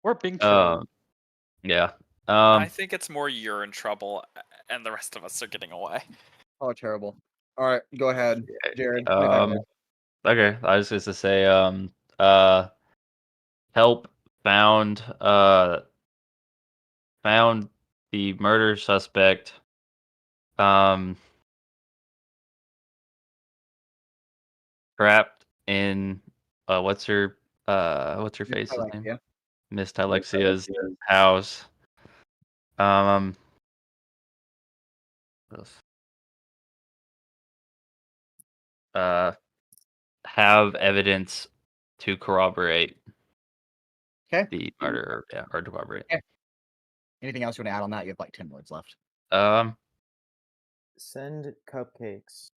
S9: We're being chill.
S8: Yeah.
S6: I think it's more you're in trouble and the rest of us are getting away.
S1: Oh, terrible. All right, go ahead, Jared. 25 minutes.
S8: Okay. I was just to say. Help found the murder suspect. trapped in what's her face's name?
S1: Tylexia.
S8: Miss Tylexia's house. What else? Have evidence to corroborate
S1: Okay.
S8: the murder. Yeah, or to corroborate.
S1: Okay. Anything else you want to add on that? You have like 10 words left.
S4: Send cupcakes.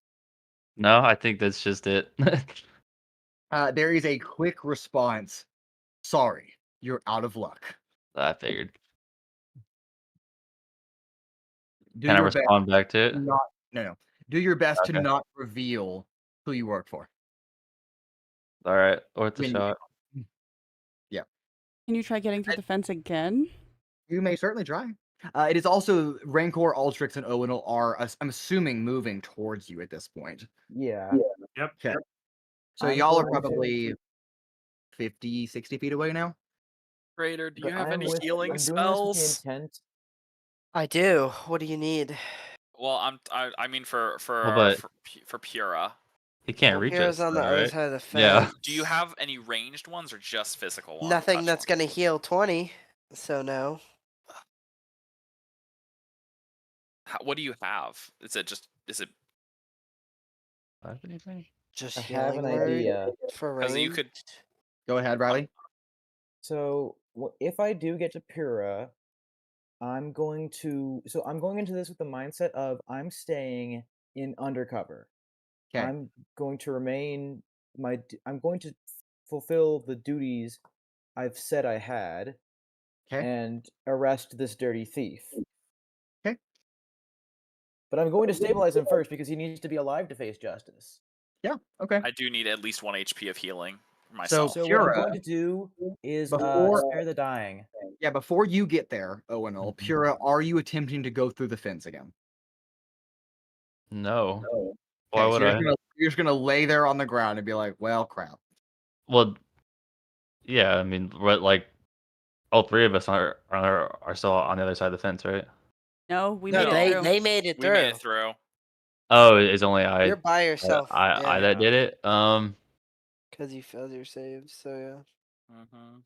S8: No, I think that's just it.
S1: There is a quick response. Sorry, you're out of luck.
S8: I figured.
S1: Do
S8: Can I
S1: your best
S8: respond back to it?
S1: to not. No. Do your best to
S8: Okay.
S1: not reveal who you work for.
S8: All right, worth a
S1: When you-
S8: shot.
S2: Can you try getting through the fence again?
S1: You may certainly try. It is also Rancor, Altrix, and Owunul are, I'm assuming, moving towards you at this point.
S4: Yeah.
S3: Yep.
S1: Okay. So
S4: I'm
S1: y'all are
S4: going to-
S1: probably 50, 60 feet away now.
S6: Cradeyr, do you
S4: but
S6: have
S4: I'm
S6: any
S4: with-
S6: healing
S4: I'm doing this
S6: spells?
S4: with the intent.
S7: I do. What do you need?
S6: Well, I mean for
S8: but-
S6: for Pura.
S8: He can't
S7: Well,
S8: reach
S7: Pura's
S8: us.
S7: on the
S8: though,
S7: other
S8: right?
S7: side of the fence.
S8: Yeah.
S6: Do you have any ranged ones or just physical ones?
S7: Nothing
S6: touch
S7: that's
S6: ones?
S7: gonna heal 20. So no.
S6: What do you have? Is it?
S8: Have anything?
S7: Just
S4: I have
S7: healing
S4: an
S7: word
S4: idea.
S7: for
S6: Because
S7: range.
S6: you could.
S1: Go ahead, Riley.
S4: So if I do get to Pura, I'm going into this with the mindset of I'm staying in undercover.
S1: Okay.
S4: I'm going to remain I'm going to fulfill the duties I've said I had
S1: Okay.
S4: and arrest this dirty thief.
S1: Okay.
S4: But I'm going to stabilize him first because he needs to be alive to face justice.
S1: Yeah. Okay.
S6: I do need at least 1 HP of healing for
S1: So-
S6: myself.
S4: So what
S1: Pura,
S4: I'm going to do is
S1: before-
S4: spare the dying.
S1: Yeah. Before you get there, Owunul,
S8: Mhm.
S1: Pura, are you attempting to go through the fence again?
S8: No.
S1: Okay,
S8: Why
S1: so
S8: would
S1: you're
S8: I?
S1: just gonna lay there on the ground and be like, "Well, crap."
S8: Well, yeah. I mean, like all three of us are still on the other side of the fence, right?
S2: No, we
S7: No,
S2: made
S7: they
S2: it through.
S7: they made it
S6: We
S7: through.
S6: made it through.
S8: Oh, it's only I.
S7: You're by yourself.
S8: I that did it.
S7: Because you failed your saves. So yeah.
S6: Mm-hmm.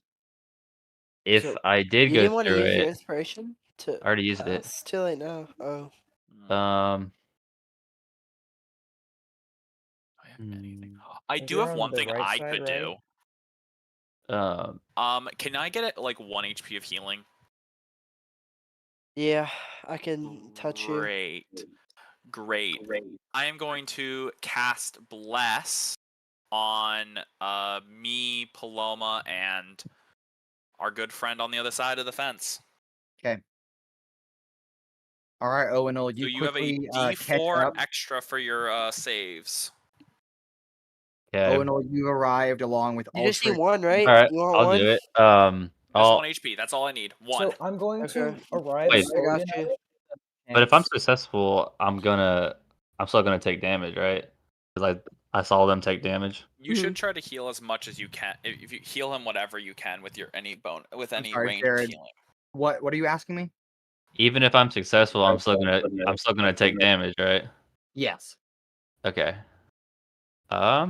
S8: If
S4: So,
S8: I did
S7: You
S8: go
S7: didn't want to
S8: through
S7: use your
S8: it,
S7: inspiration to.
S8: I already used it.
S7: It's too late now. Oh.
S6: I have anything.
S8: mm,
S6: I
S4: Is
S6: do
S4: there
S6: have
S4: on
S6: one
S4: the
S6: thing
S4: right
S6: I
S4: side,
S6: could
S4: right?
S6: do. Can I get it like 1 HP of healing?
S7: Yeah, I can touch you.
S6: Great. I am going to cast Bless on me, Paloma, and our good friend on the other side of the fence.
S1: All right, Owunul,
S6: So
S1: you
S6: you have a
S1: quickly catch
S6: D4
S1: up.
S6: extra for your saves.
S8: okay.
S1: Owunul, you arrived along with
S7: You just need
S1: Altrix.
S7: one, right?
S8: All right.
S7: You want
S8: I'll
S7: one?
S8: do it.
S6: Just
S8: I'll.
S6: 1 HP. That's all I need. One.
S4: So I'm going
S7: Okay.
S4: to arrive.
S8: Wait.
S7: I got
S4: slowly
S7: you.
S4: enough
S8: But if I'm
S4: and-
S8: successful, I'm still gonna take damage, right? Because I saw them take damage.
S6: You should try to heal as much as you can. If you heal him whatever you can with your any any
S1: sorry,
S6: range
S1: Jared.
S6: healing.
S1: What are you asking me?
S8: Even if I'm successful, I'm still gonna take damage, right?
S1: Yes.
S8: Okay.
S7: I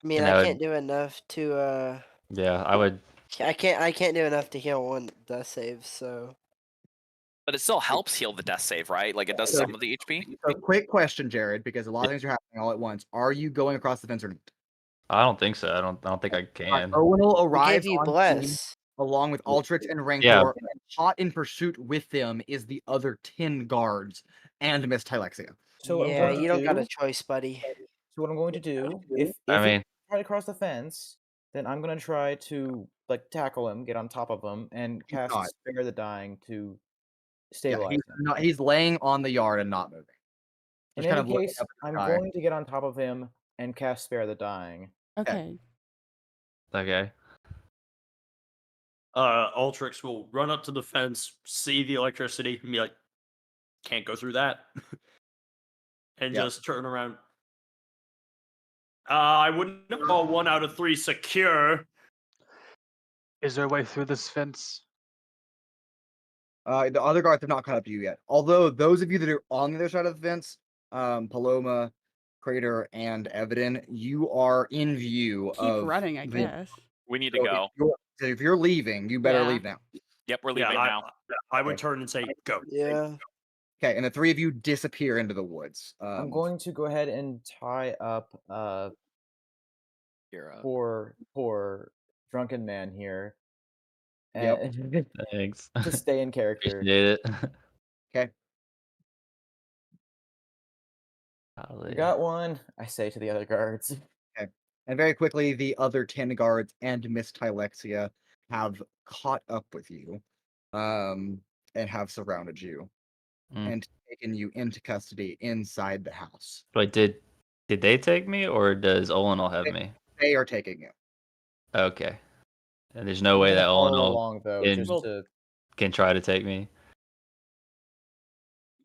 S7: mean,
S8: And
S7: I
S8: I
S7: can't do enough to.
S8: Yeah, I would.
S7: I can't do enough to heal one death save. So.
S6: But it still helps heal the death save, right? Like it does
S1: So-
S6: some of the HP.
S1: So, quick question, Jared, because a lot of things are happening all at once. Are you going across the fence or not?
S8: I don't think so. I don't think I
S1: All right,
S8: can.
S1: Owunul
S7: We
S1: arrives
S7: gave you
S1: on scene
S7: bless.
S1: along with Altrix and Rancor.
S8: Yeah.
S1: And hot in pursuit with them is the other 10 guards and Miss Tylexia.
S4: So what I'm
S7: Yeah,
S4: going to
S7: you don't got a
S4: do-
S7: choice, buddy.
S4: So what I'm going to do, if
S8: I
S4: he
S8: mean,
S4: try to cross the fence, then I'm going to try to tackle him, get on top of him, and
S1: He's
S4: cast
S1: not.
S4: Spare the Dying to
S1: Yeah,
S4: stabilize him.
S1: he's laying on the yard and not moving.
S4: In
S1: Just kind
S4: any
S1: of looking
S4: case,
S1: up at the
S4: I'm
S1: sky.
S4: going to get on top of him and cast Spare the Dying.
S2: Okay.
S8: okay.
S3: Altrix will run up to the fence, see the electricity, and be like, "Can't go through that," and
S1: Yeah.
S3: just turn around. I wouldn't call 1 out of 3 secure.
S9: Is there a way through this fence?
S1: The other guards have not caught up to you yet. Although those of you that are on the other side of the fence, Paloma, Cradeyr and Evadin, you are in view
S2: Keep
S1: of
S2: running, I
S1: the-
S2: guess.
S6: We need to
S1: so
S6: go.
S1: if you're leaving, you better
S2: Yeah.
S1: leave now.
S6: Yep, we're
S3: Yeah,
S6: leaving now.
S3: I would turn and say, go.
S7: Yeah.
S1: Okay, and the three of you disappear into the woods.
S4: I'm going to go ahead and tie up
S6: You're up.
S4: poor drunken man here.
S1: Yep.
S4: And
S8: Thanks.
S4: to stay in character.
S8: Appreciate it.
S1: Okay.
S8: Golly.
S4: You got one, I say to the other guards.
S1: And very quickly, the other 10 guards and Miss Tylexia have caught up with you, and have surrounded you,
S8: Mm.
S1: and taken you into custody inside the house.
S8: Wait, did they take me or does Owunul have me?
S1: They are taking you.
S8: Okay. And there's no
S4: I'm
S8: way
S4: gonna
S8: that
S4: follow
S8: Owunul
S4: along though,
S8: can-
S4: just
S3: Well-
S4: to
S8: can try to take me.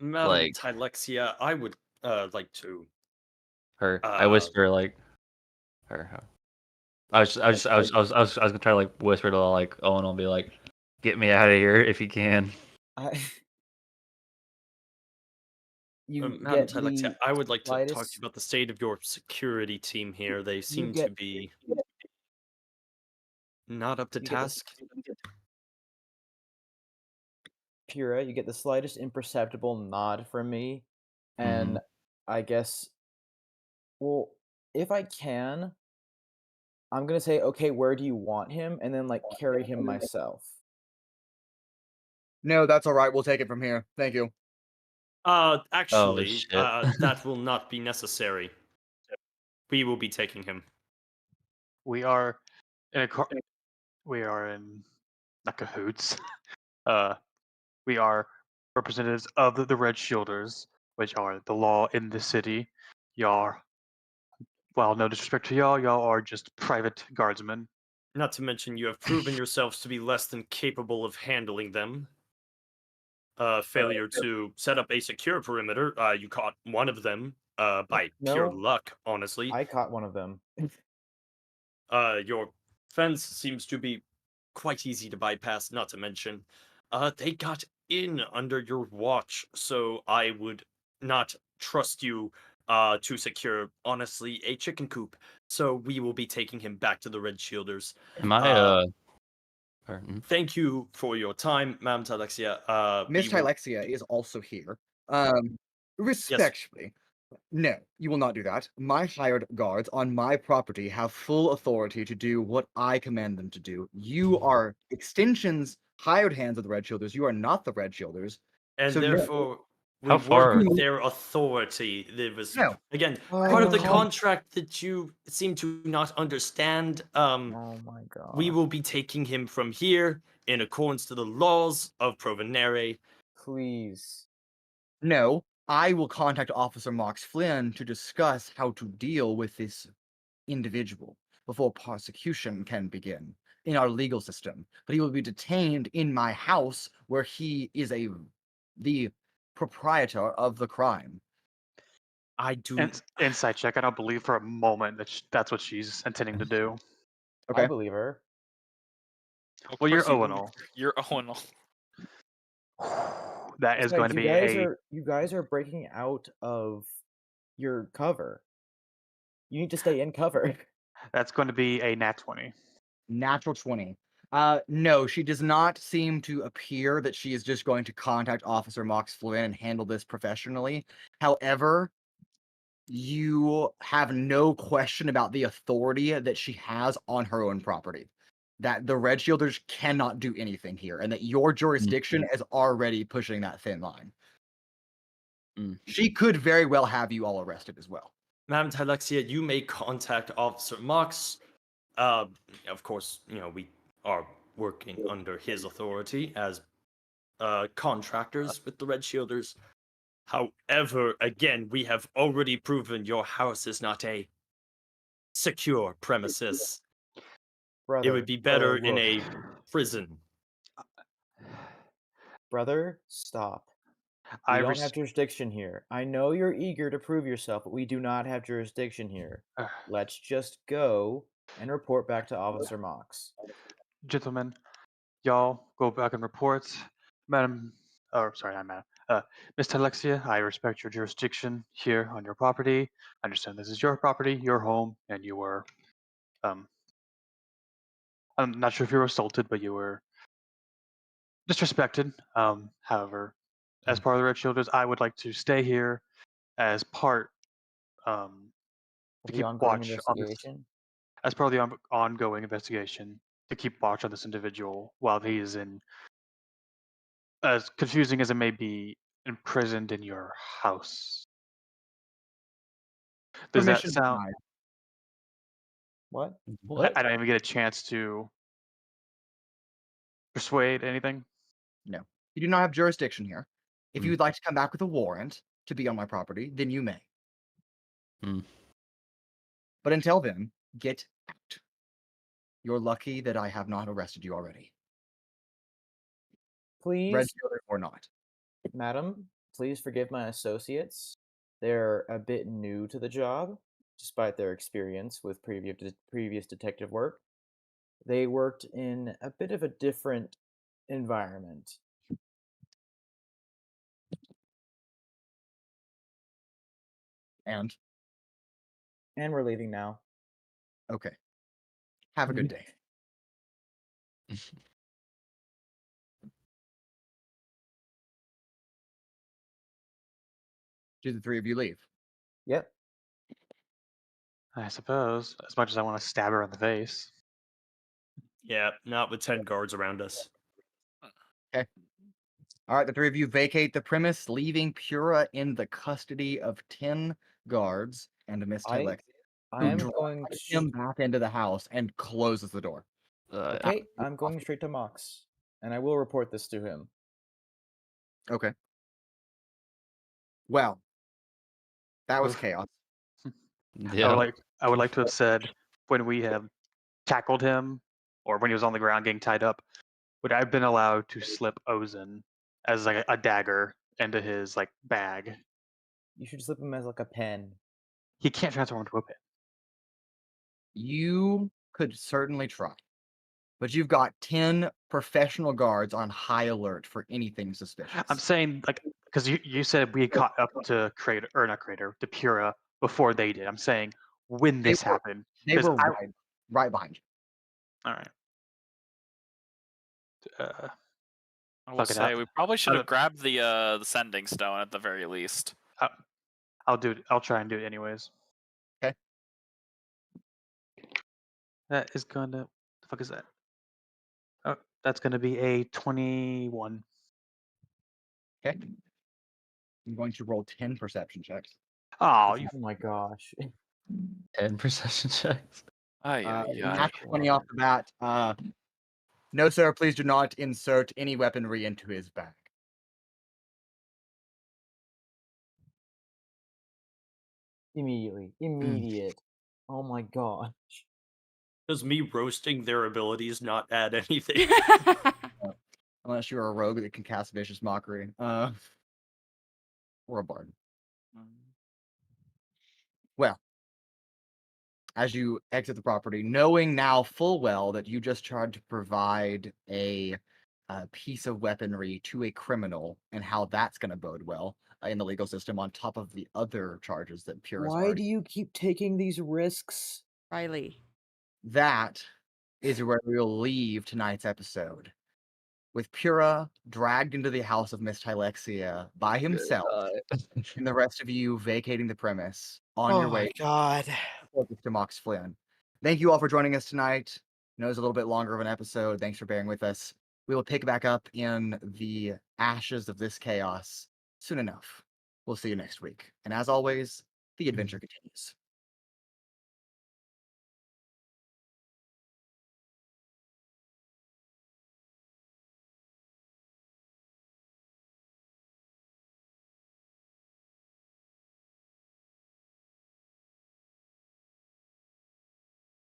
S3: Madam
S8: Like-
S3: Tylexia, I would like to.
S8: Her. I
S3: Uh,
S8: whisper like her. I was gonna try to like whisper to like Owunul and be like, "Get me out of here if you can."
S4: you
S3: Madam
S4: get
S3: Tylexia,
S4: the
S3: I would like to talk to
S4: slightest-
S3: you about the state of your security team here. They seem to
S4: get-
S3: be not up to
S4: you get the-
S3: task.
S4: Pura, you get the slightest imperceptible nod from me, and I guess, well, if I can, I'm gonna say, okay, where do you want him, and then like carry him myself.
S1: No, that's all right. We'll take it from here. Thank you.
S3: Actually,
S8: shit.
S3: that will not be necessary. We will be taking him.
S9: We are in we are in not cahoots. We are representatives of the Red Shielders, which are the law in the city. Y'all, well, no disrespect to y'all are just private guardsmen.
S3: Not to mention, you have proven yourselves to be less than capable of handling them. Failure to set up a secure perimeter. You caught one of them by pure
S4: No.
S3: luck, honestly.
S4: I caught one of them.
S3: Your fence seems to be quite easy to bypass, not to mention, they got in under your watch, so I would not trust you to secure, honestly, a chicken coop. So we will be taking him back to the Red Shielders.
S8: Am I
S3: Thank you for your time, Madam Tylexia.
S1: Miss
S3: we will-
S1: Tylexia is also here. Respectfully, no, you will not do that. My hired guards on my property have full authority to do what I command them to do. You are extensions, hired hands of the Red Shielders. You are not the Red Shielders.
S3: And
S1: So no.
S3: therefore, we
S8: How
S3: work
S8: far-
S3: with their authority. There was,
S1: No.
S3: again, part of the
S4: Oh.
S3: contract that you seem to not understand.
S4: Oh my god.
S3: We will be taking him from here in accordance to the laws of Provenere.
S4: Please.
S1: No, I will contact Officer Mox Flynn to discuss how to deal with this individual before prosecution can begin in our legal system. But he will be detained in my house where he is the proprietor of the crime.
S3: I do.
S9: Insight check. I don't believe for a moment that that's what she's intending to do.
S1: Okay.
S4: I believe her.
S6: Of
S9: Well, you're
S6: course you-
S9: Owunul.
S6: You're Owunul.
S9: That is going to
S4: Besides,
S9: be
S4: you guys are breaking out of your cover. You need to stay in cover.
S9: that's going to be a nat 20.
S1: Natural 20. No, she does not seem to appear that she is just going to contact Officer Mox Flynn and handle this professionally. However, you have no question about the authority that she has on her own property. That the Red Shielders cannot do anything here, and that your jurisdiction is already pushing that thin line. She could very well have you all arrested as well.
S3: Madam Tylexia, you may contact Officer Mox. Of course, we are working under his authority as contractors with the Red Shielders. However, again, we have already proven your house is not a secure premises.
S4: Brother,
S3: It would be better in
S4: look.
S3: a prison.
S4: Brother, stop. We don't have jurisdiction here. I know you're eager to prove yourself, but we do not have jurisdiction here. Let's just go and report back to Officer Mox.
S9: Gentlemen, y'all go back and report. Madam, or sorry, not Madam. Miss Tylexia, I respect your jurisdiction here on your property. I understand this is your property, your home, and you were, I'm not sure if you were assaulted, but you were disrespected. However, as part of the Red Shielders, I would like to stay here as part, to
S4: The
S9: keep
S4: ongoing
S9: watch on this,
S4: investigation.
S9: as part of the ongoing investigation, to keep watch on this individual while he is in, as confusing as it may be, imprisoned in your house. Does that
S1: Permission
S9: sound?
S1: denied.
S4: What?
S8: What?
S9: I don't even get a chance to persuade anything.
S1: No, you do not have jurisdiction here. If
S8: Hmm.
S1: you would like to come back with a warrant to be on my property, then you may.
S8: Hmm.
S1: But until then, get out. You're lucky that I have not arrested you already.
S4: Please,
S1: Red Shielder or not.
S4: madam, please forgive my associates. They're a bit new to the job, despite their experience with previous detective work. They worked in a bit of a different environment.
S1: And
S4: And we're leaving now.
S1: okay. Have a good day. Do the three of you leave?
S4: Yep.
S9: I suppose, as much as I want to stab her in the face.
S3: Yeah, not with 10 guards around us.
S1: All right, the three of you vacate the premise, leaving Pura in the custody of 10 guards and Miss Tylexia,
S4: I
S1: who
S4: am
S1: drives
S4: going
S1: him back into the house and closes the door.
S4: Okay, I'm going straight to Mox, and I will report this to him.
S1: Okay. Well, that was
S9: Oof.
S1: chaos.
S8: Yeah.
S9: I would like to have said when we have tackled him, or when he was on the ground getting tied up, would I have been allowed to slip Ozen as like a dagger into his like bag?
S4: You should slip him as like a pen.
S9: He can't transform into a pit.
S1: You could certainly try, but you've got 10 professional guards on high alert for anything suspicious.
S9: I'm saying like because you said we caught up to Cradeyr, or not Cradeyr, to Pura before they did. I'm saying when
S1: They
S9: this
S1: were-
S9: happened.
S1: They
S9: 'cause
S1: were
S9: I-
S1: right behind you.
S9: all right.
S6: I will
S9: Fuck it,
S6: say we probably should
S9: I'll-
S6: have grabbed the sending stone at the very least.
S9: I'll do it. I'll try and do it anyways.
S1: Okay.
S9: That is gonna. The fuck is that? Oh, that's gonna be a 21.
S1: Okay. I'm going to roll 10 perception checks.
S9: Oh, you
S4: Oh my gosh.
S8: 10 perception checks.
S1: Nat 20 off the bat. No, sir, please do not insert any weaponry into his bag.
S4: Immediate. Oh my gosh.
S3: Does me roasting their abilities not add anything?
S1: Unless you're a rogue that can cast Vicious Mockery. Or a bard. Well, as you exit the property, knowing now full well that you just tried to provide a piece of weaponry to a criminal and how that's going to bode well in the legal system on top of the other charges that Pura's
S4: Why
S1: already.
S4: do you keep taking these risks?
S2: Riley.
S1: That is where we'll leave tonight's episode. With Pura dragged into the house of Miss Tylexia by himself, and the rest of you vacating the premise on your way
S7: God.
S1: to Mox Flynn. Thank you all for joining us tonight. I know it was a little bit longer of an episode. Thanks for bearing with us. We will pick back up in the ashes of this chaos soon enough. We'll see you next week. And as always, the adventure continues.